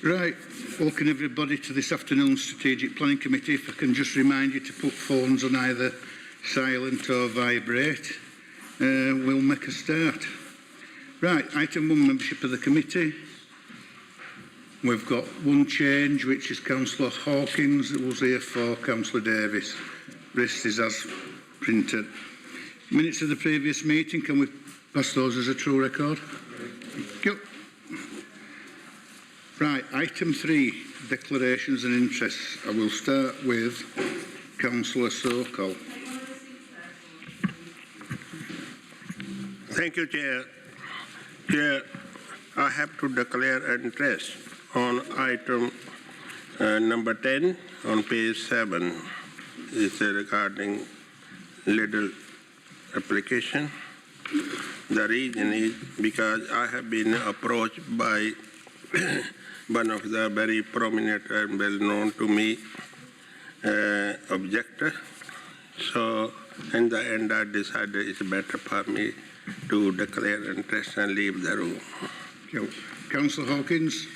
Right, welcome everybody to this afternoon's Strategic Planning Committee. If I can just remind you to put phones on either silent or vibrate, we'll make a start. Right, item 1, membership of the committee. We've got one change, which is Councillor Hawkins that was here for Councillor Davis. Rest is as printed. Minutes of the previous meeting, can we pass those as a true record? Thank you. Right, item 3, declarations and interests. I will start with Councillor Sokol. Thank you, Chair. Chair, I have to declare an interest on item number 10 on page 7. It's regarding little application. The reason is because I have been approached by one of the very prominent and well-known to me objector. So in the end, I decided it's better for me to declare interest and leave the room. Councillor Hawkins.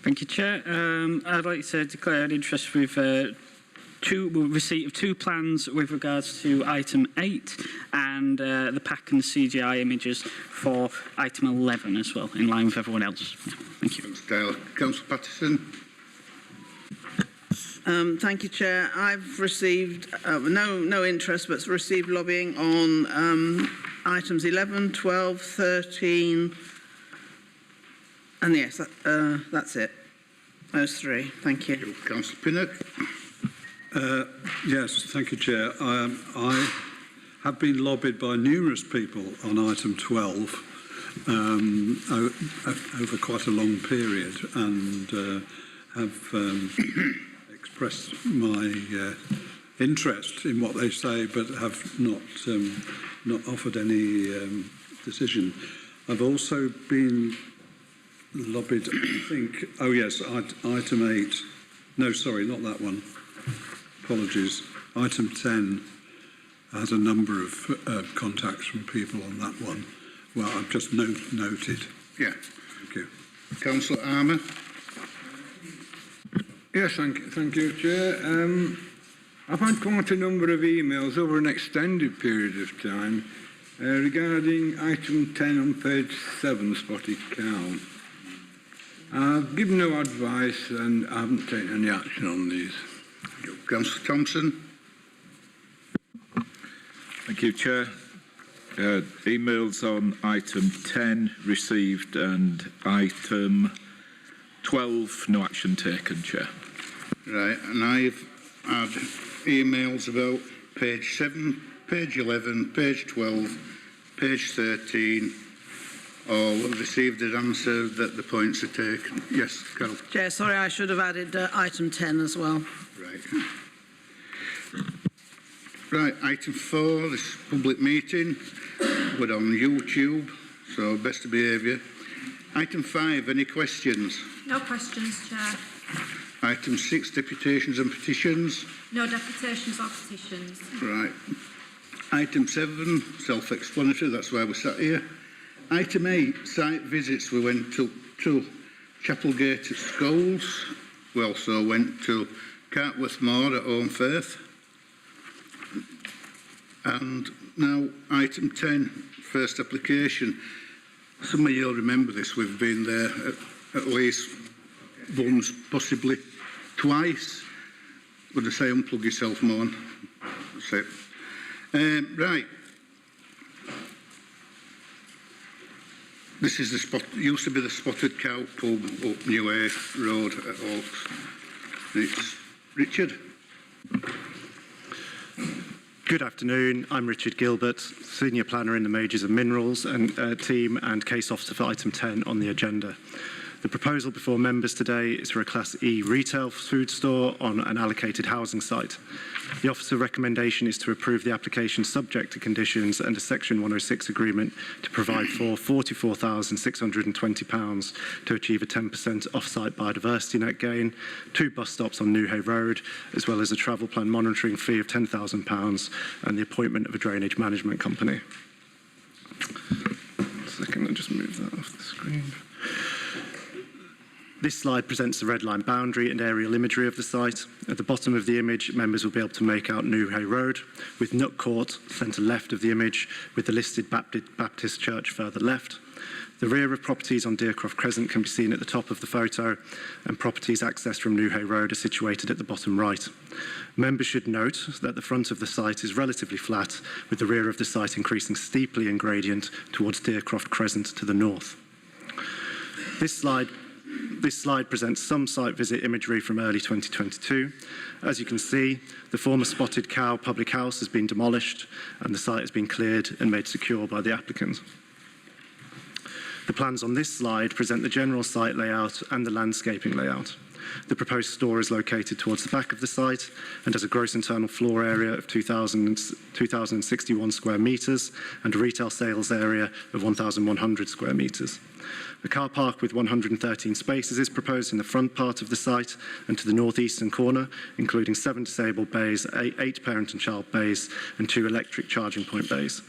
Thank you, Chair. I'd like to declare an interest with receipt of 2 plans with regards to item 8 and the pack and the CGI images for item 11 as well, in line with everyone else. Thank you. Councillor Patterson. Thank you, Chair. I've received no interest, but received lobbying on items 11, 12, 13, and yes, that's it. Those 3. Thank you. Councillor Pinnock. Yes, thank you, Chair. I have been lobbied by numerous people on item 12 over quite a long period, and have expressed my interest in what they say, but have not offered any decision. I've also been lobbied, I think, oh yes, item 8. No, sorry, not that one. Apologies. Item 10 has a number of contacts from people on that one. Well, I've just noted. Yeah. Thank you. Councillor Armour. Yes, thank you, Chair. I've had quite a number of emails over an extended period of time regarding item 10 on page 7, Spotted Cow. I've given no advice and I haven't taken any action on these. Councillor Thompson. Thank you, Chair. Emails on item 10 received and item 12 no action taken, Chair. Right, and I've had emails about page 7, page 11, page 12, page 13, all received an answer that the points are taken. Yes, Carol. Chair, sorry, I should have added item 10 as well. Right. Right, item 4, this public meeting. We're on YouTube, so best behaviour. Item 5, any questions? No questions, Chair. Item 6, deputations and petitions. No deputations or petitions. Right. Item 7, self-explanatory, that's why we sat here. Item 8, site visits. We went to Chapelgate at Scholes. We also went to Cartworth Moor at Home Firth. And now item 10, first application. Some of you'll remember this, we've been there at least once, possibly twice. Would I say unplug yourself, Moan? That's it. Right. This is the spot, used to be the Spotted Cow pub up New Way Road at Oaks. It's Richard. Good afternoon. I'm Richard Gilbert, Senior Planner in the Majors and Minerals and team and Case Officer for item 10 on the agenda. The proposal before members today is for a Class E retail food store on an allocated housing site. The officer recommendation is to approve the application subject to conditions and a Section 106 agreement to provide for £44,620 to achieve a 10% off-site biodiversity net gain, 2 bus stops on Newhay Road, as well as a travel plan monitoring fee of £10,000 and the appointment of a drainage management company. Second, I'll just move that off the screen. This slide presents the red line boundary and aerial imagery of the site. At the bottom of the image, members will be able to make out New Hay Road, with Nook Court centre left of the image, with the listed Baptist Church further left. The rear of properties on Deercroft Crescent can be seen at the top of the photo, and properties accessed from New Hay Road are situated at the bottom right. Members should note that the front of the site is relatively flat, with the rear of the site increasing steeply in gradient towards Deercroft Crescent to the north. This slide presents some site visit imagery from early 2022. As you can see, the former Spotted Cow public house has been demolished and the site has been cleared and made secure by the applicant. The plans on this slide present the general site layout and the landscaping layout. The proposed store is located towards the back of the site and has a gross internal floor area of 2,061 square metres and a retail sales area of 1,100 square metres. A car park with 113 spaces is proposed in the front part of the site and to the northeastern corner, including 7 disabled bays, 8 parent and child bays, and 2 electric charging point bays.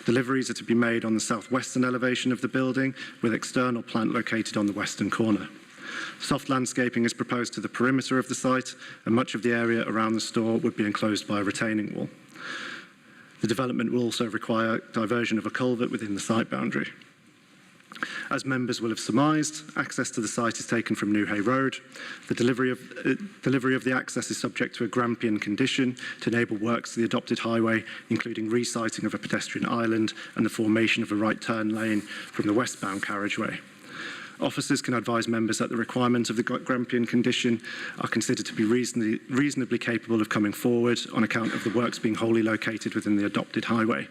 Deliveries are to be made on the southwestern elevation of the building, with external plant located on the western corner. Soft landscaping is proposed to the perimeter of the site, and much of the area around the store would be enclosed by a retaining wall. The development will also require diversion of a culvert within the site boundary. As members will have surmised, access to the site is taken from New Hay Road. The delivery of the access is subject to a Grampian condition to enable works to the adopted highway, including resiting of a pedestrian island and the formation of a right turn lane from the westbound carriageway. Officers can advise members that the requirements of the Grampian condition are considered to be reasonably capable of coming forward on account of the works being wholly located within the adopted highway.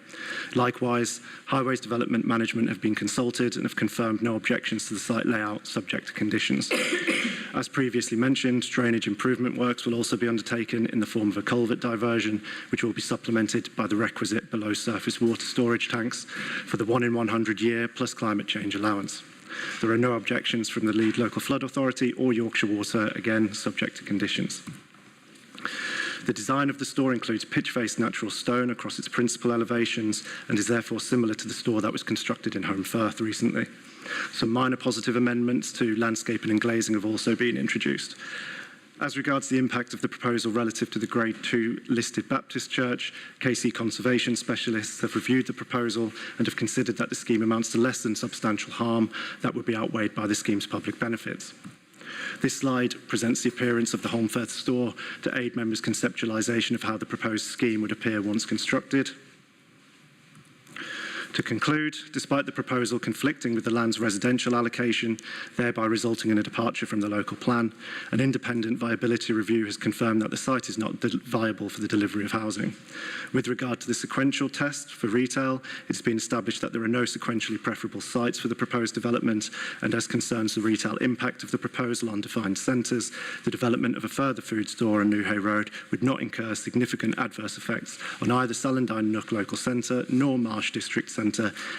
Likewise, Highways Development Management have been consulted and have confirmed no objections to the site layout subject to conditions. As previously mentioned, drainage improvement works will also be undertaken in the form of a culvert diversion, which will be supplemented by the requisite below surface water storage tanks for the 1 in 100 year plus climate change allowance. There are no objections from the lead local flood authority or Yorkshire Water, again subject to conditions. The design of the store includes pitch-faced natural stone across its principal elevations and is therefore similar to the store that was constructed in Home Firth recently. Some minor positive amendments to landscaping and glazing have also been introduced. As regards the impact of the proposal relative to the Grade 2 listed Baptist Church, KC conservation specialists have reviewed the proposal and have considered that the scheme amounts to less than substantial harm that would be outweighed by the scheme's public benefits. This slide presents the appearance of the Holmfirth store to aid members' conceptualisation of how the proposed scheme would appear once constructed. To conclude, despite the proposal conflicting with the land's residential allocation, thereby resulting in a departure from the local plan, an independent viability review has confirmed that the site is not viable for the delivery of housing. With regard to the sequential test for retail, it's been established that there are no sequentially preferable sites for the proposed development, and as concerns the retail impact of the proposal on defined centres, the development of a further food store on New Hay Road would not incur significant adverse effects on either Sallandine Nook Local Centre nor Marsh District Centre,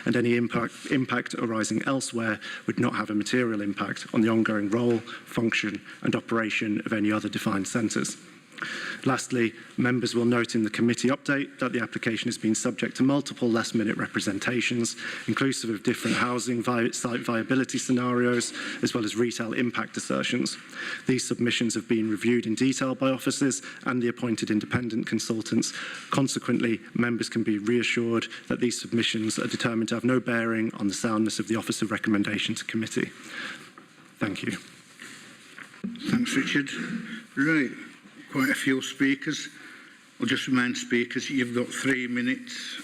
and any impact arising elsewhere would not have a material impact on the ongoing role, function and operation of any other defined centres. Lastly, members will note in the committee update that the application has been subject to multiple last-minute representations, inclusive of different housing site viability scenarios, as well as retail impact assertions. These submissions have been reviewed in detail by officers and the appointed independent consultants. Consequently, members can be reassured that these submissions are determined to have no bearing on the soundness of the officer recommendation to committee. Thank you. Thanks, Richard. Right. Quite a few speakers. I'll just remind speakers you've got 3 minutes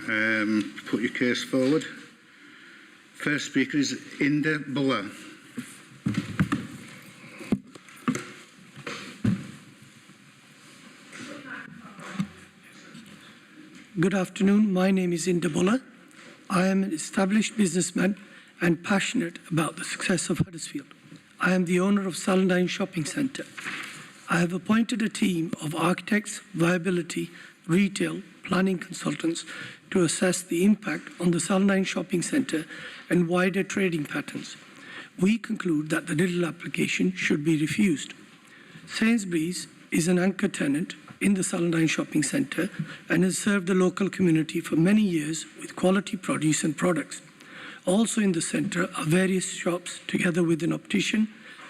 to put your case forward. First speaker is Inda Buller. Good afternoon. My name is Inda Buller. I am an established businessman and passionate about the success of Huddersfield. I am the owner of Sallandine Shopping Centre. I have appointed a team of architects, viability, retail, planning consultants to assess the impact on the Sallandine Shopping Centre and wider trading patterns. We conclude that the Diddle application should be refused. Sainsbury's is an anchor tenant in the Sallandine Shopping Centre and has served the local community for many years with quality produce and products. Also in the centre are various shops together with an optician,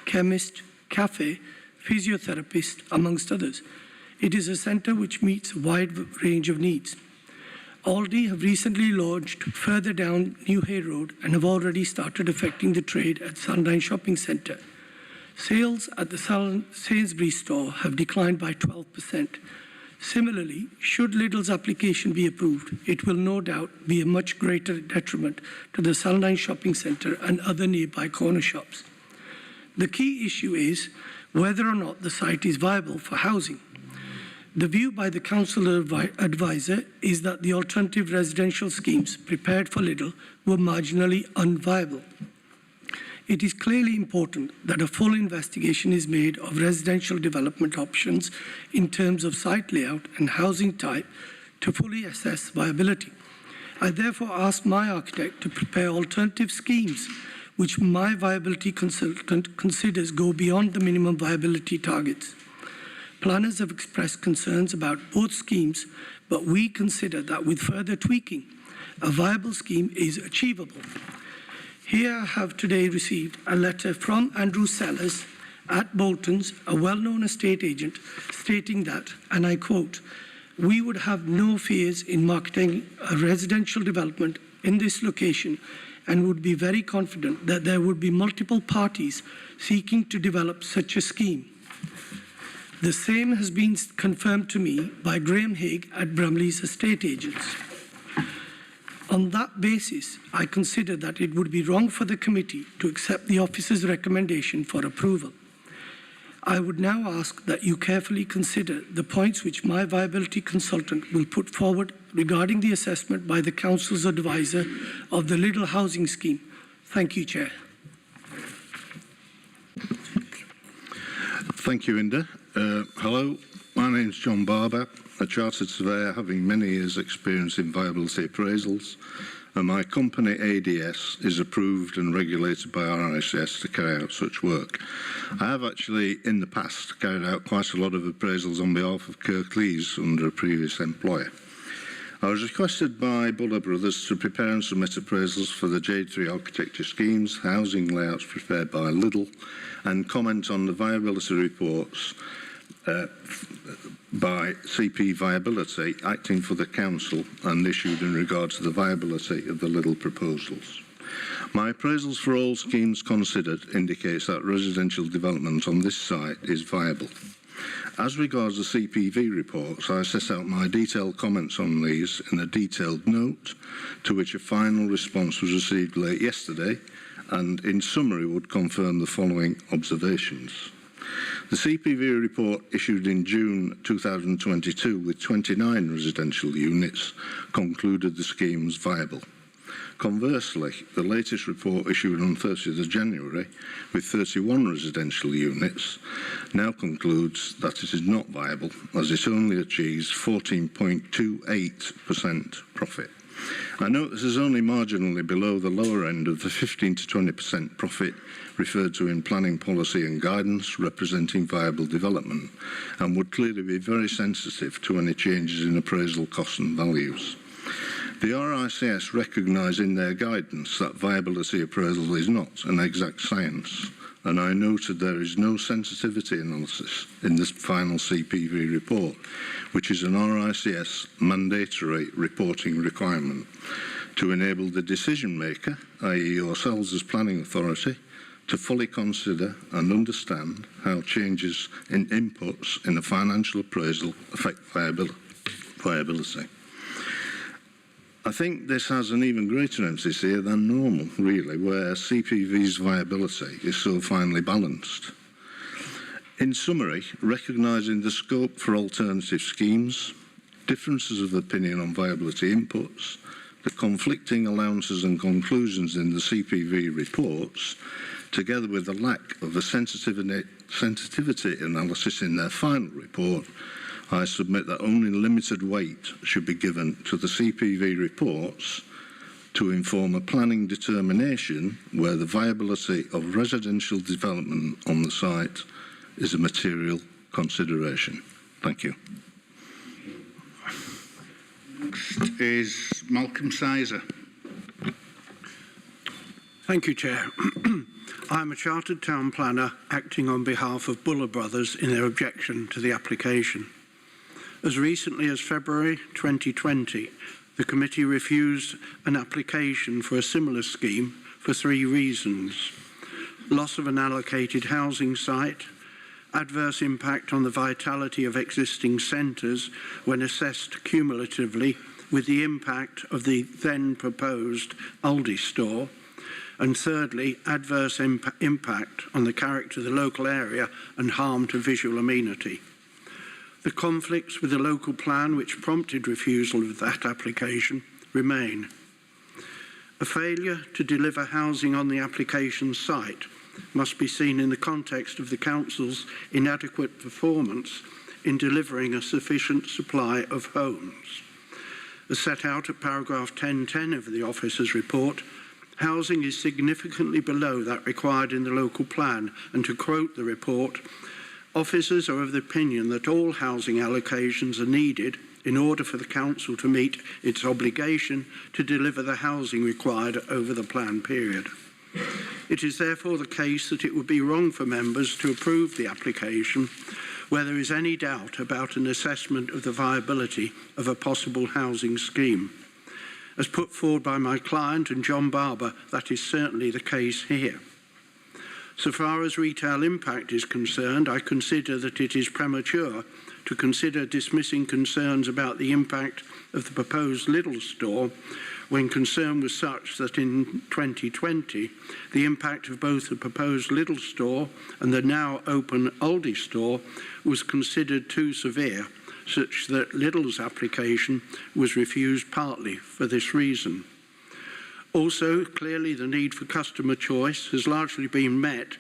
chemist, cafe, physiotherapist, amongst others. It is a centre which meets a wide range of needs. Aldi have recently launched further down New Hay Road and have already started affecting the trade at Sunline Shopping Centre. Sales at the Sainsbury's store have declined by 12%. Similarly, should Lidl's application be approved, it will no doubt be a much greater detriment to the Sunline Shopping Centre and other nearby corner shops. The key issue is whether or not the site is viable for housing. The view by the council advisor is that the alternative residential schemes prepared for Lidl were marginally unviable. It is clearly important that a full investigation is made of residential development options in terms of site layout and housing type to fully assess viability. I therefore ask my architect to prepare alternative schemes which my viability consultant considers go beyond the minimum viability targets. Planners have expressed concerns about both schemes, but we consider that with further tweaking, a viable scheme is achievable. Here I have today received a letter from Andrew Sellers at Bolton's, a well-known estate agent, stating that, and I quote, "We would have no fears in marketing a residential development in this location and would be very confident that there would be multiple parties seeking to develop such a scheme." The same has been confirmed to me by Graham Haig at Brumley's estate agents. On that basis, I consider that it would be wrong for the committee to accept the officer's recommendation for approval. I would now ask that you carefully consider the points which my viability consultant will put forward regarding the assessment by the council's advisor of the Lidl housing scheme. Thank you, Chair. Thank you, Inda. Hello, my name is John Barber, a chartered surveyor having many years' experience in viability appraisals, and my company ADS is approved and regulated by RICS to carry out such work. I have actually, in the past, carried out quite a lot of appraisals on behalf of Kirklees under a previous employer. I was requested by Buller Brothers to prepare and submit appraisals for the J3 architecture schemes, housing layouts prepared by Lidl, and comment on the viability reports by CP Viability, acting for the council and issued in regard to the viability of the Lidl proposals. My appraisals for all schemes considered indicates that residential development on this site is viable. As regards the CPV reports, I set out my detailed comments on these in a detailed note, to which a final response was received late yesterday, and in summary would confirm the following observations. The CPV report issued in June 2022 with 29 residential units concluded the scheme was viable. Conversely, the latest report issued on 30th of January with 31 residential units now concludes that it is not viable as it only achieves 14.28% profit. I note this is only marginally below the lower end of the 15 to 20% profit referred to in planning policy and guidance representing viable development, and would clearly be very sensitive to any changes in appraisal costs and values. The RICS recognise in their guidance that viability appraisal is not an exact science, and I noted there is no sensitivity analysis in this final CPV report, which is an RICS mandatory reporting requirement to enable the decision maker, i.e. yourselves as planning authority, to fully consider and understand how changes in inputs in a financial appraisal affect viability. I think this has an even greater emphasis here than normal, really, where CPV's viability is so finely balanced. In summary, recognising the scope for alternative schemes, differences of opinion on viability inputs, the conflicting allowances and conclusions in the CPV reports, together with the lack of a sensitivity analysis in their final report, I submit that only limited weight should be given to the CPV reports to inform a planning determination where the viability of residential development on the site is a material consideration. Thank you. Next is Malcolm Sizer. Thank you, Chair. I'm a chartered town planner acting on behalf of Buller Brothers in their objection to the application. As recently as February 2020, the committee refused an application for a similar scheme for 3 reasons: loss of an allocated housing site, adverse impact on the vitality of existing centres when assessed cumulatively with the impact of the then proposed Aldi store, and thirdly, adverse impact on the character of the local area and harm to visual amenity. The conflicts with the local plan which prompted refusal of that application remain. A failure to deliver housing on the application site must be seen in the context of the Council's inadequate performance in delivering a sufficient supply of homes. As set out at paragraph 1010 of the officer's report, housing is significantly below that required in the local plan, and to quote the report, officers are of the opinion that all housing allocations are needed in order for the Council to meet its obligation to deliver the housing required over the plan period. It is therefore the case that it would be wrong for members to approve the application where there is any doubt about an assessment of the viability of a possible housing scheme. As put forward by my client and John Barber, that is certainly the case here. So far as retail impact is concerned, I consider that it is premature to consider dismissing concerns about the impact of the proposed Lidl store when concern was such that in 2020, the impact of both the proposed Lidl store and the now open Aldi store was considered too severe, such that Lidl's application was refused partly for this reason. Also, clearly the need for customer choice has largely been met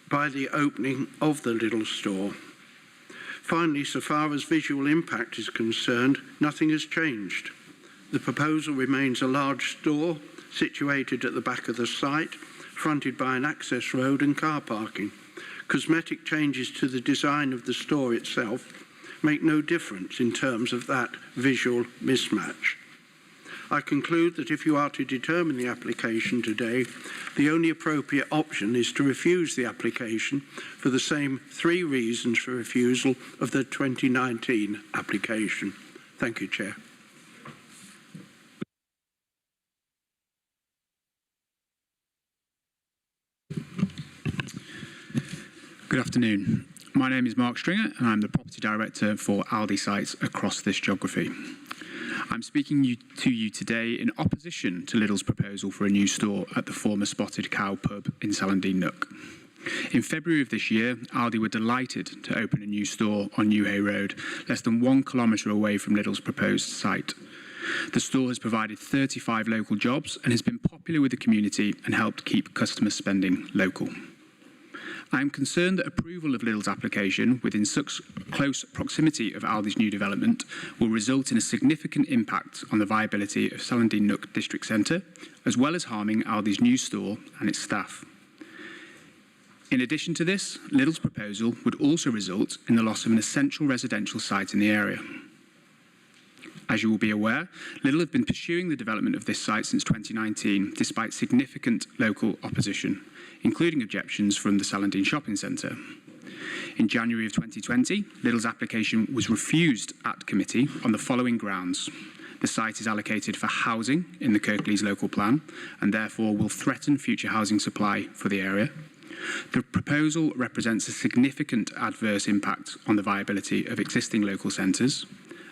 by the opening of the Lidl store. Finally, so far as visual impact is concerned, nothing has changed. The proposal remains a large store situated at the back of the site, fronted by an access road and car parking. Cosmetic changes to the design of the store itself make no difference in terms of that visual mismatch. I conclude that if you are to determine the application today, the only appropriate option is to refuse the application for the same 3 reasons for refusal of the 2019 application. Thank you, Chair. Good afternoon. My name is Mark Stringer and I'm the Property Director for Aldi sites across this geography. I'm speaking to you today in opposition to Lidl's proposal for a new store at the former Spotted Cow pub in Salandine Nook. In February of this year, Aldi were delighted to open a new store on Newhay Road, less than 1 kilometre away from Lidl's proposed site. The store has provided 35 local jobs and has been popular with the community and helped keep customer spending local. I am concerned that approval of Lidl's application within such close proximity of Aldi's new development will result in a significant impact on the viability of Salandine Nook District Centre, as well as harming Aldi's new store and its staff. In addition to this, Lidl's proposal would also result in the loss of an essential residential site in the area. As you will be aware, Lidl have been pursuing the development of this site since 2019, despite significant local opposition, including objections from the Salandine Shopping Centre. In January of 2020, Lidl's application was refused at committee on the following grounds. The site is allocated for housing in the Kirklees local plan and therefore will threaten future housing supply for the area. The proposal represents a significant adverse impact on the viability of existing local centres.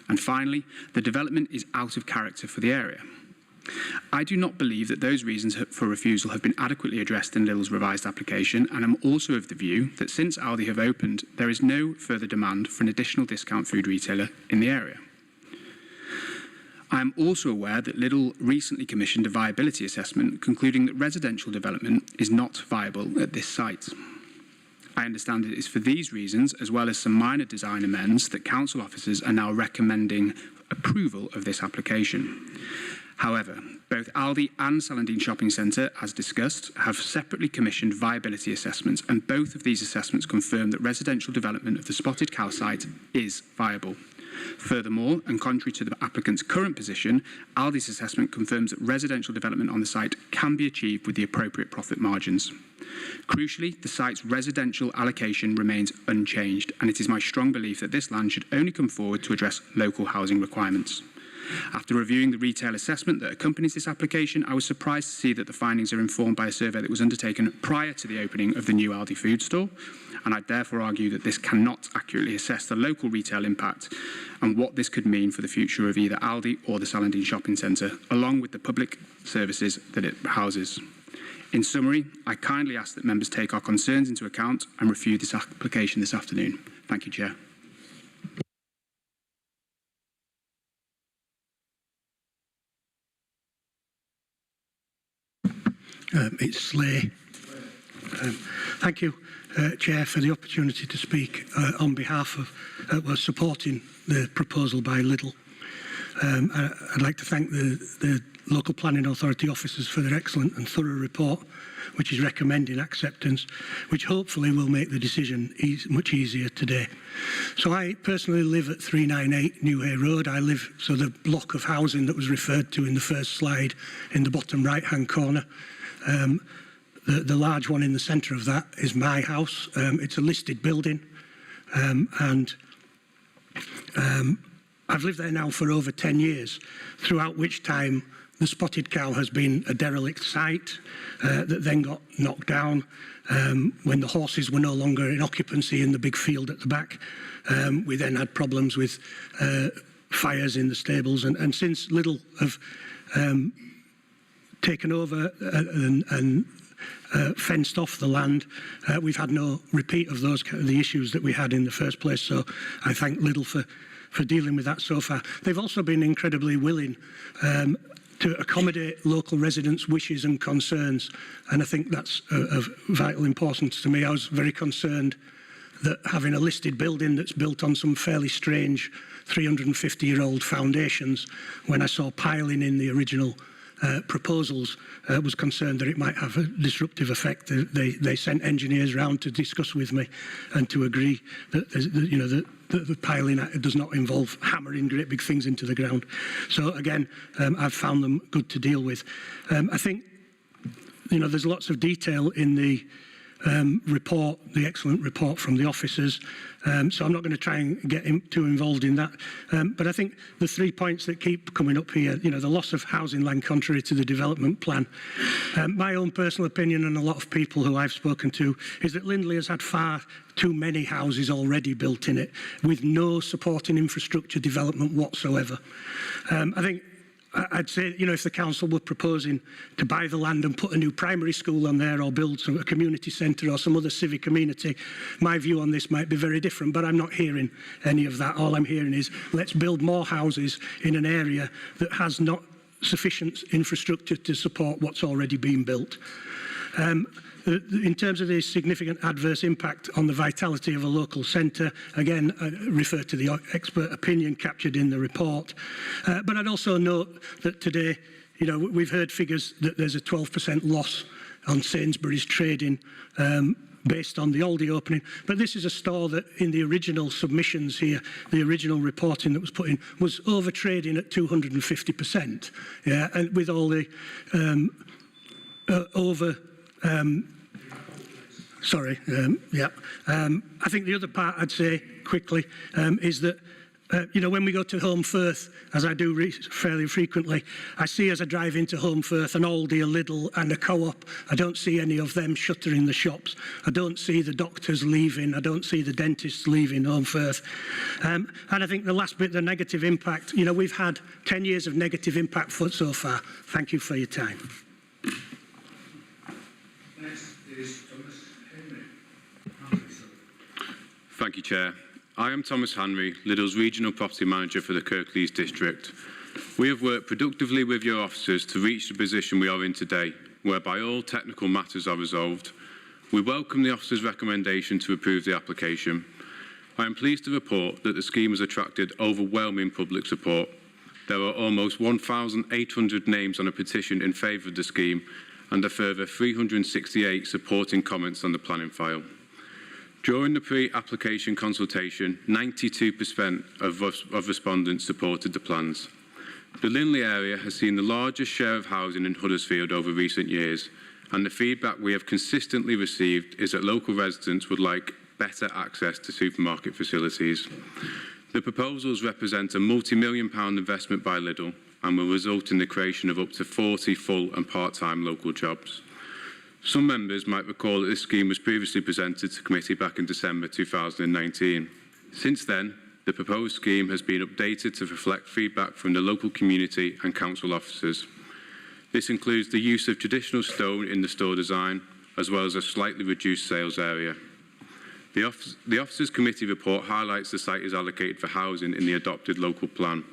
And finally, the development is out of character for the area. I do not believe that those reasons for refusal have been adequately addressed in Lidl's revised application, and I'm also of the view that since Aldi have opened, there is no further demand for an additional discount food retailer in the area. I am also aware that Lidl recently commissioned a viability assessment concluding that residential development is not viable at this site. I understand it is for these reasons, as well as some minor design amends, that council officers are now recommending approval of this application. However, both Aldi and Salandine Shopping Centre, as discussed, have separately commissioned viability assessments, and both of these assessments confirm that residential development of the Spotted Cow site is viable. Furthermore, and contrary to the applicant's current position, Aldi's assessment confirms that residential development on the site can be achieved with the appropriate profit margins. Crucially, the site's residential allocation remains unchanged, and it is my strong belief that this land should only come forward to address local housing requirements. After reviewing the retail assessment that accompanies this application, I was surprised to see that the findings are informed by a survey that was undertaken prior to the opening of the new Aldi food store, and I'd therefore argue that this cannot accurately assess the local retail impact and what this could mean for the future of either Aldi or the Salandine Shopping Centre, along with the public services that it houses. In summary, I kindly ask that members take our concerns into account and review this application this afternoon. Thank you, Chair. It's Slay. Thank you, Chair, for the opportunity to speak on behalf of supporting the proposal by Lidl. I'd like to thank the local planning authority officers for their excellent and thorough report, which is recommending acceptance, which hopefully will make the decision much easier today. So I personally live at 398 Newhay Road. So the block of housing that was referred to in the first slide in the bottom right-hand corner. The large one in the centre of that is my house. It's a listed building, and I've lived there now for over 10 years, throughout which time the Spotted Cow has been a derelict site that then got knocked down when the horses were no longer in occupancy in the big field at the back. We then had problems with fires in the stables, and since Lidl have taken over and fenced off the land, we've had no repeat of the issues that we had in the first place. So I thank Lidl for dealing with that so far. They've also been incredibly willing to accommodate local residents' wishes and concerns, and I think that's of vital importance to me. I was very concerned that having a listed building that's built on some fairly strange 350-year-old foundations, when I saw piling in the original proposals, was concerned that it might have a disruptive effect. They sent engineers round to discuss with me and to agree that the piling does not involve hammering great big things into the ground. So again, I've found them good to deal with. I think there's lots of detail in the report, the excellent report from the officers, so I'm not going to try and get too involved in that. But I think the 3 points that keep coming up here, the loss of housing land contrary to the development plan. My own personal opinion, and a lot of people who I've spoken to, is that Lindley has had far too many houses already built in it with no supporting infrastructure development whatsoever. I think I'd say, if the council were proposing to buy the land and put a new primary school on there, or build a community centre or some other civic amenity, my view on this might be very different, but I'm not hearing any of that. All I'm hearing is, let's build more houses in an area that has not sufficient infrastructure to support what's already been built. In terms of the significant adverse impact on the vitality of a local centre, again, I refer to the expert opinion captured in the report. But I'd also note that today, we've heard figures that there's a 12% loss on Sainsbury's trading based on the Aldi opening. But this is a store that in the original submissions here, the original reporting that was put in, was over trading at 250%. Yeah, and with all the I think the other part I'd say quickly is that when we go to Home Firth, as I do fairly frequently, I see as I drive into Home Firth an Aldi, a Lidl and a Co-op. I don't see any of them shuttering the shops. I don't see the doctors leaving. I don't see the dentists leaving Home Firth. And I think the last bit, the negative impact, we've had 10 years of negative impact so far. Thank you for your time. Thank you, Chair. I am Thomas Henry, Lidl's Regional Property Manager for the Kirklees District. We have worked productively with your officers to reach the position we are in today, whereby all technical matters are resolved. We welcome the officers' recommendation to approve the application. I am pleased to report that the scheme has attracted overwhelming public support. There are almost 1,800 names on a petition in favour of the scheme and a further 368 supporting comments on the planning file. During the pre-application consultation, 92% of respondents supported the plans. The Linley area has seen the largest share of housing in Huddersfield over recent years, and the feedback we have consistently received is that local residents would like better access to supermarket facilities. The proposals represent a multi-million-pound investment by Lidl and will result in the creation of up to 40 full and part-time local jobs. Some members might recall that this scheme was previously presented to committee back in December 2019. Since then, the proposed scheme has been updated to reflect feedback from the local community and council officers. This includes the use of traditional stone in the store design, as well as a slightly reduced sales area. The Officers Committee report highlights the site is allocated for housing in the adopted local plan.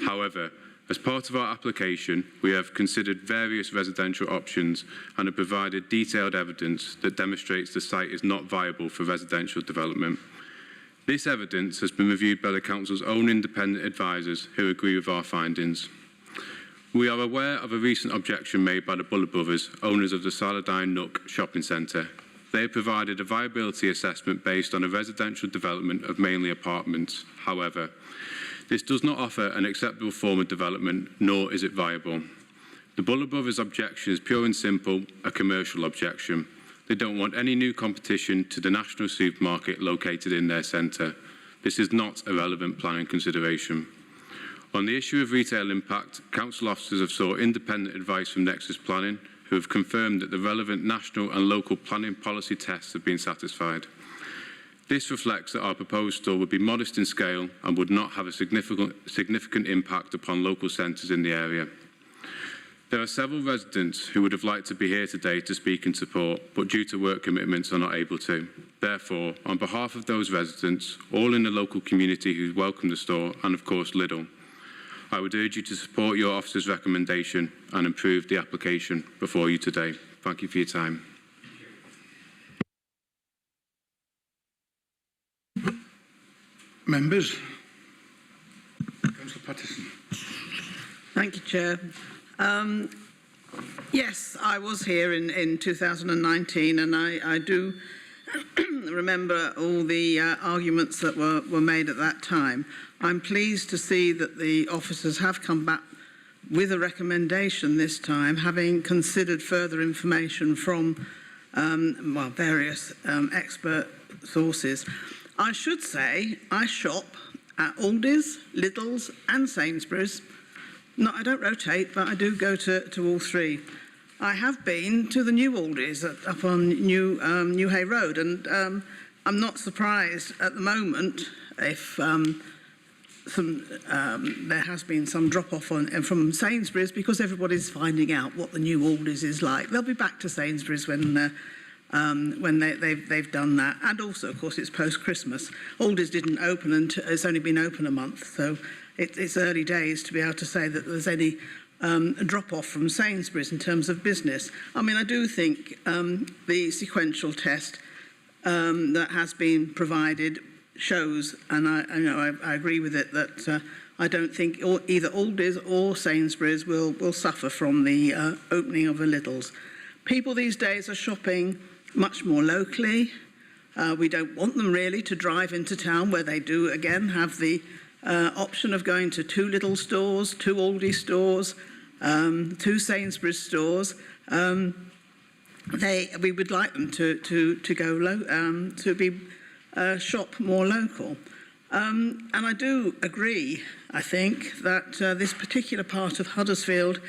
However, as part of our application, we have considered various residential options and have provided detailed evidence that demonstrates the site is not viable for residential development. This evidence has been reviewed by the Council's own independent advisors who agree with our findings. We are aware of a recent objection made by the Buller Brothers, owners of the Saladine Nook shopping centre. They have provided a viability assessment based on a residential development of mainly apartments. However, this does not offer an acceptable form of development, nor is it viable. The Buller Brothers' objection is pure and simple, a commercial objection. They don't want any new competition to the national supermarket located in their centre. This is not a relevant planning consideration. On the issue of retail impact, council officers have sought independent advice from Nexus Planning, who have confirmed that the relevant national and local planning policy tests have been satisfied. This reflects that our proposed store would be modest in scale and would not have a significant impact upon local centres in the area. There are several residents who would have liked to be here today to speak in support, but due to work commitments are not able to. Therefore, on behalf of those residents, all in the local community who welcome the store, and of course Lidl, I would urge you to support your officer's recommendation and approve the application before you today. Thank you for your time. Members. Councillor Patterson. Thank you, Chair. Yes, I was here in 2019, and I do remember all the arguments that were made at that time. I'm pleased to see that the officers have come back with a recommendation this time, having considered further information from various expert sources. I should say I shop at Aldi's, Lidl's and Sainsbury's. No, I don't rotate, but I do go to all three. I have been to the new Aldi's up on New Hay Road, and I'm not surprised at the moment if there has been some drop-off from Sainsbury's, because everybody's finding out what the new Aldi's is like. They'll be back to Sainsbury's when they've done that. And also, of course, it's post-Christmas. Aldi's didn't open until it's only been open a month, so it's early days to be able to say that there's any drop-off from Sainsbury's in terms of business. I mean, I do think the sequential test that has been provided shows, and I agree with it, that I don't think either Aldi's or Sainsbury's will suffer from the opening of the Lidl's. People these days are shopping much more locally. We don't want them really to drive into town, where they do again have the option of going to 2 Lidl stores, 2 Aldi stores, 2 Sainsbury's stores. We would like them to go to be shop more local. And I do agree, I think, that this particular part of Huddersfield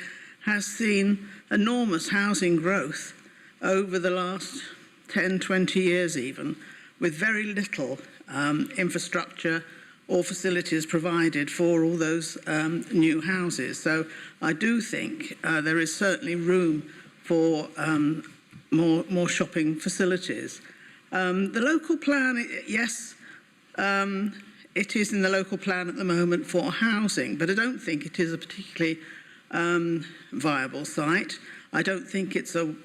has seen enormous housing growth over the last 10, 20 years even, with very little infrastructure or facilities provided for all those new houses. So I do think there is certainly room for more shopping facilities. The local plan, yes, it is in the local plan at the moment for housing, but I don't think it is a particularly viable site. I don't think it's a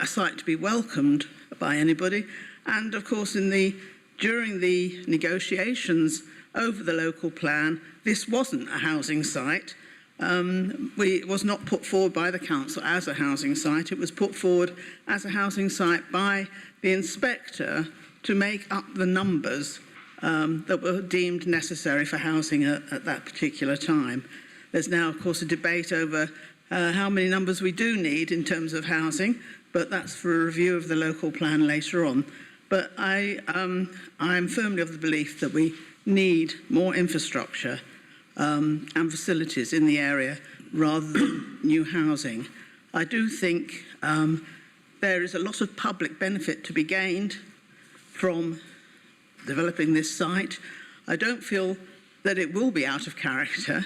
site to be welcomed by anybody. And of course, during the negotiations over the local plan, this wasn't a housing site. it was not put forward by the council as a housing site. It was put forward as a housing site by the inspector to make up the numbers that were deemed necessary for housing at that particular time. There's now, of course, a debate over how many numbers we do need in terms of housing, but that's for a review of the local plan later on. But I'm firmly of the belief that we need more infrastructure and facilities in the area rather than new housing. I do think there is a lot of public benefit to be gained from developing this site. I don't feel that it will be out of character.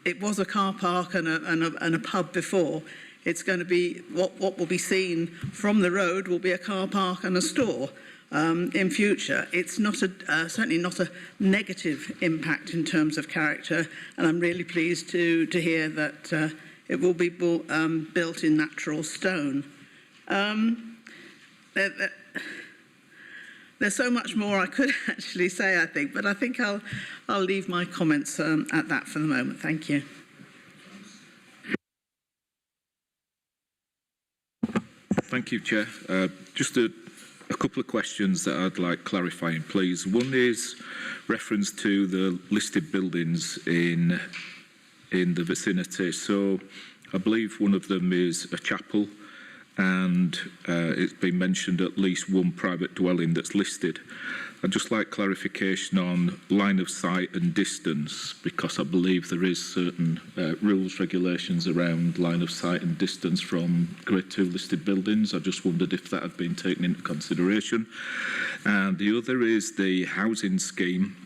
It was a car park and a pub before. It's going to be, what will be seen from the road will be a car park and a store in future. It's not certainly not a negative impact in terms of character, and I'm really pleased to hear that it will be built in natural stone. There's so much more I could actually say, I think, but I think I'll leave my comments at that for the moment. Thank you. Thank you, Chair. Just a couple of questions that I'd like clarifying, please. One is reference to the listed buildings in the vicinity. So I believe one of them is a chapel, and it's been mentioned at least one private dwelling that's listed. I'd just like clarification on line of sight and distance, because I believe there is certain rules, regulations around line of sight and distance from Grade 2 listed buildings. I just wondered if that had been taken into consideration. And the other is the housing scheme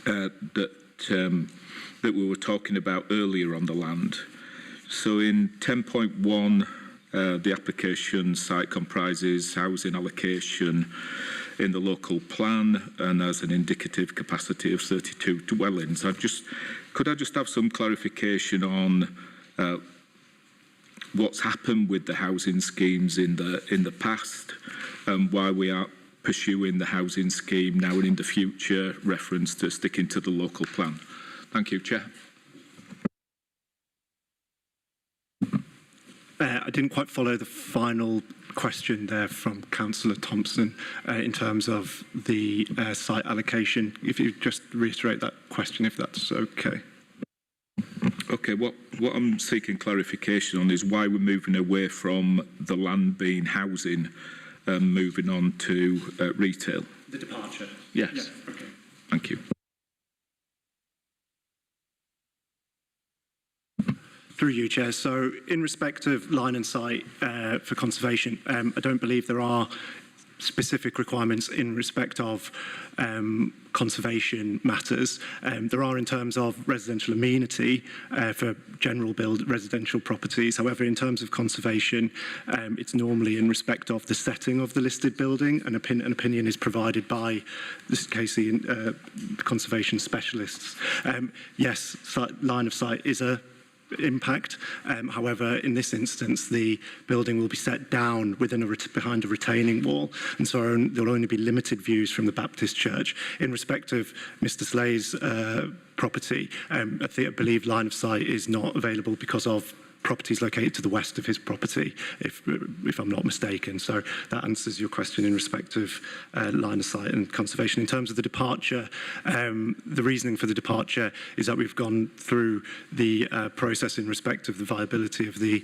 that we were talking about earlier on the land. So in 10.1, the application site comprises housing allocation in the local plan and has an indicative capacity of 32 dwellings. Could I just have some clarification on what's happened with the housing schemes in the past and why we are pursuing the housing scheme now and in the future, reference to sticking to the local plan? Thank you, Chair. I didn't quite follow the final question there from Councillor Thompson in terms of the site allocation. If you just reiterate that question, if that's okay. Okay, what I'm seeking clarification on is why we're moving away from the land being housing and moving on to retail. The departure? Yes. Yeah, okay. Thank you. Through you, Chair. So in respect of line and site for conservation, I don't believe there are specific requirements in respect of conservation matters. There are in terms of residential amenity for general build residential properties. However, in terms of conservation, it's normally in respect of the setting of the listed building. An opinion is provided by, this case, the conservation specialists. Yes, line of sight is a impact. However, in this instance, the building will be set down behind a retaining wall, and so there will only be limited views from the Baptist Church. In respect of Mr. Slay's property, I believe line of sight is not available because of properties located to the west of his property, if I'm not mistaken. So that answers your question in respect of line of sight and conservation. In terms of the departure, the reasoning for the departure is that we've gone through the process in respect of the viability of the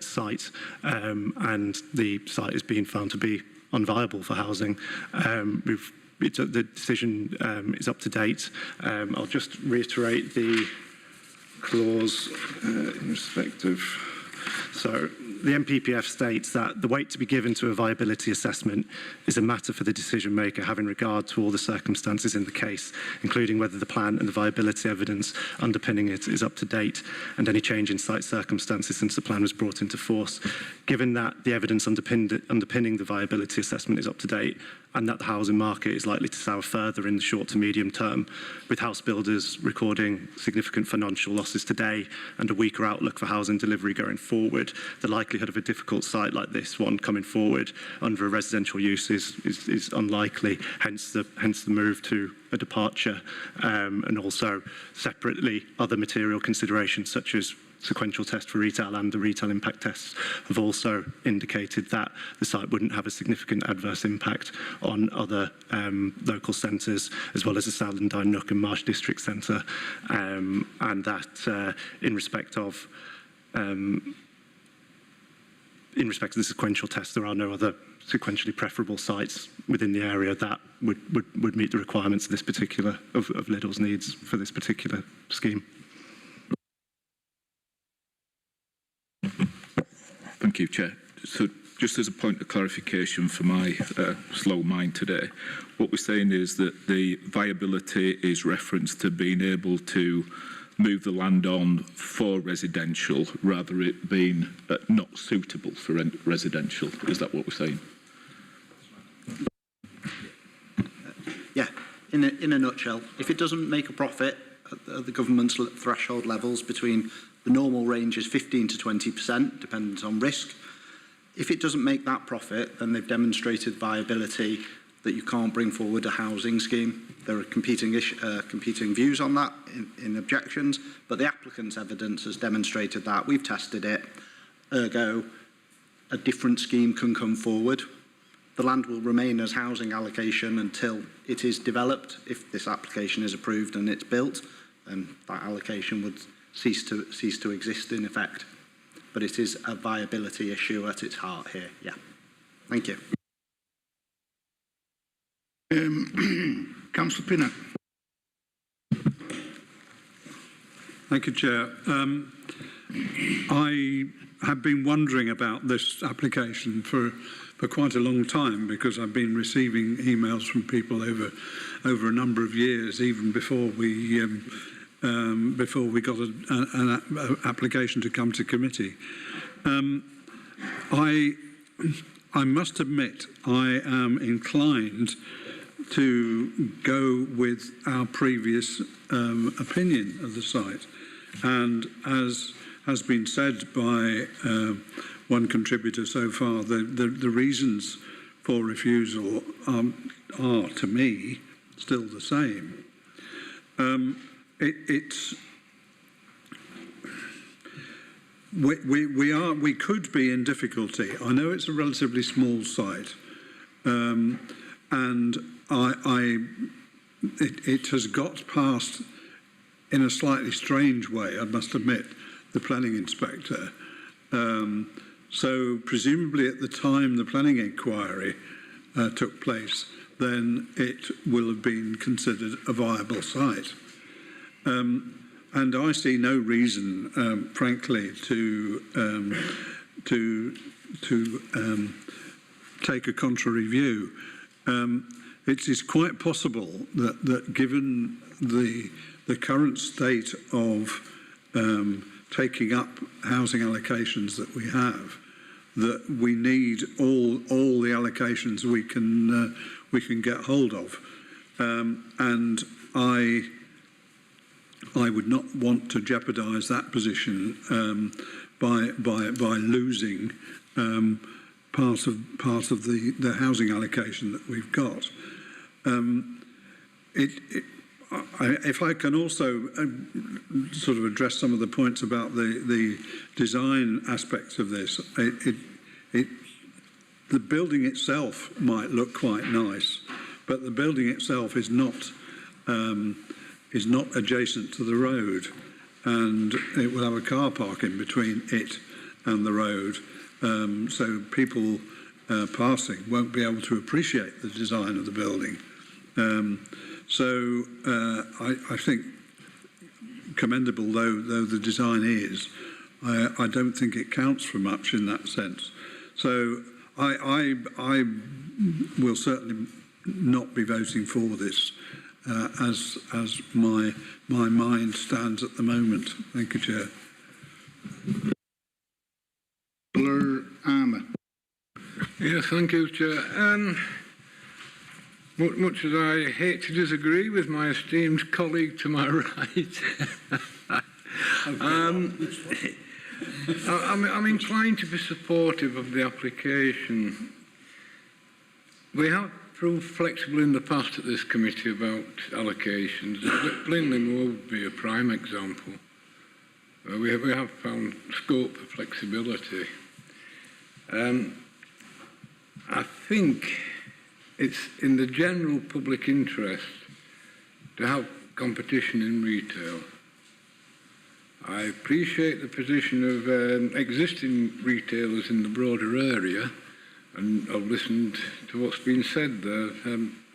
site, and the site is being found to be unviable for housing. The decision is up to date. I'll just reiterate the clause in respect of, so the MPPF states that the weight to be given to a viability assessment is a matter for the decision maker having regard to all the circumstances in the case, including whether the plan and the viability evidence underpinning it is up to date and any change in site circumstances since the plan was brought into force. Given that the evidence underpinning the viability assessment is up to date, and that the housing market is likely to sour further in the short to medium term, with house builders recording significant financial losses today and a weaker outlook for housing delivery going forward. The likelihood of a difficult site like this one coming forward under a residential use is unlikely, hence the move to a departure, and also separately other material considerations such as sequential test for retail and the retail impact tests have also indicated that the site wouldn't have a significant adverse impact on other local centres, as well as the Sallandine Nook and Marsh District Centre, and that in respect of the sequential test, there are no other sequentially preferable sites within the area that would meet the requirements of this particular of Lidl's needs for this particular scheme. Thank you, Chair. So just as a point of clarification for my slow mind today, what we're saying is that the viability is referenced to being able to move the land on for residential, rather it being not suitable for residential. Is that what we're saying? Yeah, in a nutshell, if it doesn't make a profit at the government's threshold levels between the normal range is 15 to 20%, dependent on risk. If it doesn't make that profit, then they've demonstrated viability that you can't bring forward a housing scheme. There are competing views on that in objections, but the applicant's evidence has demonstrated that. We've tested it. Ergo, a different scheme can come forward. The land will remain as housing allocation until it is developed. If this application is approved and it's built, then that allocation would cease to exist in effect. But it is a viability issue at its heart here. Yeah. Thank you. Councillor Pinner. Thank you, Chair. I have been wondering about this application for quite a long time, because I've been receiving emails from people over a number of years, even before we got an application to come to committee. I must admit I am inclined to go with our previous opinion of the site, and as has been said by one contributor so far, the reasons for refusal are to me still the same. We could be in difficulty. I know it's a relatively small site, and it has got past, in a slightly strange way, I must admit, the planning inspector. So presumably at the time the planning inquiry took place, then it will have been considered a viable site. And I see no reason, frankly, to take a contrary view. It is quite possible that given the current state of taking up housing allocations that we have, that we need all the allocations we can get hold of, and I would not want to jeopardise that position by losing part of the housing allocation that we've got. If I can also sort of address some of the points about the design aspects of this, the building itself might look quite nice, but the building itself is not adjacent to the road, and it will have a car park in between it and the road, so people passing won't be able to appreciate the design of the building. So I think, commendable though the design is, I don't think it counts for much in that sense. So I will certainly not be voting for this as my mind stands at the moment. Thank you, Chair. Armour. Yeah, thank you, Chair. much as I hate to disagree with my esteemed colleague to my right, I'm inclined to be supportive of the application. We have proved flexible in the past at this committee about allocations. Blinling would be a prime example. We have found scope for flexibility. I think it's in the general public interest to have competition in retail. I appreciate the position of existing retailers in the broader area, and I've listened to what's been said there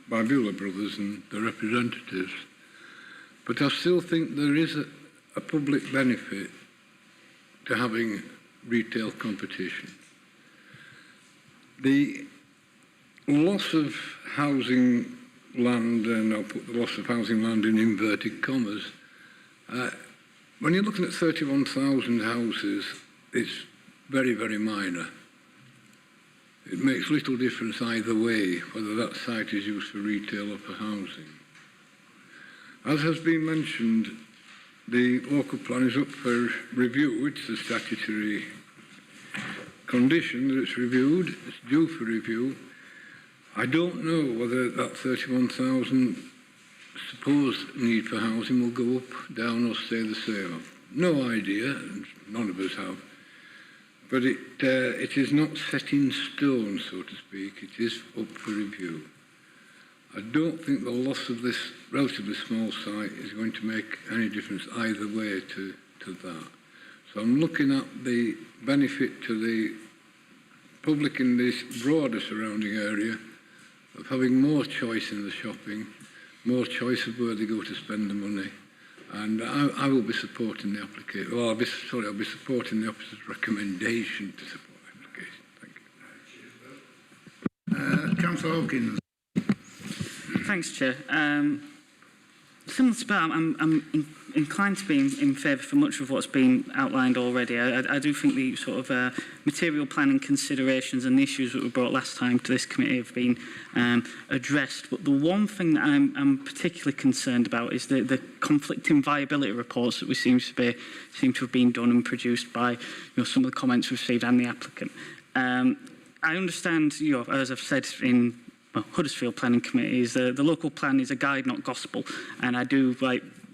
by Buller Brothers and the representatives. But I still think there is a public benefit to having retail competition. The loss of housing land, and I'll put the loss of housing land in inverted commas, when you're looking at 31,000 houses, it's very, very minor. It makes little difference either way, whether that site is used for retail or for housing. As has been mentioned, the local plan is up for review. It's a statutory condition that it's reviewed. It's due for review. I don't know whether that 31,000 supposed need for housing will go up, down, or stay the same. No idea, and none of us have. But it is not set in stone, so to speak. It is up for review. I don't think the loss of this relatively small site is going to make any difference either way to that. So I'm looking at the benefit to the public in this broader surrounding area of having more choice in the shopping, more choice of where they go to spend the money. And I will be supporting the application. Well, I'll be supporting the officer's recommendation to support the application. Thank you. Councillor Hawkins. Thanks, Chair. Similar to Bart, I'm inclined to be in favour for much of what's been outlined already. I do think the sort of material planning considerations and the issues that were brought last time to this committee have been addressed. But the one thing that I'm particularly concerned about is the conflicting viability reports that we seem to have been done and produced by some of the comments we've received and the applicant. I understand, as I've said in Huddersfield Planning Committee, is the local plan is a guide, not gospel, and I do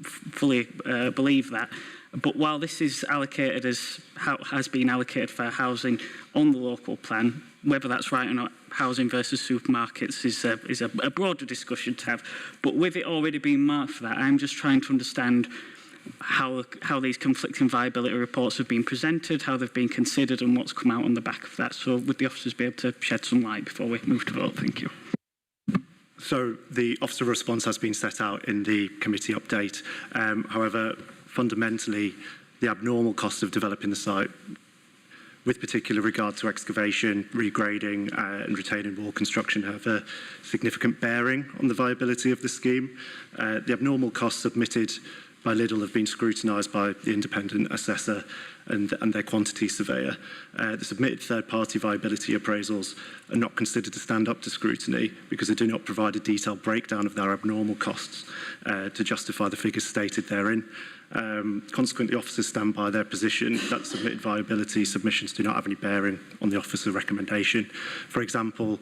fully believe that. But while this is allocated as has been allocated for housing on the local plan, whether that's right or not, housing versus supermarkets is a broader discussion to have. But with it already being marked for that, I'm just trying to understand how these conflicting viability reports have been presented, how they've been considered, and what's come out on the back of that. So would the officers be able to shed some light before we move to vote? Thank you. So the officer response has been set out in the committee update. However, fundamentally, the abnormal cost of developing the site, with particular regard to excavation, regrading and retaining wall construction, have a significant bearing on the viability of the scheme. The abnormal costs submitted by Lidl have been scrutinised by the independent assessor and their quantity surveyor. The submitted third-party viability appraisals are not considered to stand up to scrutiny because they do not provide a detailed breakdown of their abnormal costs to justify the figures stated therein. Consequently, officers stand by their position that submitted viability submissions do not have any bearing on the officer recommendation. For example,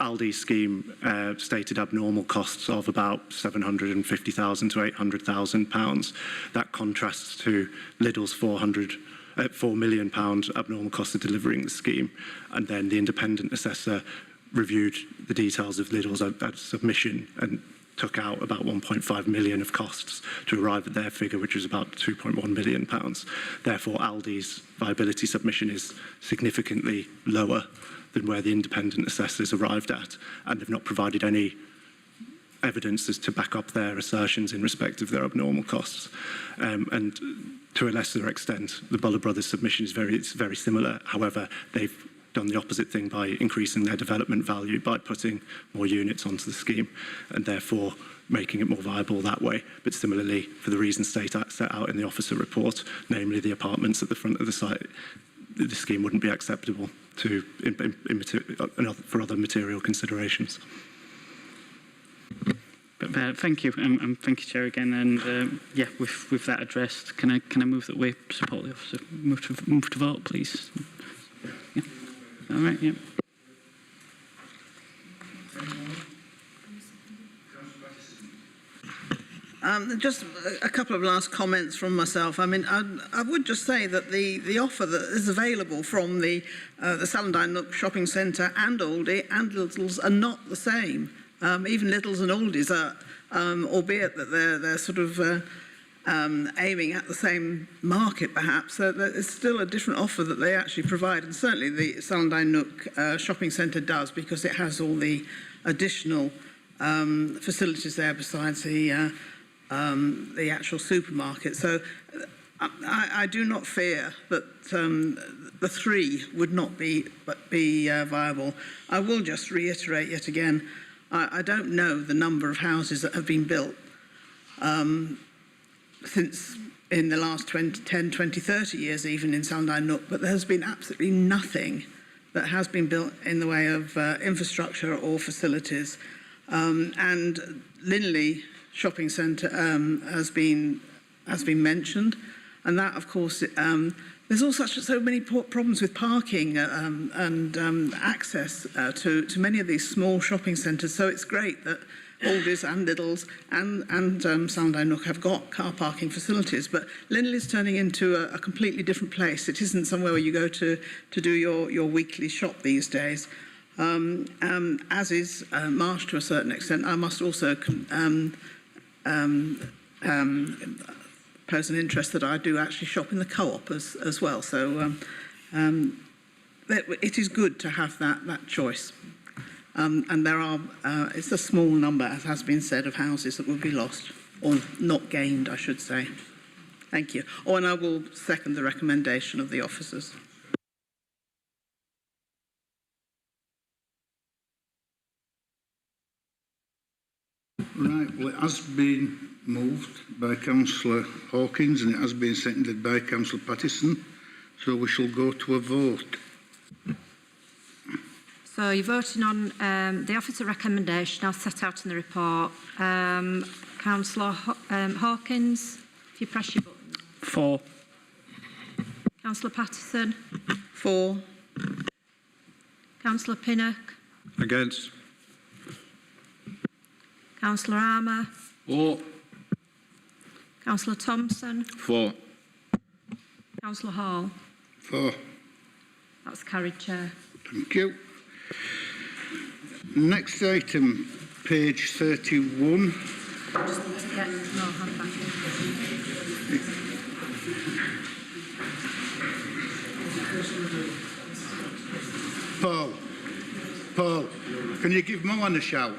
Aldi's scheme stated abnormal costs of about £750,000 to £800,000. That contrasts to Lidl's £4 million abnormal cost of delivering the scheme. And then the independent assessor reviewed the details of Lidl's submission and took out about 1.5 million of costs to arrive at their figure, which was about 2.1 million pounds. Therefore, Aldi's viability submission is significantly lower than where the independent assessors arrived at, and they've not provided any evidence as to back up their assertions in respect of their abnormal costs. And to a lesser extent, the Buller Brothers submission is very similar. However, they've done the opposite thing by increasing their development value by putting more units onto the scheme and therefore making it more viable that way. But similarly, for the reasons set out in the officer report, namely the apartments at the front of the site, the scheme wouldn't be acceptable for other material considerations. But thank you, and thank you, Chair, again. And yeah, with that addressed, can I move that we support the officer? Move to vote, please. Yeah. All right. Yeah. Just a couple of last comments from myself. I mean, I would just say that the offer that is available from the Salandine Nook Shopping Centre and Aldi and Lidl's are not the same. Even Lidl's and Aldi's are, albeit that they're sort of aiming at the same market, perhaps. So it's still a different offer that they actually provide, and certainly the Salandine Nook Shopping Centre does, because it has all the additional facilities there besides the actual supermarket. So I do not fear that the three would not be viable. I will just reiterate yet again, I don't know the number of houses that have been built since in the last 10, 20, 30 years, even in Salandine Nook, but there has been absolutely nothing that has been built in the way of infrastructure or facilities. And Linley Shopping Centre has been mentioned, and that, of course, there's so many problems with parking and access to many of these small shopping centres. So it's great that Aldi's and Lidl's and Salandine Nook have got car parking facilities, but Linley's turning into a completely different place. It isn't somewhere where you go to do your weekly shop these days. As is Marsh to a certain extent. I must also pose an interest that I do actually shop in the co-op as well. So it is good to have that choice. And there are, it's a small number, as has been said, of houses that will be lost, or not gained, I should say. Thank you. Oh, and I will second the recommendation of the officers. Right, well, it has been moved by Councillor Hawkins and it has been seconded by Councillor Pattison, so we shall go to a vote. So you're voting on the officer recommendation as set out in the report. Councillor Hawkins, if you press your button. For. Councillor Pattison. For. Councillor Pinnock. Against. Councillor Armour. For. Councillor Thompson. For. Councillor Hall. For. That's carried, Chair. Thank you. Next item, page 31. Just need to get no hand back in. Paul, can you give Mo a shout?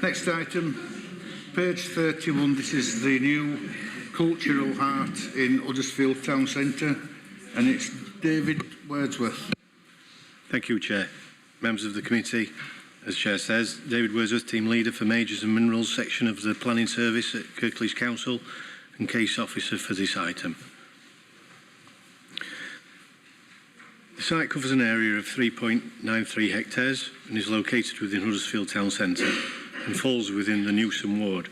Next item, page 31. This is the new cultural heart in Huddersfield Town Centre, and it's David Wordsworth. Thank you, Chair. Members of the committee, as Chair says, David Wordsworth, Team Leader for Majors and Minerals section of the Planning Service at Kirklees Council and Case Officer for this item. The site covers an area of 3.93 hectares and is located within Huddersfield Town Centre and falls within the Newsom ward.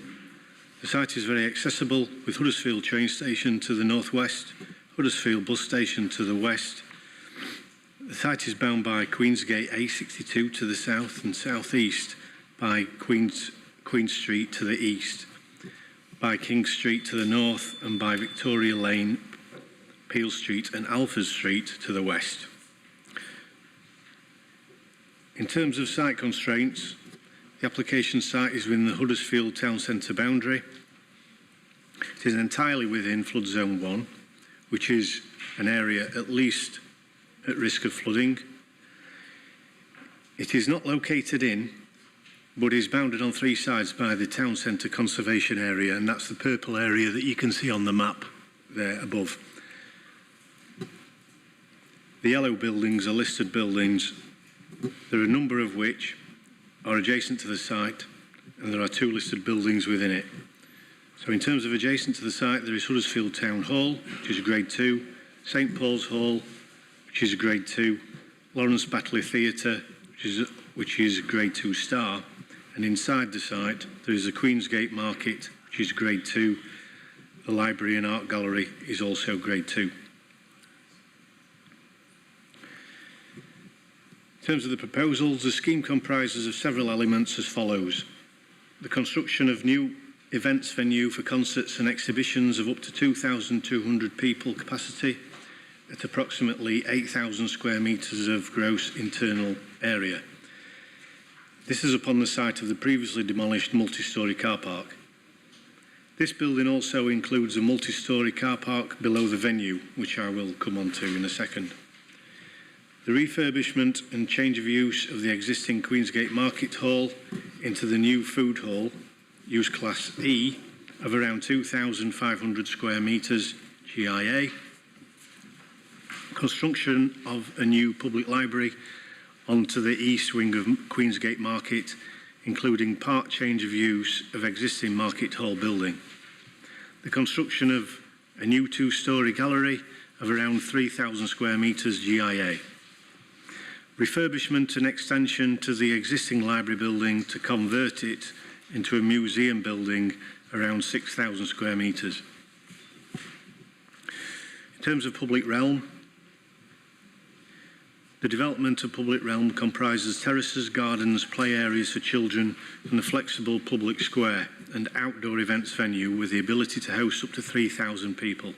The site is very accessible, with Huddersfield train station to the northwest, Huddersfield bus station to the west. The site is bound by Queensgate A62 to the south and southeast, by Queen Street to the east, by King Street to the north, and by Victoria Lane, Peel Street and Alfred Street to the west. In terms of site constraints, the application site is within the Huddersfield Town Centre boundary. It is entirely within Flood Zone 1, which is an area at least at risk of flooding. It is not located in, but is bounded on three sides by the Town Centre Conservation Area, and that's the purple area that you can see on the map there above. The yellow buildings are listed buildings. There are a number of which are adjacent to the site, and there are two listed buildings within it. So in terms of adjacent to the site, there is Huddersfield Town Hall, which is a Grade 2, St Paul's Hall, which is a Grade 2, Lawrence Batley Theatre, which is a Grade 2 star, and inside the site there is a Queensgate Market, which is Grade 2. The Library and Art Gallery is also Grade 2. In terms of the proposals, the scheme comprises of several elements as follows. The construction of new events venue for concerts and exhibitions of up to 2,200 people capacity at approximately 8,000 square metres of gross internal area. This is upon the site of the previously demolished multi-storey car park. This building also includes a multi-storey car park below the venue, which I will come on to in a second. The refurbishment and change of use of the existing Queensgate Market Hall into the new food hall, use class E, of around 2,500 square metres GIA. Construction of a new public library onto the east wing of Queensgate Market, including part change of use of existing Market Hall building. The construction of a new two-storey gallery of around 3,000 square metres GIA. Refurbishment and extension to the existing library building to convert it into a museum building around 6,000 square metres. In terms of public realm, the development of public realm comprises terraces, gardens, play areas for children and a flexible public square and outdoor events venue with the ability to host up to 3,000 people.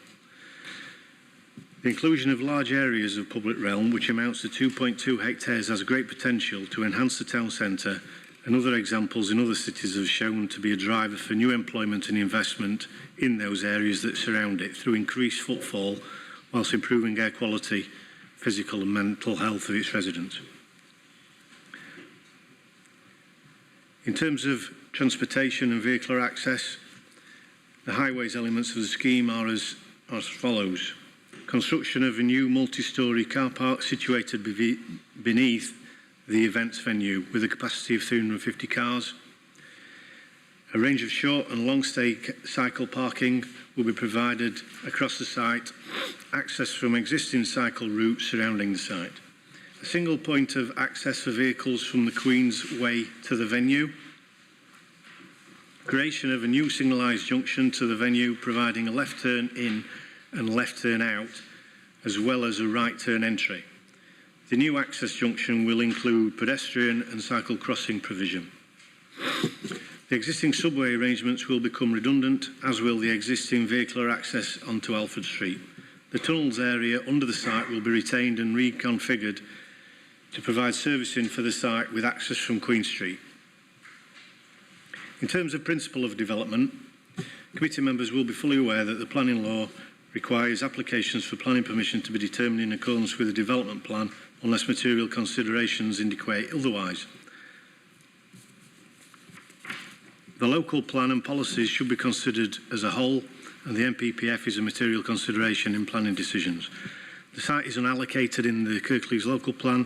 The inclusion of large areas of public realm, which amounts to 2.2 hectares, has great potential to enhance the town centre, and other examples in other cities have shown to be a driver for new employment and investment in those areas that surround it through increased footfall, whilst improving air quality, physical and mental health of its residents. In terms of transportation and vehicular access, the highways elements of the scheme are as follows. Construction of a new multi-storey car park situated beneath the events venue with a capacity of 350 cars. A range of short and long stay cycle parking will be provided across the site, access from existing cycle routes surrounding the site. A single point of access for vehicles from the Queen's Way to the venue. Creation of a new signalised junction to the venue, providing a left turn in and left turn out, as well as a right turn entry. The new access junction will include pedestrian and cycle crossing provision. The existing subway arrangements will become redundant, as will the existing vehicular access onto Alfred Street. The tunnels area under the site will be retained and reconfigured to provide servicing for the site with access from Queen Street. In terms of principle of development, committee members will be fully aware that the planning law requires applications for planning permission to be determined in accordance with the development plan unless material considerations indicate otherwise. The local plan and policies should be considered as a whole, and the MPPF is a material consideration in planning decisions. The site is unallocated in the Kirklees local plan.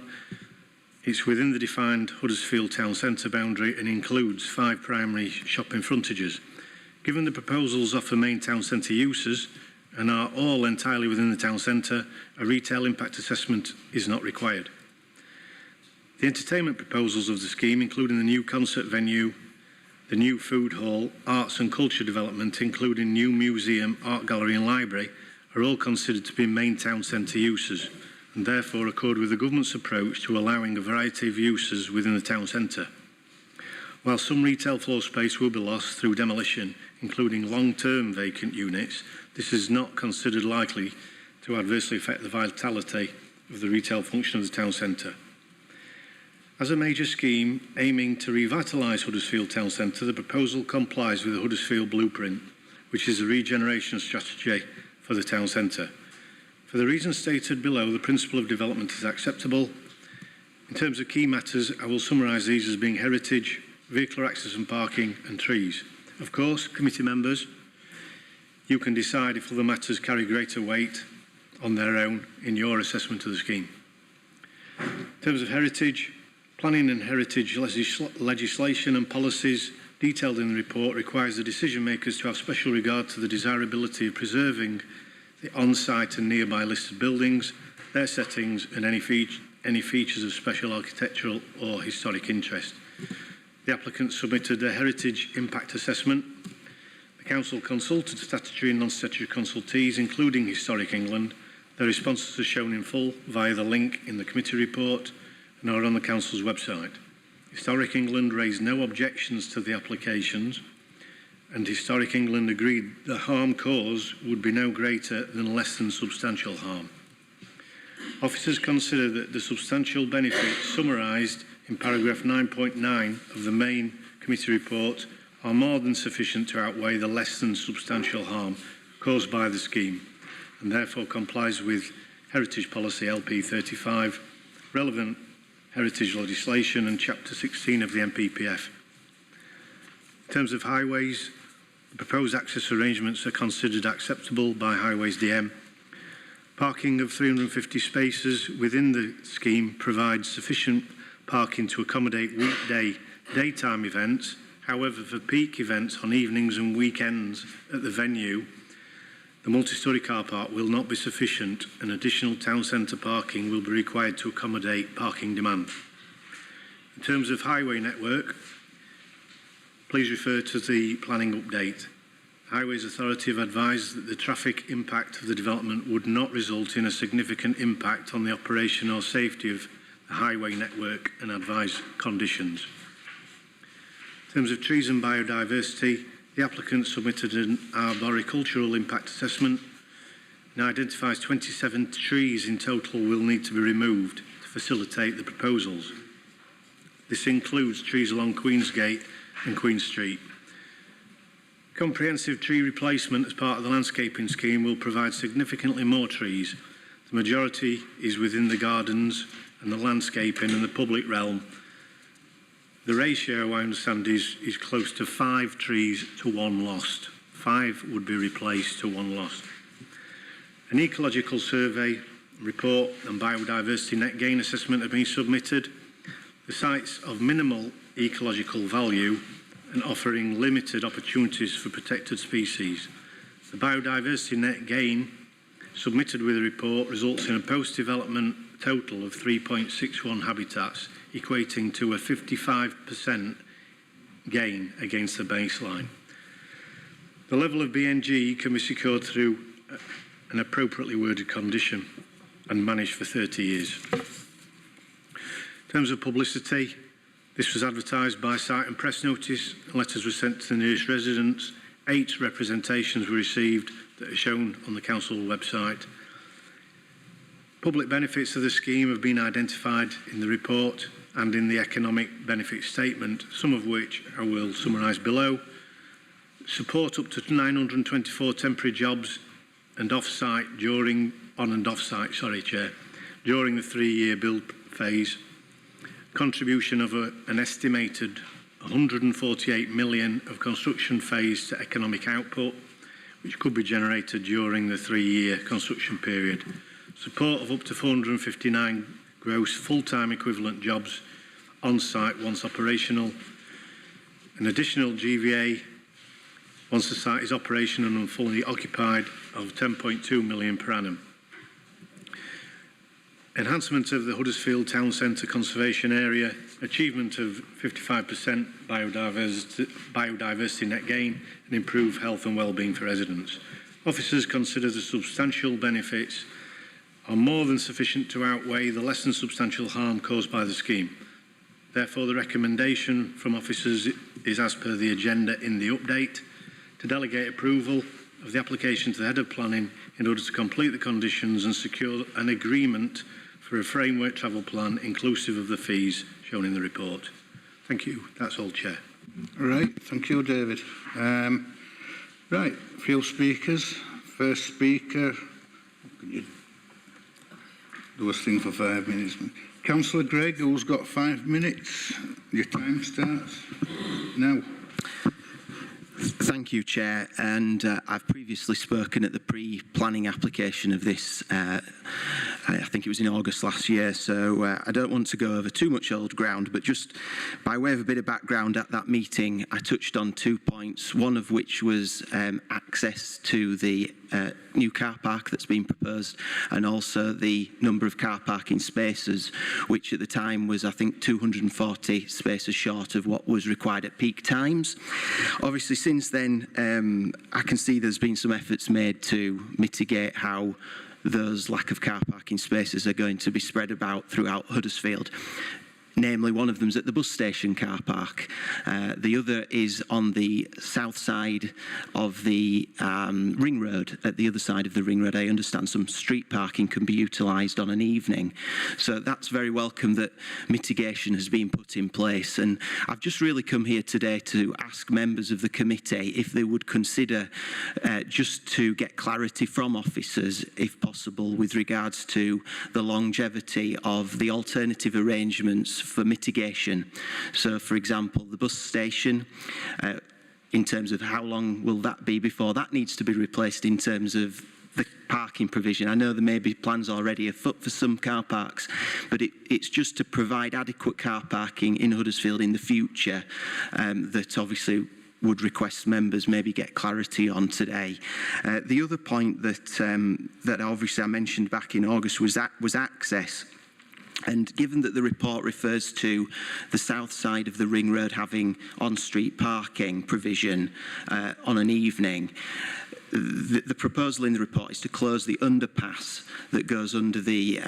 It's within the defined Huddersfield town centre boundary and includes 5 primary shopping frontages. Given the proposals offer main town centre uses and are all entirely within the town centre, a retail impact assessment is not required. The entertainment proposals of the scheme, including the new concert venue, the new food hall, arts and culture development, including new museum, art gallery and library, are all considered to be main town centre uses and therefore accord with the government's approach to allowing a variety of uses within the town centre. While some retail floor space will be lost through demolition, including long-term vacant units, this is not considered likely to adversely affect the vitality of the retail function of the town centre. As a major scheme aiming to revitalise Huddersfield Town Centre, the proposal complies with the Huddersfield Blueprint, which is a regeneration strategy for the town centre. For the reasons stated below, the principle of development is acceptable. In terms of key matters, I will summarise these as being heritage, vehicular access and parking, and trees. Of course, committee members, you can decide if other matters carry greater weight on their own in your assessment of the scheme. In terms of heritage, planning and heritage legislation and policies detailed in the report requires the decision makers to have special regard to the desirability of preserving the on-site and nearby listed buildings, their settings and any features of special architectural or historic interest. The applicant submitted a heritage impact assessment. The council consulted statutory and non-statutory consultees, including Historic England. Their responses are shown in full via the link in the committee report and are on the council's website. Historic England raised no objections to the applications, and Historic England agreed the harm caused would be no greater than less than substantial harm. Officers consider that the substantial benefits summarised in paragraph 9.9 of the main committee report are more than sufficient to outweigh the less than substantial harm caused by the scheme, and therefore complies with Heritage Policy LP 35, relevant heritage legislation and Chapter 16 of the MPPF. In terms of highways, the proposed access arrangements are considered acceptable by Highways DM. Parking of 350 spaces within the scheme provides sufficient parking to accommodate weekday daytime events. However, for peak events on evenings and weekends at the venue, the multi-storey car park will not be sufficient and additional town centre parking will be required to accommodate parking demand. In terms of highway network, please refer to the planning update. Highways Authority have advised that the traffic impact of the development would not result in a significant impact on the operation or safety of the highway network and advised conditions. In terms of trees and biodiversity, the applicant submitted an arboricultural impact assessment and identifies 27 trees in total will need to be removed to facilitate the proposals. This includes trees along Queensgate and Queen Street. Comprehensive tree replacement as part of the landscaping scheme will provide significantly more trees. The majority is within the gardens and the landscaping and the public realm. The ratio, I understand, is close to 5 trees to 1 lost. 5 would be replaced to 1 lost. An ecological survey report and biodiversity net gain assessment have been submitted. The sites of minimal ecological value and offering limited opportunities for protected species. The biodiversity net gain submitted with the report results in a post-development total of 3.61 habitats, equating to a 55% gain against the baseline. The level of BNG can be secured through an appropriately worded condition and managed for 30 years. In terms of publicity, this was advertised by site and press notice. Letters were sent to the nearest residents. 8 representations were received that are shown on the council website. Public benefits of the scheme have been identified in the report and in the economic benefit statement, some of which I will summarise below. Support up to 924 temporary jobs and off-site during the 3-year build phase. Contribution of an estimated 148 million of construction phase to economic output, which could be generated during the 3-year construction period. Support of up to 459 gross full-time equivalent jobs on site once operational. An additional GVA once the site is operational and fully occupied of 10.2 million per annum. Enhancement of the Huddersfield Town Centre conservation area, achievement of 55% biodiversity net gain and improve health and wellbeing for residents. Officers consider the substantial benefits are more than sufficient to outweigh the less than substantial harm caused by the scheme. Therefore, the recommendation from officers is as per the agenda in the update, to delegate approval of the application to the Head of Planning in order to complete the conditions and secure an agreement for a framework travel plan inclusive of the fees shown in the report. Thank you. That's all, Chair. All right. Thank you, David. Right. Few speakers. First speaker. Can you do a thing for 5 minutes? Councillor Gregg, who's got 5 minutes. Your time starts now. Thank you, Chair. And I've previously spoken at the pre-planning application of this. I think it was in August last year, so I don't want to go over too much old ground, but just by way of a bit of background, at that meeting I touched on 2 points, one of which was access to the new car park that's been proposed, and also the number of car parking spaces, which at the time was, I think, 240 spaces short of what was required at peak times. Obviously, since then, I can see there's been some efforts made to mitigate how those lack of car parking spaces are going to be spread about throughout Huddersfield. Namely, one of them's at the bus station car park. The other is on the south side of the ring road. At the other side of the ring road, I understand some street parking can be utilised on an evening. So that's very welcome that mitigation has been put in place. And I've just really come here today to ask members of the committee if they would consider, just to get clarity from officers, if possible, with regards to the longevity of the alternative arrangements for mitigation. So, for example, the bus station, in terms of how long will that be before that needs to be replaced in terms of the parking provision. I know there may be plans already afoot for some car parks, but it's just to provide adequate car parking in Huddersfield in the future that obviously would request members maybe get clarity on today. The other point that obviously I mentioned back in August was access. And given that the report refers to the south side of the ring road having on-street parking provision on an evening, the proposal in the report is to close the underpass that goes under the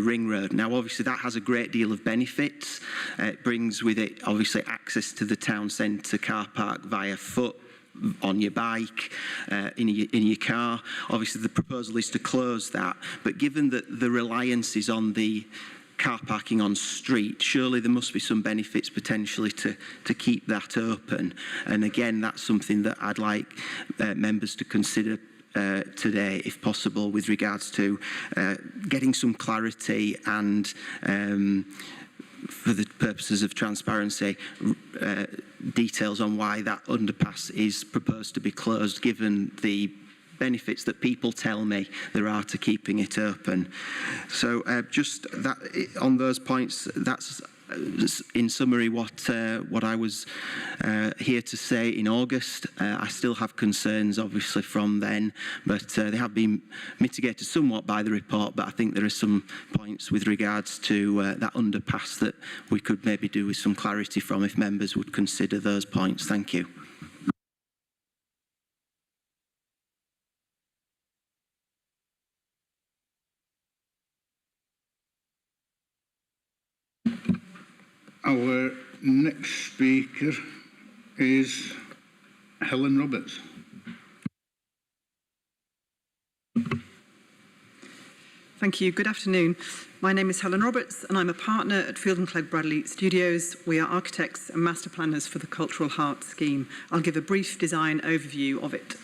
ring road. Now, obviously, that has a great deal of benefits. It brings with it, obviously, access to the town centre car park via foot, on your bike, in your car. Obviously, the proposal is to close that. But given that the reliance is on the car parking on street, surely there must be some benefits potentially to keep that open. And again, that's something that I'd like members to consider today, if possible, with regards to getting some clarity and for the purposes of transparency, details on why that underpass is proposed to be closed, given the benefits that people tell me there are to keeping it open. So just that on those points, that's in summary what I was here to say in August. I still have concerns obviously from then, but they have been mitigated somewhat by the report, but I think there are some points with regards to that underpass that we could maybe do with some clarity from, if members would consider those points. Thank you. Our next speaker is Helen Roberts. Thank you. Good afternoon. My name is Helen Roberts and I'm a partner at Field and Clegg Bradley Studios. We are architects and master planners for the Cultural Heart scheme. I'll give a brief design overview of it.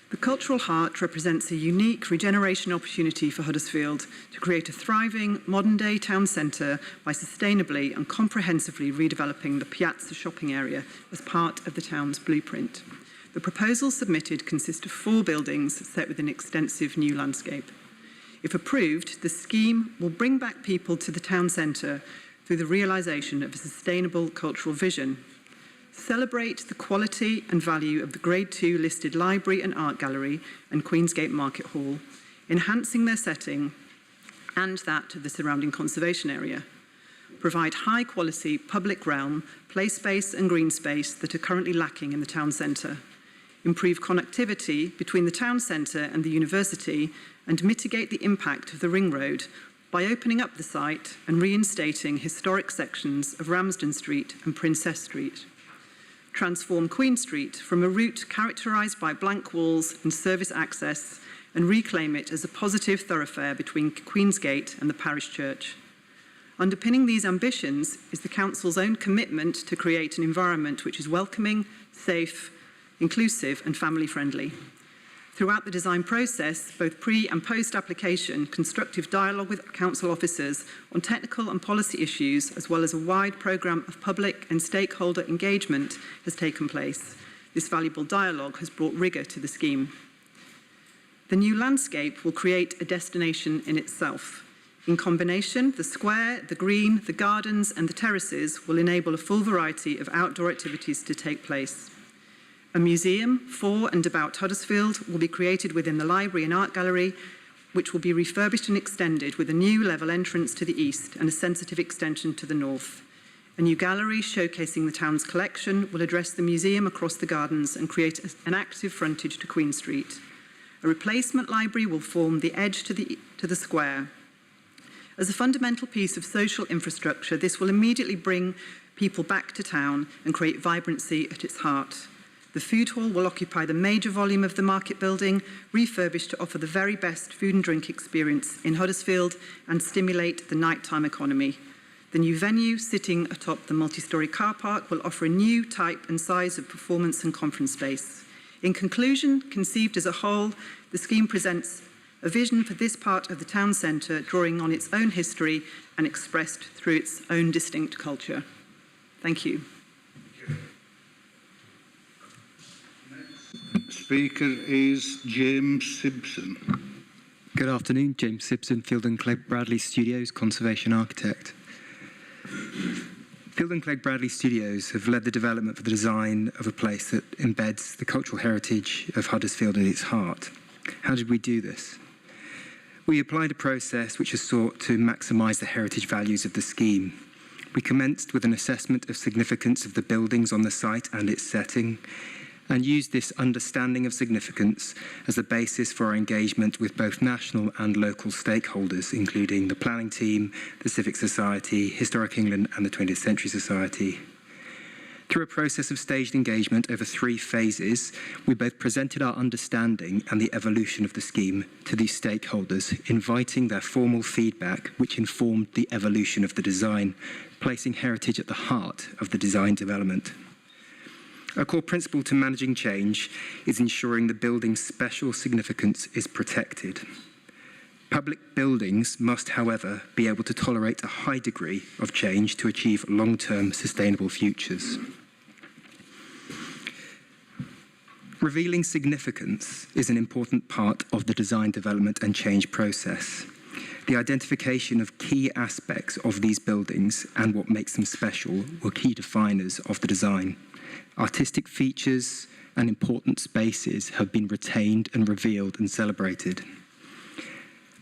The Cultural Heart represents a unique regeneration opportunity for Huddersfield to create a thriving, modern-day town centre by sustainably and comprehensively redeveloping the Piazza shopping area as part of the town's blueprint. The proposals submitted consist of 4 buildings set with an extensive new landscape. If approved, the scheme will bring back people to the town centre through the realisation of a sustainable cultural vision, celebrate the quality and value of the Grade 2 listed library and art gallery and Queensgate Market Hall, enhancing their setting and that of the surrounding conservation area, provide high-quality public realm, play space and green space that are currently lacking in the town centre, improve connectivity between the town centre and the university, and mitigate the impact of the ring road by opening up the site and reinstating historic sections of Ramsden Street and Princess Street. Transform Queen Street from a route characterised by blank walls and service access and reclaim it as a positive thoroughfare between Queensgate and the parish church. Underpinning these ambitions is the Council's own commitment to create an environment which is welcoming, safe, inclusive and family-friendly. Throughout the design process, both pre- and post-application, constructive dialogue with council officers on technical and policy issues, as well as a wide programme of public and stakeholder engagement has taken place. This valuable dialogue has brought rigour to the scheme. The new landscape will create a destination in itself. In combination, the square, the green, the gardens and the terraces will enable a full variety of outdoor activities to take place. A museum for and about Huddersfield will be created within the library and art gallery, which will be refurbished and extended with a new level entrance to the east and a sensitive extension to the north. A new gallery showcasing the town's collection will address the museum across the gardens and create an active frontage to Queen Street. A replacement library will form the edge to the square. As a fundamental piece of social infrastructure, this will immediately bring people back to town and create vibrancy at its heart. The food hall will occupy the major volume of the market building, refurbished to offer the very best food and drink experience in Huddersfield and stimulate the nighttime economy. The new venue, sitting atop the multi-storey car park, will offer a new type and size of performance and conference space. In conclusion, conceived as a whole, the scheme presents a vision for this part of the town centre, drawing on its own history and expressed through its own distinct culture. Thank you. Speaker is James Simpson. Good afternoon, James Simpson, Field and Clegg Bradley Studios, Conservation Architect. Field and Clegg Bradley Studios have led the development for the design of a place that embeds the cultural heritage of Huddersfield in its heart. How did we do this? We applied a process which has sought to maximise the heritage values of the scheme. We commenced with an assessment of significance of the buildings on the site and its setting, and used this understanding of significance as the basis for our engagement with both national and local stakeholders, including the planning team, the Civic Society, Historic England and the 20th Century Society. Through a process of staged engagement over 3 phases, we both presented our understanding and the evolution of the scheme to these stakeholders, inviting their formal feedback, which informed the evolution of the design, placing heritage at the heart of the design development. A core principle to managing change is ensuring the building's special significance is protected. Public buildings must, however, be able to tolerate a high degree of change to achieve long-term sustainable futures. Revealing significance is an important part of the design development and change process. The identification of key aspects of these buildings and what makes them special were key definers of the design. Artistic features and important spaces have been retained and revealed and celebrated.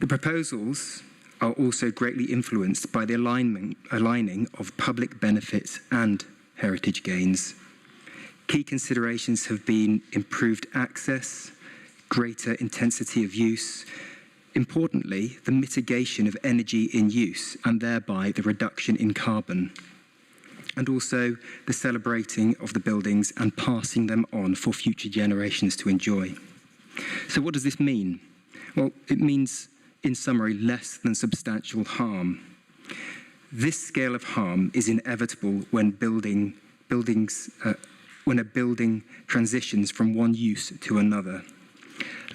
The proposals are also greatly influenced by the aligning of public benefits and heritage gains. Key considerations have been improved access, greater intensity of use, importantly, the mitigation of energy in use and thereby the reduction in carbon, and also the celebrating of the buildings and passing them on for future generations to enjoy. So what does this mean? Well, it means, in summary, less than substantial harm. This scale of harm is inevitable when when a building transitions from one use to another.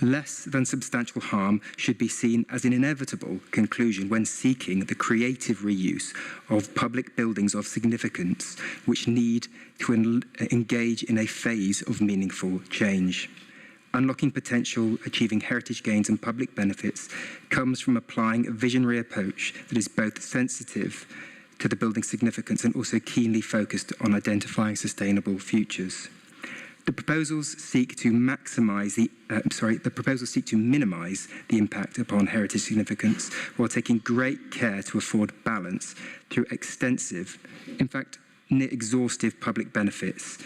Less than substantial harm should be seen as an inevitable conclusion when seeking the creative reuse of public buildings of significance which need to engage in a phase of meaningful change. Unlocking potential, achieving heritage gains and public benefits comes from applying a visionary approach that is both sensitive to the building's significance and also keenly focused on identifying sustainable futures. The proposals seek to minimise the impact upon heritage significance while taking great care to afford balance through extensive, in fact, near exhaustive public benefits,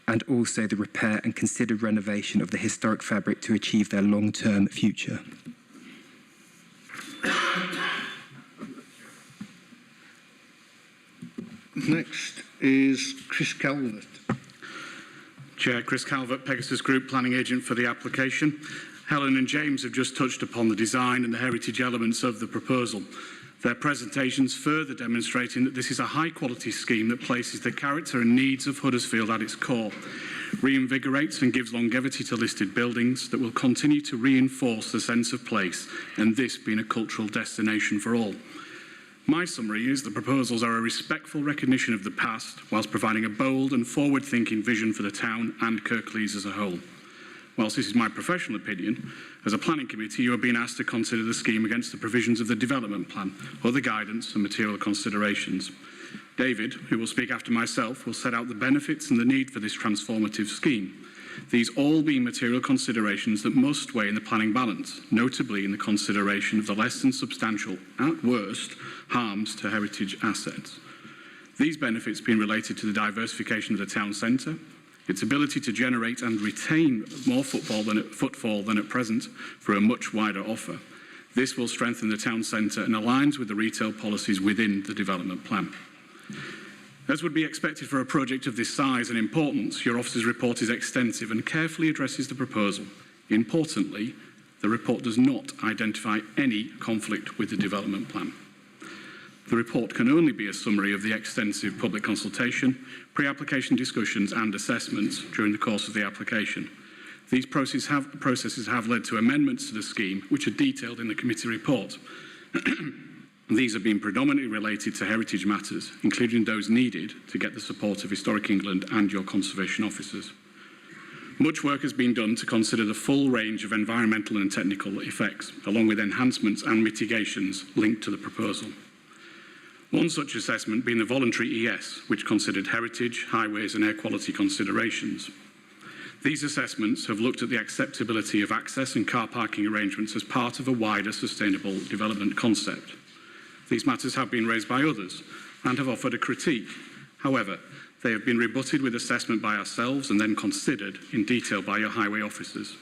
and also the repair and considered renovation of the historic fabric to achieve their long-term future. Next is Chris Calvert. Chair, Chris Calvert, Pegasus Group, planning agent for the application. Helen and James have just touched upon the design and the heritage elements of the proposal. Their presentations further demonstrating that this is a high-quality scheme that places the character and needs of Huddersfield at its core, reinvigorates and gives longevity to listed buildings that will continue to reinforce the sense of place, and this being a cultural destination for all. My summary is the proposals are a respectful recognition of the past, whilst providing a bold and forward-thinking vision for the town and Kirklees as a whole. Whilst this is my professional opinion, as a planning committee you are being asked to consider the scheme against the provisions of the development plan, other guidance and material considerations. David, who will speak after myself, will set out the benefits and the need for this transformative scheme. These all being material considerations that must weigh in the planning balance, notably in the consideration of the less than substantial, at worst, harms to heritage assets. These benefits being related to the diversification of the town centre, its ability to generate and retain more footfall than at present for a much wider offer. This will strengthen the town centre and aligns with the retail policies within the development plan. As would be expected for a project of this size and importance, your officer's report is extensive and carefully addresses the proposal. Importantly, the report does not identify any conflict with the development plan. The report can only be a summary of the extensive public consultation, pre-application discussions and assessments during the course of the application. These processes have led to amendments to the scheme, which are detailed in the committee report. These have been predominantly related to heritage matters, including those needed to get the support of Historic England and your conservation officers. Much work has been done to consider the full range of environmental and technical effects, along with enhancements and mitigations linked to the proposal. One such assessment being the voluntary ES, which considered heritage, highways and air quality considerations. These assessments have looked at the acceptability of access and car parking arrangements as part of a wider sustainable development concept. These matters have been raised by others and have offered a critique. However, they have been rebutted with assessment by ourselves and then considered in detail by your highway officers.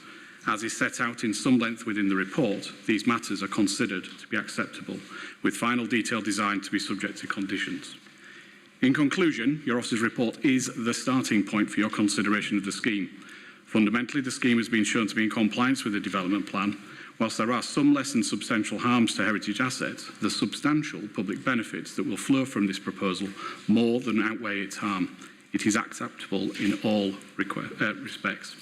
As is set out in some length within the report, these matters are considered to be acceptable, with final detailed design to be subject to conditions. In conclusion, your officer's report is the starting point for your consideration of the scheme. Fundamentally, the scheme has been shown to be in compliance with the development plan. Whilst there are some less than substantial harms to heritage assets, the substantial public benefits that will flow from this proposal more than outweigh its harm. It is acceptable in all respects.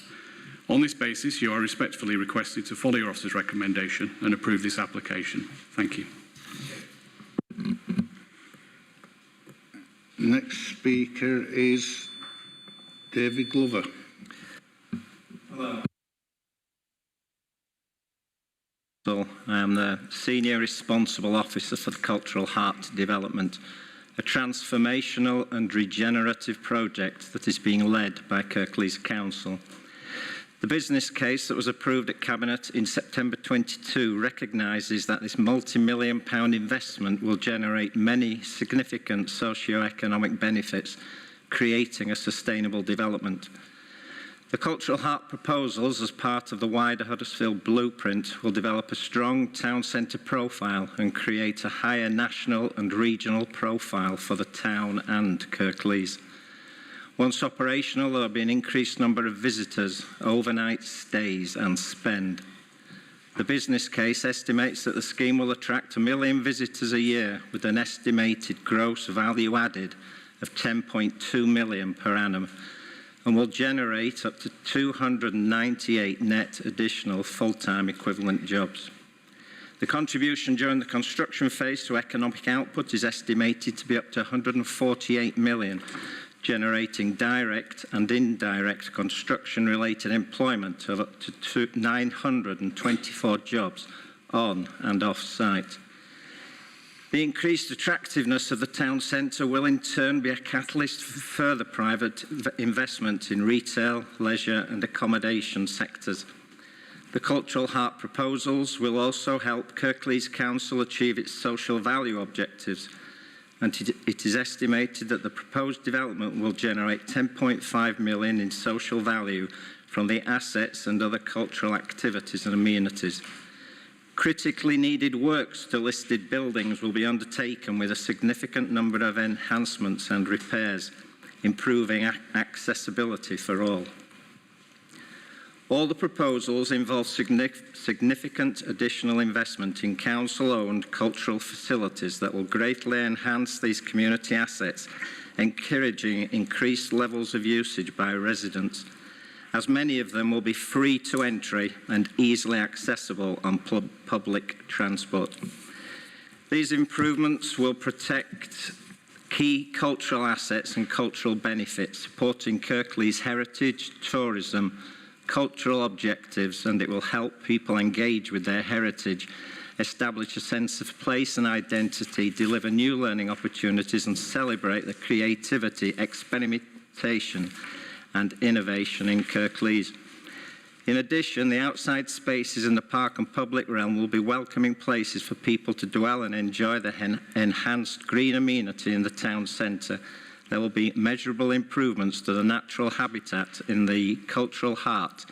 On this basis, you are respectfully requested to follow your officer's recommendation and approve this application. Thank you. Next speaker is David Glover. Hello. I am the Senior Responsible Officer for the Cultural Heart Development, a transformational and regenerative project that is being led by Kirklees Council. The business case that was approved at Cabinet in September 22 recognises that this multi-million pound investment will generate many significant socio-economic benefits, creating a sustainable development. The Cultural Heart proposals, as part of the wider Huddersfield blueprint, will develop a strong town centre profile and create a higher national and regional profile for the town and Kirklees. Once operational, there will be an increased number of visitors, overnight stays and spend. The business case estimates that the scheme will attract 1 million visitors a year, with an estimated gross value added of 10.2 million per annum, and will generate up to 298 net additional full-time equivalent jobs. The contribution during the construction phase to economic output is estimated to be up to 148 million, generating direct and indirect construction-related employment of up to 924 jobs on and off-site. The increased attractiveness of the town centre will in turn be a catalyst for further private investment in retail, leisure and accommodation sectors. The Cultural Heart proposals will also help Kirklees Council achieve its social value objectives, and it is estimated that the proposed development will generate 10.5 million in social value from the assets and other cultural activities and amenities. Critically needed works to listed buildings will be undertaken with a significant number of enhancements and repairs, improving accessibility for all. All the proposals involve significant additional investment in council-owned cultural facilities that will greatly enhance these community assets, encouraging increased levels of usage by residents, as many of them will be free to entry and easily accessible on public transport. These improvements will protect key cultural assets and cultural benefits, supporting Kirklees' heritage, tourism, cultural objectives, and it will help people engage with their heritage, establish a sense of place and identity, deliver new learning opportunities and celebrate the creativity, experimentation and innovation in Kirklees. In addition, the outside spaces in the park and public realm will be welcoming places for people to dwell and enjoy the enhanced green amenity in the town centre. There will be measurable improvements to the natural habitat in the Cultural Heart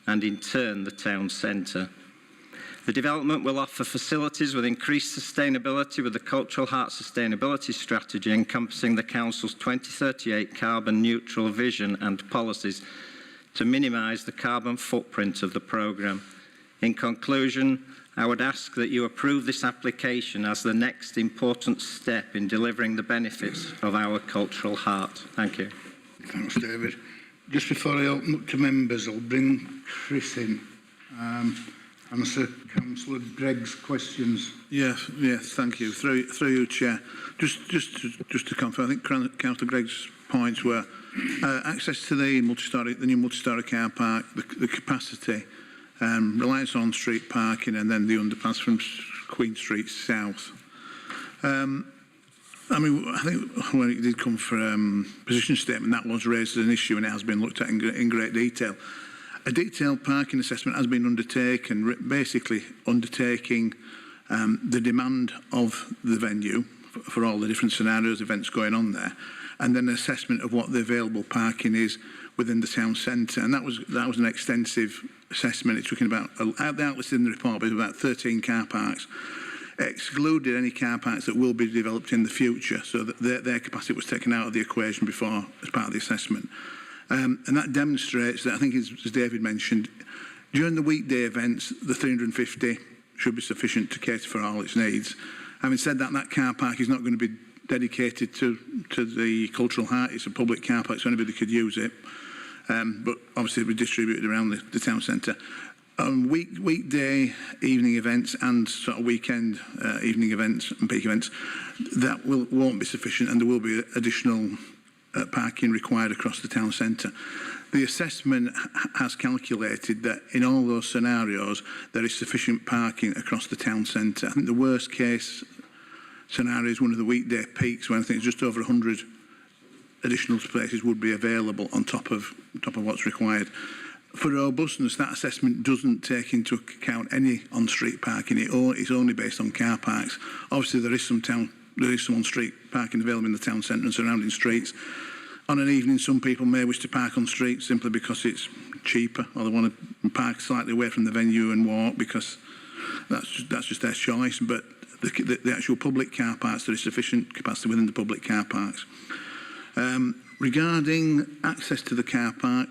and in turn the town centre. The development will offer facilities with increased sustainability with the Cultural Heart Sustainability Strategy encompassing the Council's 2038 carbon neutral vision and policies to minimise the carbon footprint of the programme. In conclusion, I would ask that you approve this application as the next important step in delivering the benefits of our Cultural Heart. Thank you. Thanks, David. Just before I open up to members, I'll bring Chris in. Answer Councillor Gregg's questions. Yes, thank you. Through you, Chair. Just to confirm, I think Councillor Gregg's points were access to the new multi-storey car park, the capacity, reliance on street parking, and then the underpass from Queen Street south. I mean, I think when it did come for position statement, that was raised as an issue and it has been looked at in great detail. A detailed parking assessment has been undertaken, basically undertaking the demand of the venue for all the different scenarios, events going on there, and then an assessment of what the available parking is within the town centre. And that was an extensive assessment. It's looking about, outlisted in the report, but about 13 car parks, excluded any car parks that will be developed in the future, so that their capacity was taken out of the equation before as part of the assessment. And that demonstrates that, I think, as David mentioned, during the weekday events, the 350 should be sufficient to cater for all its needs. Having said that, that car park is not going to be dedicated to the Cultural Heart. It's a public car park, so anybody could use it. But obviously, it will be distributed around the town centre. Weekday evening events and sort of weekend evening events and peak events, that won't be sufficient, and there will be additional parking required across the town centre. The assessment has calculated that in all those scenarios there is sufficient parking across the town centre. I think the worst case scenario is one of the weekday peaks, when I think it's just over 100 additional spaces would be available on top of what's required. For robustness, that assessment doesn't take into account any on-street parking. It's only based on car parks. Obviously, there is some on-street parking available in the town centre and surrounding streets. On an evening, some people may wish to park on street simply because it's cheaper, or they want to park slightly away from the venue and walk, because that's just their choice. But the actual public car parks, there is sufficient capacity within the public car parks. Regarding access to the car park,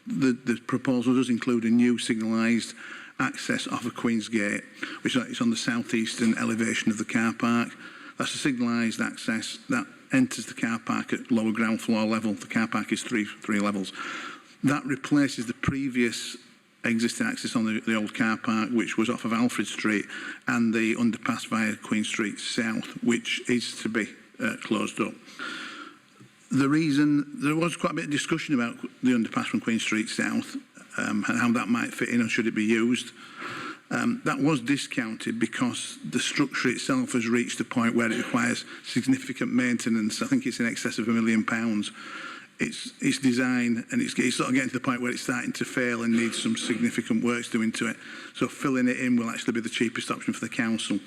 the proposal does include a new signalised access off of Queen's Gate, which is on the southeastern elevation of the car park. That's a signalised access that enters the car park at lower ground floor level. The car park is three levels. That replaces the previous existing access on the old car park, which was off of Alfred Street, and the underpass via Queen Street South, which is to be closed up. The reason, there was quite a bit of discussion about the underpass from Queen Street South and how that might fit in and should it be used. That was discounted because the structure itself has reached a point where it requires significant maintenance. I think it's in excess of £1 million. Its design, and it's sort of getting to the point where it's starting to fail and needs some significant works doing to it. So filling it in will actually be the cheapest option for the council.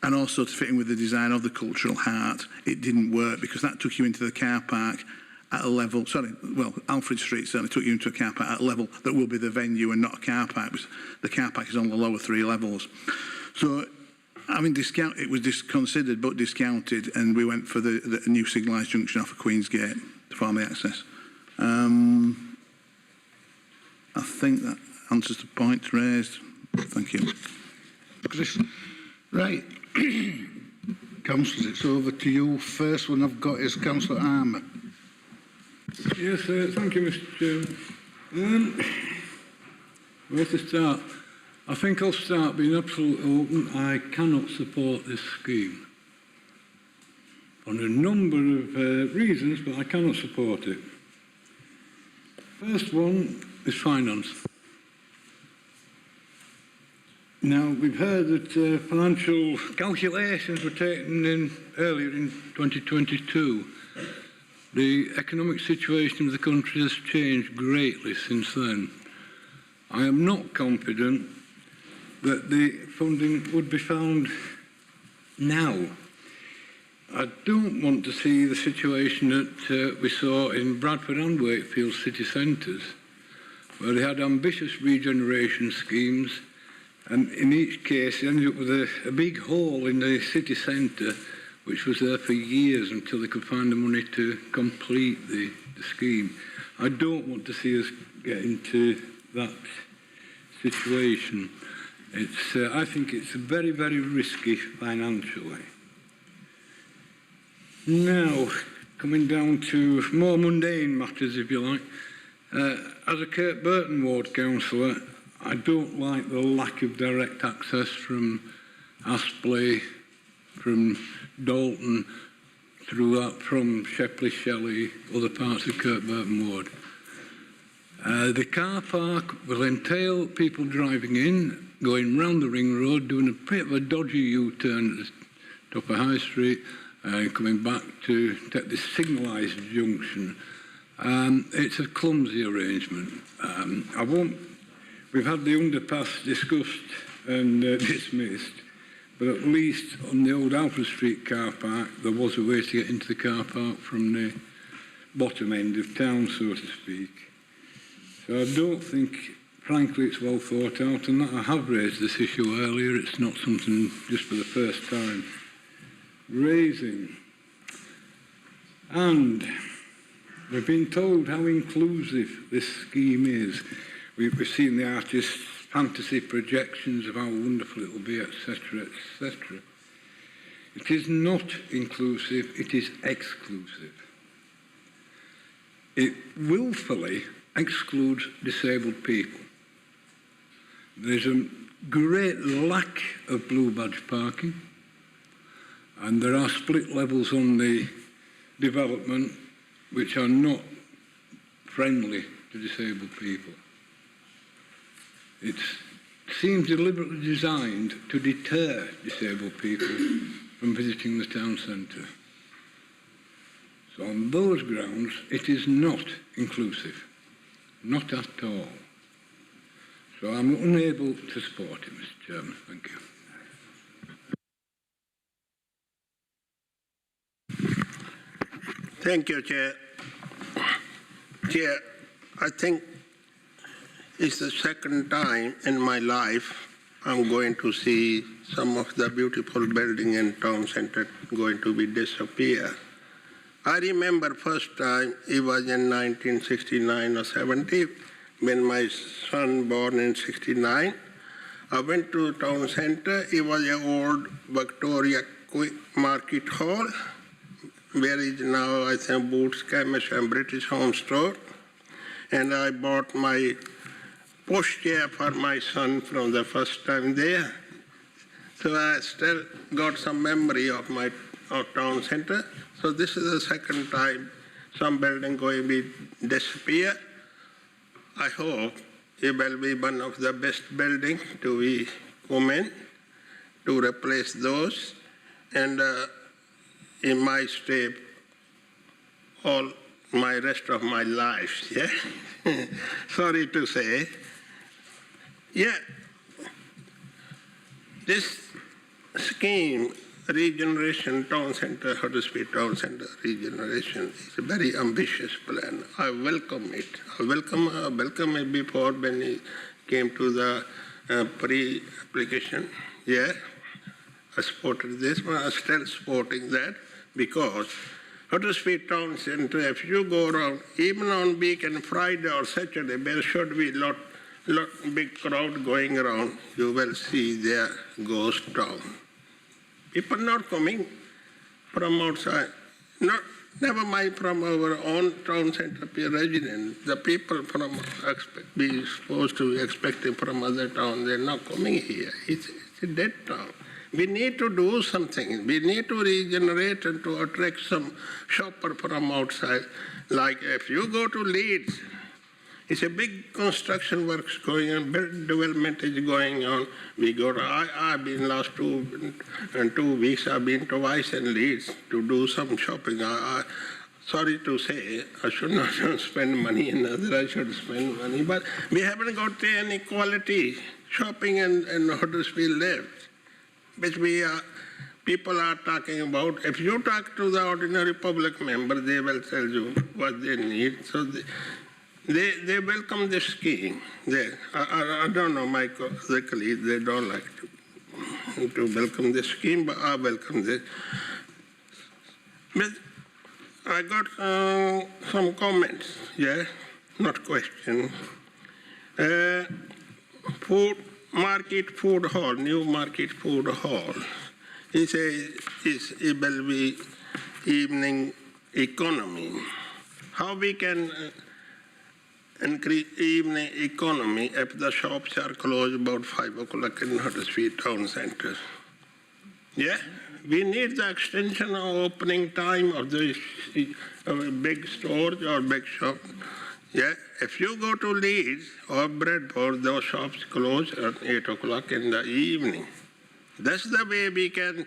And also to fit in with the design of the cultural heart, it didn't work because that took you into the car park at a level, Alfred Street certainly took you into a car park at a level that will be the venue and not a car park. The car park is on the lower 3 levels. So, I mean, it was considered but discounted, and we went for the new signalised junction off of Queensgate to form the access. I think that answers the point raised. Thank you. Chris. Right. Councillors, it's over to you. First one I've got is Councillor Armour. Yes, thank you, Mr. Chairman. Where to start? I think I'll start being absolutely open. I cannot support this scheme on a number of reasons, but I cannot support it. First one is finance. Now, we've heard that financial calculations were taken in earlier in 2022. The economic situation of the country has changed greatly since then. I am not confident that the funding would be found now. I don't want to see the situation that we saw in Bradford and Wakefield city centres, where they had ambitious regeneration schemes, and in each case they ended up with a big hole in the city centre, which was there for years until they could find the money to complete the scheme. I don't want to see us get into that situation. I think it's very, very risky financially. Now, coming down to more mundane matters, if you like. As a Kirkburton ward councillor, I don't like the lack of direct access from Aspley, from Dalton, through that, from Shepley, Shelley, other parts of Kirkburton ward. The car park will entail people driving in, going round the ring road, doing a bit of a dodgy U-turn at the top of High Street, and coming back to take this signalised junction. It's a clumsy arrangement. We've had the underpass discussed and dismissed, but at least on the old Alfred Street car park, there was a way to get into the car park from the bottom end of town, so to speak. So I don't think, frankly, it's well thought out, and that I have raised this issue earlier. It's not something just for the first time raising. And we've been told how inclusive this scheme is. We've seen the artists' fantasy projections of how wonderful it will be, etc., etc. It is not inclusive, it is exclusive. It willfully excludes disabled people. There's a great lack of blue badge parking, and there are split levels on the development which are not friendly to disabled people. It seems deliberately designed to deter disabled people from visiting the town centre. So on those grounds, it is not inclusive, not at all. So I'm unable to support it, Mr. Chairman. Thank you. Thank you, Chair. Chair, I think it's the second time in my life I'm going to see some of the beautiful buildings in town centre going to be disappear. I remember first time it was in 1969 or 70 when my son born in 69. I went to town centre. It was an old Victoria Market Hall, where is now, I think, Boots Chemist and British Home Store. And I bought my pushchair for my son from the first time there. So I still got some memory of my town center. So this is the second time some building going to disappear. I hope it will be one of the best buildings to be come in to replace those. And in my stay, all my rest of my life, yeah? Sorry to say. Yeah, this scheme, regeneration town center, Huddersfield town center regeneration, is a very ambitious plan. I welcome it. I welcome it before when it came to the pre-application. Yeah, I supported this, but I'm still supporting that because Huddersfield town center, if you go around, even on weekend, Friday or Saturday, there should be lot big crowd going around. You will see there ghost town. People not coming from outside. Never mind from our own town center residents. The people from be supposed to be expecting from other towns, they're not coming here. It's a dead town. We need to do something. We need to regenerate and to attract some shopper from outside. Like if you go to Leeds, it's a big construction works going on, build development is going on. We go to, I've been last 2 weeks, I've been twice in Leeds to do some shopping. Sorry to say, I should not spend money in other, I should spend money, but we haven't got any quality shopping in Huddersfield left, which people are talking about. If you talk to the ordinary public member, they will tell you what they need. So they welcome this scheme. I don't know, my colleagues, they don't like to welcome this scheme, but I welcome this. But I got some comments, yeah, not questions. Market food hall, new market food hall. It will be evening economy. How we can increase evening economy if the shops are closed about 5 o'clock in Huddersfield town centre? Yeah, we need the extension of opening time of the big stores or big shop. Yeah, if you go to Leeds or Bradford, those shops close at 8 o'clock in the evening. That's the way we can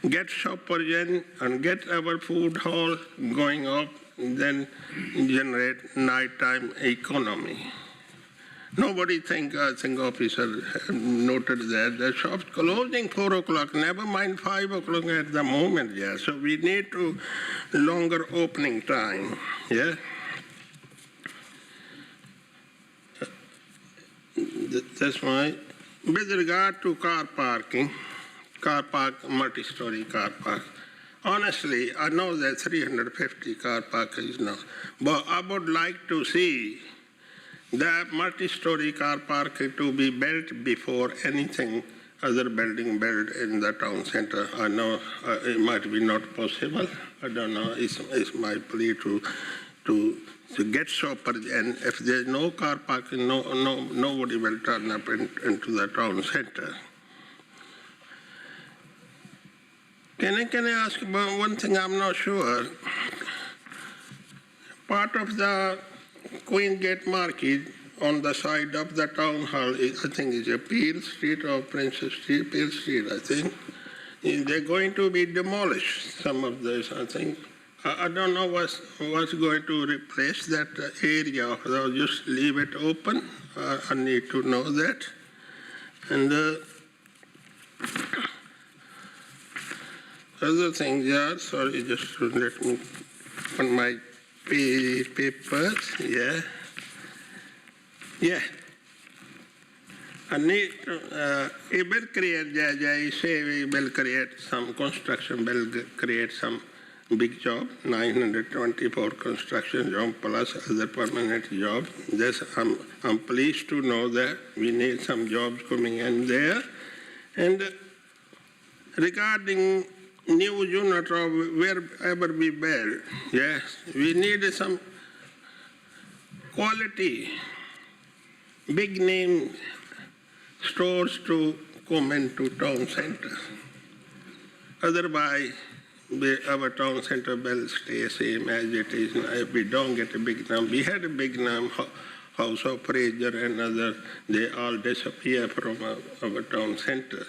get shoppers in and get our food hall going up, and then generate nighttime economy. Nobody I think officer noted that the shops closing 4 o'clock, never mind 5 o'clock at the moment, yeah. So we need to longer opening time, yeah. That's why, with regard to car parking, multi-story car park, honestly, I know that 350 car park is now, but I would like to see the multi-story car park to be built before anything other building built in the town center. I know it might be not possible. I don't know. It's my plea to get shoppers, and if there's no car parking, nobody will turn up into the town center. Can I ask about one thing? I'm not sure. Part of the Queen Gate Market on the side of the town hall, I think is a Peel Street or Princess Street, Peel Street, I think. They're going to be demolished, some of this, I think. I don't know what's going to replace that area. I'll just leave it open. I need to know that. And other things, yeah, sorry, just let me on my papers, yeah. Yeah. I need to, it will create, I say we will create some construction, will create some big job, 924 construction job plus other permanent jobs. This, I'm pleased to know that we need some jobs coming in there. And regarding new unit or wherever we build, yes, we need some quality, big name stores to come into town center. Otherwise, our town center will stay same as it is. If we don't get a big name, we had a big name, House of Fraser and other, they all disappear from our town center.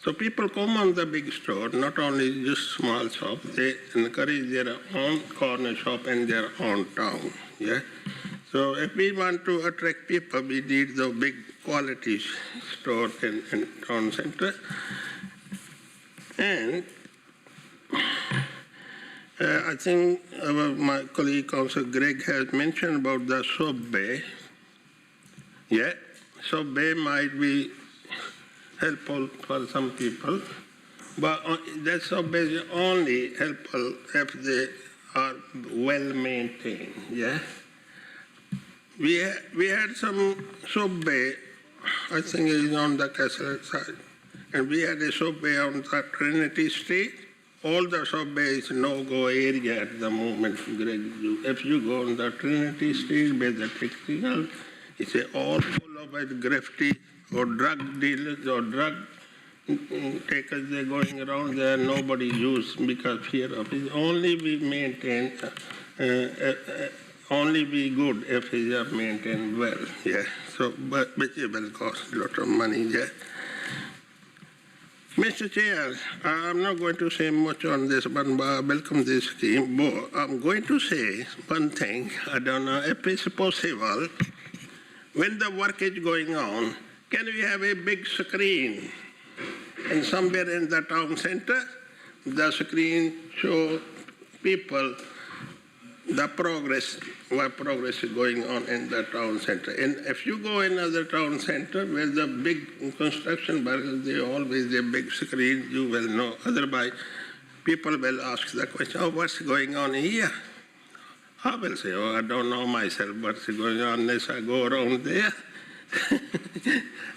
So people come on the big store, not only just small shop, they encourage their own corner shop in their own town. Yeah. So if we want to attract people, we need the big quality store in town center. And I think my colleague, Councillor Gregg, has mentioned about the sub-bay. Yeah, sub-bay might be helpful for some people, but that sub-bay is only helpful if they are well maintained. Yeah. We had some sub-bay, I think it is on the castle side, and we had a sub-bay on the Trinity Street. All the sub-bay is no-go area at the moment. If you go on the Trinity Street by the technical, it's all full of graffiti or drug dealers or drug takers. They're going around there. Nobody uses because fear of it. Only we maintain. Only be good if it is maintained well, yeah. So, but which will cost a lot of money, yeah. Mr. Chair, I'm not going to say much on this, but I welcome this scheme. But I'm going to say one thing. I don't know if it's possible. When the work is going on, can we have a big screen? And somewhere in the town center, the screen show people the progress, what progress is going on in the town center. And if you go in another town center where the big construction barrels, they always a big screen, you will know. Otherwise, people will ask the question, oh, what's going on here? I will say, oh, I don't know myself what's going on unless I go around there.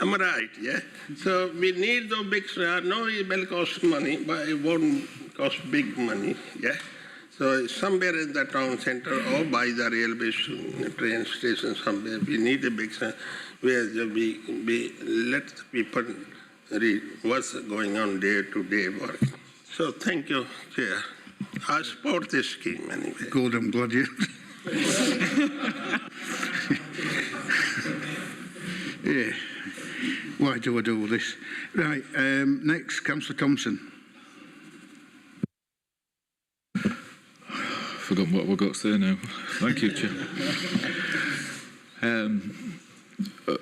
I'm right, yeah? So we need the big screen. I know it will cost money, but it won't cost big money, yeah? So somewhere in the town center or by the railway train station somewhere, we need a big sign where we let the people read what's going on day-to-day work. So thank you, Chair. I support this scheme anyway. Good, I'm glad you... Yeah. Why do I do this? Right, next, Councillor Thompson. Forgotten what we've got to say now. Thank you, Chair.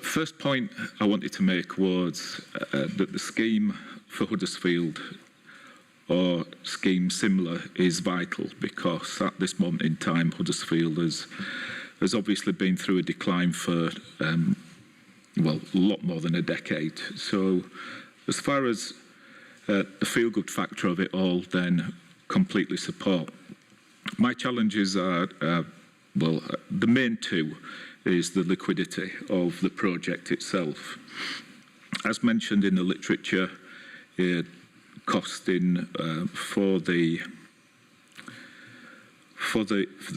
First point I wanted to make was that the scheme for Huddersfield or scheme similar is vital because at this moment in time Huddersfield has obviously been through a decline for well, a lot more than a decade. So as far as the feel-good factor of it all, then completely support. My challenges are, well, the main two is the liquidity of the project itself. As mentioned in the literature, costing for the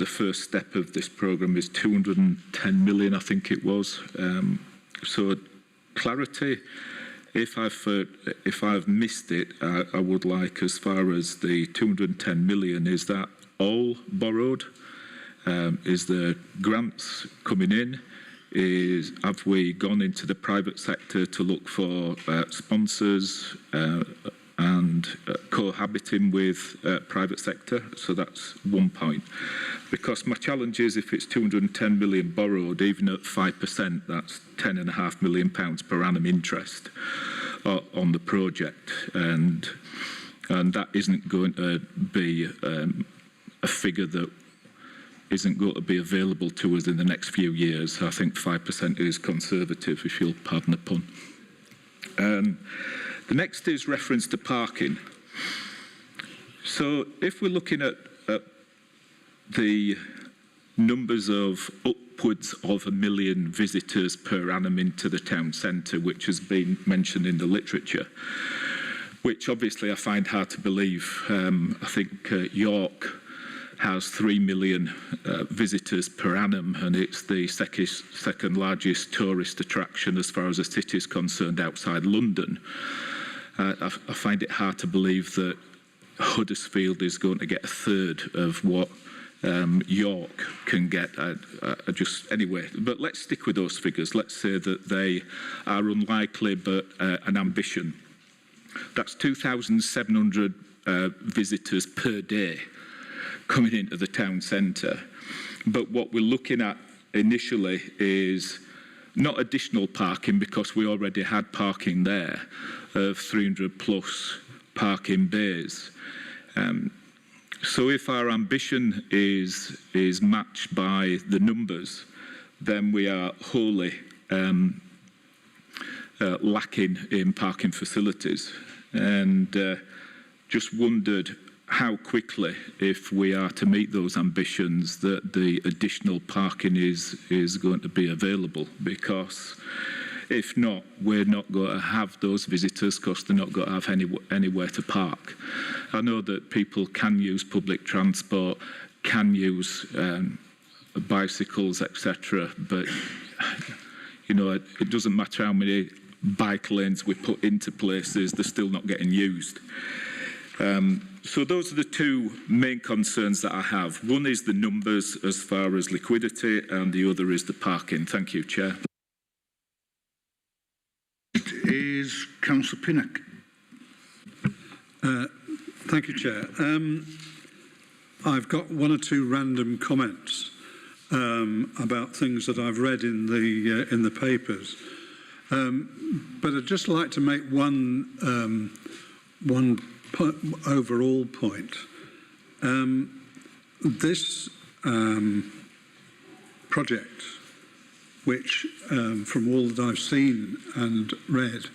first step of this programme is 210 million, I think it was. So clarity. If I've missed it, I would like, as far as the 210 million, is that all borrowed? Is there grants coming in? Have we gone into the private sector to look for sponsors and cohabiting with private sector? So that's one point. Because my challenge is if it's 210 million borrowed, even at 5%, that's £10.5 million per annum interest on the project. And that isn't going to be a figure that isn't going to be available to us in the next few years. I think 5% is conservative, if you'll pardon the pun. The next is reference to parking. So if we're looking at the numbers of upwards of 1 million visitors per annum into the town centre, which has been mentioned in the literature, which obviously I find hard to believe. I think York has 3 million visitors per annum, and it's the second largest tourist attraction as far as the city is concerned outside London. I find it hard to believe that Huddersfield is going to get a third of what York can get. Anyway, but let's stick with those figures. Let's say that they are unlikely, but an ambition. That's 2,700 visitors per day coming into the town centre. But what we're looking at initially is not additional parking, because we already had parking there of 300 plus parking bays. So if our ambition is matched by the numbers, then we are wholly lacking in parking facilities. And just wondered how quickly, if we are to meet those ambitions, that the additional parking is going to be available, because if not, we're not going to have those visitors because they're not going to have anywhere to park. I know that people can use public transport, can use bicycles, etc., but you know, it doesn't matter how many bike lanes we put into places, they're still not getting used. So those are the two main concerns that I have. One is the numbers as far as liquidity, and the other is the parking. Thank you, Chair. Is Councillor Pinnock. Thank you, Chair. I've got one or two random comments about things that I've read in the papers, but I'd just like to make one overall point. This project, which from all that I've seen and read,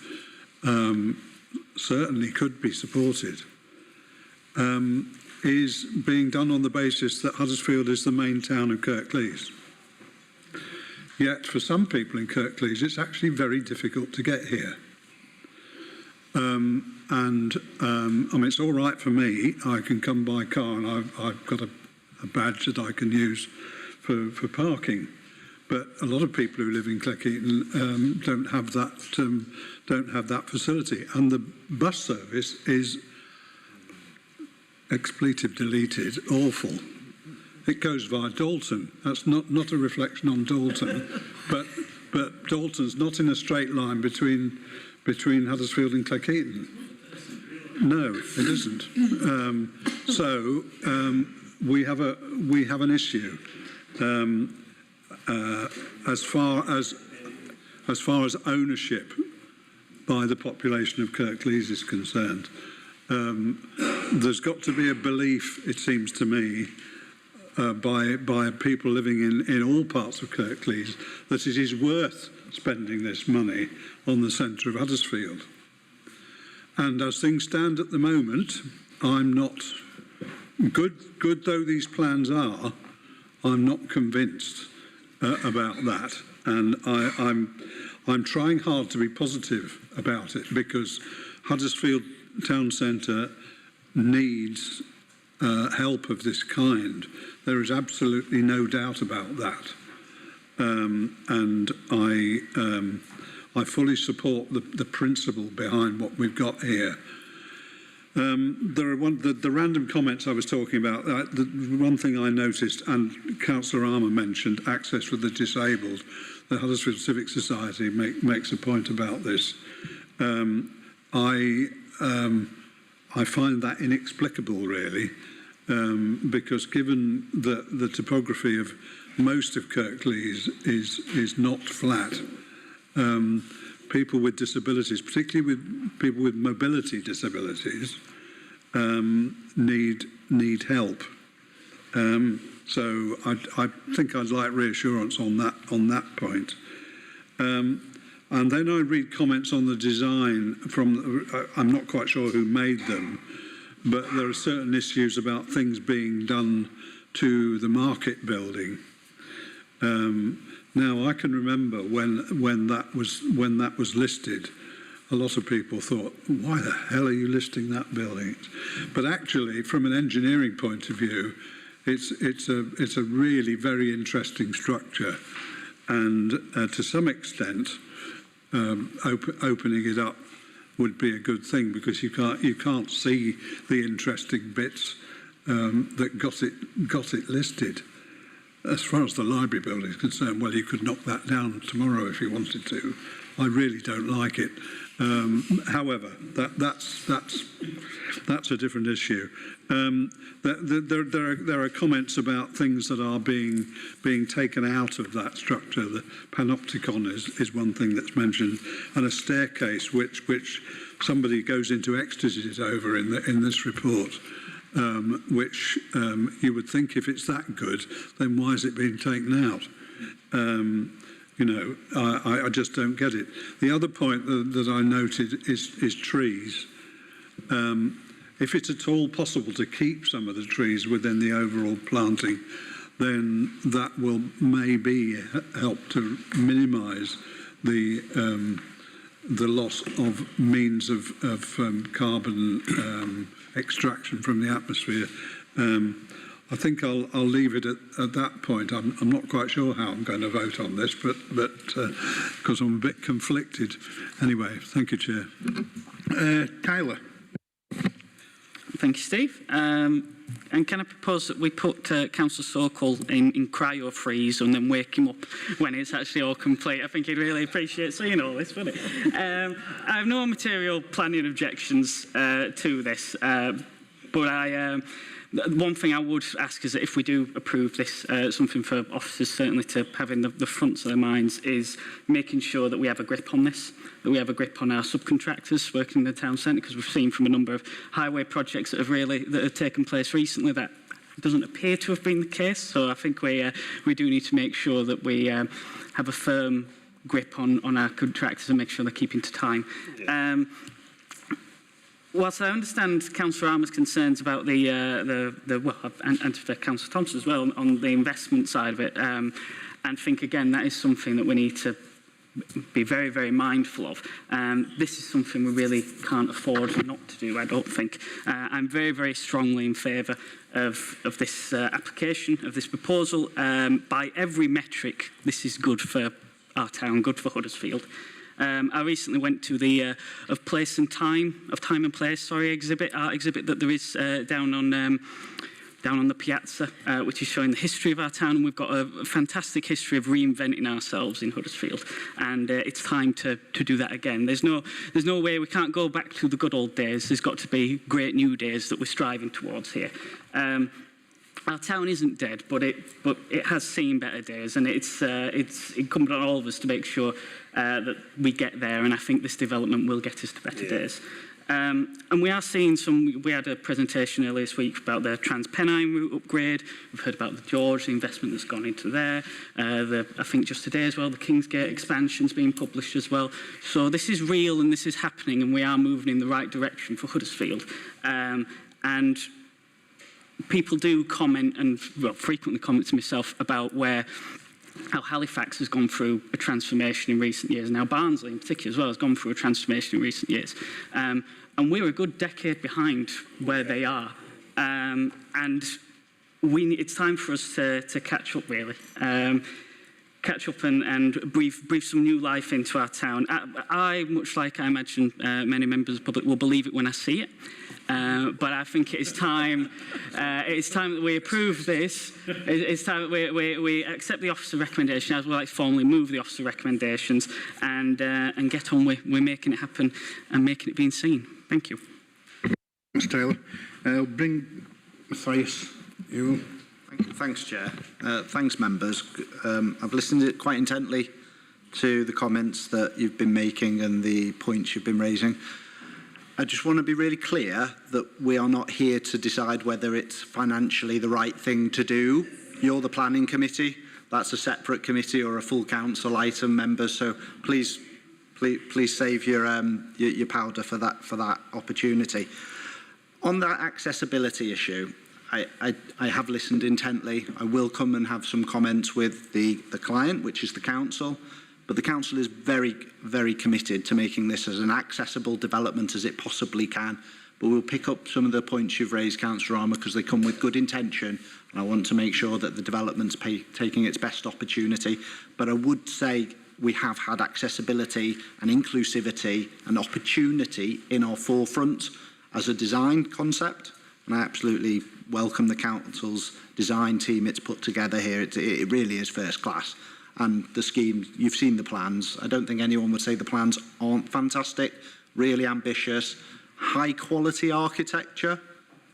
certainly could be supported, is being done on the basis that Huddersfield is the main town of Kirklees. Yet for some people in Kirklees, it's actually very difficult to get here. I mean, it's all right for me. I can come by car, and I've got a badge that I can use for parking. But a lot of people who live in Cleckheaton don't have that facility, and the bus service is, expletive deleted, awful. It goes via Dalton. That's not a reflection on Dalton, but Dalton's not in a straight line between Huddersfield and Cleckheaton. No, it isn't. So we have an issue. As far as ownership by the population of Kirklees is concerned, there's got to be a belief, it seems to me, by people living in all parts of Kirklees, that it is worth spending this money on the centre of Huddersfield. And as things stand at the moment, I'm not, good though these plans are, I'm not convinced about that, and I'm trying hard to be positive about it, because Huddersfield Town Centre needs help of this kind. There is absolutely no doubt about that, and I fully support the principle behind what we've got here. There are the random comments I was talking about. The one thing I noticed, and Councillor Armour mentioned, access for the disabled. The Huddersfield Civic Society makes a point about this. I find that inexplicable, really, because given the topography of most of Kirklees is not flat. People with disabilities, particularly with people with mobility disabilities, need help. So I think I'd like reassurance on that point. And then I read comments on the design from, I'm not quite sure who made them, but there are certain issues about things being done to the market building. Now I can remember when that was listed, a lot of people thought, why the hell are you listing that building? But actually, from an engineering point of view, it's a really very interesting structure, and to some extent, opening it up would be a good thing, because you can't see the interesting bits that got it listed. As far as the library building is concerned, well, you could knock that down tomorrow if you wanted to. I really don't like it. However, that's a different issue. There are comments about things that are being taken out of that structure. The panopticon is one thing that's mentioned, and a staircase which somebody goes into ecstasies over in this report. Which you would think, if it's that good, then why is it being taken out? You know, I just don't get it. The other point that I noted is trees. If it's at all possible to keep some of the trees within the overall planting, then that will maybe help to minimise the loss of means of carbon extraction from the atmosphere. I think I'll leave it at that point. I'm not quite sure how I'm going to vote on this, but because I'm a bit conflicted. Anyway, thank you, Chair. Tyler. Thank you, Steve. And can I propose that we put Councillor Sokol in cryo freeze and then wake him up when it's actually all complete? I think he'd really appreciate seeing all this, wouldn't he? I have no material planning objections to this, but one thing I would ask is that if we do approve this, something for officers certainly to have in the fronts of their minds is making sure that we have a grip on this, that we have a grip on our subcontractors working in the town centre, because we've seen from a number of highway projects that have taken place recently that doesn't appear to have been the case. So I think we do need to make sure that we have a firm grip on our contractors and make sure they're keeping to time. Whilst I understand Councillor Armour's concerns about and for Councillor Thompson as well, on the investment side of it, and think again that is something that we need to be very, very mindful of. This is something we really can't afford not to do, I don't think. I'm very, very strongly in favour of this application, of this proposal. By every metric, this is good for our town, good for Huddersfield. I recently went to the of Time and Place, art exhibit that there is down on the piazza, which is showing the history of our town, and we've got a fantastic history of reinventing ourselves in Huddersfield, and it's time to do that again. There's no way, we can't go back to the good old days. There's got to be great new days that we're striving towards here. Our town isn't dead, but it has seen better days, and it's incumbent on all of us to make sure that we get there, and I think this development will get us to better days. And we are seeing we had a presentation earlier this week about the Trans-Pennine route upgrade. We've heard about the George, the investment that's gone into there. I think just today as well, the Kingsgate expansion's being published as well. So this is real and this is happening, and we are moving in the right direction for Huddersfield. And people do comment, and frequently comment to myself about how Halifax has gone through a transformation in recent years. Now Barnsley in particular as well has gone through a transformation in recent years. And we're a good decade behind where they are. And it's time for us to catch up, really. Catch up and breathe some new life into our town. I, much like I imagine many members of the public, will believe it when I see it. But I think it is time that we approve this. It's time that we accept the officer recommendation, as we like to formally move the officer recommendations, and get on with making it happen and making it being seen. Thank you. Thanks, Taylor. I'll bring Matthias. You. Thanks, Chair. Thanks, members. I've listened quite intently to the comments that you've been making and the points you've been raising. I just want to be really clear that we are not here to decide whether it's financially the right thing to do. You're the planning committee. That's a separate committee or a full council item, members. So please save your powder for that opportunity. On that accessibility issue, I have listened intently. I will come and have some comments with the client, which is the council, But the council is very, very committed to making this as an accessible development as it possibly can. But we'll pick up some of the points you've raised, Councillor Armour, because they come with good intention, and I want to make sure that the development's taking its best opportunity. But I would say we have had accessibility and inclusivity and opportunity in our forefront as a design concept, and I absolutely welcome the council's design team it's put together here. It really is first class. And the scheme, you've seen the plans. I don't think anyone would say the plans aren't fantastic, really ambitious, high quality architecture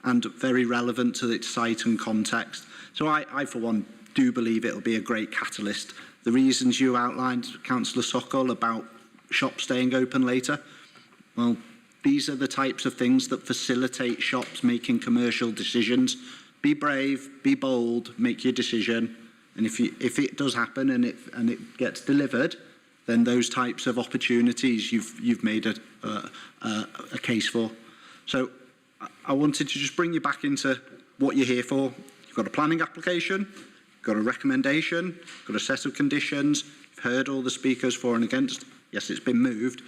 and very relevant to its site and context. So I for one, do believe it'll be a great catalyst. The reasons you outlined, Councillor Sokol, about shops staying open later, well, these are the types of things that facilitate shops making commercial decisions. Be brave, be bold, make your decision. And if it does happen and it gets delivered, then those types of opportunities you've made a case for. So I wanted to just bring you back into what you're here for. You've got a planning application, you've got a recommendation, you've got a set of conditions, you've heard all the speakers for and against. Yes, it's been moved,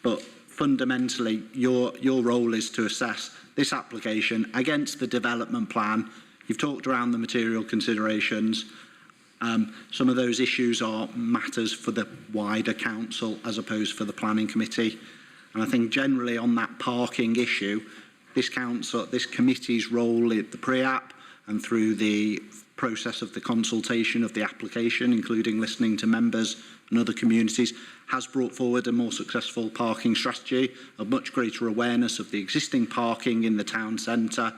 but fundamentally your role is to assess this application against the development plan. You've talked around the material considerations. Some of those issues are matters for the wider council as opposed for the planning committee. And I think generally on that parking issue, this committee's role in the pre-app and through the process of the consultation of the application, including listening to members and other communities, has brought forward a more successful parking strategy, a much greater awareness of the existing parking in the town centre,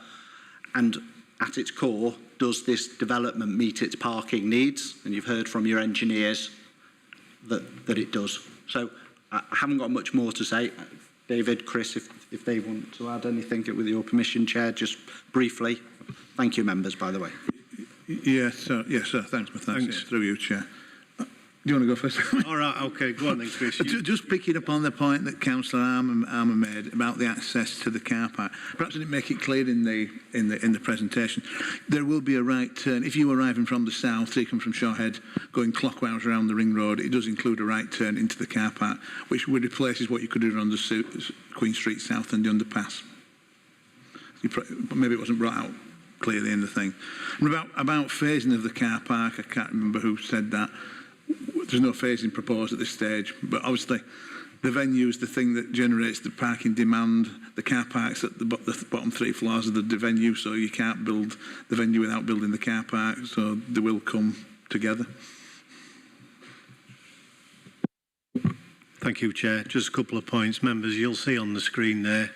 and at its core, does this development meet its parking needs? And you've heard from your engineers that it does. So I haven't got much more to say. David, Chris, if they want to add anything with your permission, Chair, just briefly. Thank you, members, by the way. Yes, sir. Thanks. Yes, through you, Chair. Do you want to go first? All right, okay, go on then, Chris. Just picking up on the point that Councillor Armour made about the access to the car park. Perhaps I didn't make it clear in the presentation. There will be a right turn. If you're arriving from the south, taken from Shorehead, going clockwise around the ring road, it does include a right turn into the car park, which replaces what you could do on the Queen Street South and the underpass. Maybe it wasn't brought out clearly in the thing. And about phasing of the car park, I can't remember who said that. There's no phasing proposed at this stage, but obviously the venue is the thing that generates the parking demand. The car park's at the bottom 3 floors of the venue, so you can't build the venue without building the car park, so they will come together. Thank you, Chair. Just a couple of points. Members, you'll see on the screen there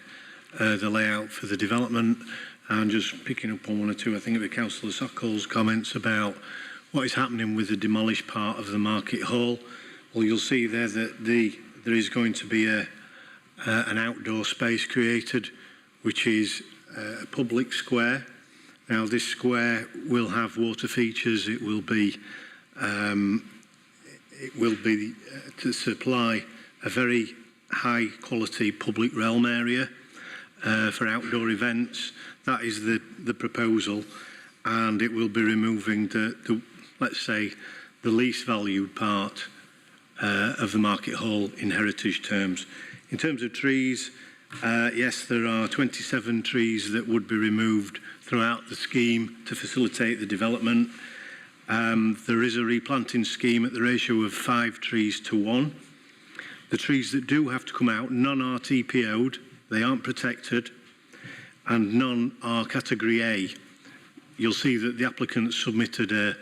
the layout for the development, and just picking up on one or two, I think, of the Councillor Sokol's comments about what is happening with the demolished part of the Market Hall. Well, you'll see there that there is going to be an outdoor space created, which is a public square. Now, this square will have water features. It will be to supply a very high quality public realm area for outdoor events. That is the proposal, and it will be removing the let's say, the least valued part of the Market Hall in heritage terms. In terms of trees, yes, there are 27 trees that would be removed throughout the scheme to facilitate the development. There is a replanting scheme at the ratio of 5 trees to 1. The trees that do have to come out, none are TPO'd, they aren't protected, and none are Category A. You'll see that the applicant submitted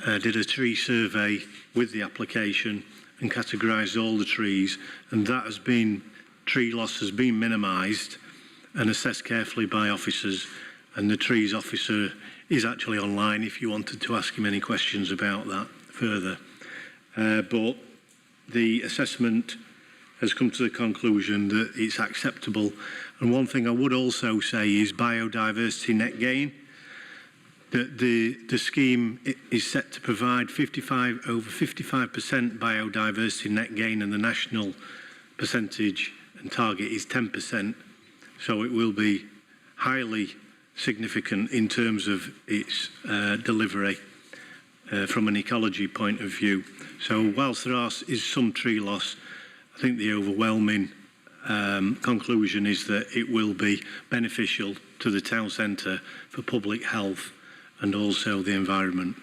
did a tree survey with the application and categorised all the trees, and that has been, tree loss has been minimised and assessed carefully by officers, and the trees officer is actually online if you wanted to ask him any questions about that further. But the assessment has come to the conclusion that it's acceptable. And one thing I would also say is biodiversity net gain. The scheme is set to provide over 55% biodiversity net gain, and the national percentage and target is 10%. So it will be highly significant in terms of its delivery. from an ecology point of view. So whilst there is some tree loss, I think the overwhelming conclusion is that it will be beneficial to the town centre for public health and also the environment.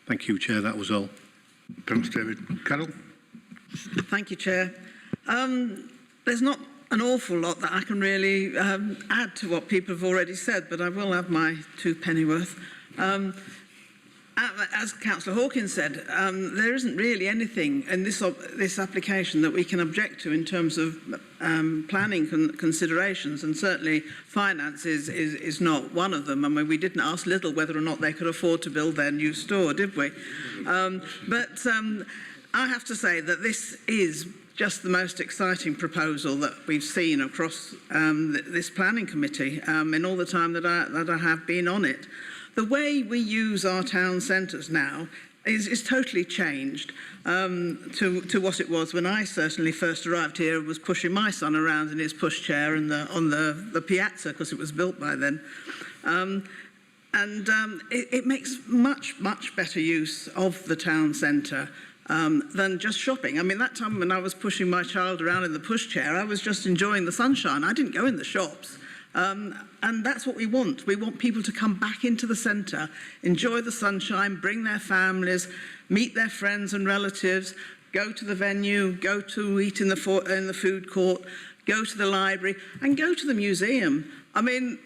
Thank you, Chair. That was all. Thanks, David. Carol? Thank you, Chair. There's not an awful lot that I can really add to what people have already said, but I will have my two pennyworth. As Councillor Hawkins said, there isn't really anything in this application that we can object to in terms of planning considerations, and certainly finance is not one of them. I mean, we didn't ask Lidl whether or not they could afford to build their new store, did we? But I have to say that this is just the most exciting proposal that we've seen across this planning committee in all the time that I have been on it. The way we use our town centres now is totally changed to what it was when I certainly first arrived here and was pushing my son around in his pushchair on the piazza, because it was built by then. It makes much better use of the town centre than just shopping. I mean, that time when I was pushing my child around in the pushchair, I was just enjoying the sunshine. I didn't go in the shops. And that's what we want. We want people to come back into the centre, enjoy the sunshine, bring their families, meet their friends and relatives, go to the venue, go to eat in the food court, go to the library, and go to the museum. I mean,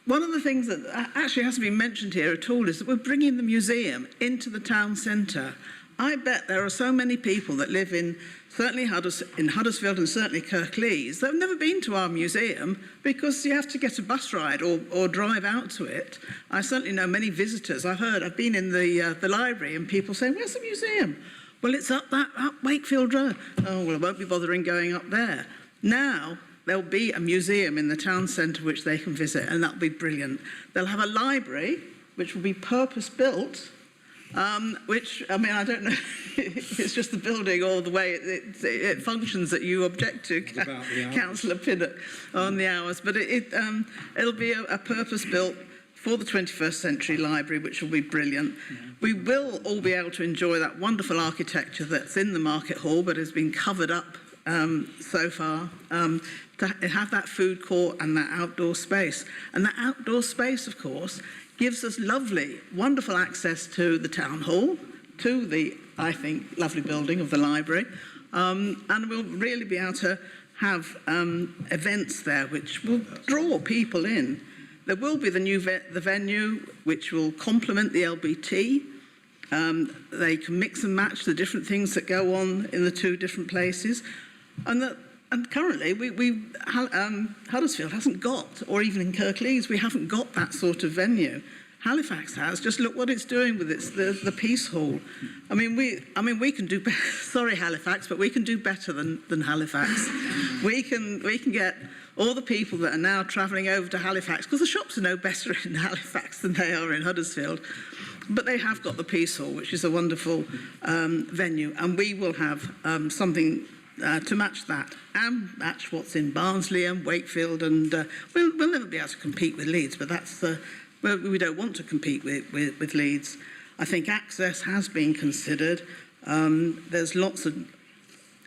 one of the things that actually hasn't been mentioned here at all is that we're bringing the museum into the town centre. I bet there are so many people that live in certainly in Huddersfield and certainly Kirklees that have never been to our museum because you have to get a bus ride or drive out to it. I certainly know many visitors. I've been in the library and people saying, "Where's the museum?" Well, it's up Wakefield Road. Oh, well, I won't be bothering going up there. Now, there'll be a museum in the town centre which they can visit, and that'll be brilliant. They'll have a library which will be purpose-built, which, I mean, I don't know if it's just the building or the way it functions that you object to, Councillor Pinnock, on the hours, but it'll be a purpose-built for the 21st century library, which will be brilliant. We will all be able to enjoy that wonderful architecture that's in the market hall but has been covered up so far, to have that food court and that outdoor space. And that outdoor space, of course, gives us lovely, wonderful access to the town hall, to the, I think, lovely building of the library, and we'll really be able to have events there which will draw people in. There will be the venue which will complement the LBT. They can mix and match the different things that go on in the two different places. And currently, Huddersfield hasn't got, or even in Kirklees, we haven't got that sort of venue. Halifax has. Just look what it's doing with the Peace Hall. I mean, we can do better. Sorry, Halifax, but we can do better than Halifax. we can get all the people that are now travelling over to Halifax, because the shops are no better in Halifax than they are in Huddersfield. But they have got the Peace Hall, which is a wonderful venue, and we will have something to match that and match what's in Barnsley and Wakefield, and we'll never be able to compete with Leeds, but that's we don't want to compete with Leeds. I think access has been considered. There's lots of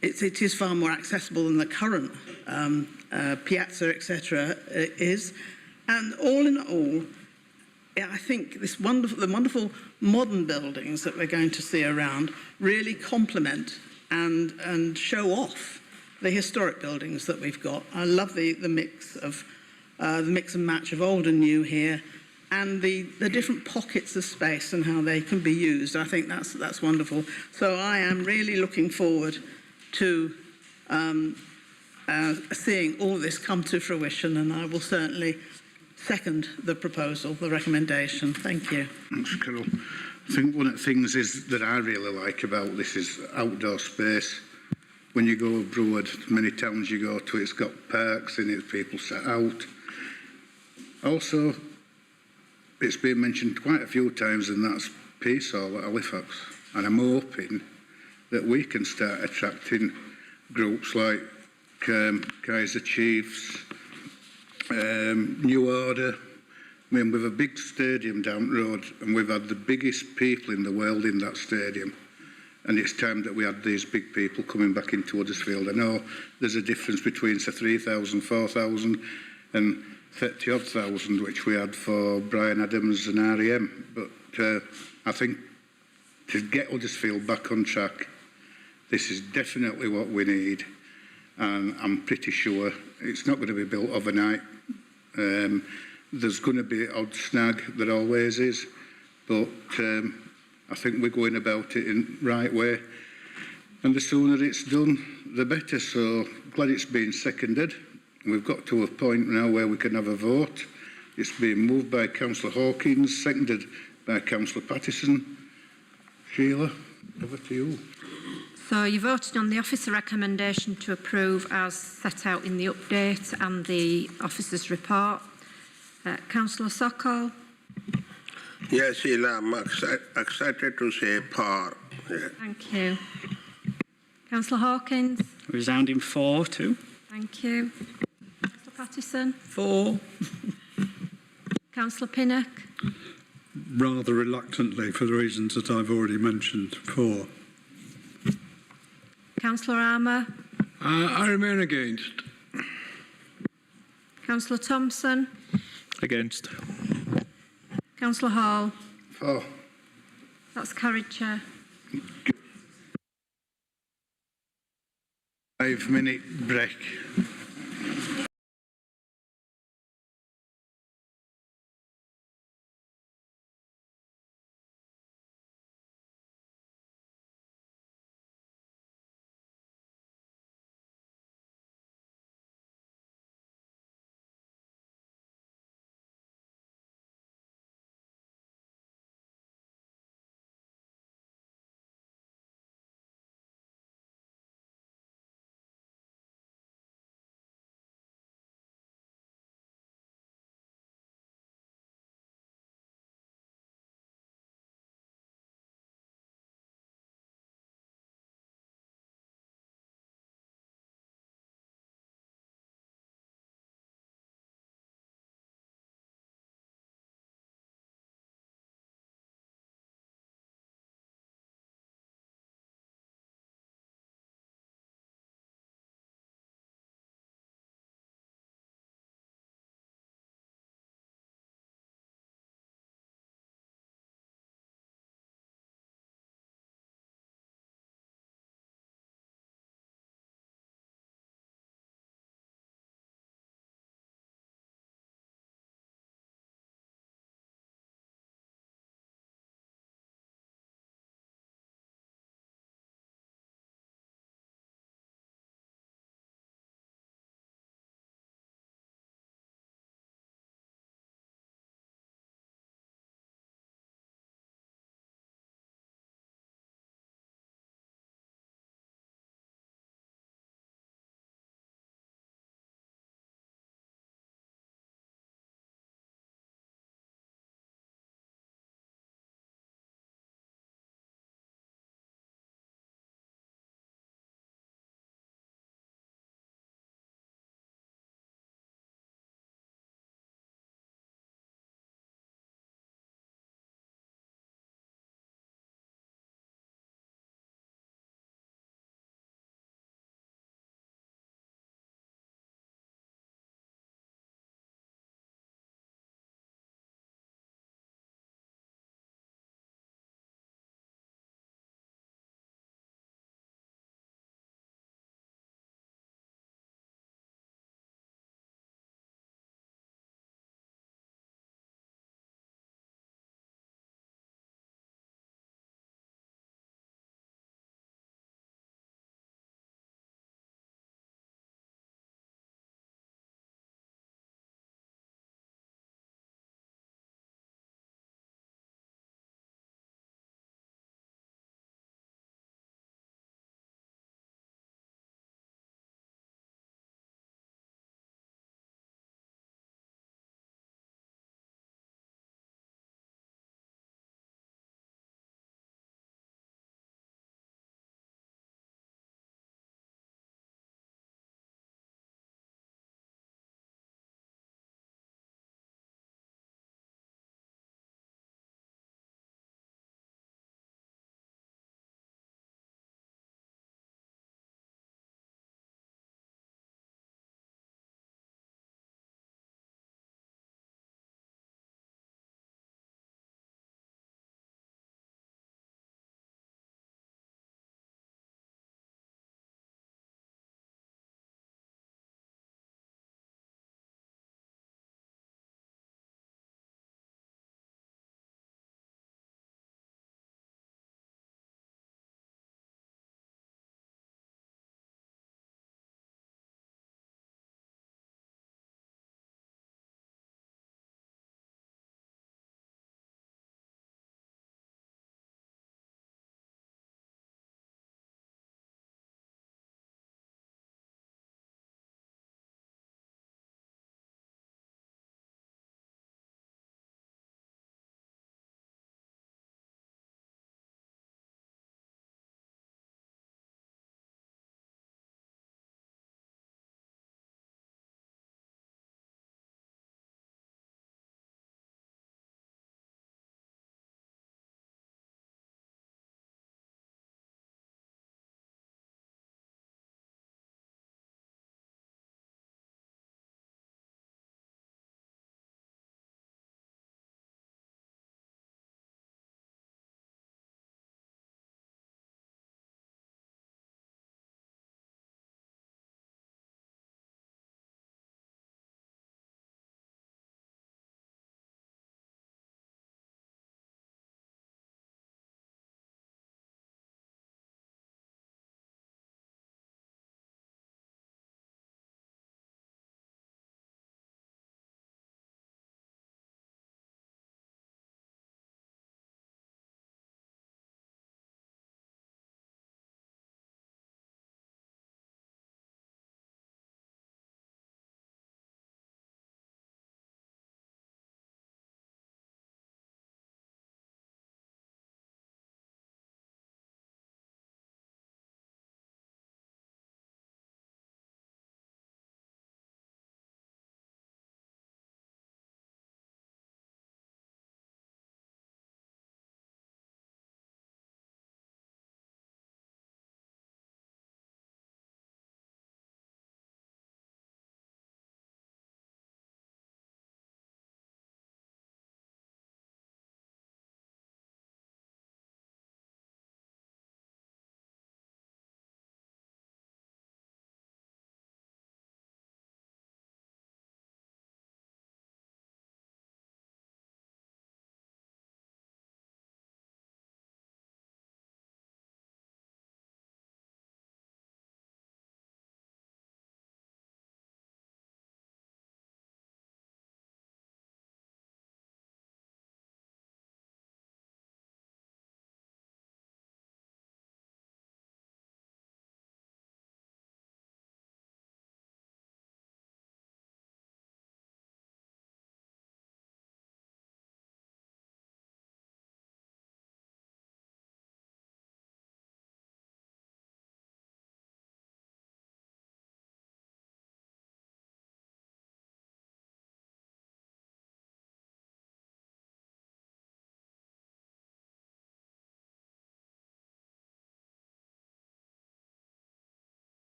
it is far more accessible than the current piazza, etc. is, and all in all, I think the wonderful modern buildings that we're going to see around really complement and show off the historic buildings that we've got. I love the mix and match of old and new here, and the different pockets of space and how they can be used. I think that's wonderful. So I am really looking forward to seeing all this come to fruition, and I will certainly second the proposal, the recommendation. Thank you. Thanks, Carol. I think one of the things that I really like about this is outdoor space. When you go abroad, many towns you go to, it's got parks in it, people sat out. Also, it's been mentioned quite a few times, and that's Peace Hall at Halifax. And I'm hoping that we can start attracting groups like Kaiser Chiefs, New Order, I mean, we've a big stadium down the road and we've had the biggest people in the world in that stadium. And it's time that we had these big people coming back into Huddersfield. I know there's a difference between, say, 3,000, 4,000 and 30-odd thousand, which we had for Brian Adams and REM. But I think to get Huddersfield back on track, this is definitely what we need. And I'm pretty sure it's not going to be built overnight. There's going to be odd snag, there always is. But I think we're going about it in the right way. And the sooner it's done, the better. So glad it's been seconded. We've got to a point now where we can have a vote. It's been moved by Councillor Hawkins, seconded by Councillor Pattison. Sheila, over to you. So you voted on the officer recommendation to approve as set out in the update and the officer's report. Councillor Sokol. Yes, Sheila, I'm excited to say par. Yeah. Thank you. Councillor Hawkins. Resounding 4-2. Thank you. Councillor Pattison. 4. Councillor Pinnock. Rather reluctantly, for the reasons that I've already mentioned, 4. Councillor Armour. I remain against. Councillor Thompson. Against. Councillor Hall. 4. That's carried, Chair. 5-minute break.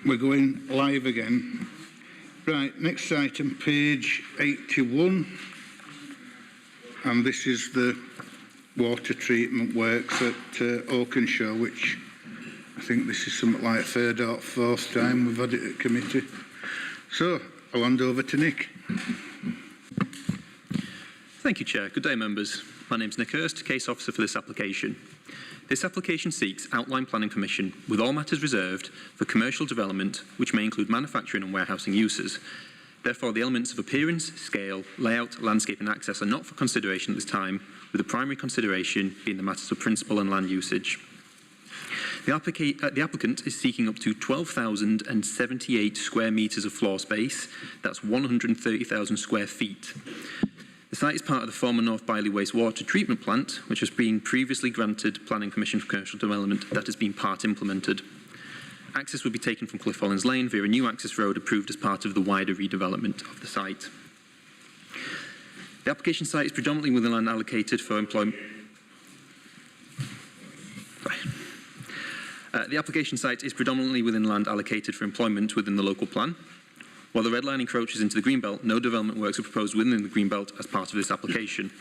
We're going live again. Right, next item, page 81. And this is the water treatment works at Oakenshaw, which I think this is something like third or fourth time we've had it at committee. So, I'll hand over to Nick. Thank you, Chair. Good day, members. My name is Nick Hurst, Case Officer for this application. This application seeks outline planning permission with all matters reserved for commercial development, which may include manufacturing and warehousing uses. Therefore, the elements of appearance, scale, layout, landscape and access are not for consideration at this time, with the primary consideration being the matters of principal and land usage. The applicant is seeking up to 12,078 square metres of floor space. That's 130,000 square feet. The site is part of the former North Biley wastewater treatment plant, which has been previously granted planning permission for commercial development that has been part implemented. Access will be taken from Cliff Hollins Lane via a new access road approved as part of the wider redevelopment of the site. The application site is predominantly within land allocated for employment. The application site is predominantly within land allocated for employment within the local plan. While the red line encroaches into the greenbelt, no development works are proposed within the greenbelt as part of this application.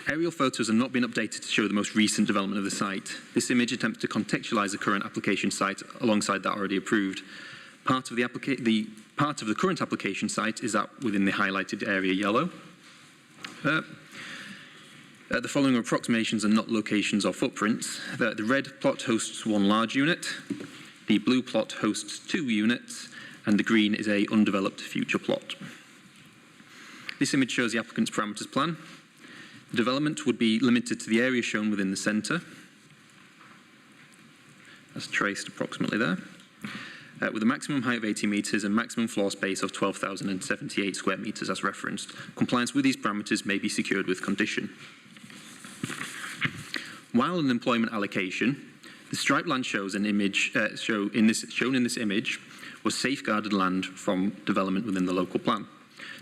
Aerial photos have not been updated to show the most recent development of the site. This image attempts to contextualise the current application site alongside that already approved. Part of the current application site is that within the highlighted area yellow. The following are approximations and not locations or footprints. The red plot hosts one large unit, the blue plot hosts 2 units, and the green is a undeveloped future plot. This image shows the applicant's parameters plan. The development would be limited to the area shown within the centre, as traced approximately there, with a maximum height of 80 metres and maximum floor space of 12,078 square metres as referenced. Compliance with these parameters may be secured with condition. While an employment allocation, the striped land shows an image shown in this image was safeguarded land from development within the local plan.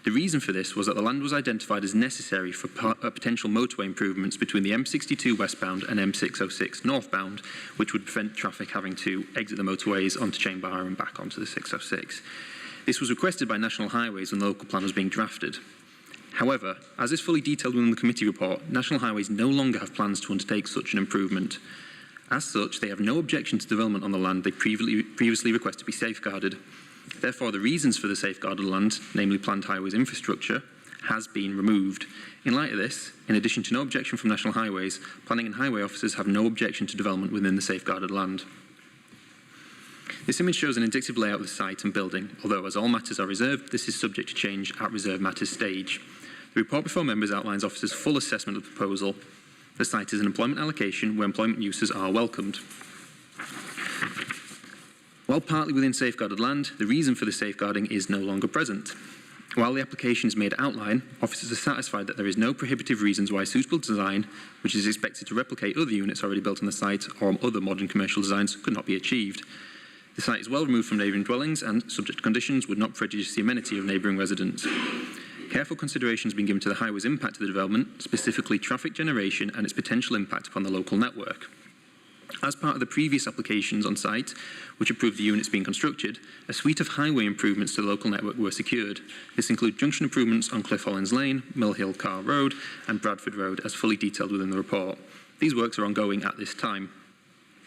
The reason for this was that the land was identified as necessary for potential motorway improvements between the M62 westbound and M606 northbound, which would prevent traffic having to exit the motorways onto Chamber and back onto the 606. This was requested by National Highways when the local plan was being drafted. However, as is fully detailed within the committee report, National Highways no longer have plans to undertake such an improvement. As such, they have no objection to development on the land they previously requested to be safeguarded. Therefore, the reasons for the safeguarded land, namely planned highways infrastructure, has been removed. In light of this, in addition to no objection from National Highways, planning and highway officers have no objection to development within the safeguarded land. This image shows an indicative layout of the site and building, although as all matters are reserved, this is subject to change at reserved matters stage. The report before members outlines officers' full assessment of the proposal. The site is an employment allocation where employment uses are welcomed. While partly within safeguarded land, the reason for the safeguarding is no longer present. While the application is made outline, officers are satisfied that there is no prohibitive reasons why suitable design, which is expected to replicate other units already built on the site or other modern commercial designs, could not be achieved. The site is well removed from neighbouring dwellings and, subject to conditions, would not prejudice the amenity of neighbouring residents. Careful consideration has been given to the highway's impact to the development, specifically traffic generation and its potential impact upon the local network. As part of the previous applications on site, which approved the units being constructed, a suite of highway improvements to the local network were secured. This includes junction improvements on Cliff Hollins Lane, Mill Hill Car Road and Bradford Road, as fully detailed within the report. These works are ongoing at this time.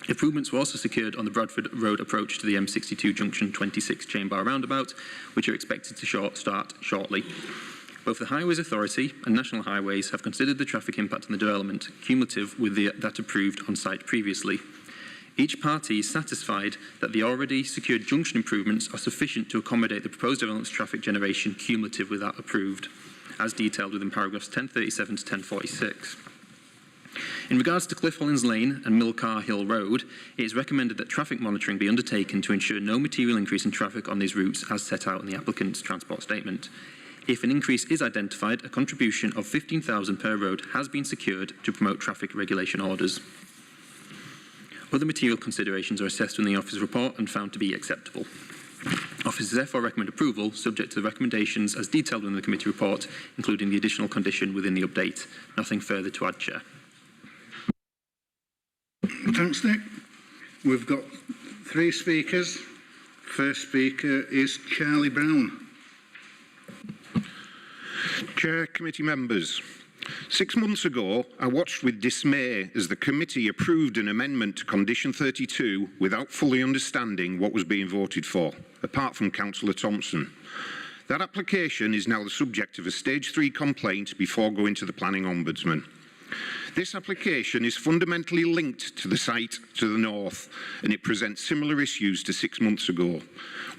Improvements were also secured on the Bradford Road approach to the M62 Junction 26 Chain-Bar roundabout, which are expected to start shortly. Both the Highways Authority and National Highways have considered the traffic impact on the development, cumulative with that approved on site previously. Each party is satisfied that the already secured junction improvements are sufficient to accommodate the proposed development's traffic generation cumulative with that approved, as detailed within paragraphs 1037 to 1046. In regards to Cliff Hollins Lane and Millcar Hill Road, it is recommended that traffic monitoring be undertaken to ensure no material increase in traffic on these routes as set out in the applicant's transport statement. If an increase is identified, a contribution of $15,000 per road has been secured to promote traffic regulation orders. Other material considerations are assessed in the officer's report and found to be acceptable. Officers therefore recommend approval, subject to the recommendations as detailed in the committee report, including the additional condition within the update. Nothing further to add, Chair. Thanks, Nick. We've got Three speakers. First speaker is Charlie Brown. Chair, committee members. 6 months ago, I watched with dismay as the committee approved an amendment to Condition 32 without fully understanding what was being voted for, apart from Councillor Thompson. That application is now the subject of a Stage 3 complaint before going to the Planning Ombudsman. This application is fundamentally linked to the site to the north, and it presents similar issues to 6 months ago.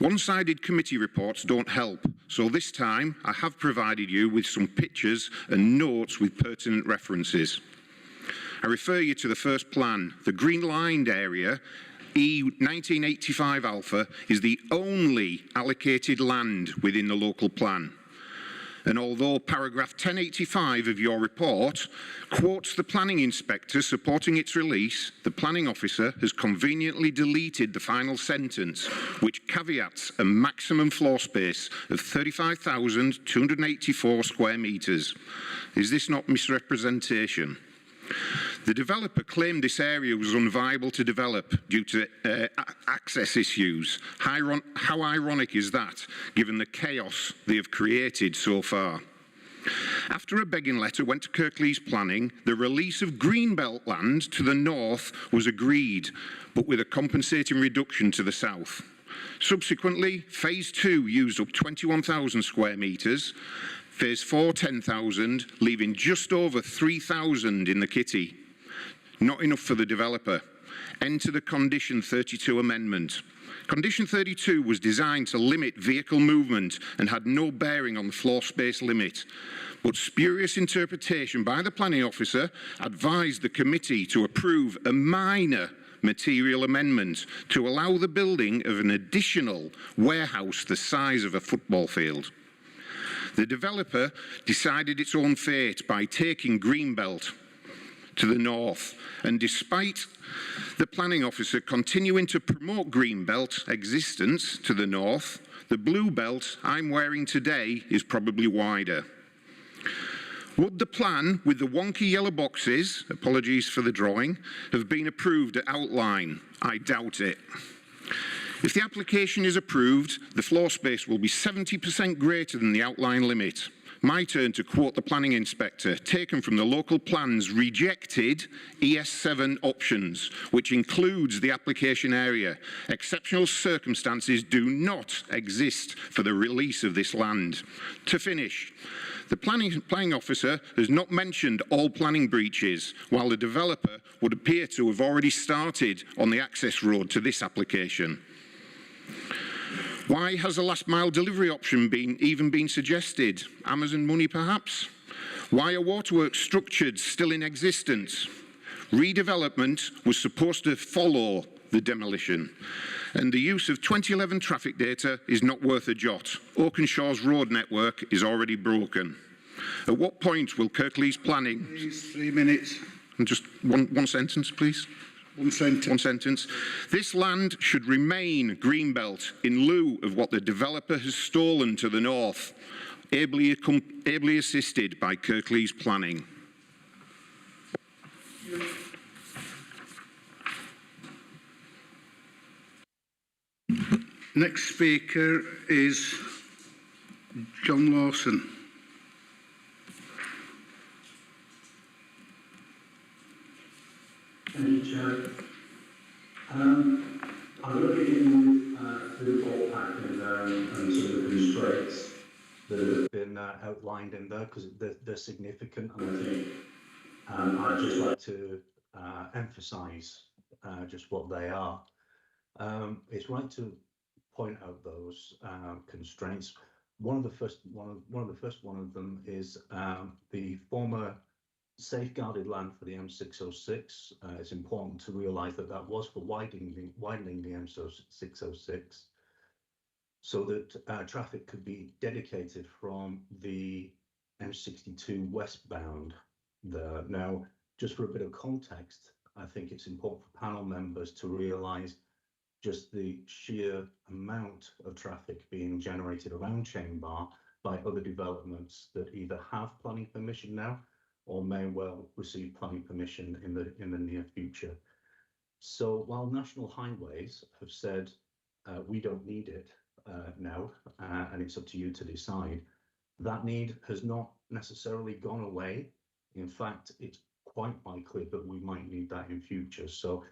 One-sided committee reports don't help, so this time I have provided you with some pictures and notes with pertinent references. I refer you to the first plan. The green-lined area, E1985 Alpha, is the only allocated land within the local plan. And although paragraph 1085 of your report quotes the planning inspector supporting its release, the planning officer has conveniently deleted the final sentence, which caveats a maximum floor space of 35,284 square metres. Is this not misrepresentation? The developer claimed this area was unviable to develop due to access issues. How ironic is that, given the chaos they have created so far? After a begging letter went to Kirklees Planning, the release of Greenbelt land to the north was agreed, but with a compensating reduction to the south. Subsequently, Phase 2 used up 21,000 square metres, Phase 4 10,000, leaving just over 3,000 in the kitty. Not enough for the developer. Enter the Condition 32 amendment. Condition 32 was designed to limit vehicle movement and had no bearing on the floor space limit. But spurious interpretation by the planning officer advised the committee to approve a minor material amendment to allow the building of an additional warehouse the size of a football field. The developer decided its own fate by taking Greenbelt to the north, and despite the planning officer continuing to promote Greenbelt existence to the north, the blue belt I'm wearing today is probably wider. Would the plan with the wonky yellow boxes, apologies for the drawing, have been approved at outline? I doubt it. If the application is approved, the floor space will be 70% greater than the outline limit. My turn to quote the planning inspector, taken from the local plan's rejected ES7 options, which includes the application area. Exceptional circumstances do not exist for the release of this land. To finish, the planning officer has not mentioned all planning breaches, while the developer would appear to have already started on the access road to this application. Why has a last mile delivery option even been suggested? Amazon money perhaps? Why are waterworks structures still in existence? Redevelopment was supposed to follow the demolition, and the use of 2011 traffic data is not worth a jot. Oakenshaw's road network is already broken. At what point will Kirklees Planning... Please, 3 minutes. And just one sentence, please. One sentence. This land should remain Greenbelt in lieu of what the developer has stolen to the north, ably assisted by Kirklees Planning. Next speaker is John Lawson. Thank you, Chair. I'm going to begin with the report pack and some of the constraints that have been outlined in there because they're significant, and I think I'd just like to emphasise just what they are. It's right to point out those constraints. One of the first of them is the former safeguarded land for the M606. It's important to realise that that was for widening the M606 so that traffic could be dedicated from the M62 westbound there. Now, just for a bit of context, I think it's important for panel members to realise just the sheer amount of traffic being generated around Chainbar by other developments that either have planning permission now or may well receive planning permission in the near future. So while National Highways have said we don't need it now, and it's up to you to decide, that need has not necessarily gone away. In fact, it's quite likely that we might need that in future. So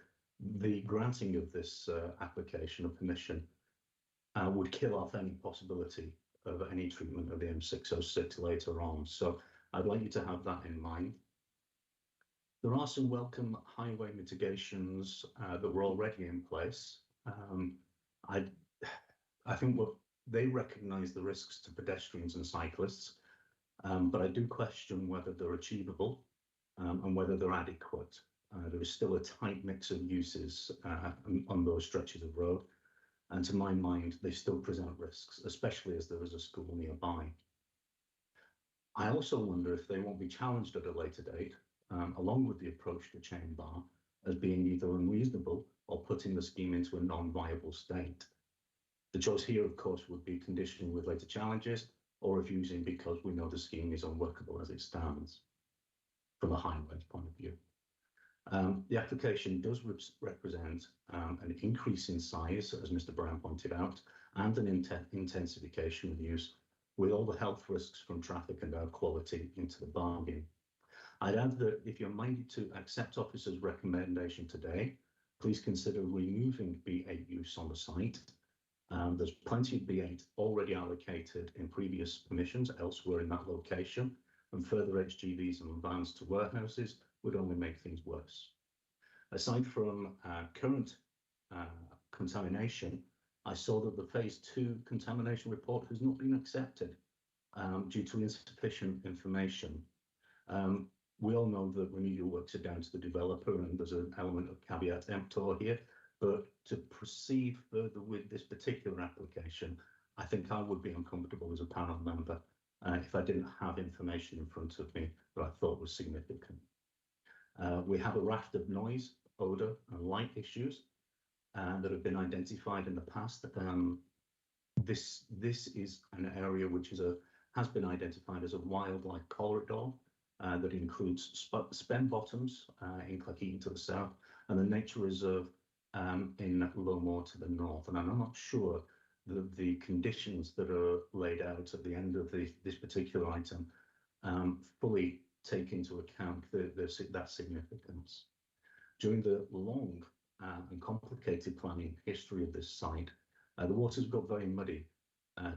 the granting of this application of permission would kill off any possibility of any treatment of the M606 later on. So I'd like you to have that in mind. There are some welcome highway mitigations that were already in place. I think they recognise the risks to pedestrians and cyclists, but I do question whether they're achievable and whether they're adequate. There is still a tight mix of uses on those stretches of road, and to my mind, they still present risks, especially as there is a school nearby. I also wonder if they won't be challenged at a later date, along with the approach to chain bar, as being either unreasonable or putting the scheme into a non-viable state. The choice here, of course, would be conditioning with later challenges or refusing because we know the scheme is unworkable as it stands from a highways point of view. The application does represent an increase in size, as Mr. Brown pointed out, and an intensification of use, with all the health risks from traffic and air quality into the bargain. I'd add that if you're minded to accept officers' recommendation today, please consider removing B8 use on the site. There's plenty of B8 already allocated in previous permissions elsewhere in that location, and further HGVs and vans to warehouses would only make things worse. Aside from current contamination, I saw that the phase 2 contamination report has not been accepted due to insufficient information. We all know that remedial works are down to the developer, and there's an element of caveat emptor here, but to proceed further with this particular application, I think I would be uncomfortable as a panel member if I didn't have information in front of me that I thought was significant. We have a raft of noise, odour and light issues that have been identified in the past. This is an area which has been identified as a wildlife corridor that includes Spen Bottoms in Cleckheaton to the south and the Nature Reserve in Lowmore to the north. And I'm not sure that the conditions that are laid out at the end of this particular item fully take into account that significance. During the long and complicated planning history of this site, the waters got very muddy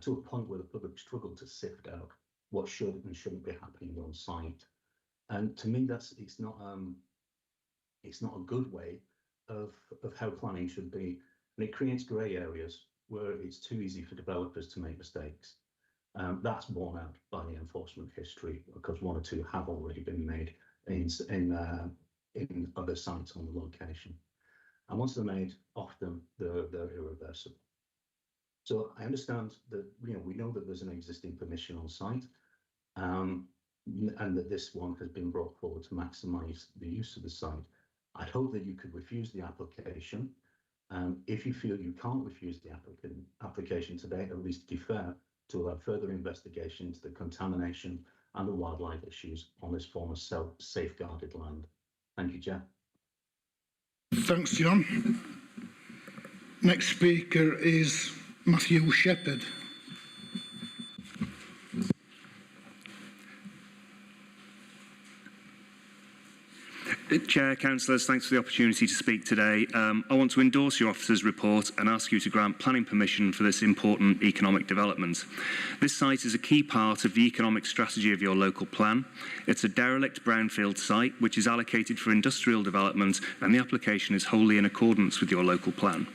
to a point where the public struggled to sift out what should and shouldn't be happening on site. And to me, it's not a good way of how planning should be, and it creates grey areas where it's too easy for developers to make mistakes. That's borne out by the enforcement history, because one or two have already been made in other sites on the location. And once they're made, often they're irreversible. So I understand that we know that there's an existing permission on site, and that this one has been brought forward to maximise the use of the site. I'd hope that you could refuse the application. If you feel you can't refuse the application today, at least defer to allow further investigation into the contamination and the wildlife issues on this former safeguarded land. Thank you, Chair. Thanks, John. Next speaker is Matthew Shepherd. Chair, councillors, thanks for the opportunity to speak today. I want to endorse your officer's report and ask you to grant planning permission for this important economic development. This site is a key part of the economic strategy of your local plan. It's a derelict brownfield site which is allocated for industrial development, and the application is wholly in accordance with your local plan.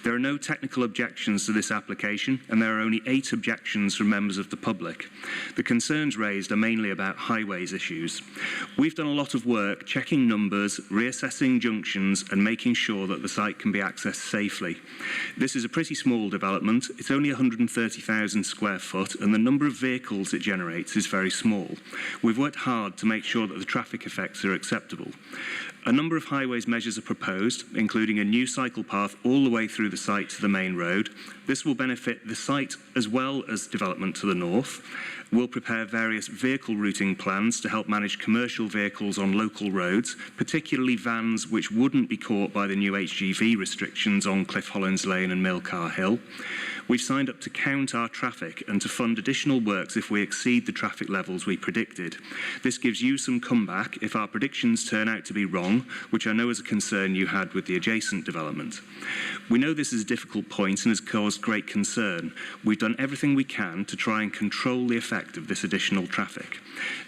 There are no technical objections to this application, and there are only 8 objections from members of the public. The concerns raised are mainly about highways issues. We've done a lot of work checking numbers, reassessing junctions, and making sure that the site can be accessed safely. This is a pretty small development. It's only 130,000 square foot, and the number of vehicles it generates is very small. We've worked hard to make sure that the traffic effects are acceptable. A number of highways measures are proposed, including a new cycle path all the way through the site to the main road. This will benefit the site as well as development to the north. We'll prepare various vehicle routing plans to help manage commercial vehicles on local roads, particularly vans which wouldn't be caught by the new HGV restrictions on Cliff Hollins Lane and Millcar Hill. We've signed up to count our traffic and to fund additional works if we exceed the traffic levels we predicted. This gives you some comeback if our predictions turn out to be wrong, which I know is a concern you had with the adjacent development. We know this is a difficult point and has caused great concern. We've done everything we can to try and control the effect of this additional traffic.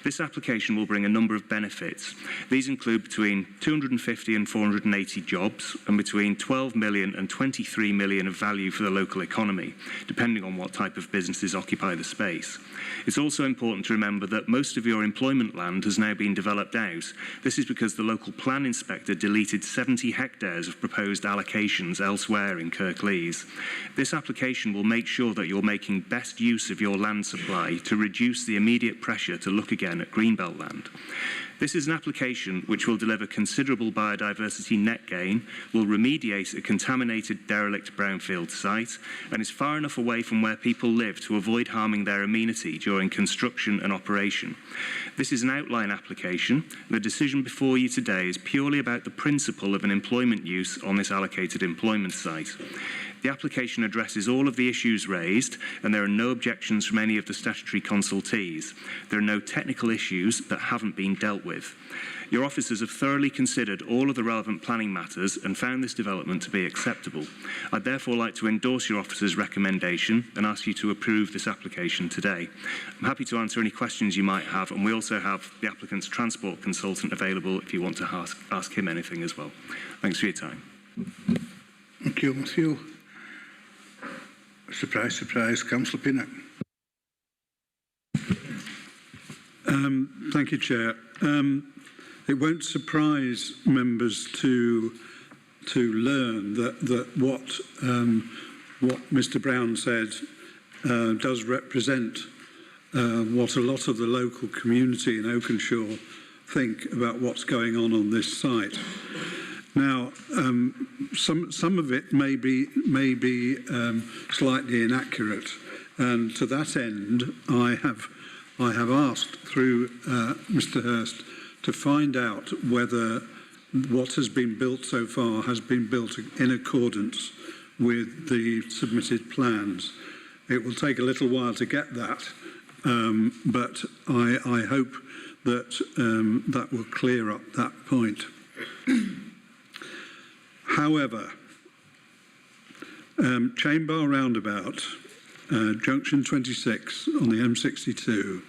This application will bring a number of benefits. These include between 250 and 480 jobs and between 12 million and 23 million of value for the local economy, depending on what type of businesses occupy the space. It's also important to remember that most of your employment land has now been developed out. This is because the local plan inspector deleted 70 hectares of proposed allocations elsewhere in Kirklees. This application will make sure that you're making best use of your land supply to reduce the immediate pressure to look again at greenbelt land. This is an application which will deliver considerable biodiversity net gain, will remediate a contaminated derelict brownfield site, and is far enough away from where people live to avoid harming their amenity during construction and operation. This is an outline application. The decision before you today is purely about the principle of an employment use on this allocated employment site. The application addresses all of the issues raised, and there are no objections from any of the statutory consultees. There are no technical issues that haven't been dealt with. Your officers have thoroughly considered all of the relevant planning matters and found this development to be acceptable. I'd therefore like to endorse your officers' recommendation and ask you to approve this application today. I'm happy to answer any questions you might have, and we also have the applicant's transport consultant available if you want to ask him anything as well. Thanks for your time. Thank you, Matthew. Surprise, surprise, Councillor Pinnock. Thank you, Chair. It won't surprise members to learn that what Mr. Brown said does represent what a lot of the local community in Oakenshaw think about what's going on this site. Now, some of it may be slightly inaccurate, and to that end, I have asked through Mr. Hurst to find out whether what has been built so far has been built in accordance with the submitted plans. It will take a little while to get that, but I hope that that will clear up that point. However, Chainbar Roundabout, Junction 26 on the M62,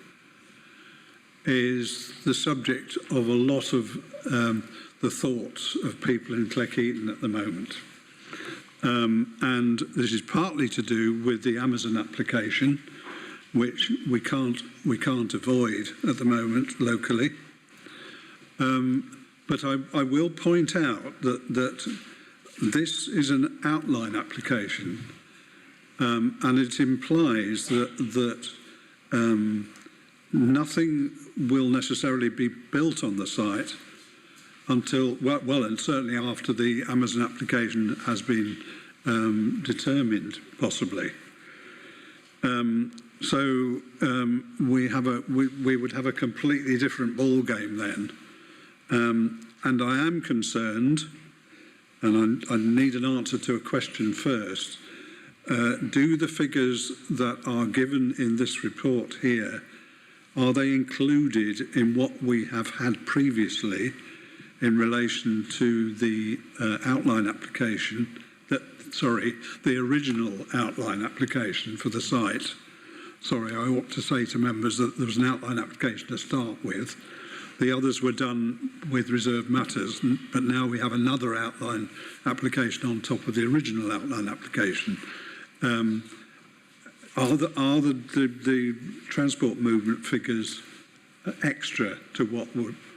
is the subject of a lot of the thoughts of people in Cleckheaton at the moment. And this is partly to do with the Amazon application, which we can't avoid at the moment locally. But I will point out that this is an outline application, and it implies that nothing will necessarily be built on the site until, well, and certainly after the Amazon application has been determined, possibly. So we would have a completely different ball game then. And I am concerned, and I need an answer to a question first. Do the figures that are given in this report here, are they included in what we have had previously in relation to the outline application, the original outline application for the site? Sorry, I ought to say to members that there was an outline application to start with. The others were done with reserved matters, but now we have another outline application on top of the original outline application. Are the transport movement figures extra to what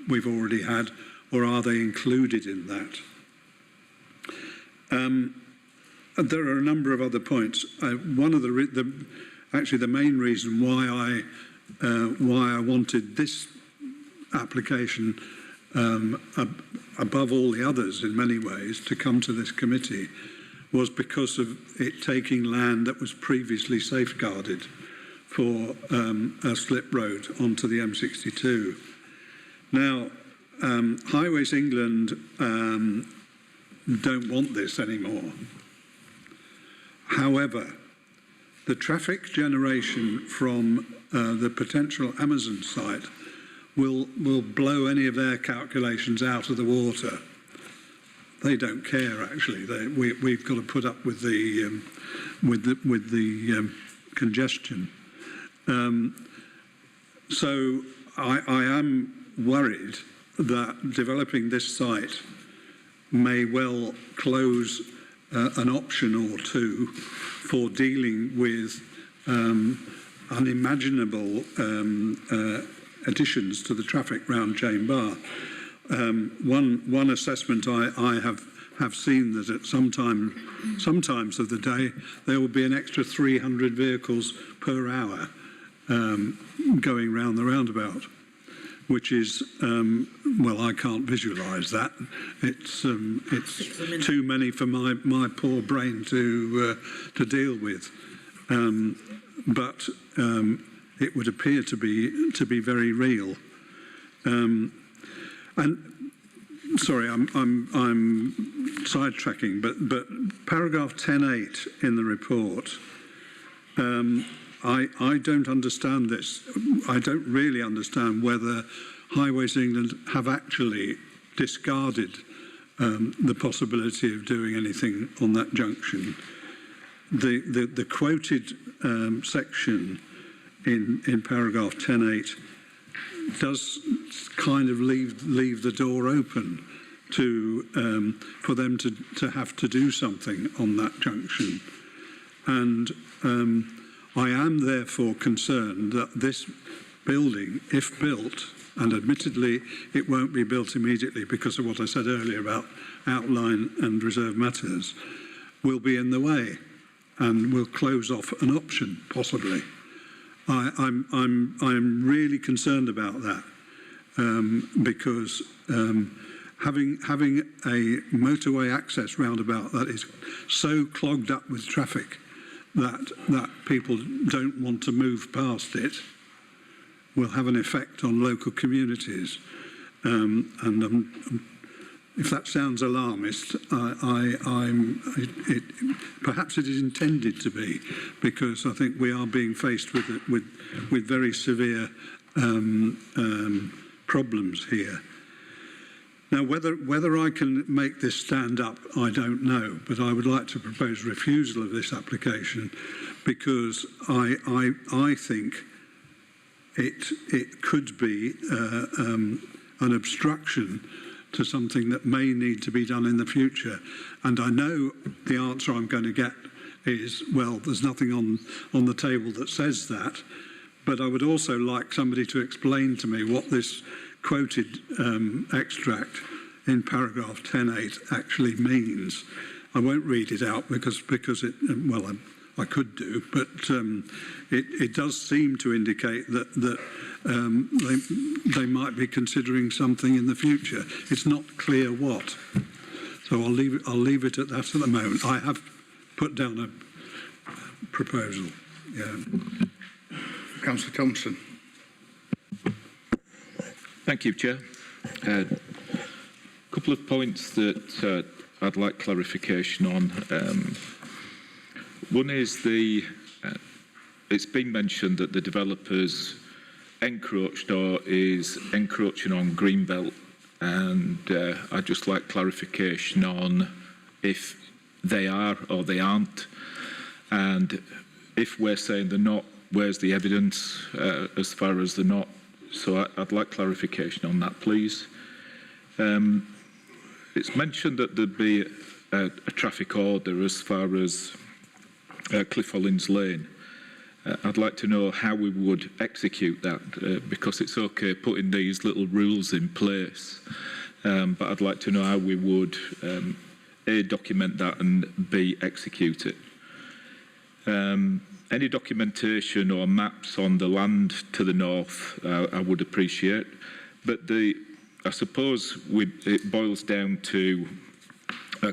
we've already had, or are they included in that? There are a number of other points. One of actually the main reason why I wanted this application above all the others in many ways to come to this committee was because of it taking land that was previously safeguarded for a slip road onto the M62. Now, Highways England don't want this anymore. However, the traffic generation from the potential Amazon site will blow any of their calculations out of the water. They don't care, actually. We've got to put up with the congestion. So I am worried that developing this site may well close an option or two for dealing with unimaginable additions to the traffic round Chain Bar. One assessment I have seen that at sometimes of the day there will be an extra 300 vehicles per hour going round the roundabout, which is well, I can't visualise that. It's too many for my poor brain to deal with. But it would appear to be very real. And sorry, I'm sidetracking, but paragraph 10.8 in the report. I don't understand this. I don't really understand whether Highways England have actually discarded the possibility of doing anything on that junction. The quoted section in paragraph 10.8 does kind of leave the door open to for them to have to do something on that junction, and I am therefore concerned that this building, if built, and admittedly it won't be built immediately because of what I said earlier about outline and reserve matters, will be in the way and will close off an option possibly. I'm really concerned about that because having a motorway access roundabout that is so clogged up with traffic that people don't want to move past it will have an effect on local communities. If that sounds alarmist, perhaps it is intended to be, because I think we are being faced with very severe problems here. Now, whether I can make this stand up, I don't know, but I would like to propose refusal of this application because I think it could be an obstruction to something that may need to be done in the future. And I know the answer I'm going to get is, well, there's nothing on the table that says that, but I would also like somebody to explain to me what this quoted extract in paragraph 10.8 actually means. I won't read it out because it, well, I could do, but it does seem to indicate that they might be considering something in the future. It's not clear what. So I'll leave it at that at the moment. I have put down a proposal. Yeah. Councillor Thompson. Thank you, Chair. A couple of points that I'd like clarification on. One is it's been mentioned that the developers encroached or is encroaching on Greenbelt, and I'd just like clarification on if they are or they aren't, and if we're saying they're not, where's the evidence as far as they're not? So I'd like clarification on that, please. It's mentioned that there'd be a traffic order as far as Cliff Hollins Lane. I'd like to know how we would execute that, because it's okay putting these little rules in place, but I'd like to know how we would A, document that, and B, execute it. Any documentation or maps on the land to the north I would appreciate, but I suppose it boils down to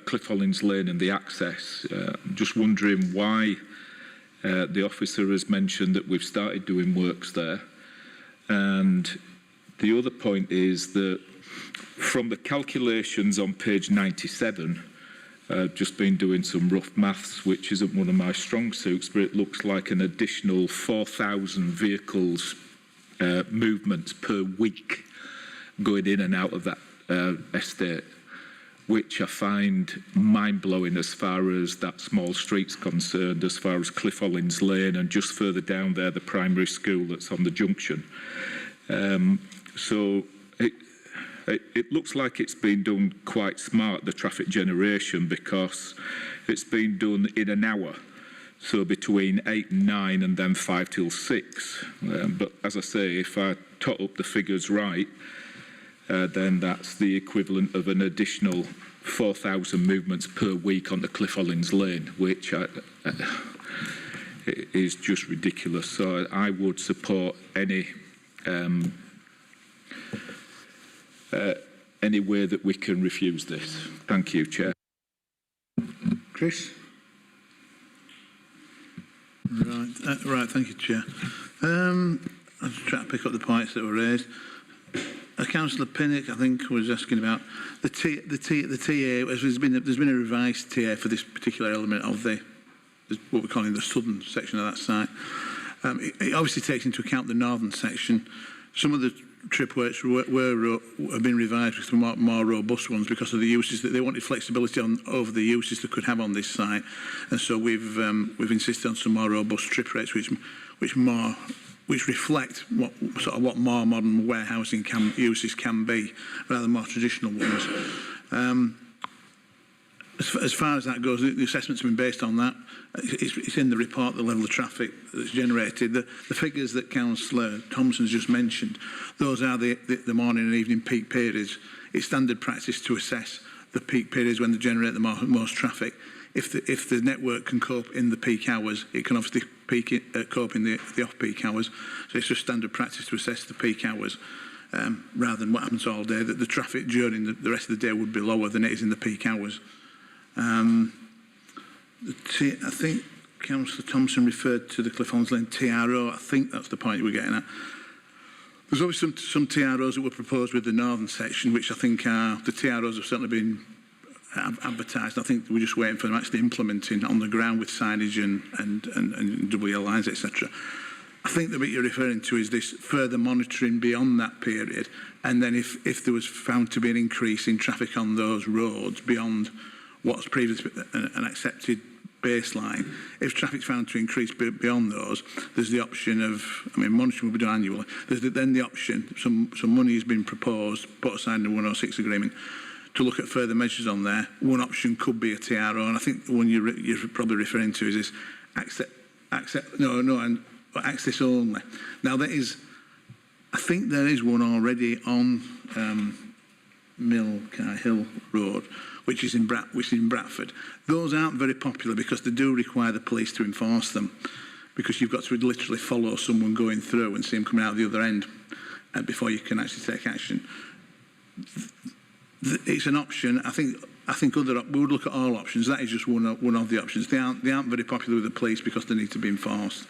Cliff Hollins Lane and the access. I'm just wondering why The officer has mentioned that we've started doing works there. And the other point is that from the calculations on page 97, I've just been doing some rough maths, which isn't one of my strong suits, but it looks like an additional 4,000 vehicles movements per week going in and out of that estate, which I find mind-blowing as far as that small street's concerned, as far as Cliff Hollins Lane and just further down there, the primary school that's on the junction. So it looks like it's been done quite smart, the traffic generation, because it's been done in an hour. So between 8 and 9 and then 5 till 6. But as I say, if I tot up the figures right, then that's the equivalent of an additional 4,000 movements per week on the Cliff Hollins Lane, which is just ridiculous. So I would support any way that we can refuse this. Thank you, Chair. Chris? Right, thank you, Chair. I'll try to pick up the points that were raised. Councillor Pinnock, I think, was asking about the TA. There's been a revised TA for this particular element of what we're calling the southern section of that site. It obviously takes into account the northern section. Some of the trip works have been revised with some more robust ones because of the uses that they wanted flexibility over the uses they could have on this site, and so we've insisted on some more robust trip rates, which reflect what more modern warehousing uses can be, rather than more traditional ones. As far as that goes, the assessment's been based on that. It's in the report, the level of traffic that's generated. The figures that Councillor Thompson's just mentioned, those are the morning and evening peak periods. It's standard practice to assess the peak periods when they generate the most traffic. If the network can cope in the peak hours, it can obviously cope in the off-peak hours. So it's just standard practice to assess the peak hours, rather than what happens all day, that the traffic during the rest of the day would be lower than it is in the peak hours. I think Councillor Thompson referred to the Cliff Hollins Lane TRO. I think that's the point you were getting at. There's obviously some TROs that were proposed with the northern section, which I think the TROs have certainly been advertised. I think we're just waiting for them actually implementing on the ground with signage and double lines, etc. I think the bit you're referring to is this further monitoring beyond that period, and then if there was found to be an increase in traffic on those roads beyond what's previously an accepted baseline, if traffic's found to increase beyond those, there's the option of, monitoring will be done annually. There's then the option, some money has been proposed, put aside in the 106 agreement, to look at further measures on there. One option could be a TRO, and I think the one you're probably referring to is this access only. Now I think there is one already on Mill Hill Road, which is in Bradford. Those aren't very popular because they do require the police to enforce them, because you've got to literally follow someone going through and see them coming out the other end before you can actually take action. It's an option. I think we would look at all options. That is just one of the options. They aren't very popular with the police because they need to be enforced,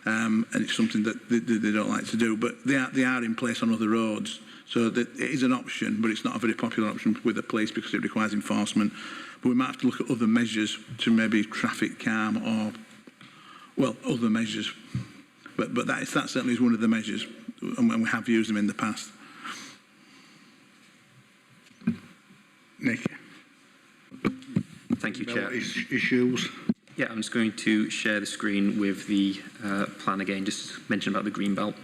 and it's something that they don't like to do. But they are in place on other roads. So that it is an option, but it's not a very popular option with the police because it requires enforcement. But we might have to look at other measures to maybe traffic calm or, other measures. But that certainly is one of the measures, and we have used them in the past. Nick? Thank you, Chair. Issues? Yeah, I'm just going to share the screen with the plan again, just to mention about the green belt.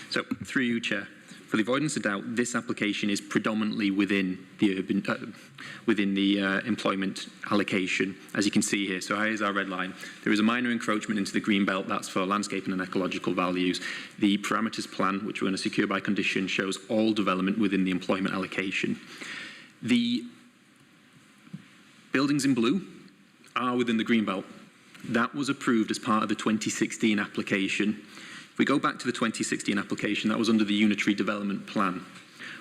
So, through you, Chair, for the avoidance of doubt, this application is predominantly within the employment allocation, as you can see here. So here's our red line. There is a minor encroachment into the green belt. That's for landscaping and ecological values. The parameters plan, which we're going to secure by condition, shows all development within the employment allocation. The buildings in blue are within the green belt. That was approved as part of the 2016 application. If we go back to the 2016 application, that was under the unitary development plan.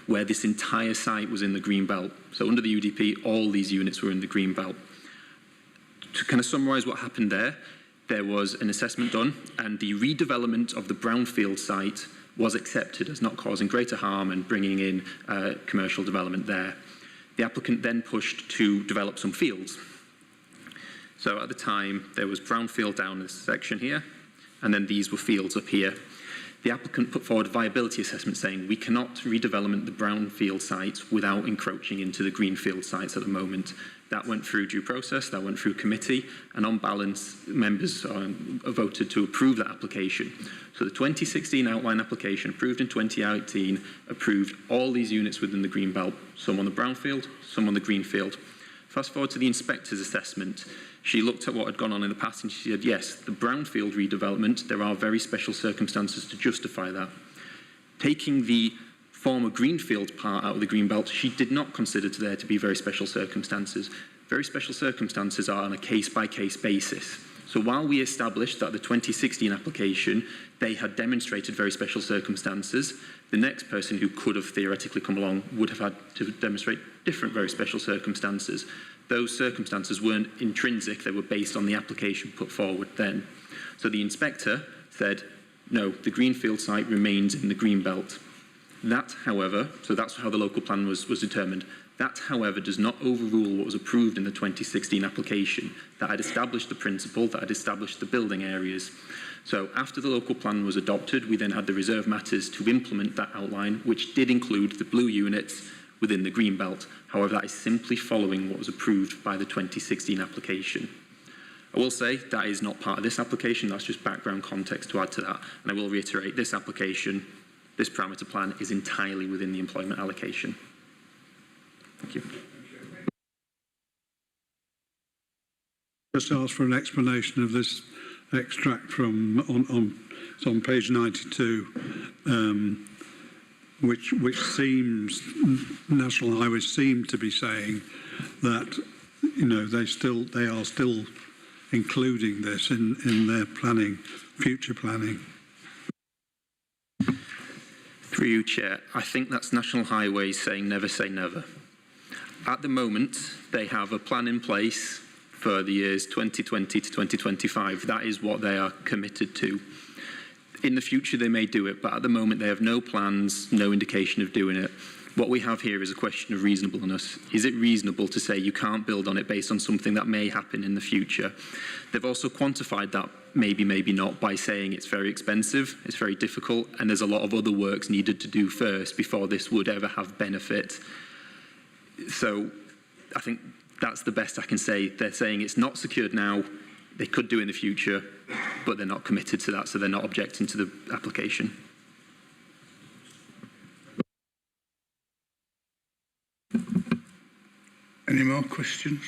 where this entire site was in the green belt. So under the UDP, all these units were in the green belt. To kind of summarise what happened there was an assessment done, and the redevelopment of the brownfield site was accepted as not causing greater harm and bringing in commercial development there. The applicant then pushed to develop some fields. So at the time, there was brownfield down this section here, and then these were fields up here. The applicant put forward a viability assessment saying we cannot redevelop the brownfield sites without encroaching into the greenfield sites at the moment. That went through due process, that went through committee, and on balance, members voted to approve that application. So the 2016 outline application, approved in 2018, approved all these units within the green belt, some on the brownfield, some on the greenfield. Fast forward to the inspector's assessment. She looked at what had gone on in the past and she said, yes, the brownfield redevelopment, there are very special circumstances to justify that. Taking the former greenfield part out of the green belt, she did not consider there to be very special circumstances. Very special circumstances are on a case-by-case basis. So while we established that the 2016 application, they had demonstrated very special circumstances, the next person who could have theoretically come along would have had to demonstrate different very special circumstances. Those circumstances weren't intrinsic, they were based on the application put forward then. So the inspector said, no, the greenfield site remains in the green belt. That, however, so that's how the local plan was determined. That, however, does not overrule what was approved in the 2016 application. That had established the principle, that had established the building areas. So after the local plan was adopted, we then had the reserve matters to implement that outline, which did include the blue units within the green belt. However, that is simply following what was approved by the 2016 application. I will say that is not part of this application, that's just background context to add to that. And I will reiterate, this application, this parameter plan is entirely within the employment allocation. Thank you. Just ask for an explanation of this extract from it's on page 92, which seems National Highways seem to be saying that they are still including this in their planning, future planning. Through you, Chair, I think that's National Highways saying never say never. At the moment, they have a plan in place for the years 2020 to 2025. That is what they are committed to. In the future, they may do it, but at the moment, they have no plans, no indication of doing it. What we have here is a question of reasonableness. Is it reasonable to say you can't build on it based on something that may happen in the future? They've also quantified that maybe, maybe not by saying it's very expensive, it's very difficult, and there's a lot of other works needed to do first before this would ever have benefit. So I think that's the best I can say. They're saying it's not secured now, they could do in the future, but they're not committed to that, so they're not objecting to the application. Any more questions?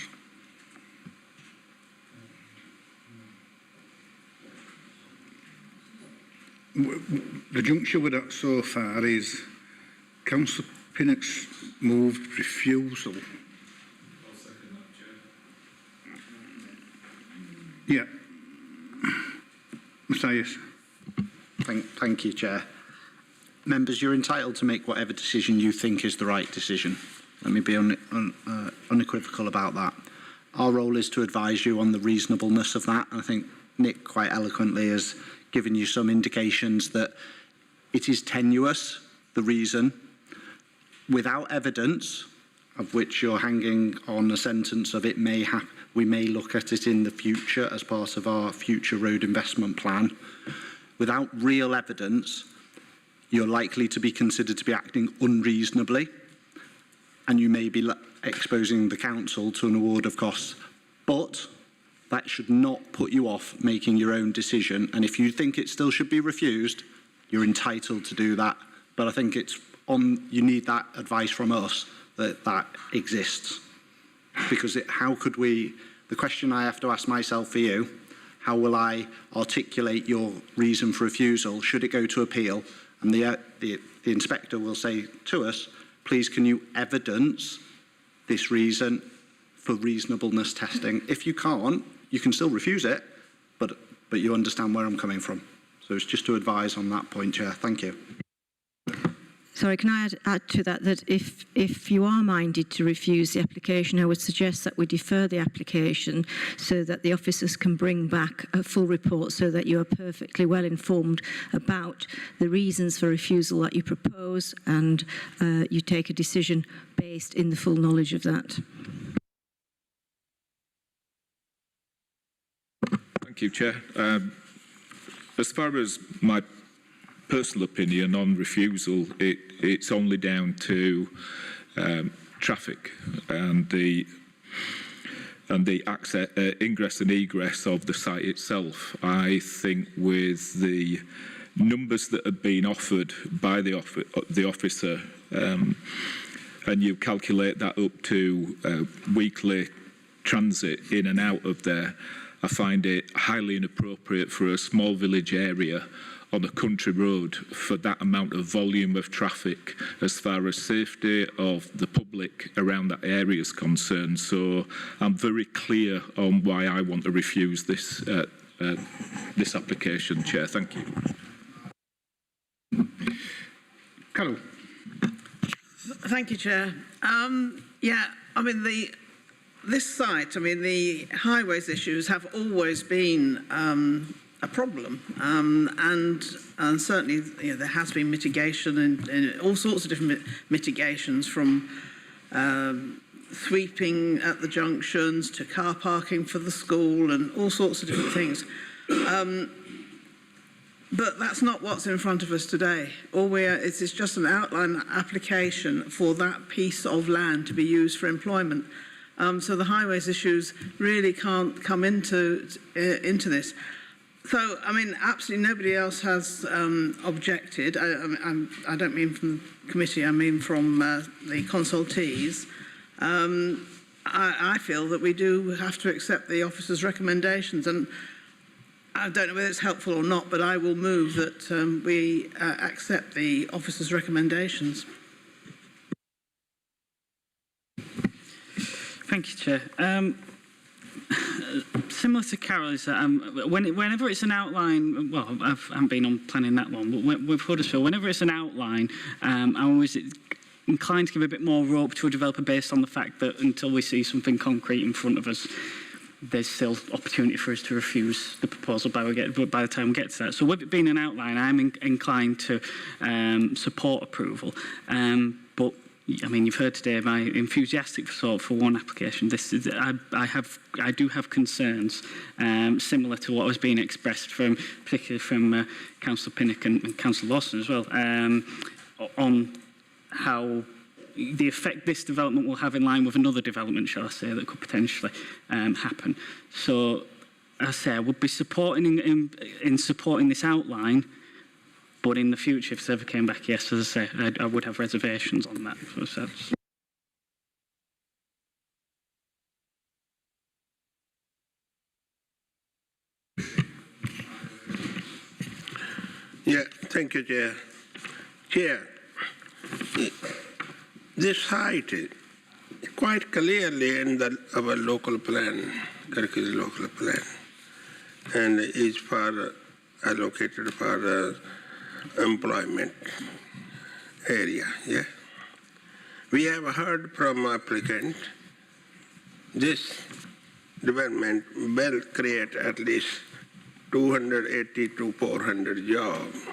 The juncture with that so far is Councillor Pinnock's moved refusal. Yeah. Matthias. Thank you, Chair. Members, you're entitled to make whatever decision you think is the right decision. Let me be unequivocal about that. Our role is to advise you on the reasonableness of that. And I think Nick quite eloquently has given you some indications that it is tenuous, the reason, without evidence, of which you're hanging on a sentence of it may happen. We may look at it in the future as part of our future road investment plan. Without real evidence, you're likely to be considered to be acting unreasonably, and you may be exposing the council to an award of costs. But that should not put you off making your own decision. And if you think it still should be refused, you're entitled to do that. But I think you need that advice from us that exists. Because how could we, the question I have to ask myself for you, how will I articulate your reason for refusal? Should it go to appeal? And the inspector will say to us, please can you evidence this reason for reasonableness testing? If you can't, you can still refuse it, but you understand where I'm coming from. So it's just to advise on that point, Chair. Thank you. Sorry, can I add to that if you are minded to refuse the application, I would suggest that we defer the application so that the officers can bring back a full report so that you are perfectly well informed about the reasons for refusal that you propose, and you take a decision based in the full knowledge of that. Thank you, Chair. As far as my personal opinion on refusal, it's only down to traffic and the access, ingress and egress of the site itself. I think with the numbers that have been offered by the officer, and you calculate that up to weekly transit in and out of there, I find it highly inappropriate for a small village area on a country road for that amount of volume of traffic as far as safety of the public around that area is concerned. So I'm very clear on why I want to refuse this this application, Chair. Thank you. Carol. Thank you, Chair. Yeah, I mean, this site, I mean, the highways issues have always been a problem, and certainly there has been mitigation and all sorts of different mitigations, from sweeping at the junctions to car parking for the school and all sorts of different things. But that's not what's in front of us today. It's just an outline application for that piece of land to be used for employment. So the highways issues really can't come into this. So, I mean, absolutely nobody else has objected. I don't mean from the committee, I mean from the consultees. I feel that we do have to accept the officer's recommendations, and I don't know whether it's helpful or not, but I will move that we accept the officer's recommendations. Thank you, Chair. Similar to Carol, is that whenever it's an outline, well, I haven't been on planning that long, but with Huddersfield, whenever it's an outline, I'm always inclined to give a bit more rope to a developer based on the fact that until we see something concrete in front of us, there's still opportunity for us to refuse the proposal by the time we get to that. So with it being an outline, I'm inclined to support approval. But I mean, you've heard today my enthusiastic support for one application. I do have concerns similar to what was being expressed particularly from Councillor Pinnock and Councillor Lawson as well, on how the effect this development will have in line with another development, shall I say, that could potentially happen. So, as I say, I would be supporting in supporting this outline. But in the future, if it ever came back, yes, as I say, I would have reservations on that. Yeah, thank you, Chair. Chair, this site is quite clearly in our local plan, Kirklees local plan, and is allocated for employment area. Yeah, we have heard from applicant this development will create at least 280 to 400 jobs.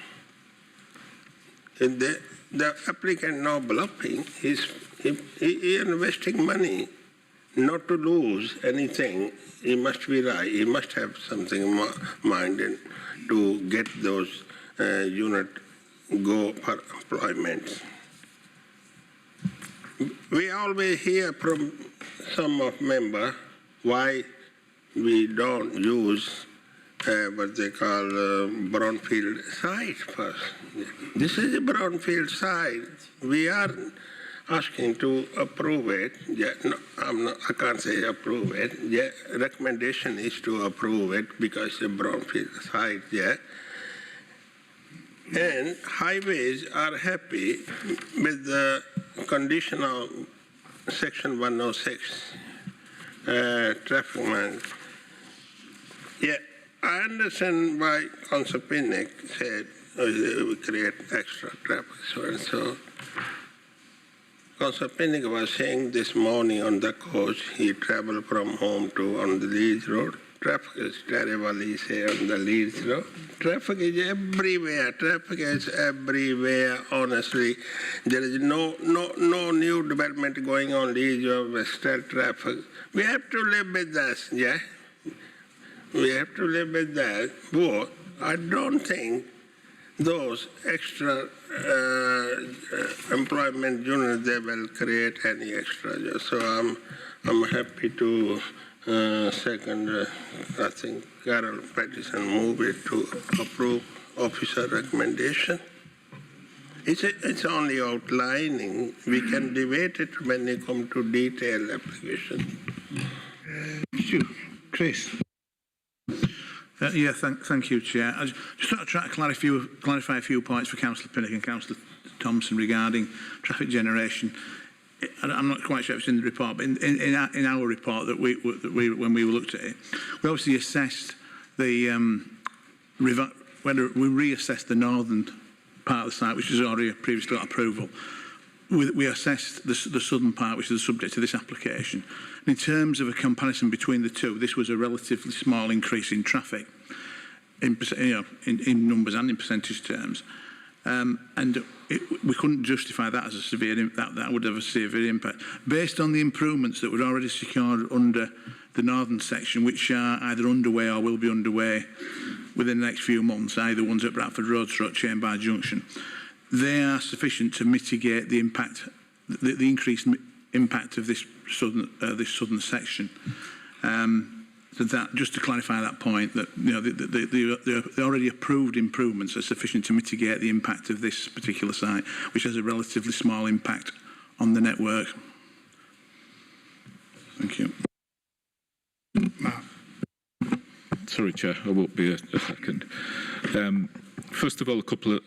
And the applicant now bluffing, he investing money not to lose anything. He must be right. He must have something in mind to get those unit go for employment. We always hear from some of member why we don't use what they call brownfield site first. This is a brownfield site. We are asking to approve it. Yeah, no, I can't say approve it. Yeah, recommendation is to approve it because it's a brownfield site. Yeah. And highways are happy with the condition of Section 106 traffic management. Yeah, I understand why Councillor Pinnock said we create extra traffic. So Councillor Pinnick was saying this morning on the coach, he traveled from home to on the Leeds Road. Traffic is terrible, he said, on the Leeds Road. Traffic is everywhere. Traffic is everywhere, honestly. There is no new development going on Leeds Road, still traffic. We have to live with this, yeah? We have to live with that. But I don't think those extra employment units, they will create any extra jobs. So I'm happy to second, I think, Carol Pattison move it to approve officer recommendation. It's only outlining. We can debate it when we come to detailed application. Chris. Thank you, Chair. I just want to try to clarify a few points for Councillor Pinnock and Councillor Thompson regarding traffic generation. I'm not quite sure if it's in the report, but in our report that when we looked at it, we obviously assessed the whether we reassessed the northern part of the site, which has already previously got approval. We assessed the southern part, which is the subject of this application. And in terms of a comparison between the two, this was a relatively small increase in traffic, in numbers and in percentage terms. We couldn't justify that as a severe that would have a severe impact. Based on the improvements that were already secured under the northern section, which are either underway or will be underway within the next few months, either ones at Bradford Road, Chainbar Junction, they are sufficient to mitigate the impact, the increased impact of this southern section. So that, just to clarify that point, that the already approved improvements are sufficient to mitigate the impact of this particular site, which has a relatively small impact on the network. Thank you. Mark. Sorry, Chair, I won't be a second. First of all, a couple of...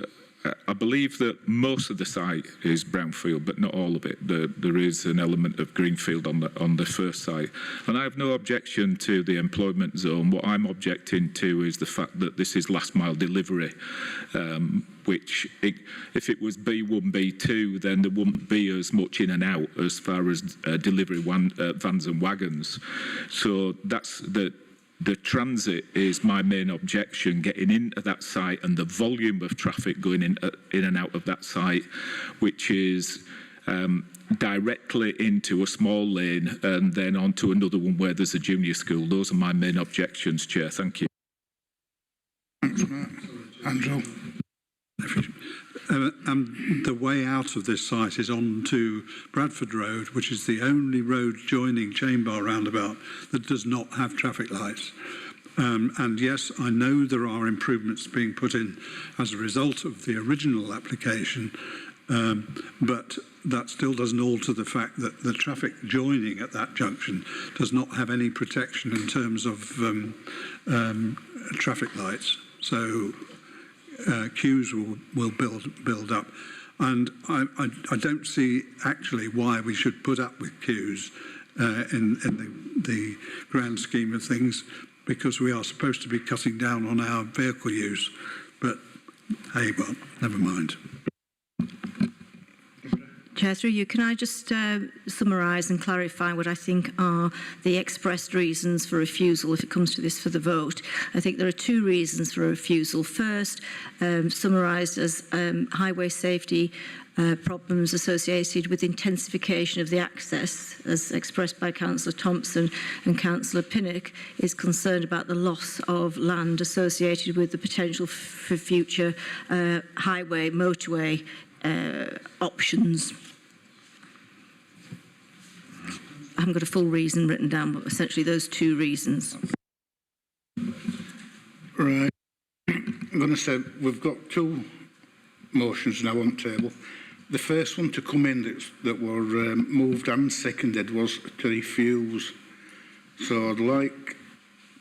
I believe that most of the site is brownfield, but not all of it. There is an element of greenfield on the first site. And I have no objection to the employment zone. What I'm objecting to is the fact that this is last mile delivery, which if it was B1, B2, then there wouldn't be as much in and out as far as delivery vans and wagons. So that's the transit is my main objection, getting into that site and the volume of traffic going in and out of that site, which is directly into a small lane and then onto another one where there's a junior school. Those are my main objections, Chair. Thank you. Thanks, Mark. Andrew. The way out of this site is onto Bradford Road, which is the only road joining Chainbar roundabout that does not have traffic lights. And yes, I know there are improvements being put in as a result of the original application, but that still doesn't alter the fact that the traffic joining at that junction does not have any protection in terms of traffic lights. So queues will build up, and I don't see actually why we should put up with queues in the grand scheme of things, because we are supposed to be cutting down on our vehicle use. But hey, well, never mind. Chair, through you, can I just summarise and clarify what I think are the expressed reasons for refusal if it comes to this for the vote? I think there are two reasons for a refusal. First, summarised as highway safety problems associated with intensification of the access, as expressed by Councillor Thompson and Councillor Pinnock, is concerned about the loss of land associated with the potential for future highway, motorway options. I haven't got a full reason written down, but essentially those two reasons. Right. I'm going to say we've got two motions now on the table. The first one to come in that were moved and seconded was to refuse. So I'd like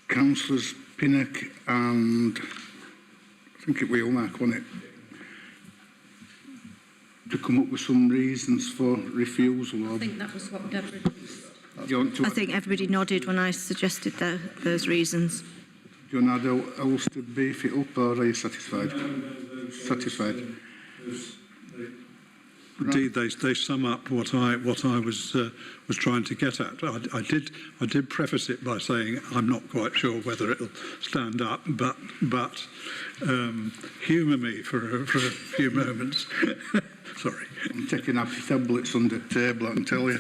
Councillors Pinnock and I think it will Mark, wasn't it? To come up with some reasons for refusal. I think that was what Deborah did. I think everybody nodded when I suggested those reasons. Do you want to else to beef it up, or are you satisfied? satisfied? Indeed, they sum up what I was trying to get at. I did preface it by saying I'm not quite sure whether it'll stand up, but humour me for a few moments. Sorry, I'm taking happy tablets under the table, I can tell you.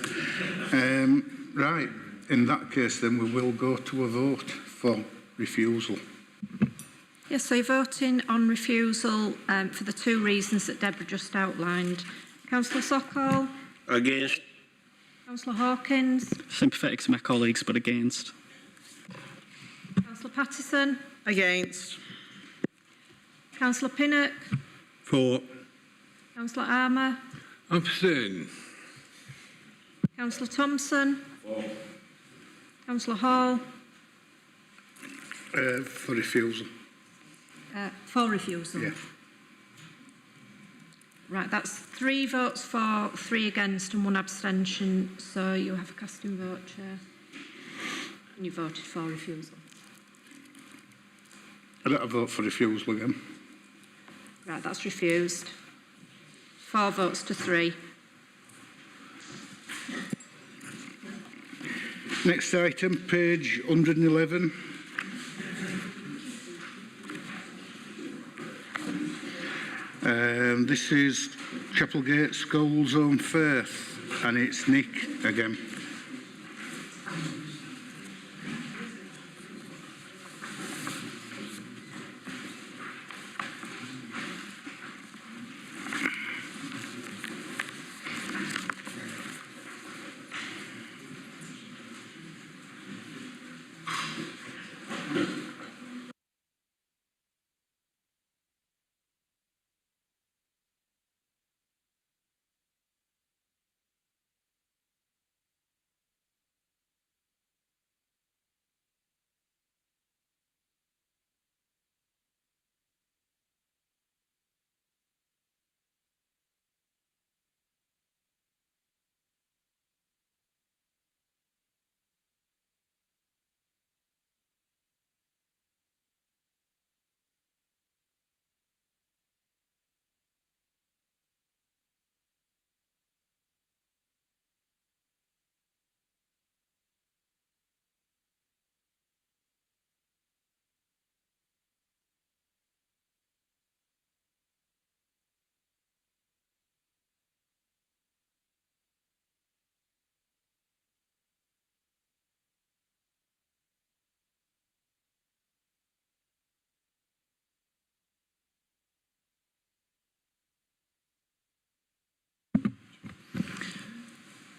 Right, in that case, then we will go to a vote for refusal. Yes, so you're voting on refusal for the two reasons that Deborah just outlined. Councillor Sokol? Against. Councillor Hawkins? Sympathetic to my colleagues, but against. Councillor Pattison? Against. Councillor Pinnock? For. Councillor Armour? Abstain. Councillor Thompson? For. Councillor Hall? For refusal. For refusal? Yeah. Right, that's 3 votes for, 3 against and 1 abstention. So you have a casting vote, Chair. And you voted for refusal. I don't vote for refusal again. Right, that's refused. 4 votes to 3. Next item, page 111. This is Chapelgate School Zone Firth, and it's Nick again.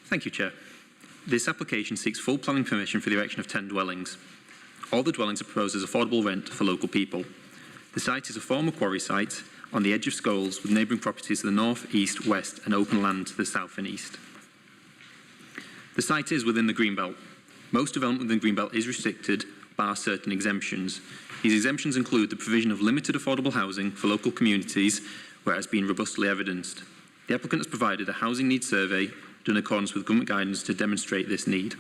Thank you, Chair. This application seeks full planning permission for the erection of 10 dwellings. All the dwellings are proposed as affordable rent for local people. The site is a former quarry site on the edge of Scholes with neighbouring properties to the north, east, west and open land to the south and east. The site is within the Greenbelt. Most development within the Greenbelt is restricted, bar certain exemptions. These exemptions include the provision of limited affordable housing for local communities where it has been robustly evidenced. The applicant has provided a housing needs survey done in accordance with government guidance to demonstrate this need.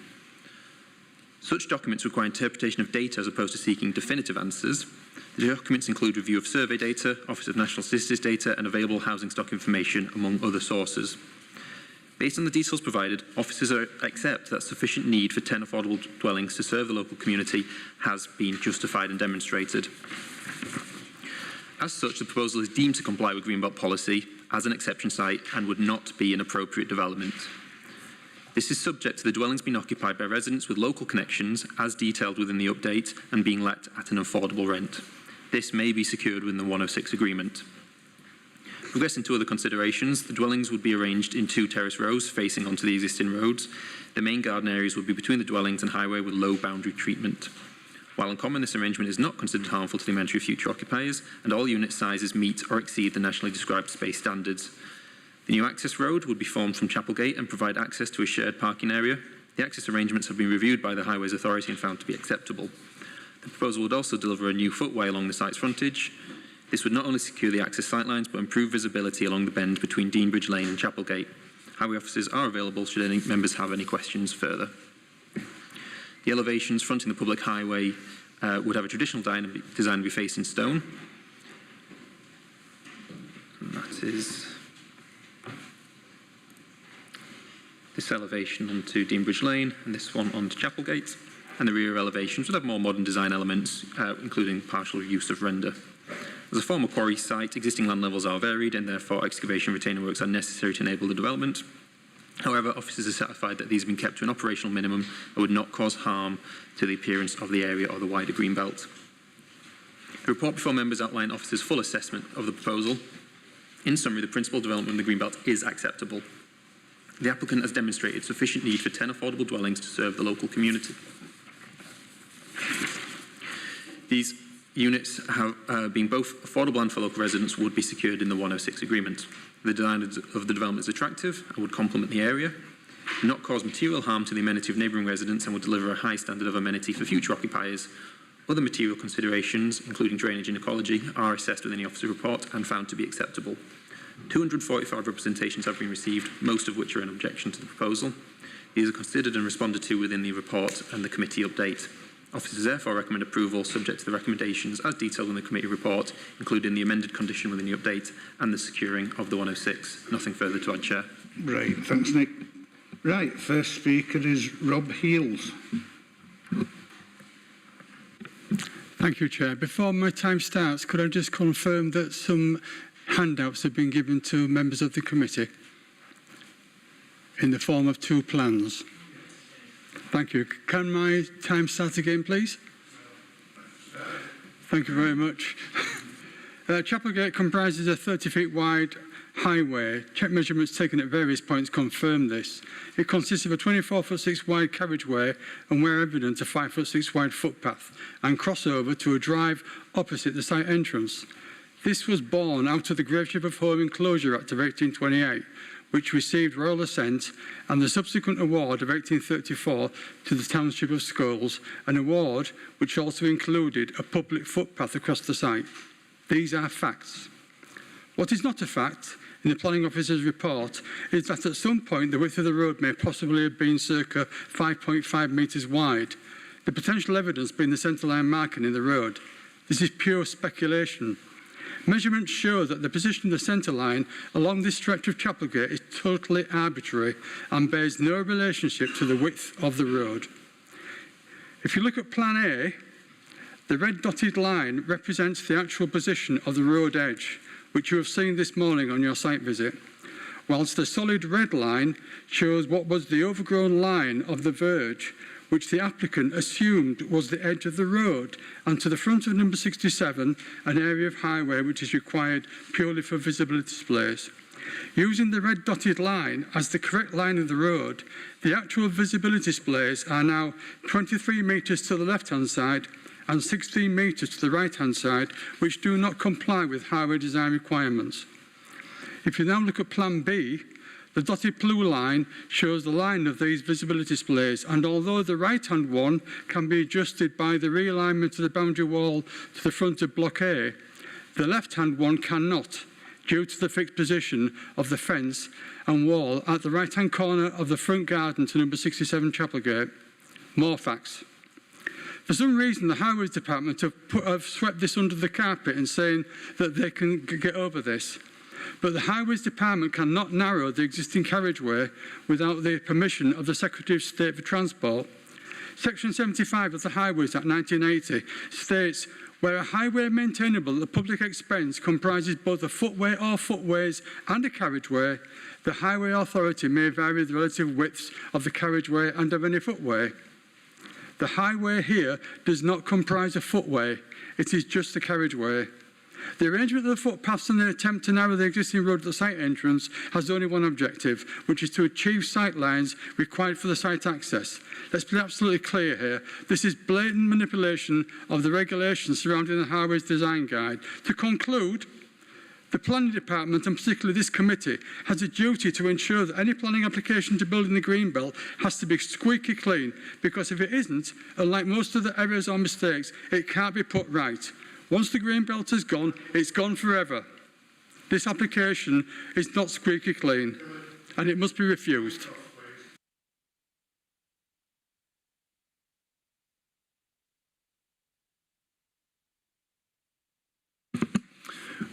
Such documents require interpretation of data as opposed to seeking definitive answers. The documents include review of survey data, Office of National Statistics data and available housing stock information, among other sources. Based on the details provided, officers accept that sufficient need for 10 affordable dwellings to serve the local community has been justified and demonstrated. As such, the proposal is deemed to comply with Greenbelt policy as an exception site and would not be an appropriate development. This is subject to the dwellings being occupied by residents with local connections as detailed within the update and being let at an affordable rent. This may be secured within the 106 agreement. Progressing to other considerations, the dwellings would be arranged in 2 terrace rows facing onto the existing roads. The main garden areas would be between the dwellings and highway with low boundary treatment. While in common, this arrangement is not considered harmful to the amenity of future occupiers, and all unit sizes meet or exceed the nationally described space standards. The new access road would be formed from Chapelgate and provide access to a shared parking area. The access arrangements have been reviewed by the Highways Authority and found to be acceptable. The proposal would also deliver a new footway along the site's frontage. This would not only secure the access sightlines, but improve visibility along the bend between Deanbridge Lane and Chapelgate. Highway officers are available should any members have any questions further. The elevations fronting the public highway would have a traditional design and be faced in stone. And that is this elevation onto Deanbridge Lane and this one onto Chapelgate. And the rear elevations would have more modern design elements, including partial use of render. As a former quarry site, existing land levels are varied and therefore excavation retaining works are necessary to enable the development. However, officers are satisfied that these have been kept to an operational minimum and would not cause harm to the appearance of the area or the wider green belt. The report before members outlined officers' full assessment of the proposal. In summary, the principal development of the greenbelt is acceptable. The applicant has demonstrated sufficient need for 10 affordable dwellings to serve the local community. These units have been both affordable and for local residents would be secured in the 106 agreement. The design of the development is attractive and would complement the area, not cause material harm to the amenity of neighbouring residents and would deliver a high standard of amenity for future occupiers. Other material considerations, including drainage and ecology, are assessed within the officer report and found to be acceptable. 245 representations have been received, most of which are in objection to the proposal. These are considered and responded to within the report and the committee update. Officers therefore recommend approval subject to the recommendations as detailed in the committee report, including the amended condition within the update and the securing of the 106. Nothing further to add, Chair. Right, thanks, Nick. Right, first speaker is Rob Heels. Thank you, Chair. Before my time starts, could I just confirm that some handouts have been given to members of the committee in the form of 2 plans? Thank you. Can my time start again, please? Thank you very much. Chapelgate comprises a 30 feet wide highway. Check measurements taken at various points confirm this. It consists of a 24'6" wide carriageway and, where evident, a 5'6" wide footpath and crossover to a drive opposite the site entrance. This was born out of the Graveship of Home Enclosure Act of 1828, which received royal assent, and the subsequent award of 1834 to the Township of Scholes, an award which also included a public footpath across the site. These are facts. What is not a fact in the planning officer's report is that at some point the width of the road may possibly have been circa 5.5 metres wide, the potential evidence being the centreline marking in the road. This is pure speculation. Measurements show that the position of the centre line along this stretch of Chapelgate is totally arbitrary and bears no relationship to the width of the road. If you look at Plan A, the red dotted line represents the actual position of the road edge, which you have seen this morning on your site visit, whilst the solid red line shows what was the overgrown line of the verge, which the applicant assumed was the edge of the road, and to the front of number 67, an area of highway which is required purely for visibility displays. Using the red dotted line as the correct line of the road, the actual visibility displays are now 23 metres to the left-hand side and 16 metres to the right-hand side, which do not comply with highway design requirements. If you now look at Plan B, the dotted blue line shows the line of these visibility displays, and although the right-hand one can be adjusted by the realignment of the boundary wall to the front of Block A, the left-hand one cannot, due to the fixed position of the fence and wall at the right-hand corner of the front garden to number 67 Chapelgate. More facts. For some reason, the Highways Department have swept this under the carpet and saying that they can get over this. But the Highways Department cannot narrow the existing carriageway without the permission of the Secretary of State for Transport. Section 75 of the Highways Act 1980 states, where a highway maintainable at public expense comprises both a footway or footways and a carriageway, the Highway Authority may vary the relative widths of the carriageway and of any footway. The highway here does not comprise a footway, it is just a carriageway. The arrangement of the footpaths and the attempt to narrow the existing road at the site entrance has only one objective, which is to achieve sight lines required for the site access. Let's be absolutely clear here. This is blatant manipulation of the regulations surrounding the Highways Design Guide. To conclude, the Planning Department, and particularly this committee, has a duty to ensure that any planning application to build in the Greenbelt has to be squeaky clean, because if it isn't, unlike most of the errors or mistakes, it can't be put right. Once the Greenbelt is gone, it's gone forever. This application is not squeaky clean, and it must be refused.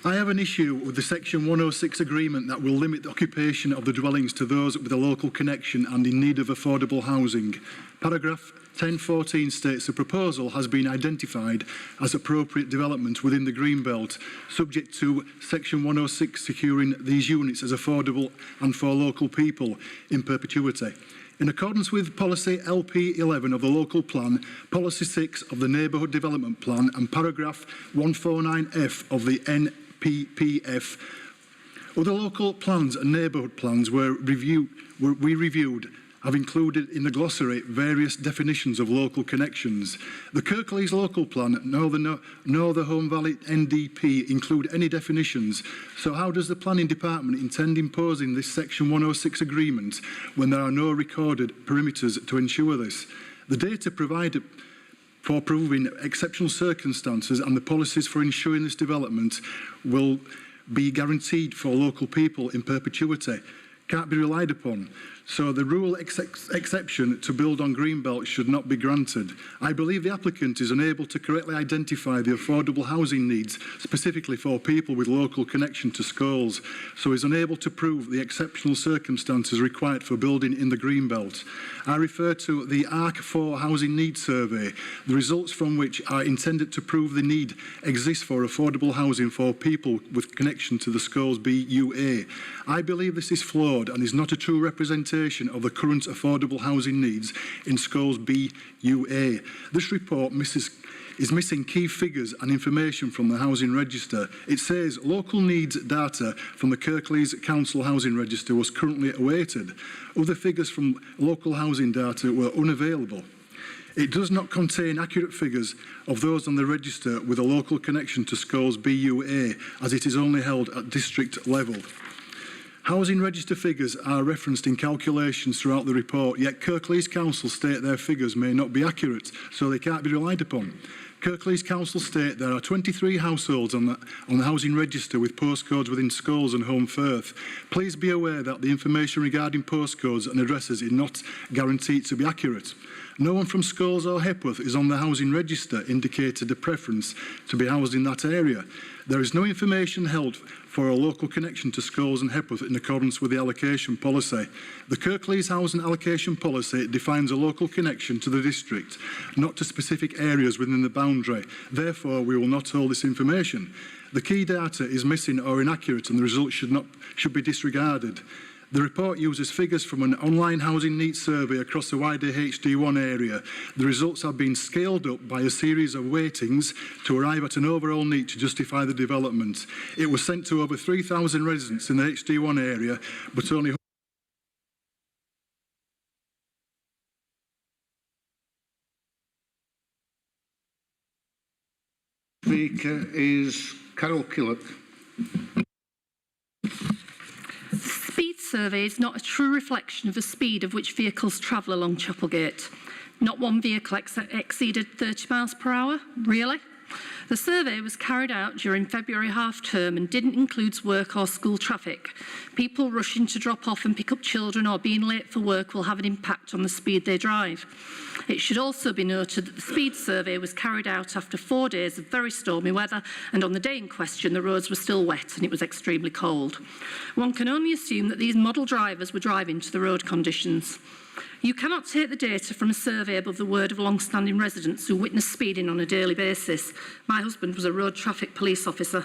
I have an issue with the Section 106 agreement that will limit the occupation of the dwellings to those with a local connection and in need of affordable housing. Paragraph 1014 states the proposal has been identified as appropriate development within the Greenbelt, subject to Section 106 securing these units as affordable and for local people in perpetuity. In accordance with Policy LP11 of the Local Plan, Policy 6 of the Neighbourhood Development Plan and Paragraph 149F of the NPPF, other local plans and neighbourhood plans we reviewed have included in the glossary various definitions of local connections. The Kirklees local plan nor the Home Valley NDP include any definitions, so how does the planning department intend imposing this Section 106 agreement when there are no recorded perimeters to ensure this? The data provided for proving exceptional circumstances and the policies for ensuring this development will be guaranteed for local people in perpetuity can't be relied upon. So the rule exception to build on Greenbelt should not be granted. I believe the applicant is unable to correctly identify the affordable housing needs specifically for people with local connection to schools, so is unable to prove the exceptional circumstances required for building in the Greenbelt. I refer to the ARC4 Housing Needs Survey, the results from which are intended to prove the need exists for affordable housing for people with connection to the schools BUA. I believe this is flawed and is not a true representation of the current affordable housing needs in schools BUA. This report is missing key figures and information from the Housing Register. It says local needs data from the Kirklees Council Housing Register was currently awaited. Other figures from local housing data were unavailable. It does not contain accurate figures of those on the register with a local connection to schools BUA, as it is only held at district level. Housing register figures are referenced in calculations throughout the report, yet Kirklees Council state their figures may not be accurate, so they can't be relied upon. Kirklees Council state there are 23 households on the housing register with postcodes within schools and Home Firth. Please be aware that the information regarding postcodes and addresses is not guaranteed to be accurate. No one from Scholes or Hepworth is on the housing register indicated a preference to be housed in that area. There is no information held for a local connection to Scholes and Hepworth in accordance with the allocation policy. The Kirklees housing allocation policy defines a local connection to the district, not to specific areas within the boundary. Therefore, we will not hold this information. The key data is missing or inaccurate and the results should be disregarded. The report uses figures from an online housing needs survey across the wider HD1 area. The results have been scaled up by a series of weightings to arrive at an overall need to justify the development. It was sent to over 3,000 residents in the HD1 area, but only Speaker is Carol Killock. Speed survey is not a true reflection of the speed of which vehicles travel along Chapelgate. Not one vehicle exceeded 30 miles per hour, really? The survey was carried out during February half term and didn't include work or school traffic. People rushing to drop off and pick up children or being late for work will have an impact on the speed they drive. It should also be noted that the speed survey was carried out after 4 days of very stormy weather, and on the day in question the roads were still wet and it was extremely cold. One can only assume that these model drivers were driving to the road conditions. You cannot take the data from a survey above the word of long-standing residents who witness speeding on a daily basis. My husband was a road traffic police officer.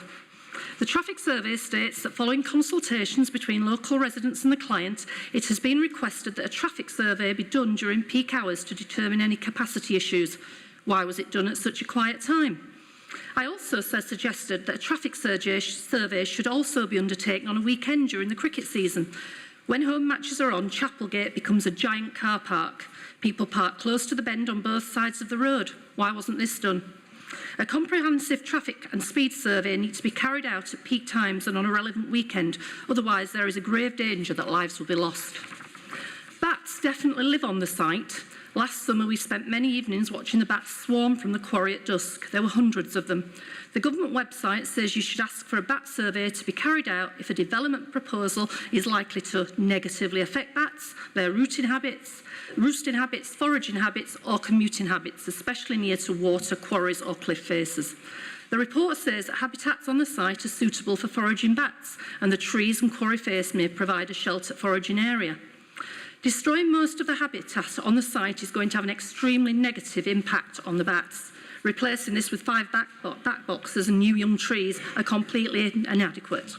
The traffic survey states that following consultations between local residents and the client, it has been requested that a traffic survey be done during peak hours to determine any capacity issues. Why was it done at such a quiet time? I also suggested that a traffic survey should also be undertaken on a weekend during the cricket season. When home matches are on, Chapelgate becomes a giant car park. People park close to the bend on both sides of the road. Why wasn't this done? A comprehensive traffic and speed survey needs to be carried out at peak times and on a relevant weekend, otherwise there is a grave danger that lives will be lost. Bats definitely live on the site. Last summer we spent many evenings watching the bats swarm from the quarry at dusk. There were hundreds of them. The government website says you should ask for a bat survey to be carried out if a development proposal is likely to negatively affect bats, their roosting habits, foraging habits or commuting habits, especially near to water, quarries or cliff faces. The report says that habitats on the site are suitable for foraging bats, and the trees and quarry face may provide a sheltered foraging area. Destroying most of the habitat on the site is going to have an extremely negative impact on the bats. Replacing this with 5 bat boxes and new young trees are completely inadequate.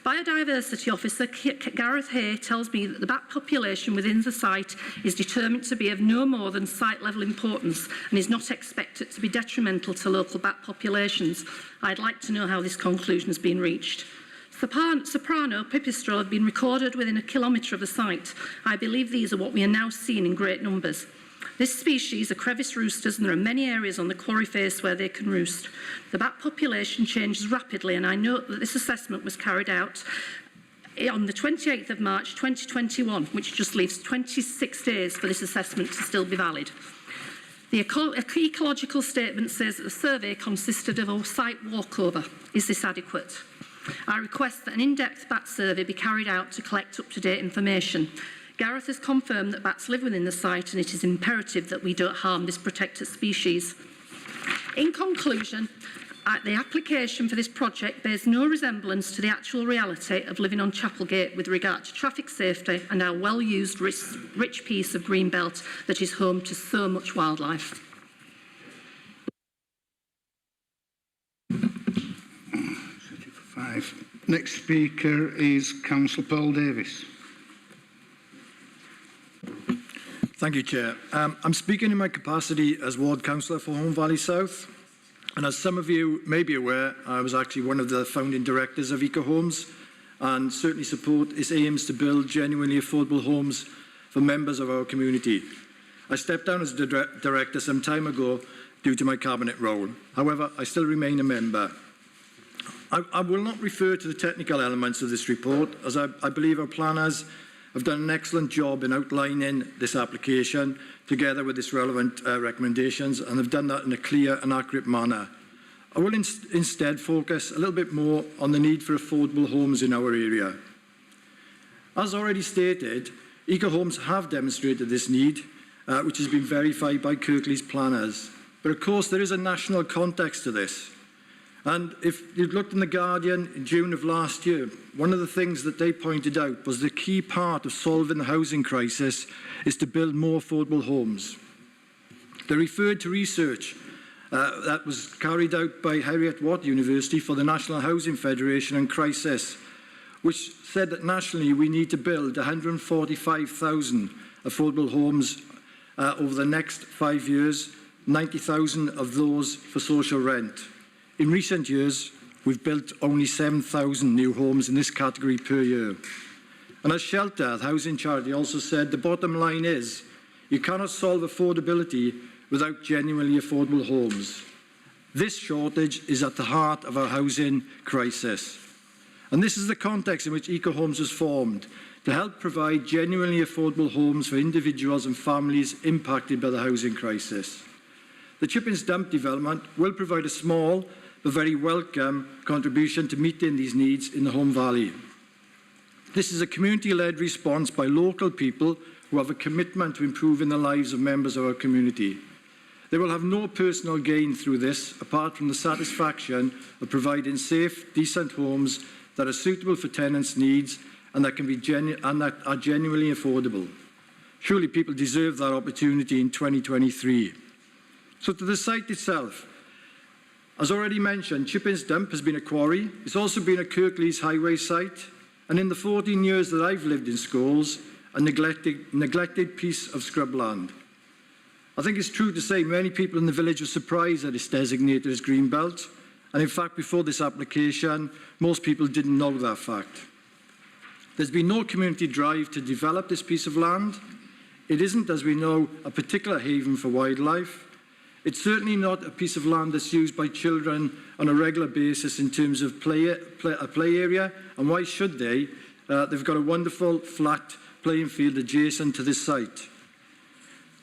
Biodiversity Officer Gareth Hay tells me that the bat population within the site is determined to be of no more than site-level importance and is not expected to be detrimental to local bat populations. I'd like to know how this conclusion has been reached. Soprano, pipistrelle have been recorded within a kilometre of the site. I believe these are what we are now seeing in great numbers. This species are crevice roosters, and there are many areas on the quarry face where they can roost. The bat population changes rapidly, and I note that this assessment was carried out on the 28th of March 2021, which just leaves 26 days for this assessment to still be valid. The ecological statement says that the survey consisted of a site walkover. Is this adequate? I request that an in-depth bat survey be carried out to collect up-to-date information. Gareth has confirmed that bats live within the site, and it is imperative that we don't harm this protected species. In conclusion, the application for this project bears no resemblance to the actual reality of living on Chapelgate with regard to traffic safety and our well-used rich piece of green belt that is home to so much wildlife. Next speaker is Councillor Paul Davis. Thank you, Chair. I'm speaking in my capacity as Ward Councillor for Home Valley South. And as some of you may be aware, I was actually one of the founding directors of Eco Homes and certainly support its aims to build genuinely affordable homes for members of our community. I stepped down as director some time ago due to my cabinet role. However, I still remain a member. I will not refer to the technical elements of this report, as I believe our planners have done an excellent job in outlining this application together with its relevant recommendations, and have done that in a clear and accurate manner. I will instead focus a little bit more on the need for affordable homes in our area. As already stated, Eco Homes have demonstrated this need, which has been verified by Kirklees planners. But of course, there is a national context to this. And if you've looked in The Guardian in June of last year, one of the things that they pointed out was the key part of solving the housing crisis is to build more affordable homes. They referred to research that was carried out by Heriot-Watt University for the National Housing Federation and Crisis, which said that nationally we need to build 145,000 affordable homes over the next 5 years, 90,000 of those for social rent. In recent years, we've built only 7,000 new homes in this category per year. And as Shelter, the housing charity, also said, the bottom line is you cannot solve affordability without genuinely affordable homes. This shortage is at the heart of our housing crisis. And this is the context in which Eco Homes was formed, to help provide genuinely affordable homes for individuals and families impacted by the housing crisis. The Chippins Dump development will provide a small but very welcome contribution to meeting these needs in the Home Valley. This is a community-led response by local people who have a commitment to improving the lives of members of our community. They will have no personal gain through this, apart from the satisfaction of providing safe, decent homes that are suitable for tenants' needs and that are genuinely affordable. Surely people deserve that opportunity in 2023. So to the site itself. As already mentioned, Chippins Dump has been a quarry. It's also been a Kirklees highway site, and in the 14 years that I've lived in Scholes, a neglected piece of scrubland. I think it's true to say many people in the village were surprised that it's designated as Greenbelt, and in fact, before this application, most people didn't know that fact. There's been no community drive to develop this piece of land. It isn't, as we know, a particular haven for wildlife. It's certainly not a piece of land that's used by children on a regular basis in terms of a play area, and why should they? They've got a wonderful flat playing field adjacent to this site.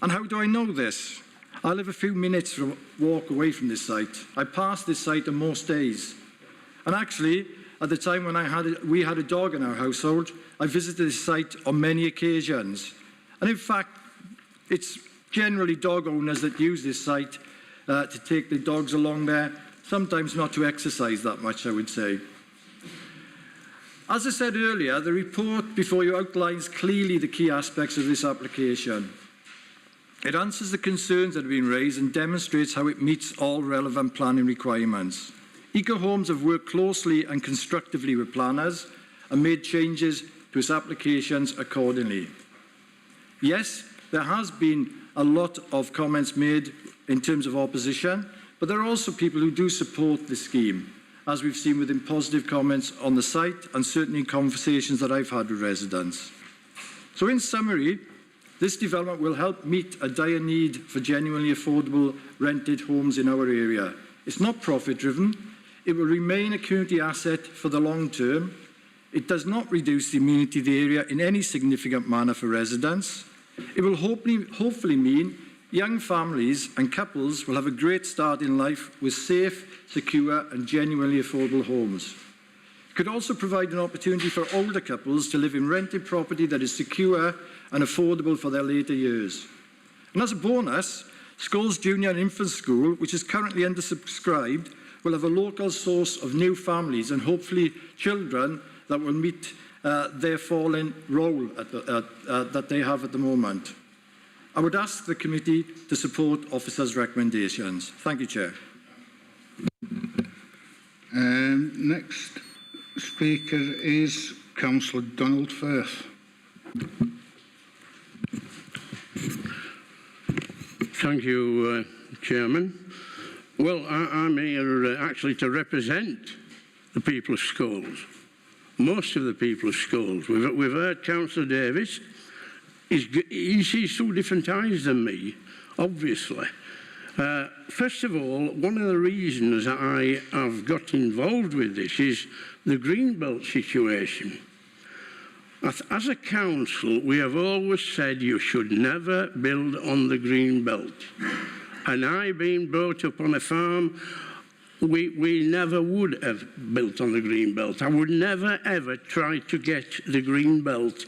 And how do I know this? I live a few minutes walk away from this site. I pass this site on most days. And actually, at the time when we had a dog in our household, I visited this site on many occasions. And in fact, it's generally dog owners that use this site to take the dogs along there sometimes not to exercise that much, I would say. As I said earlier, the report before you outlines clearly the key aspects of this application. It answers the concerns that have been raised and demonstrates how it meets all relevant planning requirements. Eco Homes have worked closely and constructively with planners and made changes to its applications accordingly. Yes, there has been a lot of comments made in terms of opposition, but there are also people who do support the scheme, as we've seen within positive comments on the site and certainly in conversations that I've had with residents. So in summary, this development will help meet a dire need for genuinely affordable rented homes in our area. It's not profit-driven. It will remain a community asset for the long term. It does not reduce the amenity of the area in any significant manner for residents. It will hopefully mean young families and couples will have a great start in life with safe, secure and genuinely affordable homes. It could also provide an opportunity for older couples to live in rented property that is secure and affordable for their later years. And as a bonus, Scholes Junior and Infant School, which is currently undersubscribed, will have a local source of new families and hopefully children that will meet their fallen role that they have at the moment. I would ask the committee to support officers' recommendations. Thank you, Chair. Next speaker is Councillor Donald Firth. Thank you, Chairman. Well, I'm here actually to represent the people of Scholes, most of the people of Scholes. We've heard Councillor Davis. He sees two different eyes than me, obviously. First of all, one of the reasons I have got involved with this is the Greenbelt situation. As a council, we have always said you should never build on the Greenbelt. And I, being brought up on a farm, we never would have built on the Greenbelt. I would never, ever try to get the Greenbelt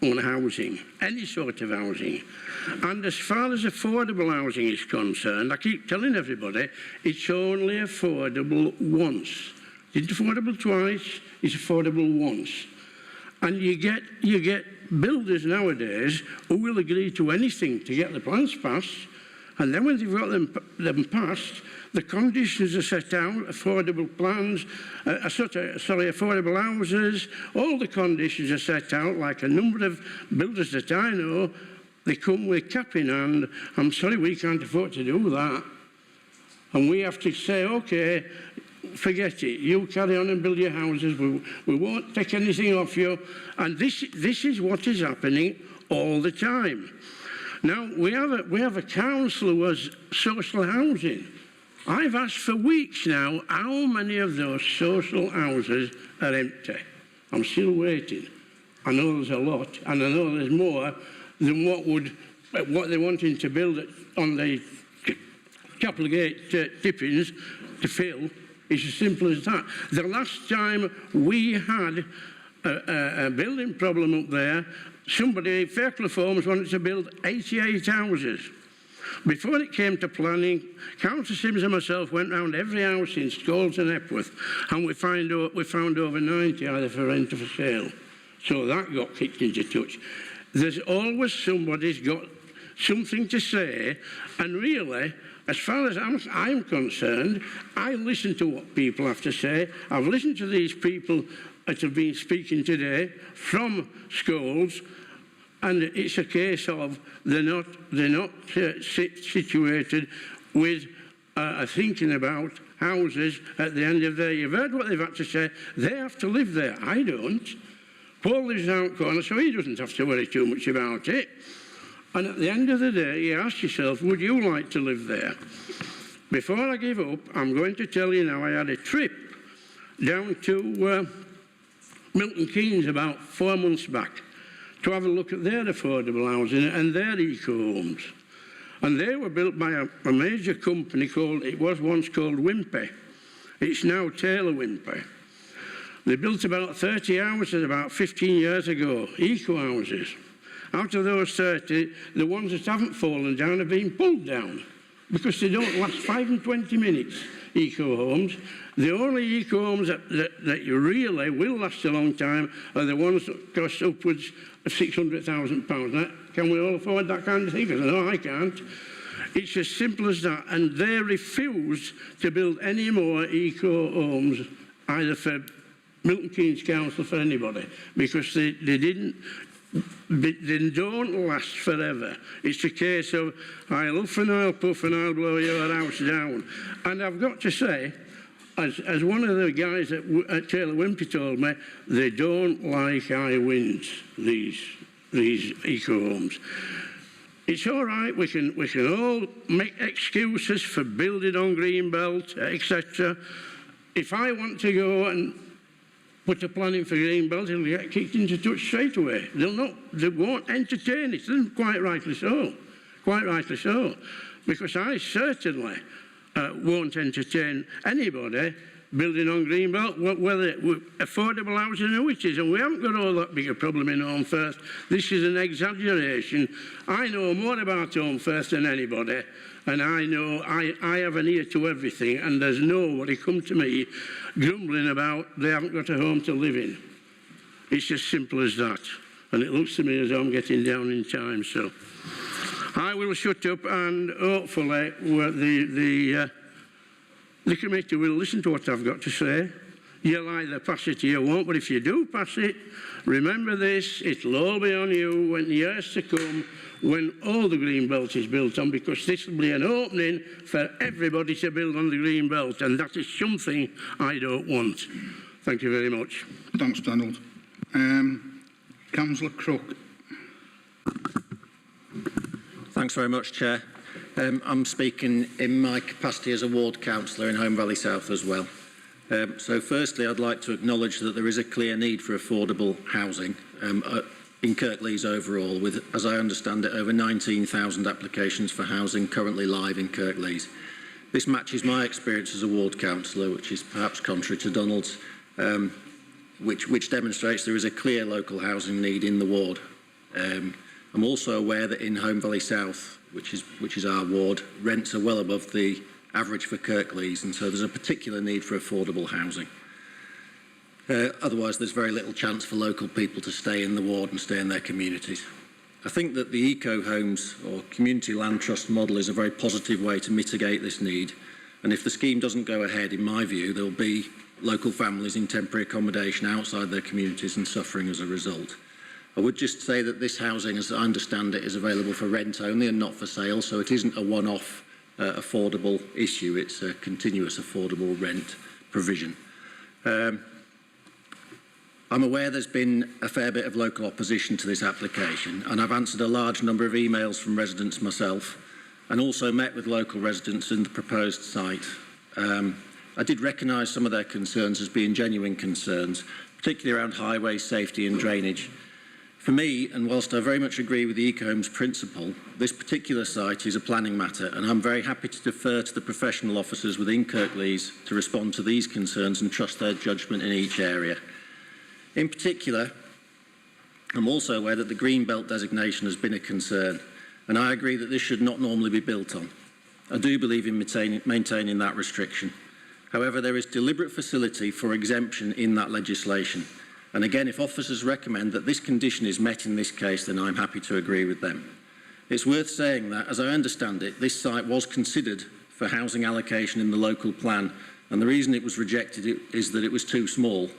on housing, any sort of housing. And as far as affordable housing is concerned, I keep telling everybody, it's only affordable once. It's affordable twice, it's affordable once. And you get builders nowadays who will agree to anything to get the plans passed, and then when they've got them passed, the conditions are set out, affordable plans, affordable houses, all the conditions are set out, like a number of builders that I know, they come with cap in hand, I'm sorry, we can't afford to do that. And we have to say, okay, forget it, you carry on and build your houses, we won't take anything off you. And this is what is happening all the time. Now, we have a council who has social housing. I've asked for weeks now, how many of those social houses are empty? I'm still waiting. I know there's a lot, and I know there's more than what they're wanting to build on the Chapelgate tippings to fill. It's as simple as that. The last time we had a building problem up there, somebody, Kirklees Homes, wanted to build 88 houses. Before it came to planning, Councillor Sims and myself went round every house in Scholes and Epworth, and we found over 90 either for rent or for sale. So that got kicked into touch. There's always somebody's got something to say, and really, as far as I'm concerned, I listen to what people have to say. I've listened to these people that have been speaking today from Scholes, and it's a case of they're not situated with thinking about houses at the end of their. You've heard what they've had to say. They have to live there. I don't. Paul lives out corner, so he doesn't have to worry too much about it. And at the end of the day, you ask yourself, would you like to live there? Before I give up, I'm going to tell you now, I had a trip down to Milton Keynes about 4 months back to have a look at their affordable housing and their eco homes. And they were built by a major company it was once called Wimpey. It's now Taylor Wimpey. They built about 30 houses about 15 years ago, eco houses. Out of those 30, the ones that haven't fallen down have been pulled down. because they don't last 5 and 20 minutes, eco homes. The only eco homes that you really will last a long time are the ones that cost upwards of £600,000. Can we all afford that kind of thing? Because no, I can't. It's as simple as that. And they refuse to build any more eco homes, either for Milton Keynes Council, for anybody, because they don't last forever. It's a case of, I'll huff and I'll puff and I'll blow your house down. And I've got to say, as one of the guys at Taylor Wimpey told me, they don't like high winds, these eco homes. It's all right, we can all make excuses for building on Greenbelt, etc. If I want to go and put a plan in for Greenbelt, it'll get kicked into touch straight away. They won't entertain it, and quite rightly so. Quite rightly so. Because I certainly won't entertain anybody building on Greenbelt, whether affordable housing or which is. And we haven't got all that big a problem in Home First. This is an exaggeration. I know more about Home First than anybody, and I know I have an ear to everything, and there's nobody come to me grumbling about they haven't got a home to live in. It's as simple as that. And it looks to me as though I'm getting down in time, so I will shut up, and hopefully the committee will listen to what I've got to say. You'll either pass it or you won't, but if you do pass it, remember this, it'll all be on you when the years to come, when all the green belt is built on, because this will be an opening for everybody to build on the green belt, and that is something I don't want. Thank you very much. Thanks, Donald. Councillor Crook. Thanks very much, Chair. I'm speaking in my capacity as a ward councillor in Home Valley South as well. So firstly, I'd like to acknowledge that there is a clear need for affordable housing in Kirklees overall, with, as I understand it, over 19,000 applications for housing currently live in Kirklees. This matches my experience as a ward councillor, which is perhaps contrary to Donald's, which demonstrates there is a clear local housing need in the ward. I'm also aware that in Home Valley South, which is our ward, rents are well above the average for Kirklees, and so there's a particular need for affordable housing. Otherwise, there's very little chance for local people to stay in the ward and stay in their communities. I think that the eco homes or community land trust model is a very positive way to mitigate this need, and if the scheme doesn't go ahead, in my view, there will be local families in temporary accommodation outside their communities and suffering as a result. I would just say that this housing, as I understand it, is available for rent only and not for sale, so it isn't a one-off affordable issue, it's a continuous affordable rent provision. I'm aware there's been a fair bit of local opposition to this application, and I've answered a large number of emails from residents myself, and also met with local residents in the proposed site. I did recognise some of their concerns as being genuine concerns, particularly around highway safety and drainage. For me, and whilst I very much agree with the Eco Homes principle, this particular site is a planning matter, and I'm very happy to defer to the professional officers within Kirklees to respond to these concerns and trust their judgment in each area. In particular, I'm also aware that the green belt designation has been a concern, and I agree that this should not normally be built on. I do believe in maintaining that restriction. However, there is deliberate facility for exemption in that legislation. And again, if officers recommend that this condition is met in this case, then I'm happy to agree with them. It's worth saying that, as I understand it, this site was considered for housing allocation in the local plan, and the reason it was rejected is that it was too small.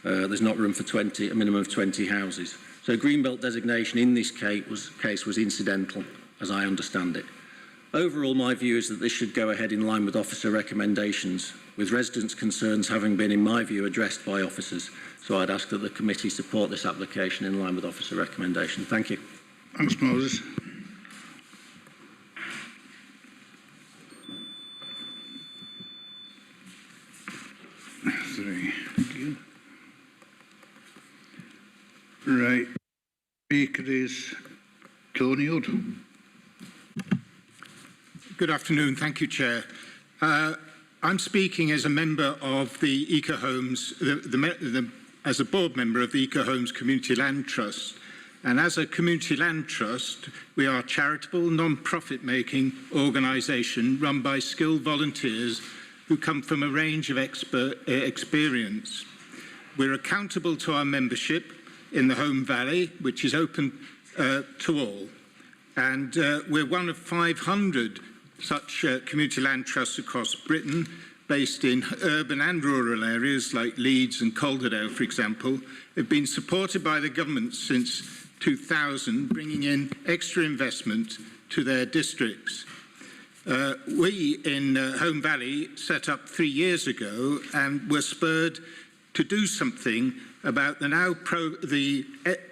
There's not room for a minimum of 20 houses. So Greenbelt designation in this case was incidental, as I understand it. Overall, my view is that this should go ahead in line with officer recommendations, with residents' concerns having been, in my view, addressed by officers. So I'd ask that the committee support this application in line with officer recommendation. Thank you. Thanks, Moses. Thank you. Right. Speaker is Tony Hood. Good afternoon. Thank you, Chair. I'm speaking as a member of the Eco Homes, as a board member of the Eco Homes Community Land Trust. And as a community land trust, we are a charitable, non-profit making organisation run by skilled volunteers who come from a range of experience. We're accountable to our membership in the Home Valley, which is open to all. And we're one of 500 such community land trusts across Britain, based in urban and rural areas like Leeds and Calderdale, for example, have been supported by the government since 2000, bringing in extra investment to their districts. We in Home Valley set up 3 years ago and were spurred to do something about the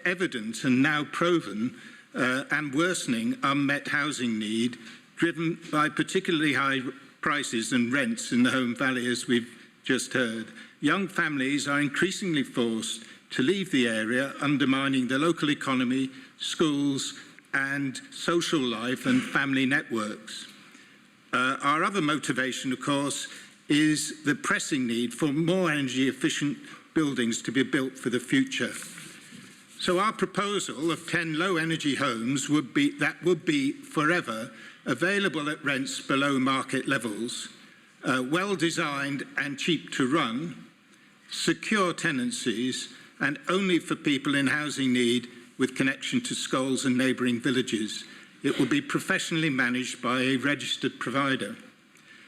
evident and now proven and worsening unmet housing need, driven by particularly high prices and rents in the Home Valley, as we've just heard. Young families are increasingly forced to leave the area, undermining the local economy, schools, and social life and family networks. Our other motivation, of course, is the pressing need for more energy-efficient buildings to be built for the future. So our proposal of 10 low-energy homes would be forever available at rents below market levels, well-designed and cheap to run, secure tenancies, and only for people in housing need with connection to schools and neighbouring villages. It will be professionally managed by a registered provider.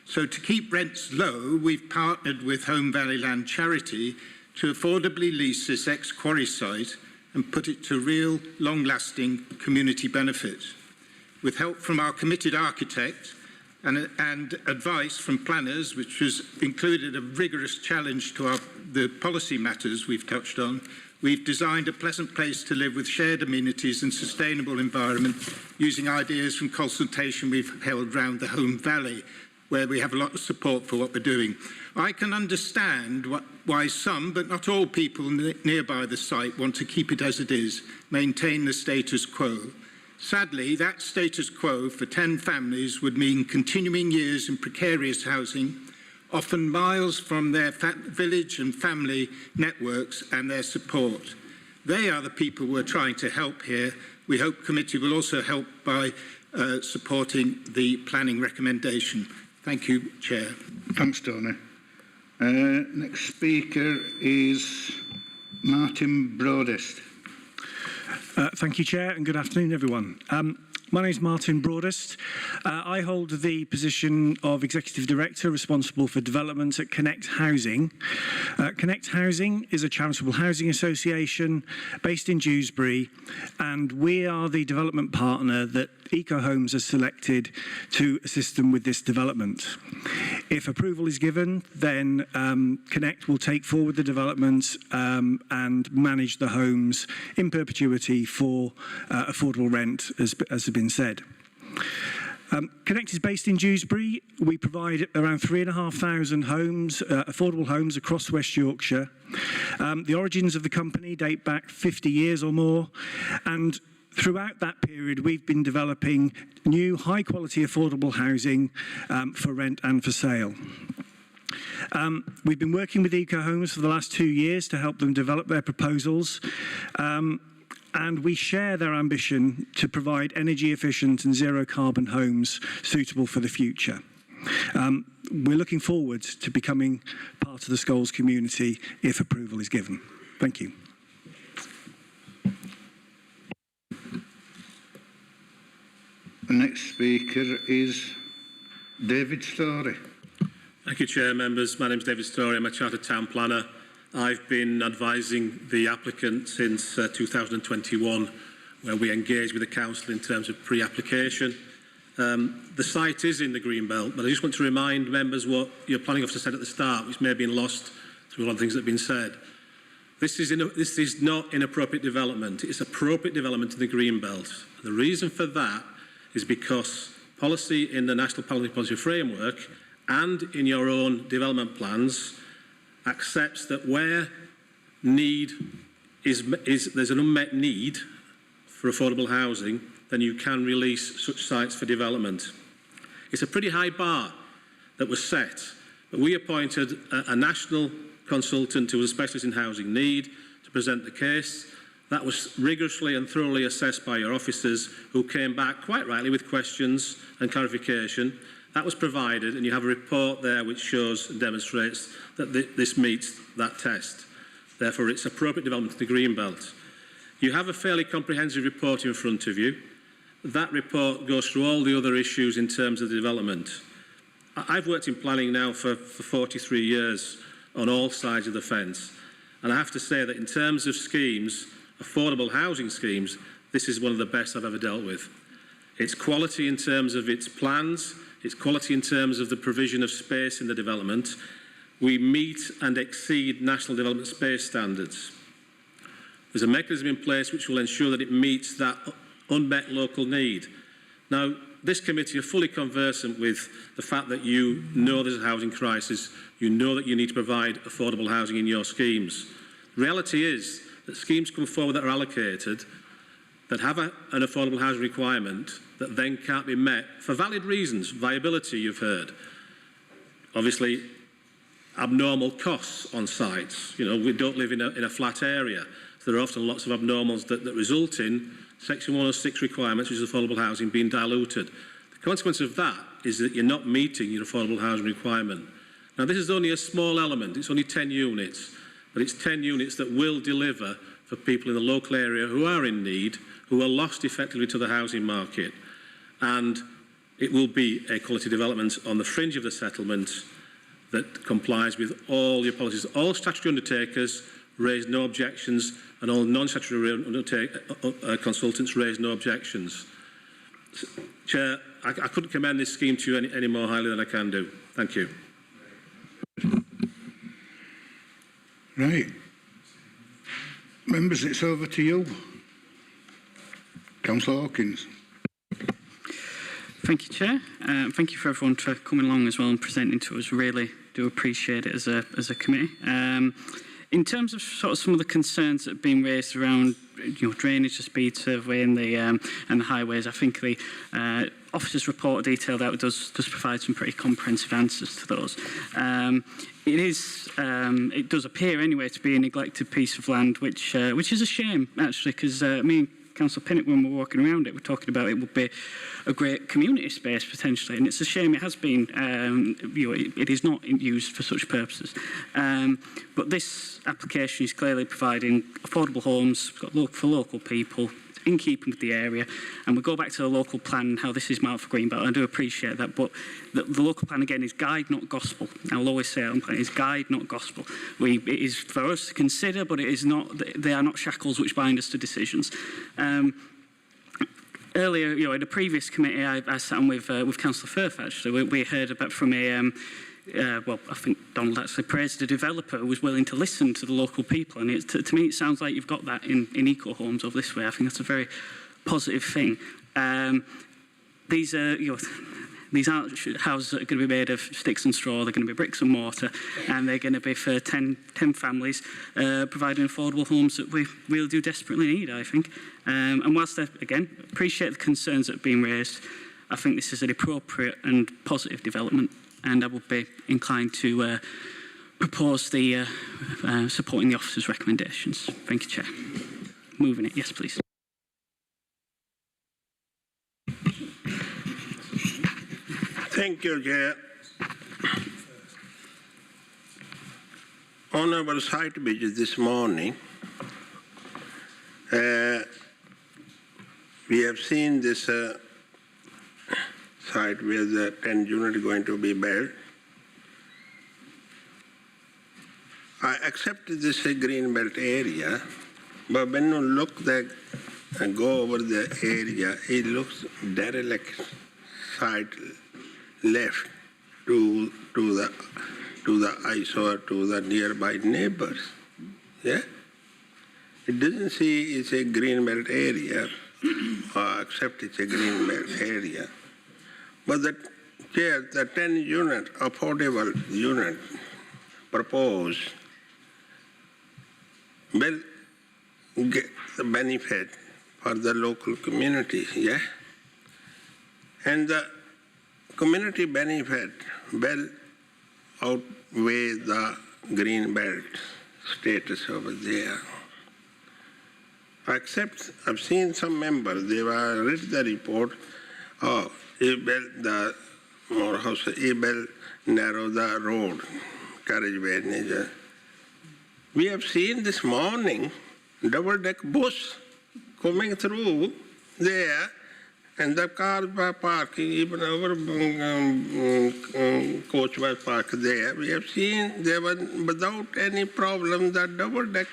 So to keep rents low, we've partnered with Home Valley Land Charity to affordably lease this ex-quarry site and put it to real, long-lasting community benefit. With help from our committed architect and advice from planners, which has included a rigorous challenge to the policy matters we've touched on, we've designed a pleasant place to live with shared amenities and sustainable environment using ideas from consultation we've held around the Home Valley, where we have a lot of support for what we're doing. I can understand why some, but not all people nearby the site want to keep it as it is, maintain the status quo. Sadly, that status quo for 10 families would mean continuing years in precarious housing, often miles from their village and family networks and their support. They are the people we're trying to help here. We hope committee will also help by supporting the planning recommendation. Thank you, Chair. Thanks, Tony. Next speaker is Martin Broadest. Thank you, Chair, and good afternoon, everyone. My name is Martin Broadest. I hold the position of Executive Director responsible for development at Connect Housing. Connect Housing is a charitable housing association based in Dewsbury, and we are the development partner that Eco Homes has selected to assist them with this development. If approval is given, then Connect will take forward the development and manage the homes in perpetuity for affordable rent, as has been said. Connect is based in Dewsbury. We provide around 3,500 homes, affordable homes across West Yorkshire. The origins of the company date back 50 years or more, and throughout that period, we've been developing new, high-quality, affordable housing for rent and for sale. We've been working with Eco Homes for the last 2 years to help them develop their proposals. And we share their ambition to provide energy-efficient and zero-carbon homes suitable for the future. We're looking forward to becoming part of the Scholes community if approval is given. Thank you. The next speaker is David Story. Thank you, Chair, members. My name is David Story. I'm a Chartered Town Planner. I've been advising the applicant since 2021, where we engaged with the council in terms of pre-application. The site is in the Greenbelt, but I just want to remind members what your planning officer said at the start, which may have been lost through a lot of things that have been said. This is not inappropriate development. It's appropriate development in the Greenbelt. The reason for that is because policy in the National Planning Policy Framework and in your own development plans accepts that where there's an unmet need for affordable housing, then you can release such sites for development. It's a pretty high bar that was set, but we appointed a national consultant who was a specialist in housing need to present the case. That was rigorously and thoroughly assessed by your officers, who came back quite rightly with questions and clarification. That was provided, and you have a report there which shows and demonstrates that this meets that test. Therefore, it's appropriate development of the Greenbelt. You have a fairly comprehensive report in front of you. That report goes through all the other issues in terms of the development. I've worked in planning now for 43 years on all sides of the fence, and I have to say that in terms of schemes, affordable housing schemes, this is one of the best I've ever dealt with. It's quality in terms of its plans, it's quality in terms of the provision of space in the development. We meet and exceed national development space standards. There's a mechanism in place which will ensure that it meets that unmet local need. Now, this committee are fully conversant with the fact that you know there's a housing crisis, you know that you need to provide affordable housing in your schemes. The reality is that schemes come forward that are allocated, that have an affordable housing requirement, that then can't be met for valid reasons. Viability, you've heard. Obviously, abnormal costs on sites. You know, we don't live in a flat area. So there are often lots of abnormals that result in Section 106 requirements, which is affordable housing, being diluted. The consequence of that is that you're not meeting your affordable housing requirement. Now, this is only a small element. It's only 10 units, but it's 10 units that will deliver for people in the local area who are in need, who are lost effectively to the housing market. And it will be a quality development on the fringe of the settlement that complies with all your policies. All statutory undertakers raised no objections, and all non-statutory consultants raised no objections. Chair, I couldn't commend this scheme to you any more highly than I can do. Thank you. Right. Members, it's over to you. Councillor Hawkins. Thank you, Chair. Thank you for everyone for coming along as well and presenting to us. Really do appreciate it as a committee. In terms of sort of some of the concerns that have been raised around, drainage, the speed survey, and the highways, I think the officer's report detailed out does provide some pretty comprehensive answers to those. It does appear anyway to be a neglected piece of land, which is a shame actually, because me and Councillor Pinnock, when we're walking around it, we're talking about it would be a great community space potentially, and it's a shame it has been. It is not used for such purposes. But this application is clearly providing affordable homes for local people, in keeping with the area, and we go back to the local plan and how this is marked for Greenbelt. I do appreciate that, but the local plan again is guide, not gospel. I'll always say it is guide, not gospel. It is for us to consider, but it is not. They are not shackles which bind us to decisions. Earlier, in a previous committee, I sat on with Councillor Firth. Actually, we heard about from a. I think Donald actually praised a developer who was willing to listen to the local people, and to me it sounds like you've got that in eco homes over this way. I think that's a very positive thing. These aren't houses that are going to be made of sticks and straw. They're going to be bricks and mortar, and they're going to be for 10 families, providing affordable homes that we really do desperately need, I think. And whilst I, again, appreciate the concerns that have been raised, I think this is an appropriate and positive development, and I would be inclined to propose the supporting the officer's recommendations. Thank you, Chair. Moving it. Yes, please. Thank you, Chair. On our site visit this morning, we have seen this site where the 10 unit going to be built. I accept this green belt area, but when you look that and go over the area, it looks derelict side left to the eyesore to the nearby neighbors. Yeah, it doesn't say it's a green belt area, except it's a green belt area. But the 10 unit affordable unit proposed will get the benefit for the local community. Yeah, and the community benefit will outweigh the green belt status over there. Except I've seen some members, they were read the report, oh, able the Morehouse, able narrow the road, carriageway. We have seen this morning double-deck bus coming through there, and the cars were parking, even our coach was parked there. We have seen there was, without any problem, that double-deck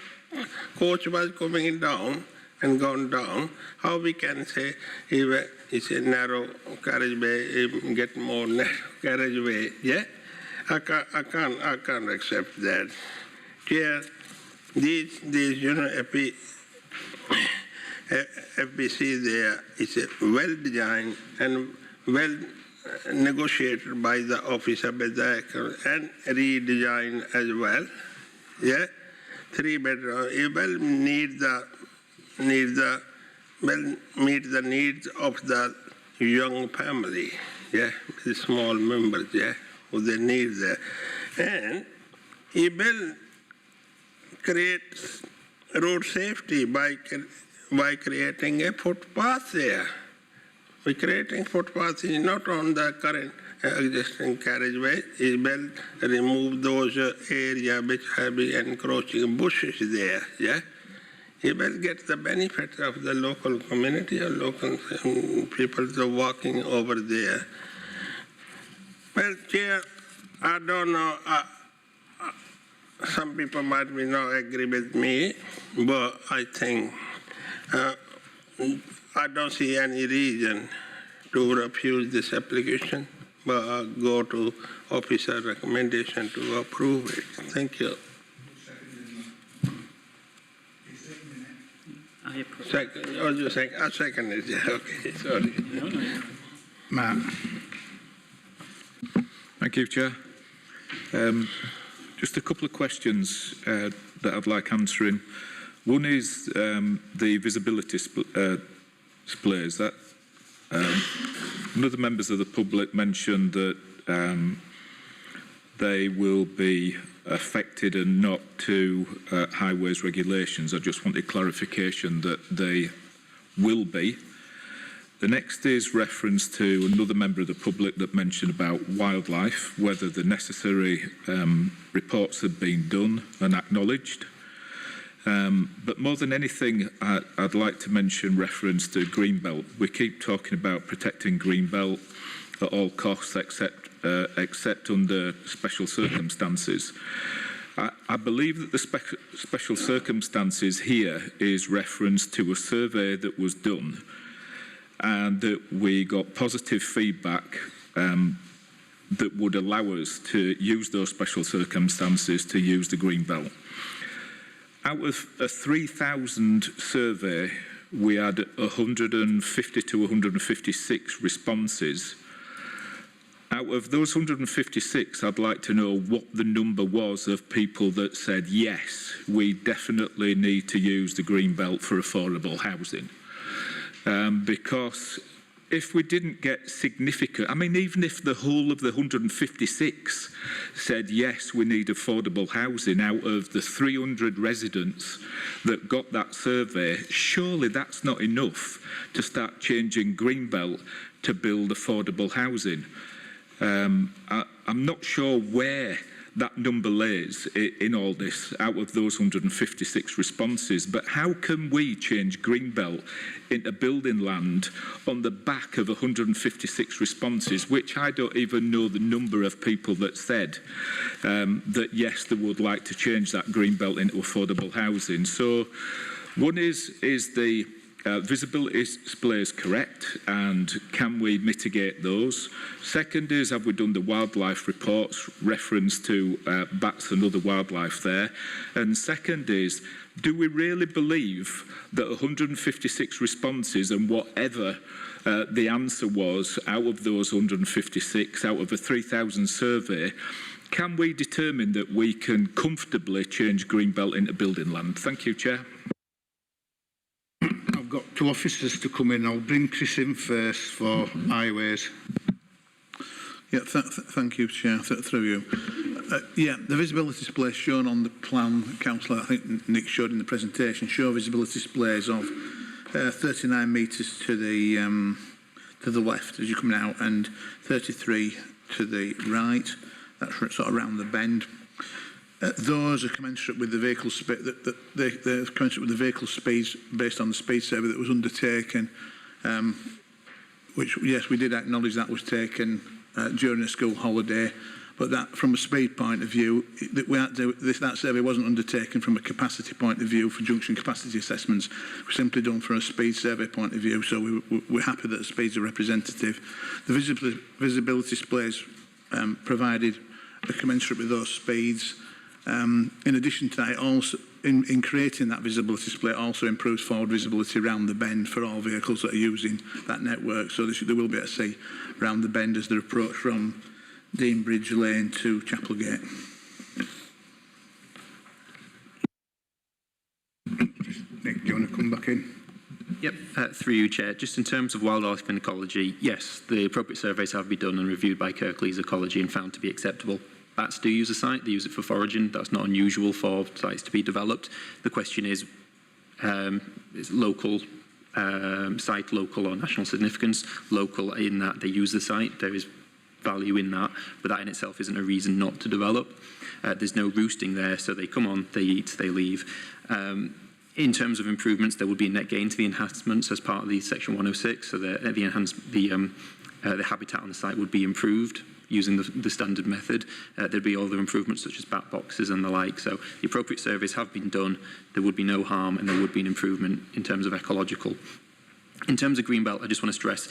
coach was coming down and gone down. How we can say it's a narrow carriageway, get more narrow carriageway? Yeah, I can't accept that. Chair, these you know, FBC there is well designed and well negotiated by the officer and redesigned as well. Yeah, 3 bedroom. It will meet the needs of the young family. Yeah, the small members. Yeah, who they need there, and it will create road safety by creating a footpath there. We're creating footpaths not on the current existing carriageway. It will remove those areas which have been encroaching bushes there. Yeah, it will get the benefit of the local community or local people walking over there. Well, Chair, I don't know. Some people might be not agree with me, but I think I don't see any reason to refuse this application, but I'll go to officer recommendation to approve it. Thank you. Second, or you second? I second it. Yeah, okay. Sorry. Matt. Thank you, Chair. Just a couple of questions that I'd like answering. One is the visibility displays. That other members of the public mentioned that they will be affected and not to highways regulations. I just wanted clarification that they will be. The next is reference to another member of the public that mentioned about wildlife, whether the necessary reports have been done and acknowledged. But more than anything, I'd like to mention reference to Greenbelt. We keep talking about protecting Greenbelt at all costs, except under special circumstances. I believe that the special circumstances here is reference to a survey that was done and that we got positive feedback that would allow us to use those special circumstances to use the green belt. Out of a 3,000 survey, we had 150 to 156 responses. Out of those 156, I'd like to know what the number was of people that said, yes, we definitely need to use the green belt for affordable housing. Because if we didn't get significant, I mean, even if the whole of the 156 said, yes, we need affordable housing out of the 300 residents that got that survey, surely that's not enough to start changing Greenbelt to build affordable housing. I'm not sure where that number lays in all this out of those 156 responses, but how can we change Greenbelt into building land on the back of 156 responses, which I don't even know the number of people that said that yes, they would like to change that Greenbelt into affordable housing. So one is the visibility displays correct, and can we mitigate those? Second is, have we done the wildlife reports, reference to bats and other wildlife there? And second is, do we really believe that 156 responses and whatever the answer was out of those 156, out of a 3,000 survey, can we determine that we can comfortably change Greenbelt into building land? Thank you, Chair. I've got two officers to come in. I'll bring Chris in first for highways. Yeah, thank you, Chair, through you. Yeah, the visibility displays shown on the plan, Councillor, I think Nick showed in the presentation, show visibility displays of 39 metres to the left as you're coming out and 33 to the right. That's sort of around the bend. Those are commensurate with the vehicle speed. They're commensurate with the vehicle speeds based on the speed survey that was undertaken. Which, yes, we did acknowledge that was taken during a school holiday. But that, from a speed point of view, that survey wasn't undertaken from a capacity point of view for junction capacity assessments. We're simply done from a speed survey point of view, so we're happy that the speeds are representative. The visibility displays provided are commensurate with those speeds. In addition to that, it also, in creating that visibility display, it also improves forward visibility around the bend for all vehicles that are using that network. So they will be able to see around the bend as they approach from Dean Bridge Lane to Chapelgate. Nick, do you want to come back in? Yep, through you, Chair. Just in terms of wildlife and ecology, yes, the appropriate surveys have been done and reviewed by Kirklees Ecology and found to be acceptable. Bats do use a site, they use it for foraging. That's not unusual for sites to be developed. The question is local, site local or national significance. Local in that they use the site, there is value in that, but that in itself isn't a reason not to develop. There's no roosting there, so they come on, they eat, they leave. In terms of improvements, there would be a net gain to the enhancements as part of the Section 106, so the habitat on the site would be improved using the standard method. There'd be other improvements such as bat boxes and the like. So the appropriate surveys have been done. There would be no harm and there would be an improvement in terms of ecological. In terms of Greenbelt, I just want to stress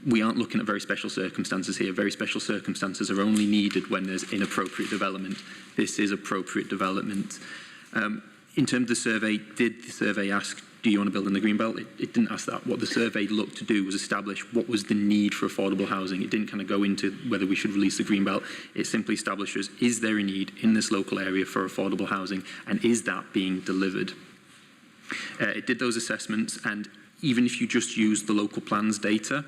we aren't looking at very special circumstances here. Very special circumstances are only needed when there's inappropriate development. This is appropriate development. In terms of the survey, did the survey ask, do you want to build in the Greenbelt? It didn't ask that. What the survey looked to do was establish what was the need for affordable housing. It didn't kind of go into whether we should release the Greenbelt. It simply establishes, is there a need in this local area for affordable housing, and is that being delivered? It did those assessments, and even if you just use the local plans data,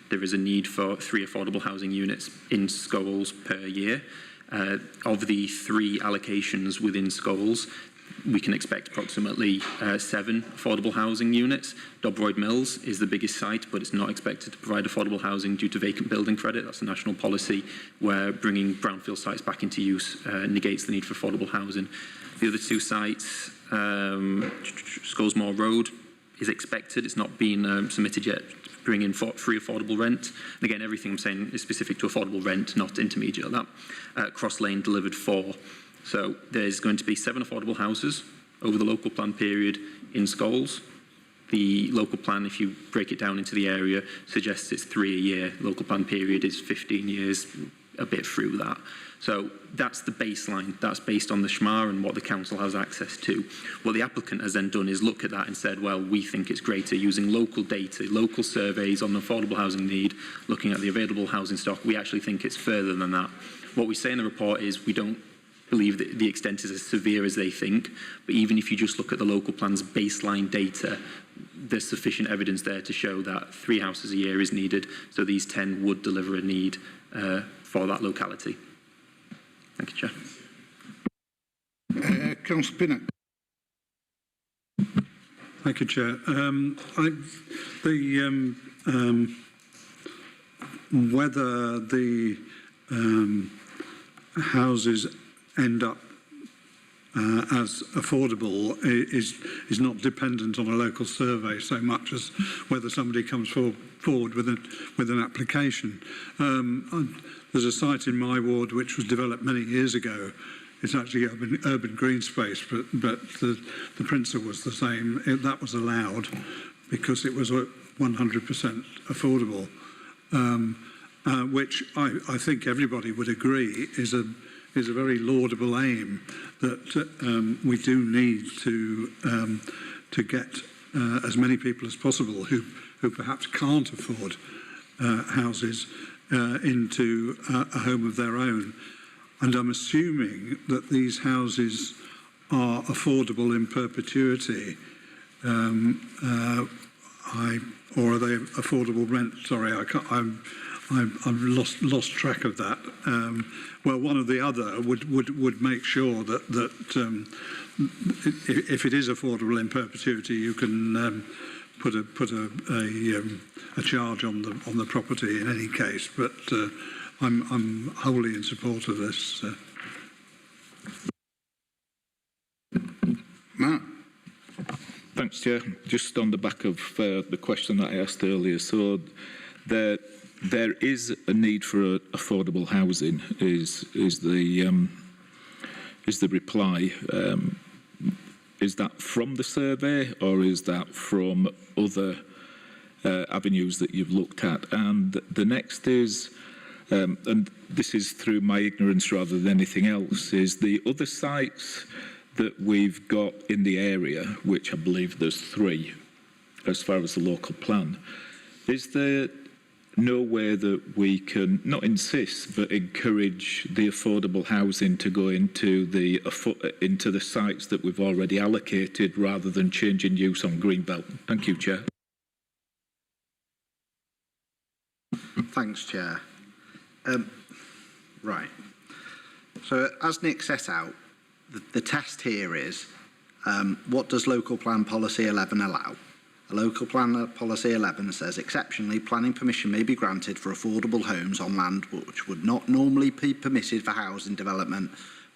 there is a need for 3 affordable housing units in Scholes per year. Of the 3 allocations within Scholes, we can expect approximately 7 affordable housing units. Dobroyd Mills is the biggest site, but it's not expected to provide affordable housing due to vacant building credit. That's a national policy where bringing brownfield sites back into use negates the need for affordable housing. The other 2 sites, Scolesmore Road is expected. It's not been submitted yet. Bring in free affordable rent. And again, everything I'm saying is specific to affordable rent, not intermediate. That Cross Lane delivered 4. So there's going to be 7 affordable houses over the local plan period in Scholes. The local plan, if you break it down into the area, suggests it's 3 a year. Local plan period is 15 years, a bit through that. So that's the baseline. That's based on the SHMA and what the council has access to. What the applicant has then done is look at that and said, well, we think it's greater using local data, local surveys on the affordable housing need, looking at the available housing stock. We actually think it's further than that. What we say in the report is we don't believe that the extent is as severe as they think, but even if you just look at the local plan's baseline data, there's sufficient evidence there to show that 3 houses a year is needed, so these 10 would deliver a need for that locality. Thank you, Chair. Councillor Pinnock. Thank you, Chair. Whether the houses end up as affordable is not dependent on a local survey so much as whether somebody comes forward with an application. There's a site in my ward which was developed many years ago. It's actually urban green space, but the principle was the same. That was allowed because it was 100% affordable, which I think everybody would agree is a very laudable aim that we do need to get as many people as possible who perhaps can't afford houses into a home of their own. And I'm assuming that these houses are affordable in perpetuity, or are they affordable rent? Sorry, I've lost track of that. Well, one or the other would make sure that if it is affordable in perpetuity, you can put a charge on the property in any case. But I'm wholly in support of this. Mark. Thanks, Chair. Just on the back of the question that I asked earlier, so there is a need for affordable housing. Is the reply? Is that from the survey, or is that from other avenues that you've looked at? And the next is, and this is through my ignorance rather than anything else, is the other sites that we've got in the area, which I believe there's 3 as far as the local plan. Is there no way that we can not insist but encourage the affordable housing to go into the sites that we've already allocated rather than changing use on Greenbelt? Thank you, Chair. Thanks, Chair. Right. So as Nick set out, the test here is what does Local Plan Policy 11 allow? A Local Plan Policy 11 says, exceptionally, planning permission may be granted for affordable homes on land which would not normally be permitted for housing development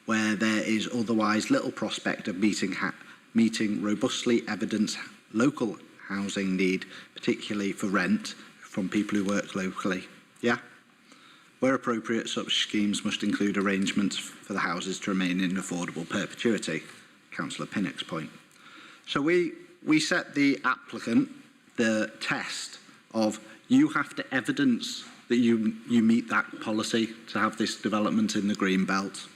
where there is otherwise little prospect of meeting robustly evidenced local housing need, particularly for rent from people who work locally. Yeah? Where appropriate, such schemes must include arrangements for the houses to remain in affordable perpetuity. Councillor Pinnock's point. So we set the applicant the test of you have to evidence that you meet that policy to have this development in the green belt.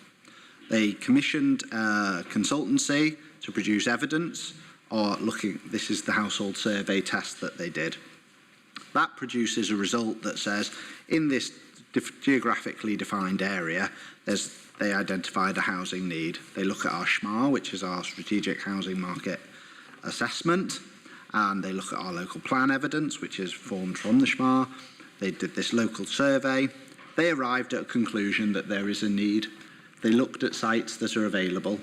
They commissioned a consultancy to produce evidence, or this is the household survey test that they did. That produces a result that says in this geographically defined area, they identified a housing need. They look at our SMAR, which is our Strategic Housing Market Assessment, and they look at our local plan evidence, which is formed from the SMAR. They did this local survey. They arrived at a conclusion that there is a need. They looked at sites that are available.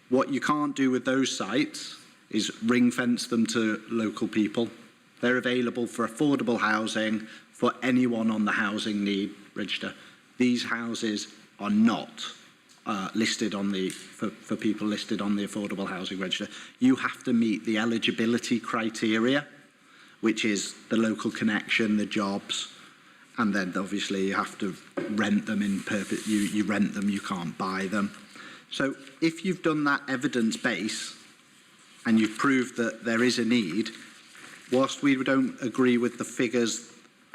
What you can't do with those sites is ring fence them to local people. They're available for affordable housing for anyone on the housing need register. These houses are not listed on for people listed on the affordable housing register. You have to meet the eligibility criteria, which is the local connection, the jobs, and then obviously you have to rent them in you rent them, you can't buy them. So if you've done that evidence base and you've proved that there is a need, whilst we don't agree with the figures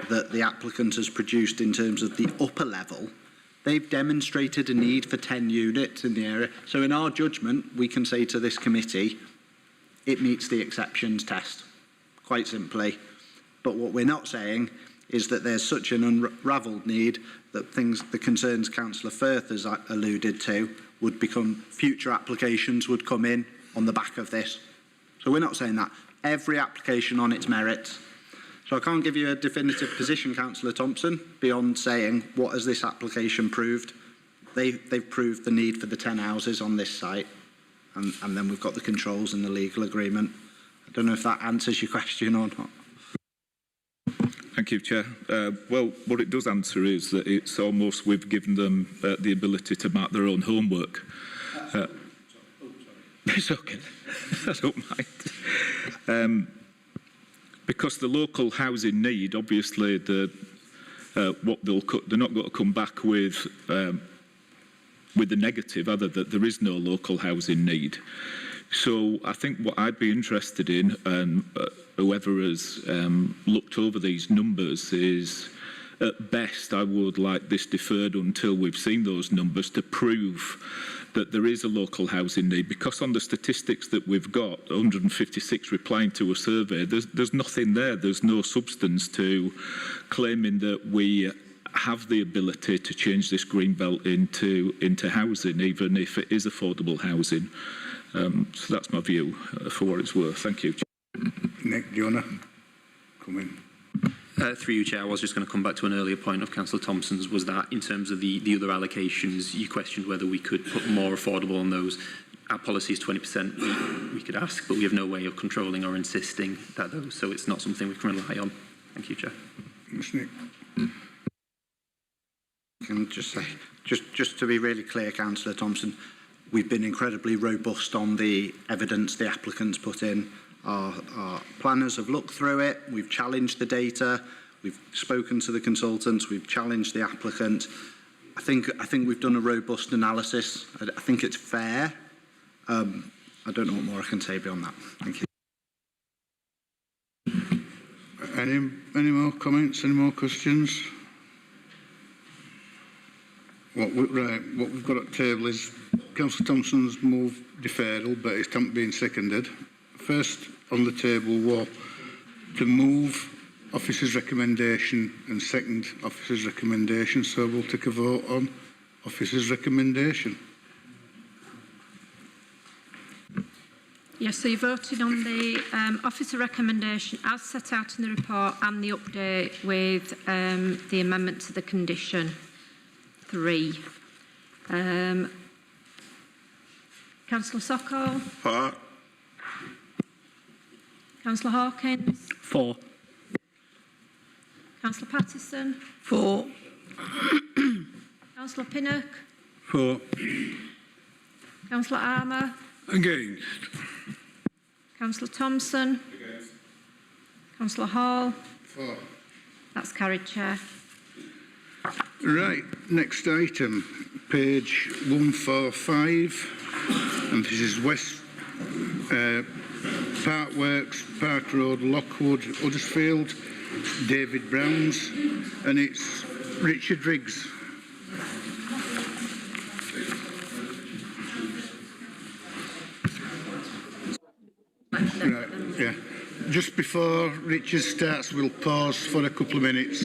that the applicant has produced in terms of the upper level, they've demonstrated a need for 10 units in the area. So in our judgment, we can say to this committee, it meets the exceptions test, quite simply. But what we're not saying is that there's such an unravelled need that the concerns Councillor Firth has alluded to would become, future applications would come in on the back of this. So we're not saying that. Every application on its merits. So I can't give you a definitive position, Councillor Thompson, beyond saying, what has this application proved? They've proved the need for the 10 houses on this site, and then we've got the controls and the legal agreement. I don't know if that answers your question or not. Thank you, Chair. Well, what it does answer is that it's almost we've given them the ability to mark their own homework. It's okay. I don't mind. Because the local housing need, obviously, they're not going to come back with the negative, other that there is no local housing need. So I think what I'd be interested in, and whoever has looked over these numbers, is at best I would like this deferred until we've seen those numbers to prove that there is a local housing need, because on the statistics that we've got, 156 replying to a survey, there's nothing there. There's no substance to claiming that we have the ability to change this green belt into housing, even if it is affordable housing. So that's my view for what it's worth. Thank you. Nick, do you want to come in? Through you, Chair, I was just going to come back to an earlier point of Councillor Thompson's, was that in terms of the other allocations, you questioned whether we could put more affordable on those. Our policy is 20%. We could ask, but we have no way of controlling or insisting that those, so it's not something we can rely on. Thank you, Chair. Nick. Can just say, just to be really clear, Councillor Thompson, we've been incredibly robust on the evidence the applicants put in. Our planners have looked through it. We've challenged the data. We've spoken to the consultants. We've challenged the applicant. I think we've done a robust analysis. I think it's fair. I don't know what more I can say beyond that. Thank you. Any more comments? Any more questions? What we've got at the table is Councillor Thompson's moved deferral, but it's not been seconded. First on the table was to move officer's recommendation and second officer's recommendation, so we'll take a vote on officer's recommendation. Yes, so you voted on the officer recommendation as set out in the report and the update with the amendment to the condition 3. Councillor Sokol? For. Councillor Hawkins? 4. Councillor Pattison? 4. Councillor Pinnock? 4. Councillor Armour? Against. Councillor Thompson? Against. Councillor Hall? 4. That's carried, Chair. Right, next item, page 145, and this is West Park Works, Park Road, Lockwood, Huddersfield, David Brown's, and it's Richard Riggs. Right, yeah. Just before Richard starts, we'll pause for a couple of minutes.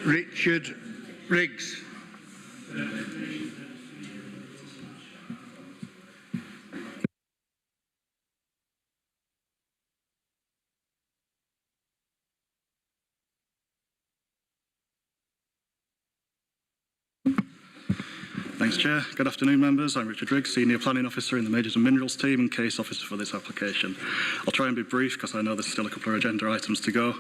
Richard Riggs. Thanks, Chair. Good afternoon, members. I'm Richard Riggs, Senior Planning Officer in the Majors and Minerals team and Case Officer for this application. I'll try and be brief because I know there's still a couple of agenda items to go.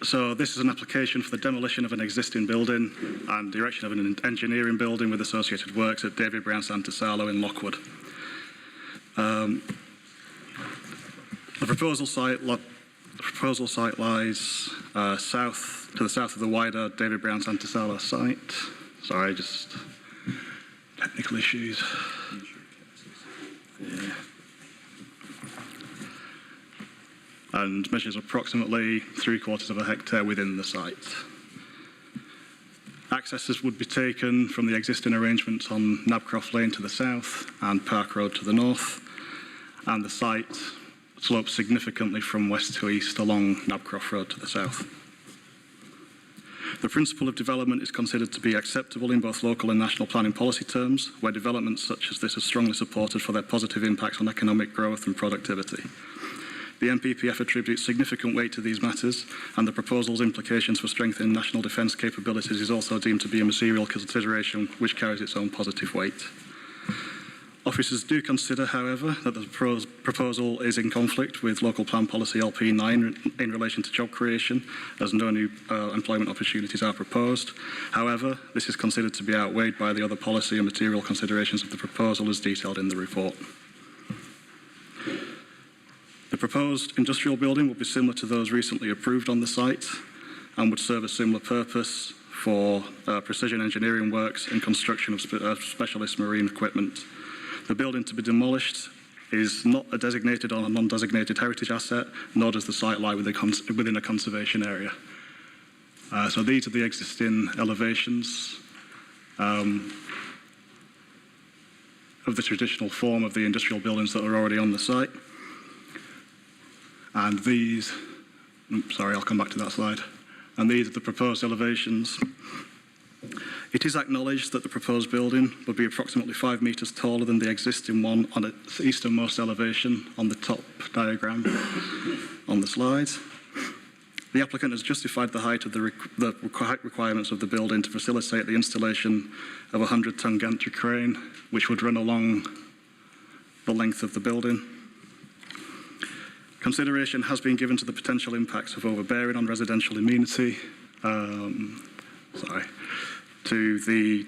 So this is an application for the demolition of an existing building and the erection of an engineering building with associated works at David Brown Santasalo in Lockwood. The proposal site lies to the south of the wider David Brown Santasalo site. Sorry, just technical issues. Yeah. And measures approximately 3/4 of a hectare within the site. Accesses would be taken from the existing arrangements on Nabcroft Lane to the south and Park Road to the north, and the site slopes significantly from west to east along Nabcroft Road to the south. The principle of development is considered to be acceptable in both local and national planning policy terms, where developments such as this are strongly supported for their positive impacts on economic growth and productivity. The NPPF attributes significant weight to these matters, and the proposal's implications for strengthening national defence capabilities is also deemed to be a material consideration which carries its own positive weight. Officers do consider, however, that the proposal is in conflict with Local Plan Policy LP9 in relation to job creation, as no new employment opportunities are proposed. However, this is considered to be outweighed by the other policy and material considerations of the proposal as detailed in the report. The proposed industrial building will be similar to those recently approved on the site and would serve a similar purpose for precision engineering works and construction of specialist marine equipment. The building to be demolished is not a designated or a non-designated heritage asset, nor does the site lie within a conservation area. So these are the existing elevations of the traditional form of the industrial buildings that are already on the site. And these, sorry, I'll come back to that slide. And these are the proposed elevations. It is acknowledged that the proposed building would be approximately 5 metres taller than the existing one on its easternmost elevation on the top diagram on the slide. The applicant has justified the height of the requirements of the building to facilitate the installation of a 100-ton gantry crane, which would run along the length of the building. Consideration has been given to the potential impacts of overbearing on residential amenity, to the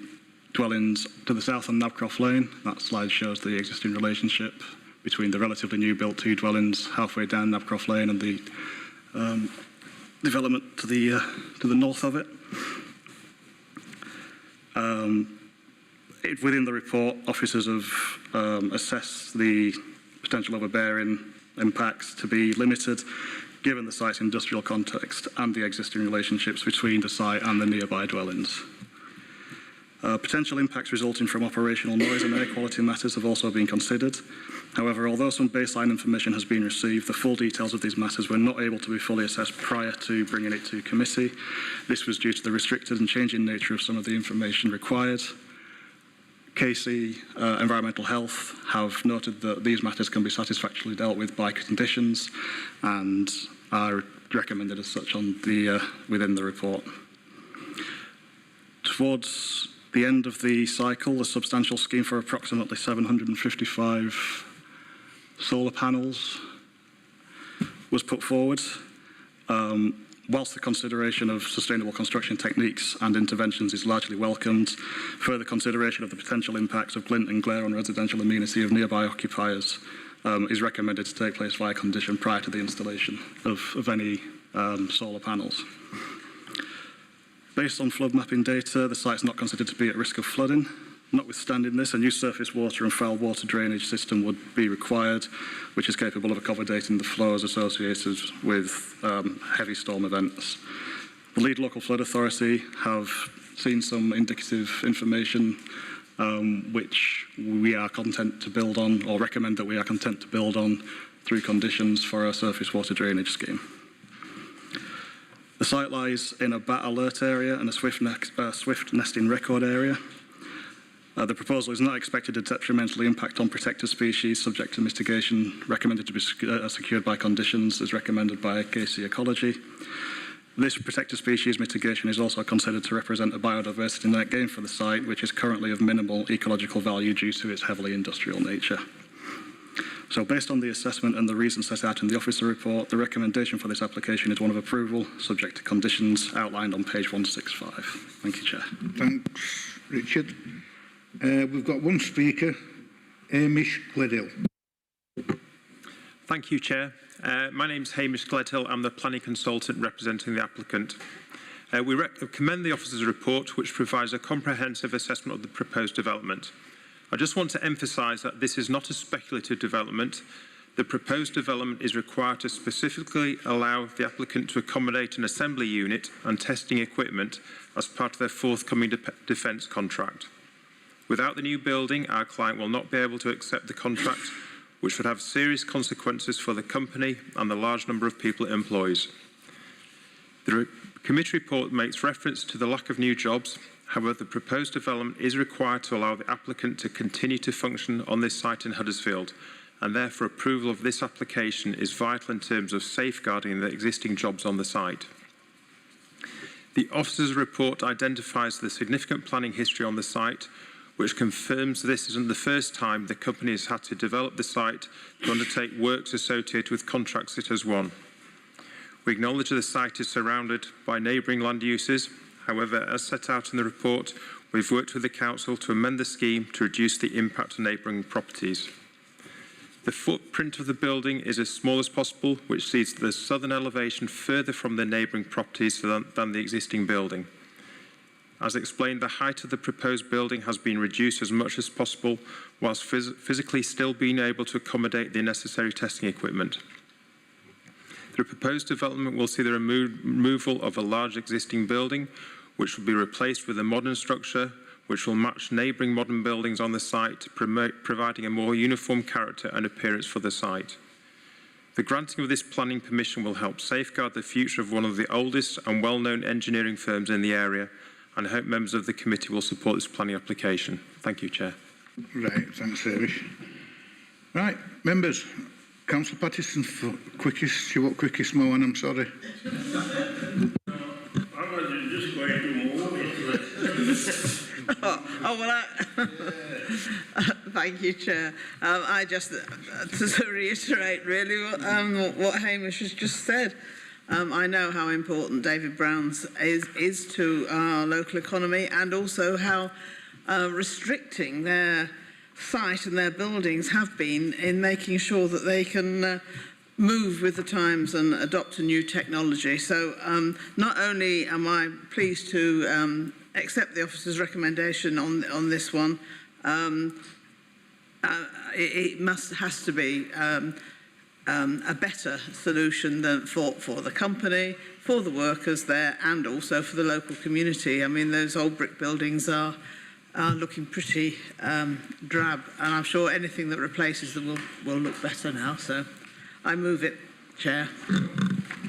dwellings to the south on Nabcroft Lane. That slide shows the existing relationship between the relatively new built 2 dwellings halfway down Nabcroft Lane and the development to the north of it. Within the report, officers have assessed the potential overbearing impacts to be limited, given the site's industrial context and the existing relationships between the site and the nearby dwellings. Potential impacts resulting from operational noise and air quality matters have also been considered. However, although some baseline information has been received, the full details of these matters were not able to be fully assessed prior to bringing it to committee. This was due to the restricted and changing nature of some of the information required. KC Environmental Health have noted that these matters can be satisfactorily dealt with by conditions and are recommended as such on the within the report. Towards the end of the cycle, a substantial scheme for approximately 755 solar panels was put forward. Whilst the consideration of sustainable construction techniques and interventions is largely welcomed, further consideration of the potential impacts of glint and glare on residential amenity of nearby occupiers is recommended to take place via condition prior to the installation of any solar panels. Based on flood mapping data, the site is not considered to be at risk of flooding. Notwithstanding this, a new surface water and foul water drainage system would be required, which is capable of accommodating the flows associated with heavy storm events. The lead local flood authority have seen some indicative information which we are content to build on, or recommend that we are content to build on through conditions for our surface water drainage scheme. The site lies in a bat alert area and a swift nesting record area. The proposal is not expected to detrimentally impact on protected species subject to mitigation recommended to be secured by conditions as recommended by KC Ecology. This protected species mitigation is also considered to represent a biodiversity net gain for the site, which is currently of minimal ecological value due to its heavily industrial nature. So based on the assessment and the reasons set out in the officer report, the recommendation for this application is one of approval, subject to conditions outlined on page 165. Thank you, Chair. Thanks, Richard. We've got one speaker, Hamish Gledhill. Thank you, Chair. My name is Hamish Gledhill. I'm the planning consultant representing the applicant. We commend the officer's report, which provides a comprehensive assessment of the proposed development. I just want to emphasise that this is not a speculative development. The proposed development is required to specifically allow the applicant to accommodate an assembly unit and testing equipment as part of their forthcoming defence contract. Without the new building, our client will not be able to accept the contract, which would have serious consequences for the company and the large number of people it employs. The committee report makes reference to the lack of new jobs. However, the proposed development is required to allow the applicant to continue to function on this site in Huddersfield, and therefore approval of this application is vital in terms of safeguarding the existing jobs on the site. The officer's report identifies the significant planning history on the site, which confirms this isn't the first time the company has had to develop the site to undertake works associated with contracts it has won. We acknowledge that the site is surrounded by neighbouring land uses. However, as set out in the report, we've worked with the council to amend the scheme to reduce the impact on neighbouring properties. The footprint of the building is as small as possible, which sees the southern elevation further from the neighbouring properties than the existing building. As explained, the height of the proposed building has been reduced as much as possible, whilst physically still being able to accommodate the necessary testing equipment. The proposed development will see the removal of a large existing building, which will be replaced with a modern structure, which will match neighbouring modern buildings on the site, providing a more uniform character and appearance for the site. The granting of this planning permission will help safeguard the future of one of the oldest and well-known engineering firms in the area, and I hope members of the committee will support this planning application. Thank you, Chair. Right, thanks, Hamish. Right, members. Councillor Pattison for quickest. You want quickest more, and I'm sorry. Thank you, Chair. I just, to reiterate really what Hamish has just said, I know how important David Brown's is to our local economy, and also how restricting their site and their buildings have been in making sure that they can move with the times and adopt a new technology. So not only am I pleased to accept the officer's recommendation on this one, it has to be a better solution than for the company, for the workers there, and also for the local community. I mean, those old brick buildings are looking pretty drab, and I'm sure anything that replaces them will look better now. So I move it, Chair.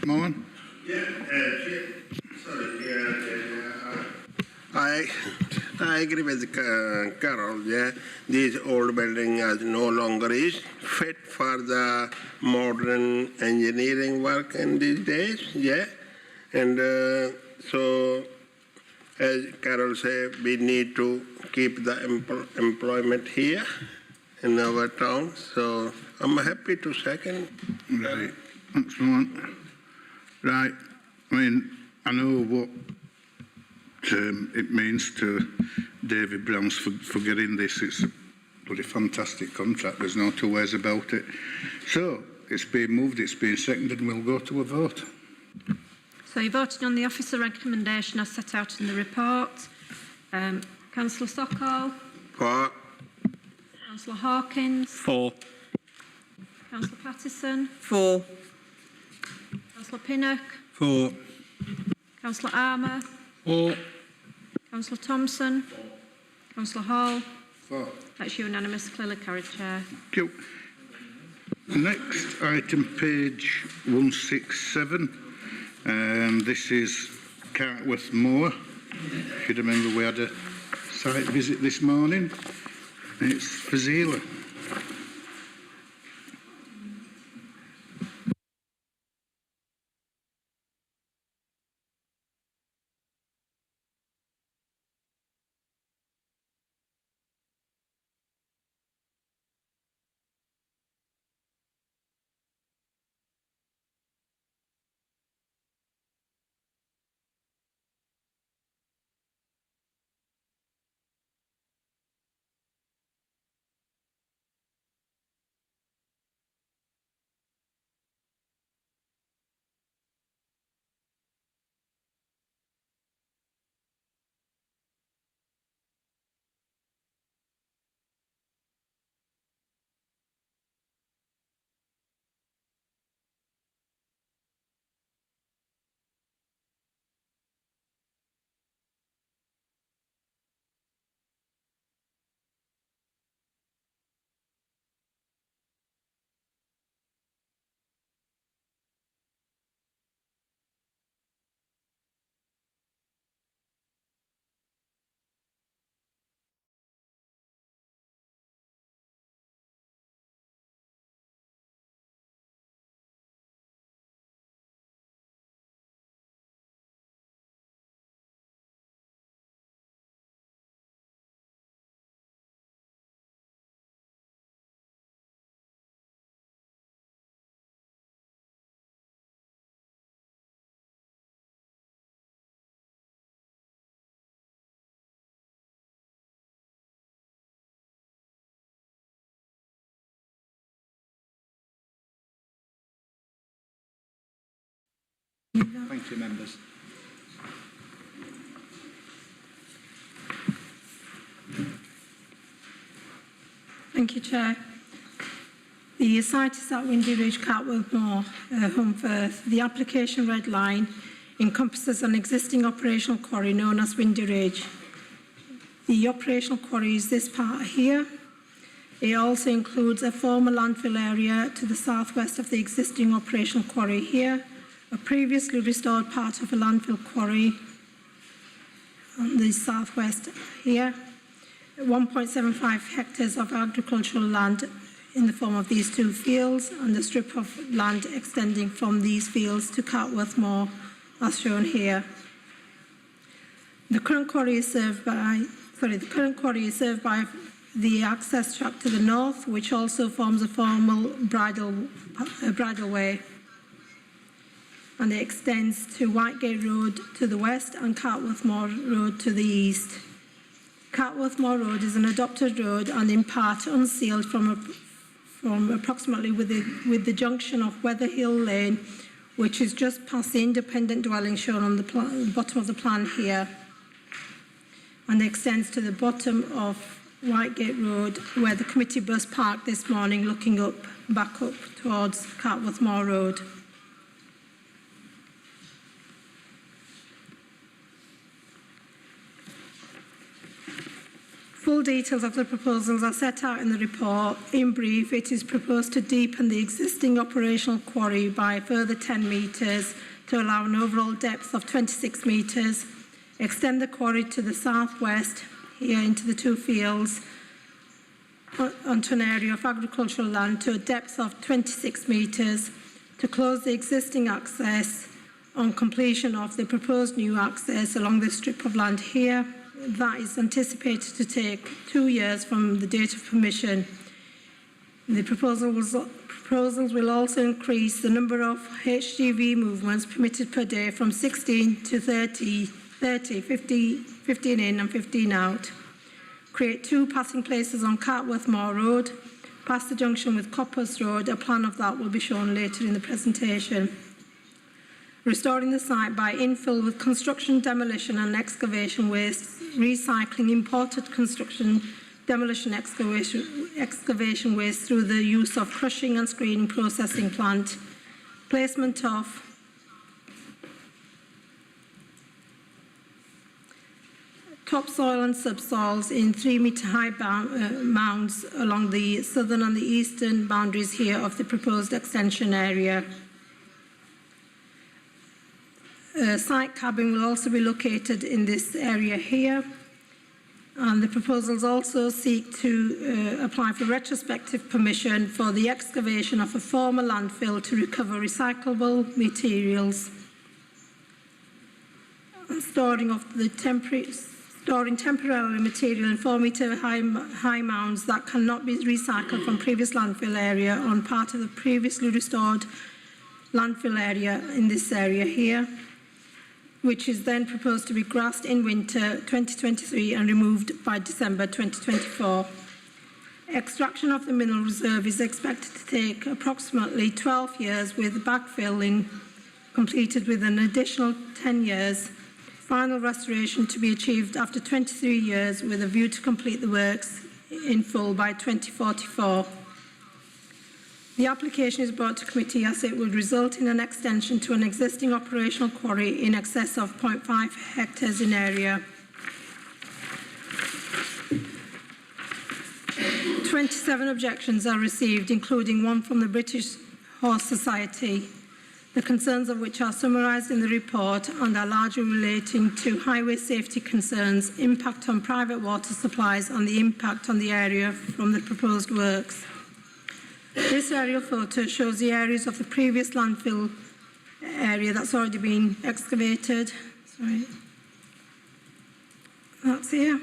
Come on. Yeah, I agree with Carol. Yeah, this old building no longer is fit for the modern engineering work in these days. Yeah, and so as Carol said, we need to keep the employment here in our town. So I'm happy to second. Right, thanks, Mark. Right, I mean, I know what it means to David Browns for getting this. It's a bloody fantastic contract. There's no two ways about it. So it's been moved, it's been seconded, and we'll go to a vote. So you're voting on the officer recommendation as set out in the report. Councillor Sokol? For. Councillor Hawkins? For. Councillor Pattison? For. Councillor Pinnock? For. Councillor Armour? For. Councillor Thompson? Councillor Hall? For. That's unanimous, clearly carried, Chair. Thank you. Next item, page 167. This is Cartworth Moor. If you remember, we had a site visit this morning. It's for Zela. Thank you, members. Thank you, Chair. The site is at Windy Ridge, Cartworth Moor, Humfirth. The application red line encompasses an existing operational quarry known as Windy Ridge. The operational quarry is this part here. It also includes a former landfill area to the southwest of the existing operational quarry here, a previously restored part of a landfill quarry on the southwest here, 1.75 hectares of agricultural land in the form of these two fields, and a strip of land extending from these fields to Cartworth Moor, as shown here. The current quarry is served by the access track to the north, which also forms a formal bridleway, and it extends to Whitegate Road to the west and Cartworth Moor Road to the east. Cartworth Moor Road is an adopted road and in part unsealed from approximately with the junction of Weatherhill Lane, which is just past the independent dwelling shown on the bottom of the plan here, and extends to the bottom of Whitegate Road, where the committee bus parked this morning, looking back up towards Cartworth Moor Road. Full details of the proposals are set out in the report. In brief, it is proposed to deepen the existing operational quarry by a further 10 metres to allow an overall depth of 26 metres, extend the quarry to the southwest here into the two fields onto an area of agricultural land to a depth of 26 metres, to close the existing access on completion of the proposed new access along this strip of land here. That is anticipated to take 2 years from the date of permission. The proposals will also increase the number of HGV movements permitted per day from 16 to 30, 15 in and 15 out. Create 2 passing places on Cartworth Moor Road, past the junction with Coppers Road. A plan of that will be shown later in the presentation. Restoring the site by infill with construction, demolition and excavation waste, recycling imported construction, demolition, excavation waste through the use of crushing and screening processing plant, placement of topsoil and subsoils in 3-metre high mounds along the southern and the eastern boundaries here of the proposed extension area. site cabin will also be located in this area here. And the proposals also seek to apply for retrospective permission for the excavation of a former landfill to recover recyclable materials. Storing temporarily material in 4-metre high mounds that cannot be recycled from previous landfill area on part of the previously restored landfill area in this area here, which is then proposed to be grassed in winter 2023 and removed by December 2024. Extraction of the mineral reserve is expected to take approximately 12 years, with backfilling completed with an additional 10 years. Final restoration to be achieved after 23 years, with a view to complete the works in full by 2044. The application is brought to committee as it would result in an extension to an existing operational quarry in excess of 0.5 hectares in area. 27 objections are received, including one from the British Horse Society, the concerns of which are summarised in the report and are largely relating to highway safety concerns, impact on private water supplies and the impact on the area from the proposed works. This aerial photo shows the areas of the previous landfill area that's already been excavated. Sorry. That's here.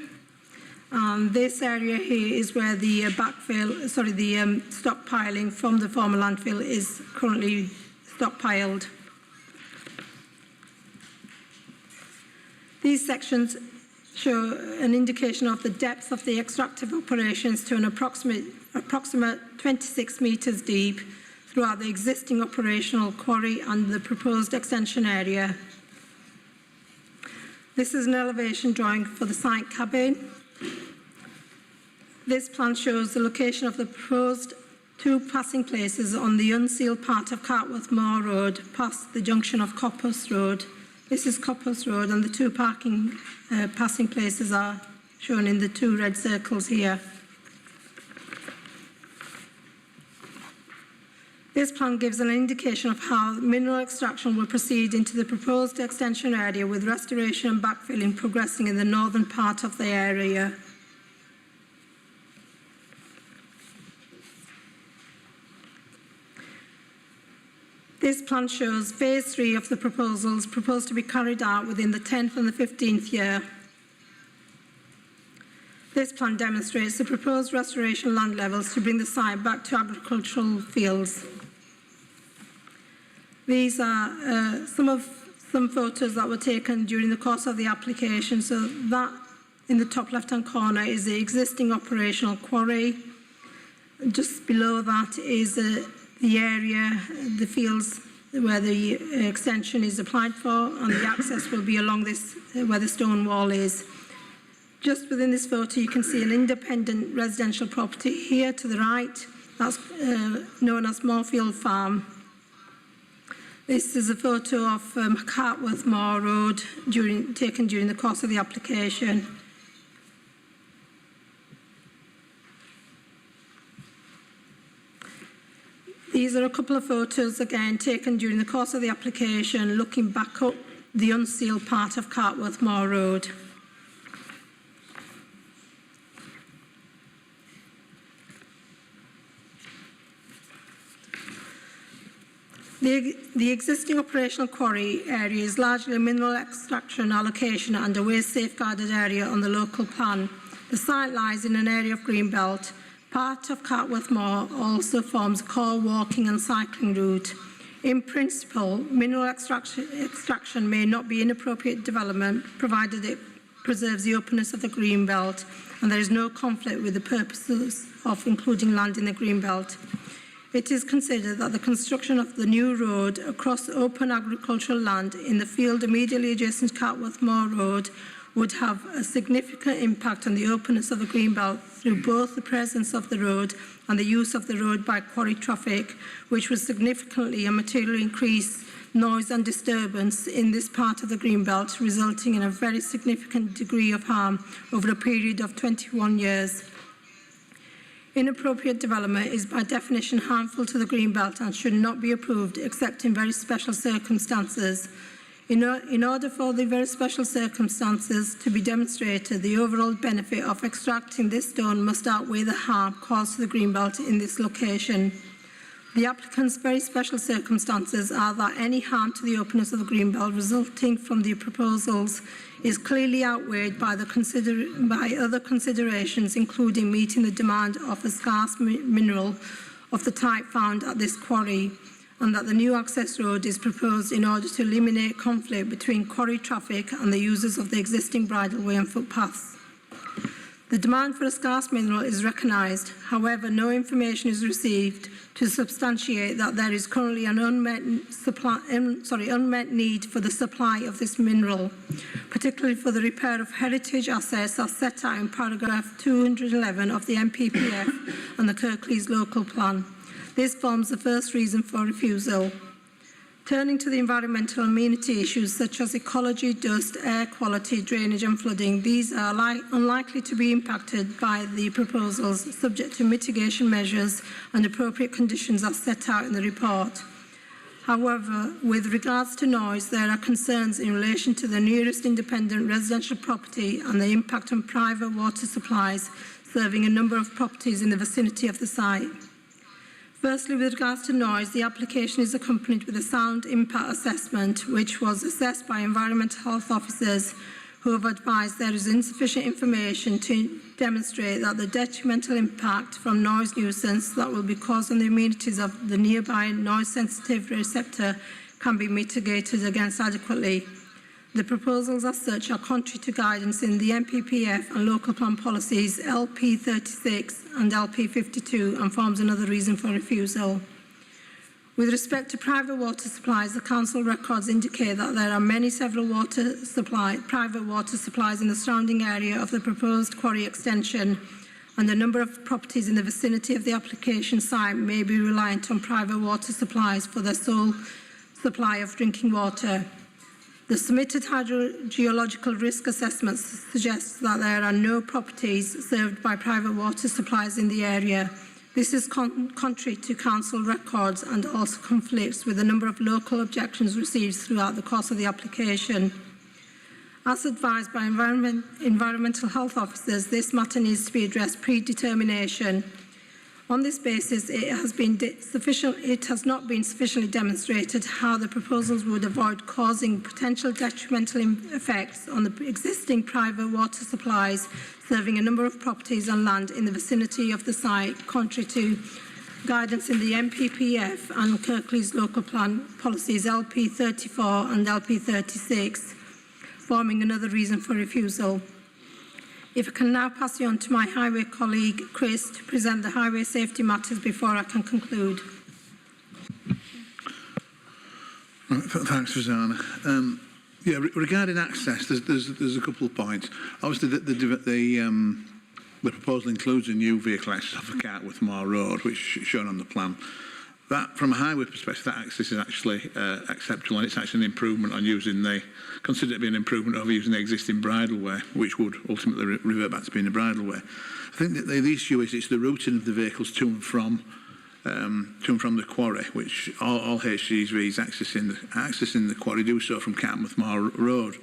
And this area here is where the stockpiling from the former landfill is currently stockpiled. These sections show an indication of the depth of the extractive operations to an approximate 26 metres deep throughout the existing operational quarry and the proposed extension area. This is an elevation drawing for the site cabin. This plan shows the location of the proposed 2 passing places on the unsealed part of Cartworth Moor Road past the junction of Copphurst Road. This is Copphurst Road, and the 2 passing places are shown in the 2 red circles here. This plan gives an indication of how mineral extraction will proceed into the proposed extension area, with restoration and backfilling progressing in the northern part of the area. This plan shows phase 3 of the proposals proposed to be carried out within the 10th and the 15th year. This plan demonstrates the proposed restoration land levels to bring the site back to agricultural fields. These are some photos that were taken during the course of the application. So that in the top left-hand corner is the existing operational quarry. Just below that is the area, the fields where the extension is applied for, and the access will be along this, where the stone wall is. Just within this photo, you can see an independent residential property here to the right. That's known as Moorfield Farm. This is a photo of Cartworth Moor Road taken during the course of the application. These are a couple of photos, again, taken during the course of the application, looking back up the unsealed part of Cartworth Moor Road. The existing operational quarry area is largely a mineral extraction allocation and a waste safeguarded area on the local plan. The site lies in an area of greenbelt. Part of Cartworth Moor also forms a core walking and cycling route. In principle, mineral extraction may not be inappropriate development, provided it preserves the openness of the greenbelt and there is no conflict with the purposes of including land in the greenbelt. It is considered that the construction of the new road across open agricultural land in the field immediately adjacent to Cartworth Moor Road would have a significant impact on the openness of the greenbelt through both the presence of the road and the use of the road by quarry traffic, which would significantly and materially increase noise and disturbance in this part of the greenbelt, resulting in a very significant degree of harm over a period of 21 years. Inappropriate development is by definition harmful to the greenbelt and should not be approved except in very special circumstances. In order for the very special circumstances to be demonstrated, the overall benefit of extracting this stone must outweigh the harm caused to the greenbelt in this location. The applicant's very special circumstances are that any harm to the openness of the greenbelt resulting from the proposals is clearly outweighed by other considerations, including meeting the demand of a scarce mineral of the type found at this quarry, and that the new access road is proposed in order to eliminate conflict between quarry traffic and the users of the existing bridleway and footpaths. The demand for a scarce mineral is recognised. However, no information is received to substantiate that there is currently an unmet need for the supply of this mineral, particularly for the repair of heritage assets as set out in paragraph 211 of the MPPF and the Kirklees local plan. This forms the first reason for refusal. Turning to the environmental amenity issues such as ecology, dust, air quality, drainage and flooding, these are unlikely to be impacted by the proposals, subject to mitigation measures and appropriate conditions as set out in the report. However, with regards to noise, there are concerns in relation to the nearest independent residential property and the impact on private water supplies serving a number of properties in the vicinity of the site. Firstly, with regards to noise, the application is accompanied with a sound impact assessment, which was assessed by environmental health officers who have advised there is insufficient information to demonstrate that the detrimental impact from noise nuisance that will be caused on the amenities of the nearby noise-sensitive receptor can be mitigated against adequately. The proposals as such are contrary to guidance in the MPPF and local plan policies LP36 and LP52 and forms another reason for refusal. With respect to private water supplies, the council records indicate that there are several private water supplies in the surrounding area of the proposed quarry extension, and a number of properties in the vicinity of the application site may be reliant on private water supplies for their sole supply of drinking water. The submitted hydrogeological risk assessment suggests that there are no properties served by private water supplies in the area. This is contrary to council records and also conflicts with a number of local objections received throughout the course of the application. As advised by environmental health officers, this matter needs to be addressed pre-determination. On this basis, it has not been sufficiently demonstrated how the proposals would avoid causing potential detrimental effects on the existing private water supplies serving a number of properties and land in the vicinity of the site, contrary to guidance in the MPPF and Kirklees local plan policies LP34 and LP36, forming another reason for refusal. If I can now pass you on to my highway colleague, Chris, to present the highway safety matters before I can conclude. Thanks, Rosanna. Regarding access, there's a couple of points. Obviously, the proposal includes a new vehicle access off of Cartworth Moor Road, which is shown on the plan. That, from a highway perspective, that access is actually acceptable, and it's actually an improvement on considered to be an improvement over using the existing bridleway, which would ultimately revert back to being a bridleway. I think that the issue is it's the routing of the vehicles to and from the quarry, which all HGVs accessing the quarry do so from Cartworth Moor Road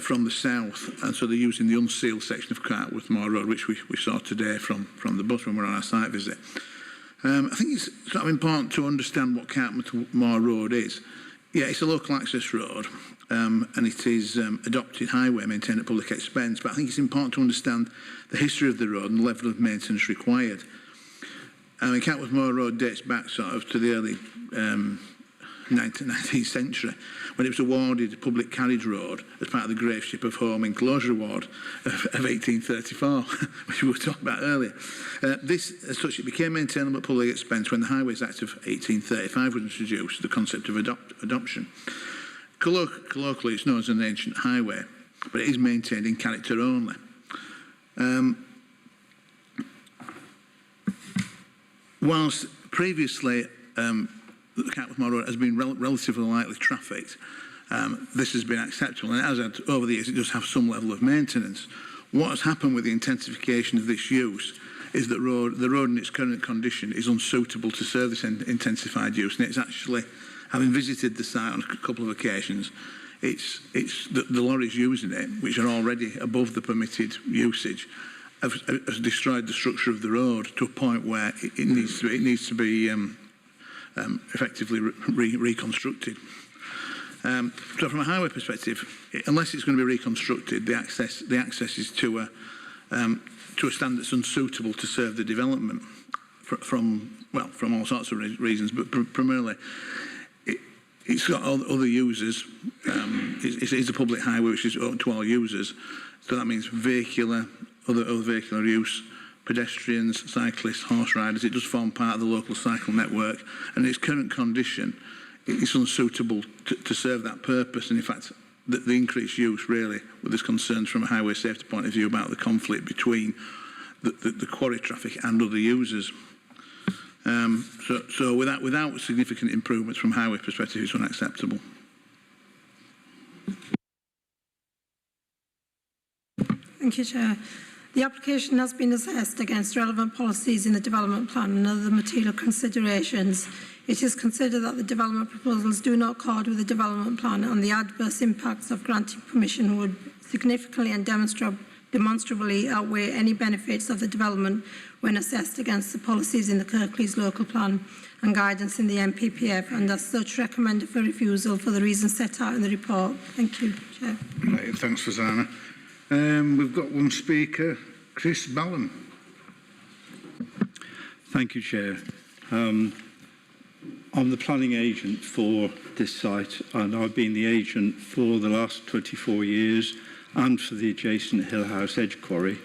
from the south, and so they're using the unsealed section of Cartworth Moor Road, which we saw today from the bus when we were on our site visit. I think it's sort of important to understand what Cartworth Moor Road is. Yeah, it's a local access road, and it is adopted highway maintained at public expense, but I think it's important to understand the history of the road and the level of maintenance required. Cartworth Moor Road dates back sort of to the early 19th century, when it was awarded a public carriage road as part of the Graveship of Home Enclosure Award of 1834, which we were talking about earlier. This, as such, it became maintainable at public expense when the Highways Act of 1835 was introduced, the concept of adoption. Colloquially, it's known as an ancient highway, but it is maintained in character only. Whilst previously Cartworth Moor Road has been relatively lightly trafficked, this has been acceptable, and as over the years it does have some level of maintenance. What has happened with the intensification of this use is that the road in its current condition is unsuitable to serve this intensified use, and it's actually, having visited the site on a couple of occasions, It's the lorries using it, which are already above the permitted usage, has destroyed the structure of the road to a point where it needs to be effectively reconstructed. So from a highway perspective, unless it's going to be reconstructed, the access is to a standard that's unsuitable to serve the development from all sorts of reasons, but primarily it's got other users. It's a public highway which is open to all users, so that means other vehicular use, pedestrians, cyclists, horse riders. It does form part of the local cycle network, and in its current condition, it's unsuitable to serve that purpose. And in fact, the increased use really, with there's concerns from a highway safety point of view about the conflict between the quarry traffic and other users. So without significant improvements from a highway perspective, it's unacceptable. Thank you, Chair. The application has been assessed against relevant policies in the development plan and other material considerations. It is considered that the development proposals do not accord with the development plan, and the adverse impacts of granting permission would significantly and demonstrably outweigh any benefits of the development when assessed against the policies in the Kirklees local plan and guidance in the MPPF, and as such recommended for refusal for the reasons set out in the report. Thank you, Chair. Right, thanks, Fazana. We've got one speaker, Chris Ballon. Thank you, Chair. I'm the planning agent for this site, and I've been the agent for the last 24 years and for the adjacent Hill House Edge Quarry,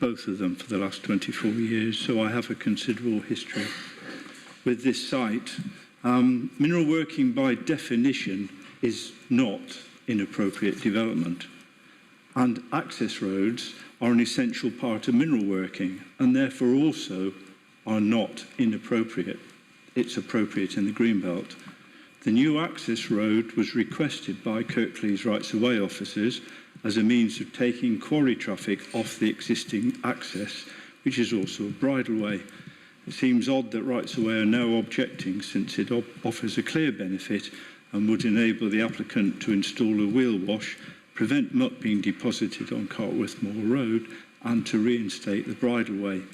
both of them for the last 24 years, so I have a considerable history with this site. Mineral working by definition is not inappropriate development, and access roads are an essential part of mineral working and therefore also are not inappropriate. It's appropriate in the Greenbelt. The new access road was requested by Kirklees rights-of-way officers as a means of taking quarry traffic off the existing access, which is also a bridleway. It seems odd that rights-of-way are now objecting, since it offers a clear benefit and would enable the applicant to install a wheel wash, prevent muck being deposited on Cartworth Moor Road, and to reinstate the bridleway.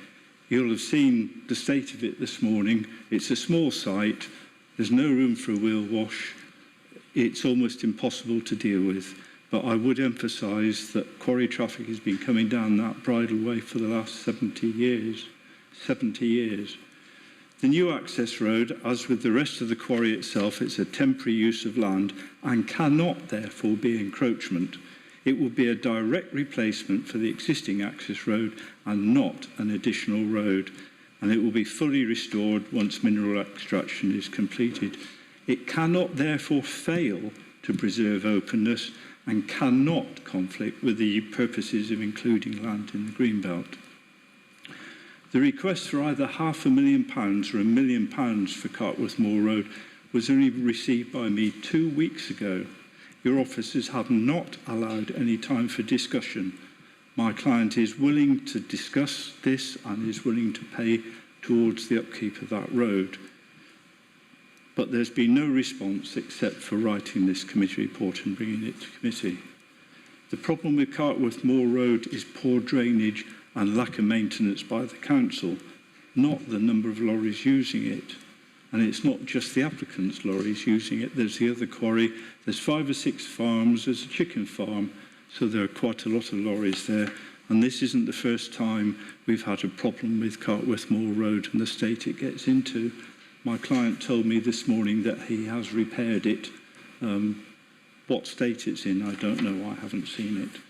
You'll have seen the state of it this morning. It's a small site. There's no room for a wheel wash. It's almost impossible to deal with. But I would emphasise that quarry traffic has been coming down that bridleway for the last 70 years. 70 years. The new access road, as with the rest of the quarry itself, it's a temporary use of land and cannot therefore be encroachment. It will be a direct replacement for the existing access road and not an additional road, and it will be fully restored once mineral extraction is completed. It cannot therefore fail to preserve openness and cannot conflict with the purposes of including land in the Greenbelt. The request for either £500,000 or £1 million for Cartworth Moor Road was only received by me 2 weeks ago. Your officers have not allowed any time for discussion. My client is willing to discuss this and is willing to pay towards the upkeep of that road. But there's been no response except for writing this committee report and bringing it to committee. The problem with Cartworth Moor Road is poor drainage and lack of maintenance by the council, not the number of lorries using it. And it's not just the applicant's lorries using it. There's the other quarry. There's 5 or 6 farms. There's a chicken farm. So there are quite a lot of lorries there. And this isn't the first time we've had a problem with Cartworth Moor Road and the state it gets into. My client told me this morning that he has repaired it. What state it's in, I don't know. I haven't seen it.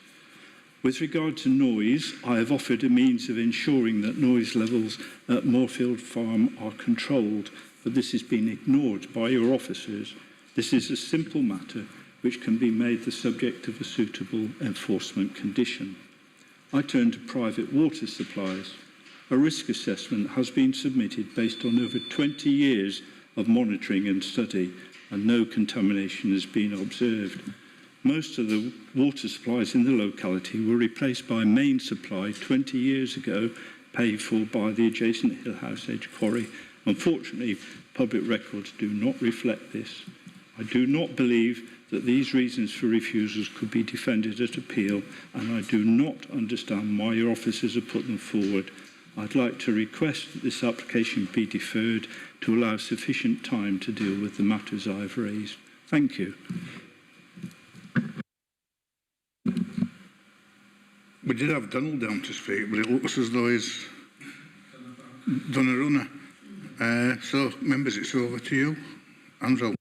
With regard to noise, I have offered a means of ensuring that noise levels at Moorfield Farm are controlled, but this has been ignored by your officers. This is a simple matter which can be made the subject of a suitable enforcement condition. I turn to private water supplies. A risk assessment has been submitted based on over 20 years of monitoring and study, and no contamination has been observed. Most of the water supplies in the locality were replaced by main supply 20 years ago, paid for by the adjacent Hill House Edge Quarry. Unfortunately, public records do not reflect this. I do not believe that these reasons for refusals could be defended at appeal, and I do not understand why your officers have put them forward. I'd like to request that this application be deferred to allow sufficient time to deal with the matters I've raised. Thank you. We did have Donald down to speak, but it looks as though he's done a runner. So, members, it's over to you. Andrew.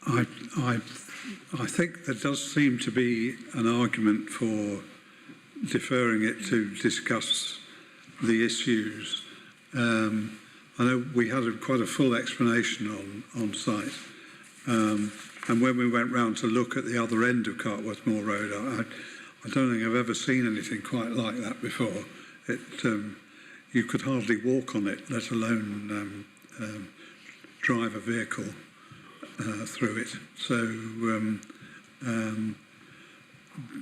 I think there does seem to be an argument for deferring it to discuss the issues. I know we had quite a full explanation on site, and when we went round to look at the other end of Cartworth Moor Road, I don't think I've ever seen anything quite like that before. You could hardly walk on it, let alone drive a vehicle through it. So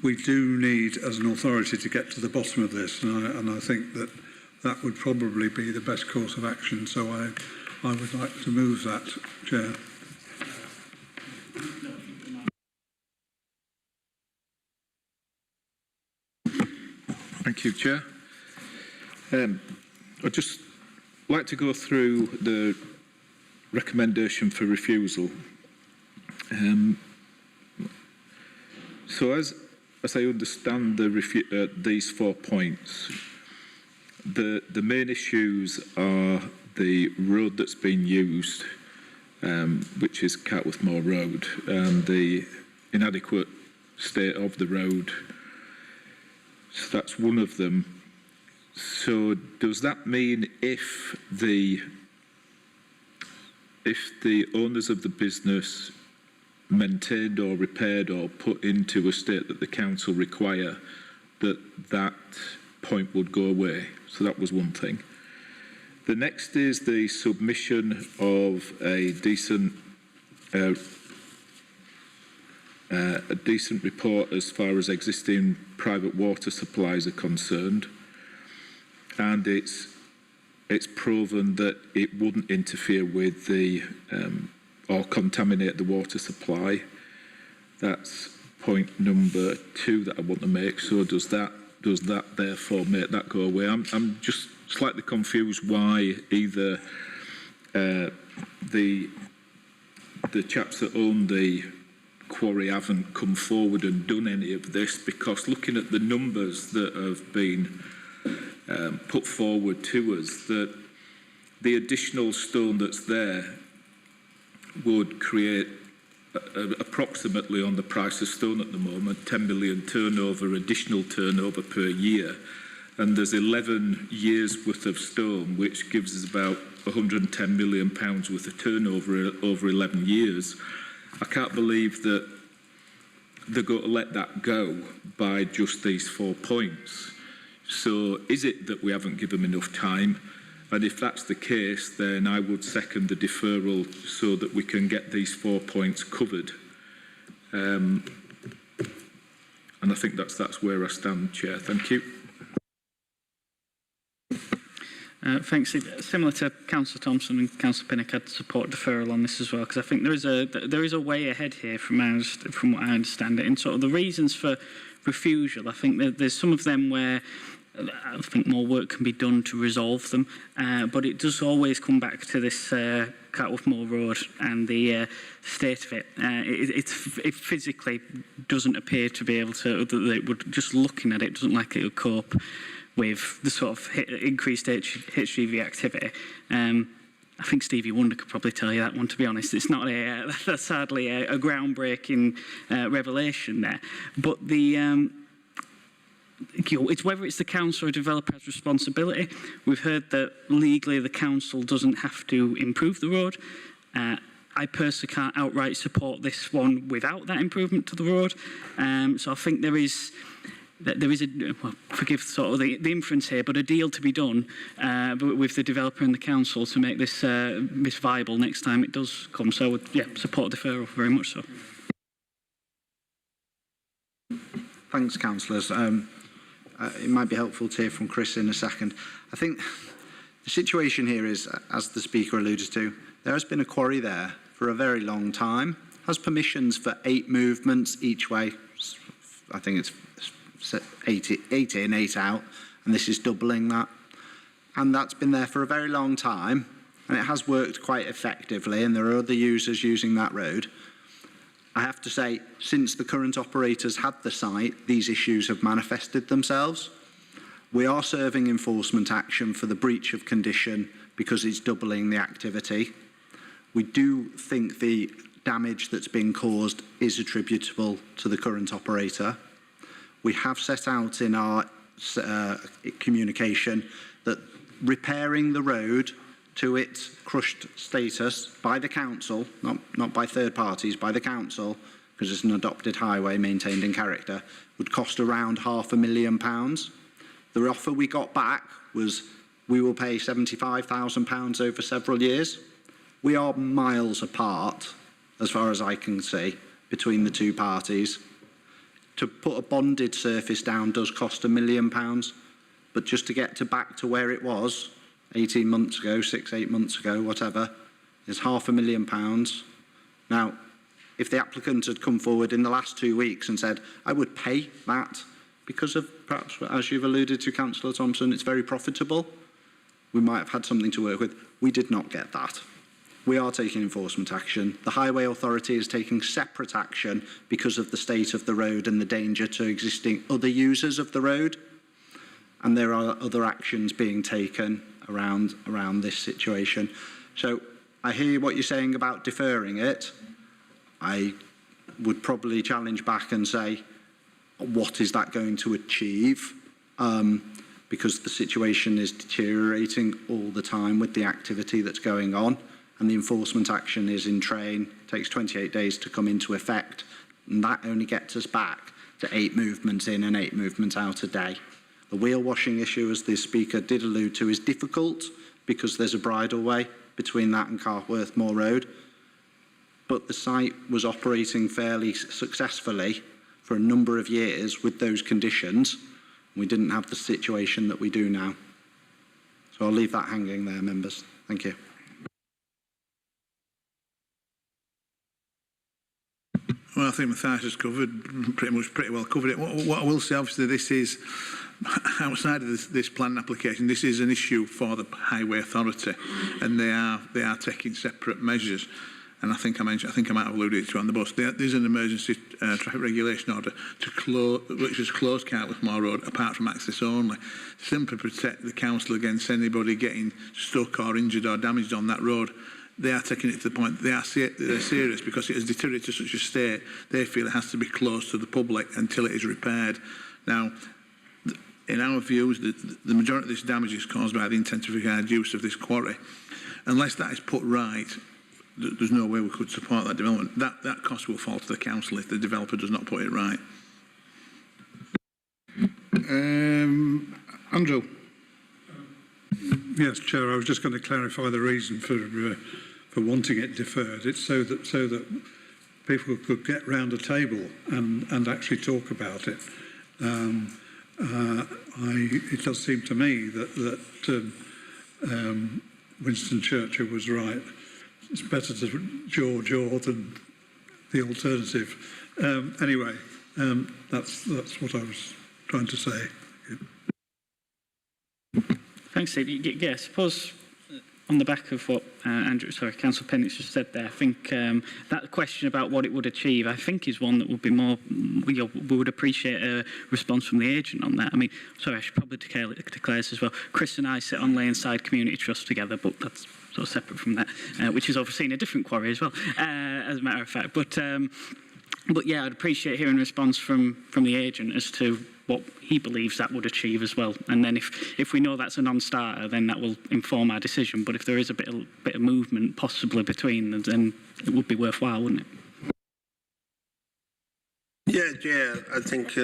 we do need, as an authority, to get to the bottom of this, and I think that that would probably be the best course of action. So I would like to move that, Chair. Thank you, Chair. I'd just like to go through the recommendation for refusal. So as I understand these 4 points, the main issues are the road that's been used, which is Cartworth Moor Road, and the inadequate state of the road. So that's one of them. So does that mean if the owners of the business maintained or repaired or put into a state that the council require, that point would go away? So that was one thing. The next is the submission of a decent report as far as existing private water supplies are concerned, and it's proven that it wouldn't interfere with or contaminate the water supply. That's point number 2 that I want to make. So does that therefore make that go away? I'm just slightly confused why either the chaps that own the quarry haven't come forward and done any of this, because looking at the numbers that have been put forward to us, that the additional stone that's there would create approximately, on the price of stone at the moment, 10 million additional turnover per year, and there's 11 years worth of stone, which gives us about £110 million worth of turnover over 11 years. I can't believe that they're going to let that go by just these 4 points. So is it that we haven't given them enough time? And if that's the case, then I would second the deferral so that we can get these 4 points covered. And I think that's where I stand, Chair. Thank you. Thanks. Similar to Councillor Thompson and Councillor Pinnock, I'd support deferral on this as well, because I think there is a way ahead here from what I understand it. And sort of the reasons for refusal, I think there's some of them where I think more work can be done to resolve them, but it does always come back to this Cartworth Moor Road and the state of it. It physically doesn't appear to be able to, it would, just looking at it, doesn't like it would cope with the sort of increased HGV activity. I think Stevie Wonder could probably tell you that one, to be honest. It's not that's hardly a groundbreaking revelation there. But it's whether it's the council or developer's responsibility. We've heard that legally the council doesn't have to improve the road. I personally can't outright support this one without that improvement to the road. So I think there is well, forgive sort of the inference here, but a deal to be done with the developer and the council to make this viable next time it does come. So yeah, support deferral very much so. Thanks, councillors. It might be helpful to hear from Chris in a second. I think the situation here is, as the speaker alluded to, there has been a quarry there for a very long time. has permissions for 8 movements each way. I think it's 8 in, 8 out, and this is doubling that. And that's been there for a very long time, and it has worked quite effectively, and there are other users using that road. I have to say, since the current operators had the site, these issues have manifested themselves. We are serving enforcement action for the breach of condition because it's doubling the activity. We do think the damage that's been caused is attributable to the current operator. We have set out in our communication that repairing the road to its crushed status by the council, not by third parties, by the council, because it's an adopted highway maintained in character, would cost around £500,000. The offer we got back was we will pay £75,000 over several years. We are miles apart, as far as I can see, between the two parties. To put a bonded surface down does cost £1 million, but just to get back to where it was 18 months ago, 6-8 months ago, whatever, is £500,000. Now, if the applicant had come forward in the last 2 weeks and said, I would pay that because of, perhaps, as you've alluded to, Councillor Thompson, it's very profitable, we might have had something to work with. We did not get that. We are taking enforcement action. The Highway Authority is taking separate action because of the state of the road and the danger to existing other users of the road. And there are other actions being taken around this situation. So I hear what you're saying about deferring it. I would probably challenge back and say, what is that going to achieve? Because the situation is deteriorating all the time with the activity that's going on, and the enforcement action is in train, takes 28 days to come into effect, and that only gets us back to 8 movements in and 8 movements out a day. The wheel washing issue, as the speaker did allude to, is difficult because there's a bridleway between that and Carworth Moor Road, but the site was operating fairly successfully for a number of years with those conditions. We didn't have the situation that we do now. So I'll leave that hanging there, members. Thank you. Well, I think Matthias has covered, pretty well covered it. What I will say, obviously, this is, outside of this planning application, this is an issue for the Highway Authority, and they are taking separate measures. And I think I might have alluded to on the bus. There's an emergency traffic regulation order to close, which is closed Kirklees Moor Road apart from access only, simply protect the council against anybody getting stuck or injured or damaged on that road. They are taking it to the point they're serious because it has deteriorated to such a state. They feel it has to be closed to the public until it is repaired. Now, in our views, the majority of this damage is caused by the intensified use of this quarry. Unless that is put right, there's no way we could support that development. That cost will fall to the council if the developer does not put it right. Andrew. Yes, Chair. I was just going to clarify the reason for wanting it deferred. It's so that people could get round a table and actually talk about it. It does seem to me that Winston Churchill was right. It's better to jaw than the alternative. Anyway, that's what I was trying to say. Thanks, Steve. Yeah, I suppose on the back of what Councillor Pennick's just said there, I think that question about what it would achieve, I think is one that would be more, we would appreciate a response from the agent on that. I mean, sorry, I should probably declare this as well. Chris and I sit on Laneside Community Trust together, but that's sort of separate from that, which is overseeing a different quarry as well, as a matter of fact. But yeah, I'd appreciate hearing a response from the agent as to what he believes that would achieve as well. And then if we know that's a non-starter, then that will inform our decision. But if there is a bit of movement possibly between them, then it would be worthwhile, wouldn't it? Yeah, Chair, I think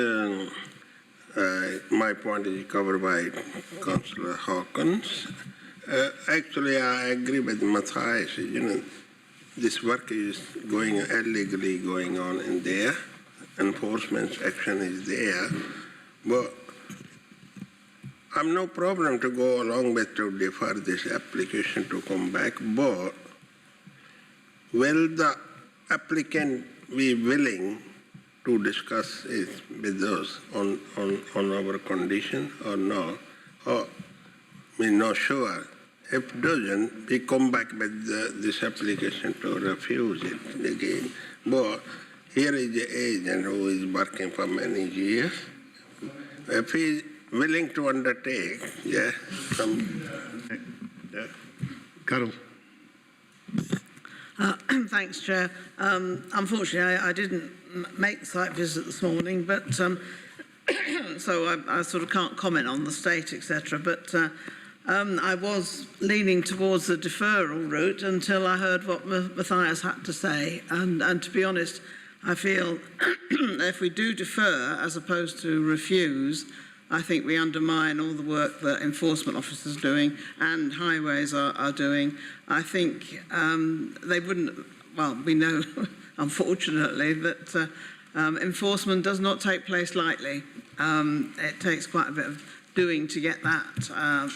my point is covered by Councillor Hawkins. Actually, I agree with Matthias. You know, this work is illegally going on in there. Enforcement action is there. But I'm no problem to go along with to defer this application to come back. But will the applicant be willing to discuss it with us on our condition or no? Or we're not sure. If doesn't, we come back with this application to refuse it again. But here is the agent who is working for many years. If he is willing to undertake, yeah, Carol. Thanks, Chair. Unfortunately, I didn't make the site visit this morning, but so I sort of can't comment on the state, etc. But I was leaning towards the deferral route until I heard what Matthias had to say. And to be honest, I feel if we do defer as opposed to refuse, I think we undermine all the work that enforcement officers are doing and highways are doing. I think they wouldn't, well, we know, unfortunately, that enforcement does not take place lightly. It takes quite a bit of doing to get that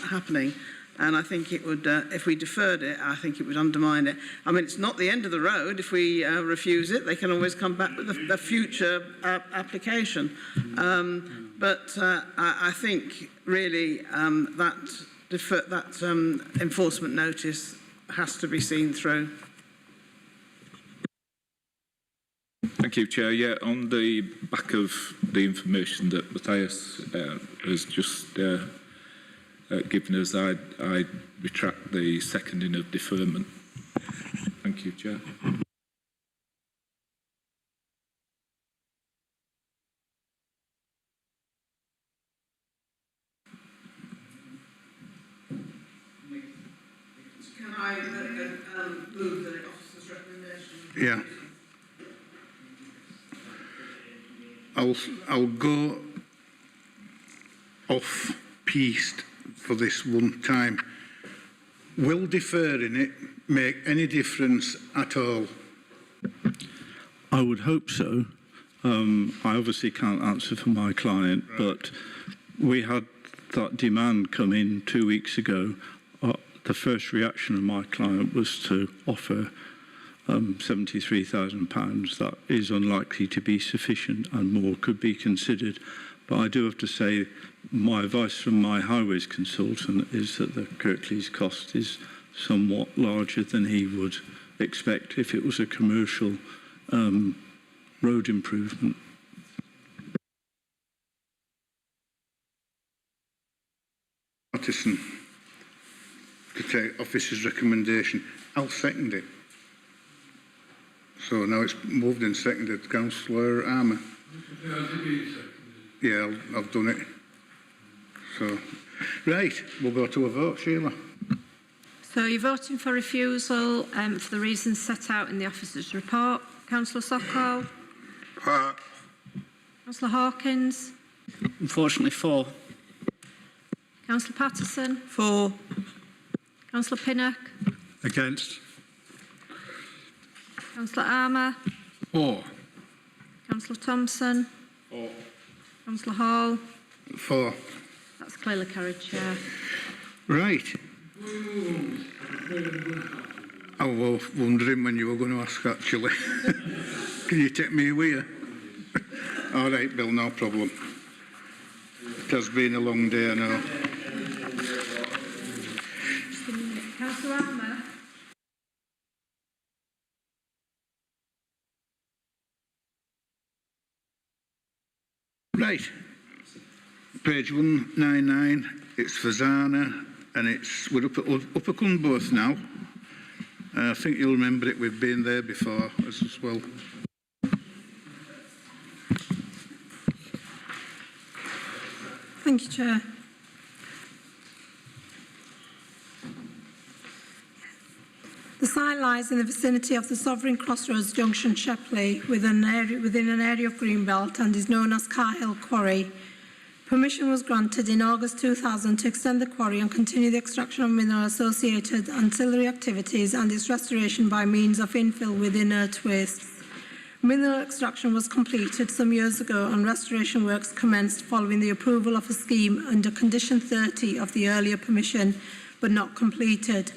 happening. And I think it would, if we deferred it, I think it would undermine it. I mean, it's not the end of the road. If we refuse it, they can always come back with a future application. But I think really that enforcement notice has to be seen through. Thank you, Chair. Yeah, on the back of the information that Matthias has just given us, I retract the seconding of deferment. Thank you, Chair. Can I move the officer's recommendation? Yeah. I'll go off-piste for this one time. Will deferring it make any difference at all? I would hope so. I obviously can't answer for my client, but we had that demand come in 2 weeks ago. The first reaction of my client was to offer £73,000. That is unlikely to be sufficient and more could be considered. But I do have to say my advice from my highways consultant is that the Kirklees cost is somewhat larger than he would expect if it was a commercial road improvement. Martison, to take officer's recommendation. I'll second it. So now it's moved and seconded. Councillor Armour. Yeah, I've done it. So, right, we'll go to a vote, Sheila. So you're voting for refusal for the reasons set out in the officer's report. Councillor Sokol? Councillor Hawkins? Unfortunately, 4. Councillor Patterson? 4. Councillor Pinnock? Against? Councillor Armour? 4. Councillor Thompson? 4. Councillor Hall? 4. That's clearly carried, Chair. Right. I was wondering when you were going to ask, actually. Can you take me away? All right, Bill, no problem. It has been a long day, I know. Councillor Armour? Right. Page 199, it's Fazana, and we're up at Upper Cunboth now. I think you'll remember it, we've been there before as well. Thank you, Chair. The site lies in the vicinity of the Sovereign Crossroads Junction, Shepley, within an area of Greenbelt and is known as Carhill Quarry. Permission was granted in August 2000 to extend the quarry and continue the extraction of mineral associated ancillary activities and its restoration by means of infill with inert wastes. Mineral extraction was completed some years ago and restoration works commenced following the approval of a scheme under Condition 30 of the earlier permission, but not completed.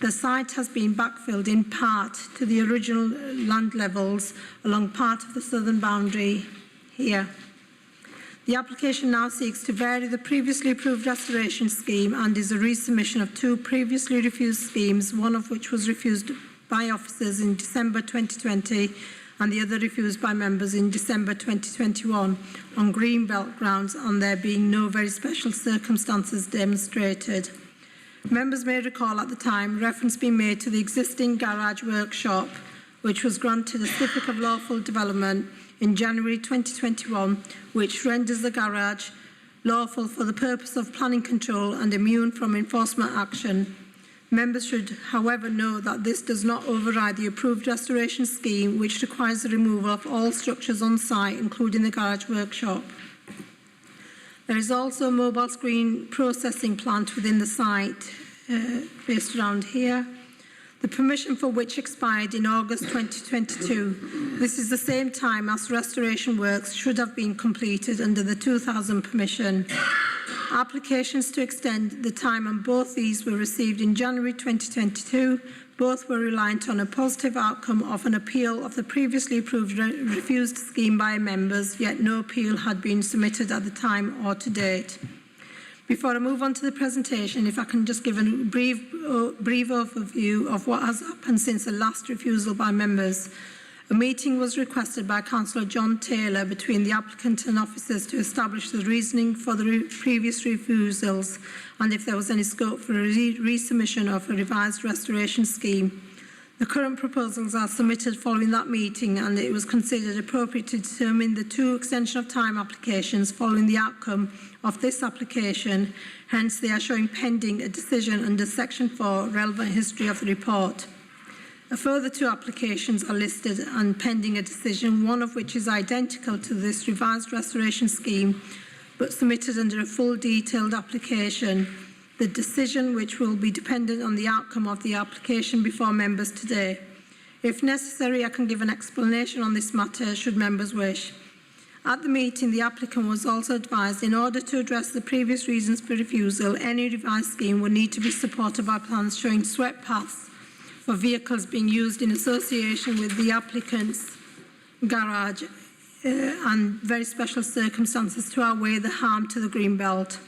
The site has been backfilled in part to the original land levels along part of the southern boundary here. The application now seeks to vary the previously approved restoration scheme and is a resubmission of two previously refused schemes, one of which was refused by officers in December 2020 and the other refused by members in December 2021 on greenbelt grounds and there being no very special circumstances demonstrated. Members may recall at the time reference being made to the existing garage workshop, which was granted a certificate of lawful development in January 2021, which renders the garage lawful for the purpose of planning control and immune from enforcement action. Members should, however, know that this does not override the approved restoration scheme, which requires the removal of all structures on site, including the garage workshop. There is also a mobile screen processing plant within the site, based around here, the permission for which expired in August 2022. This is the same time as restoration works should have been completed under the 2000 permission. Applications to extend the time on both these were received in January 2022. Both were reliant on a positive outcome of an appeal of the previously approved refused scheme by members, yet no appeal had been submitted at the time or to date. Before I move on to the presentation, if I can just give a brief overview of what has happened since the last refusal by members. A meeting was requested by Councillor John Taylor between the applicant and officers to establish the reasoning for the previous refusals and if there was any scope for a resubmission of a revised restoration scheme. The current proposals are submitted following that meeting and it was considered appropriate to determine the two extension of time applications following the outcome of this application. Hence, they are showing pending a decision under Section 4, relevant history of the report. A further two applications are listed and pending a decision, one of which is identical to this revised restoration scheme, but submitted under a full detailed application. The decision, which will be dependent on the outcome of the application before members today. If necessary, I can give an explanation on this matter, should members wish. At the meeting, the applicant was also advised in order to address the previous reasons for refusal, any revised scheme would need to be supported by plans showing swept paths for vehicles being used in association with the applicant's garage and very special circumstances to outweigh the harm to the green belt.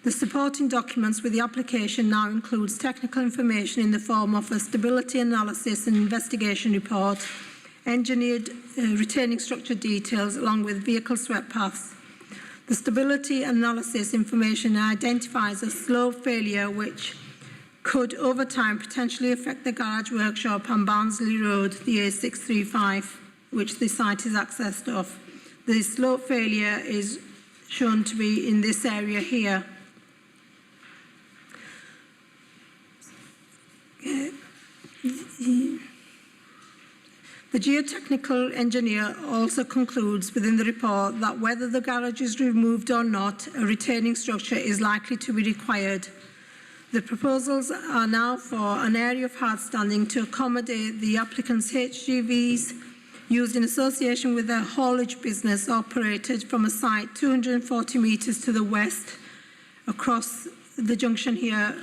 The supporting documents with the application now includes technical information in the form of a stability analysis and investigation report, engineered retaining structure details along with vehicle swept paths. The stability analysis information identifies a slope failure which could over time potentially affect the garage workshop on Barnsley Road, the A635, which the site is accessed off. The slope failure is shown to be in this area here. The geotechnical engineer also concludes within the report that whether the garage is removed or not, a retaining structure is likely to be required. The proposals are now for an area of hard standing to accommodate the applicant's HGVs used in association with their haulage business operated from a site 240 metres to the west across the junction here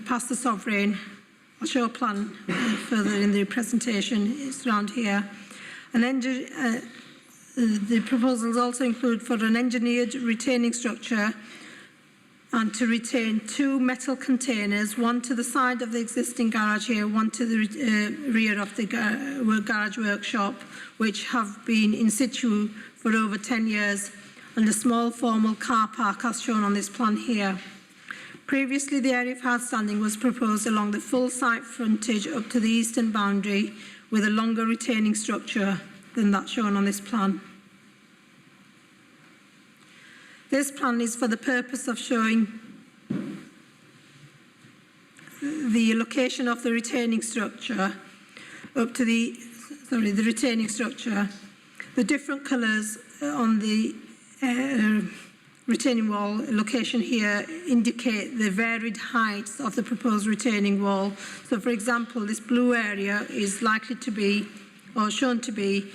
past the Sovereign. I'll show a plan further in the presentation. It's around here. The proposals also include for an engineered retaining structure and to retain two metal containers, one to the side of the existing garage here, one to the rear of the garage workshop, which have been in situ for over 10 years, and a small formal car park as shown on this plan here. Previously, the area of hard standing was proposed along the full site frontage up to the eastern boundary with a longer retaining structure than that shown on this plan. This plan is for the purpose of showing the location of the retaining structure up to the retaining structure. The different colours on the retaining wall location here indicate the varied heights of the proposed retaining wall. So, for example, this blue area is likely to be, or shown to be,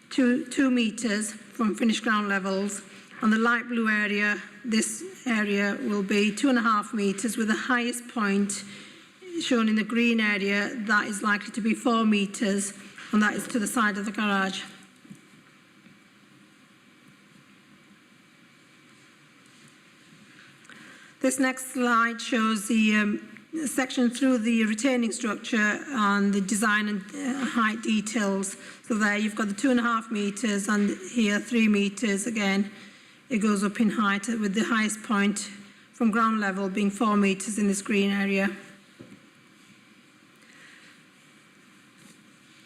2 metres from finished ground levels. On the light blue area, this area will be 2.5 metres with the highest point shown in the green area, that is likely to be 4 metres, and that is to the side of the garage. This next slide shows the section through the retaining structure and the design and height details. So there you've got the 2.5 metres and here 3 metres again. It goes up in height with the highest point from ground level being 4 metres in this green area.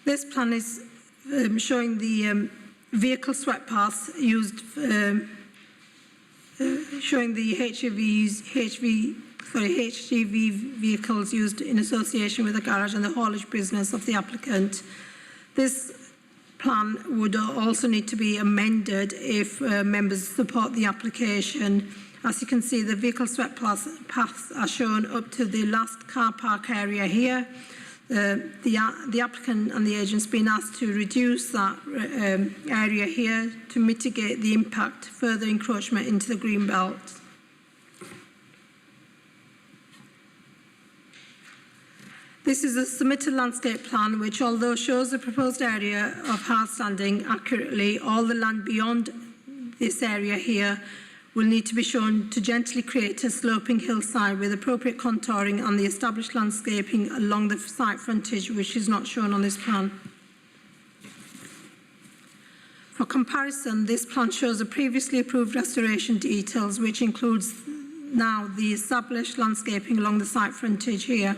This plan is showing the vehicle swept paths used, showing the HGV vehicles used in association with the garage and the haulage business of the applicant. This plan would also need to be amended if members support the application. As you can see, the vehicle swept paths are shown up to the last car park area here. The applicant and the agent's been asked to reduce that area here to mitigate the impact, further encroachment into the green belt. This is a submitted landscape plan which, although shows the proposed area of hard standing accurately, all the land beyond this area here will need to be shown to gently create a sloping hillside with appropriate contouring and the established landscaping along the site frontage, which is not shown on this plan. For comparison, this plan shows the previously approved restoration details, which includes now the established landscaping along the site frontage here.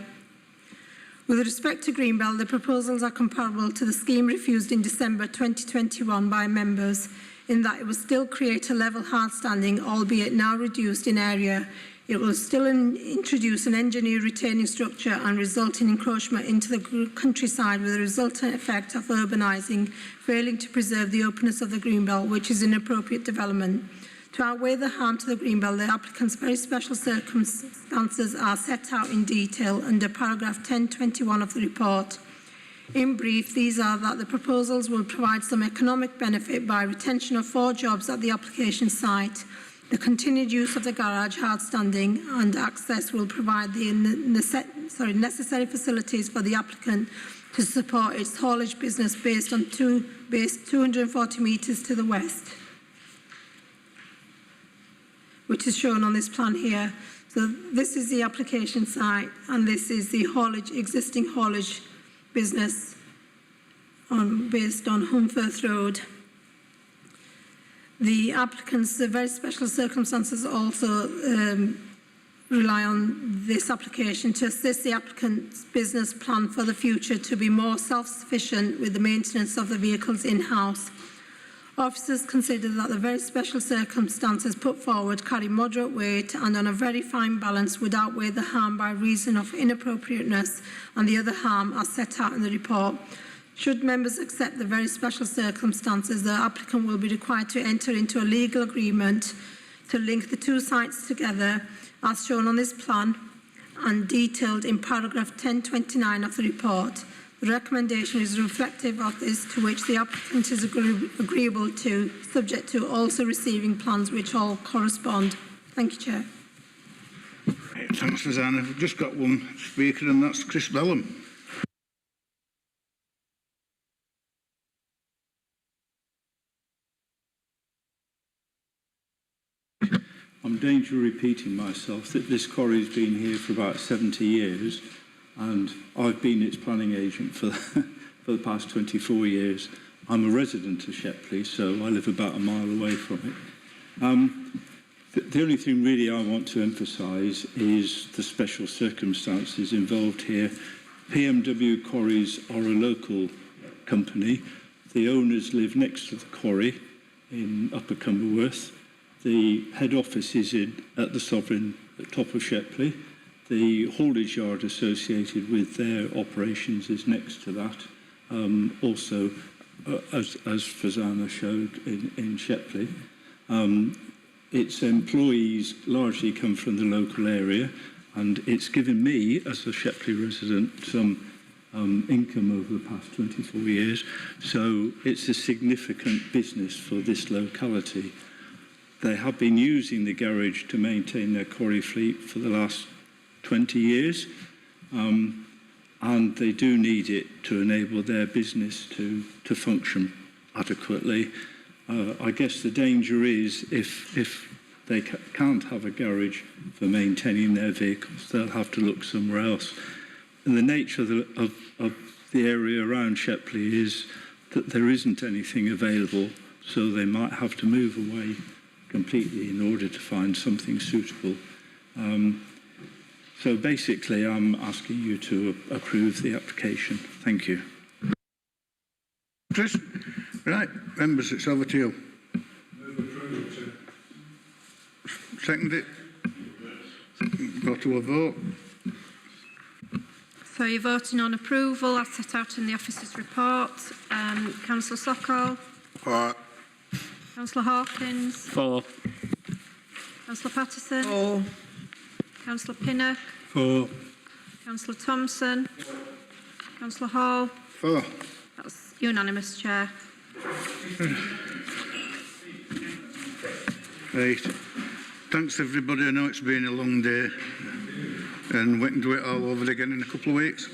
With respect to Greenbelt, the proposals are comparable to the scheme refused in December 2021 by members, in that it will still create a level hard standing, albeit now reduced in area. It will still introduce an engineered retaining structure and result in encroachment into the countryside, with the resultant effect of urbanising, failing to preserve the openness of the Greenbelt, which is inappropriate development. To outweigh the harm to the Greenbelt, the applicant's very special circumstances are set out in detail under paragraph 1021 of the report. In brief, these are that the proposals will provide some economic benefit by retention of 4 jobs at the application site. The continued use of the garage, hard standing and access will provide the necessary facilities for the applicant to support its haulage business based 240 metres to the west, which is shown on this plan here. So this is the application site and this is the existing haulage business based on Humforth Road. The applicant's very special circumstances also rely on this application to assist the applicant's business plan for the future to be more self-sufficient with the maintenance of the vehicles in-house. Officers consider that the very special circumstances put forward carry moderate weight and on a very fine balance would outweigh the harm by reason of inappropriateness and the other harm as set out in the report. Should members accept the very special circumstances, the applicant will be required to enter into a legal agreement to link the 2 sites together as shown on this plan and detailed in paragraph 1029 of the report. The recommendation is reflective of this, to which the applicant is agreeable to, subject to also receiving plans which all correspond. Thank you, Chair. Thanks, Rosanna. We've just got one speaker, and that's Chris Bellum. I'm in danger of repeating myself that this quarry's been here for about 70 years. And I've been its planning agent for the past 24 years. I'm a resident of Shepley, so I live about a mile away from it. The only thing really I want to emphasise is the special circumstances involved here. PMW Quarries are a local company. The owners live next to the quarry in Upper Cumberworth. The head office is at the Sovereign at top of Shepley. The haulage yard associated with their operations is next to that. Also, as Fazana showed in Shepley, its employees largely come from the local area, and it's given me, as a Shepley resident, some income over the past 24 years. So it's a significant business for this locality. They have been using the garage to maintain their quarry fleet for the last 20 years. and they do need it to enable their business to function adequately. I guess the danger is if they can't have a garage for maintaining their vehicles, they'll have to look somewhere else. And the nature of the area around Shepley is that there isn't anything available, so they might have to move away completely in order to find something suitable. So basically, I'm asking you to approve the application. Thank you. Chris? Right, members, it's over to you. Second it. Go to a vote. So you're voting on approval as set out in the officer's report. Councillor Sokol? For. Councillor Hawkins? For. Councillor Patterson? For. Councillor Pinnock? For. Councillor Thompson? Councillor Hall? For. That's unanimous, Chair. Right. Thanks everybody. I know it's been a long day and we can do it all over again in a couple of weeks.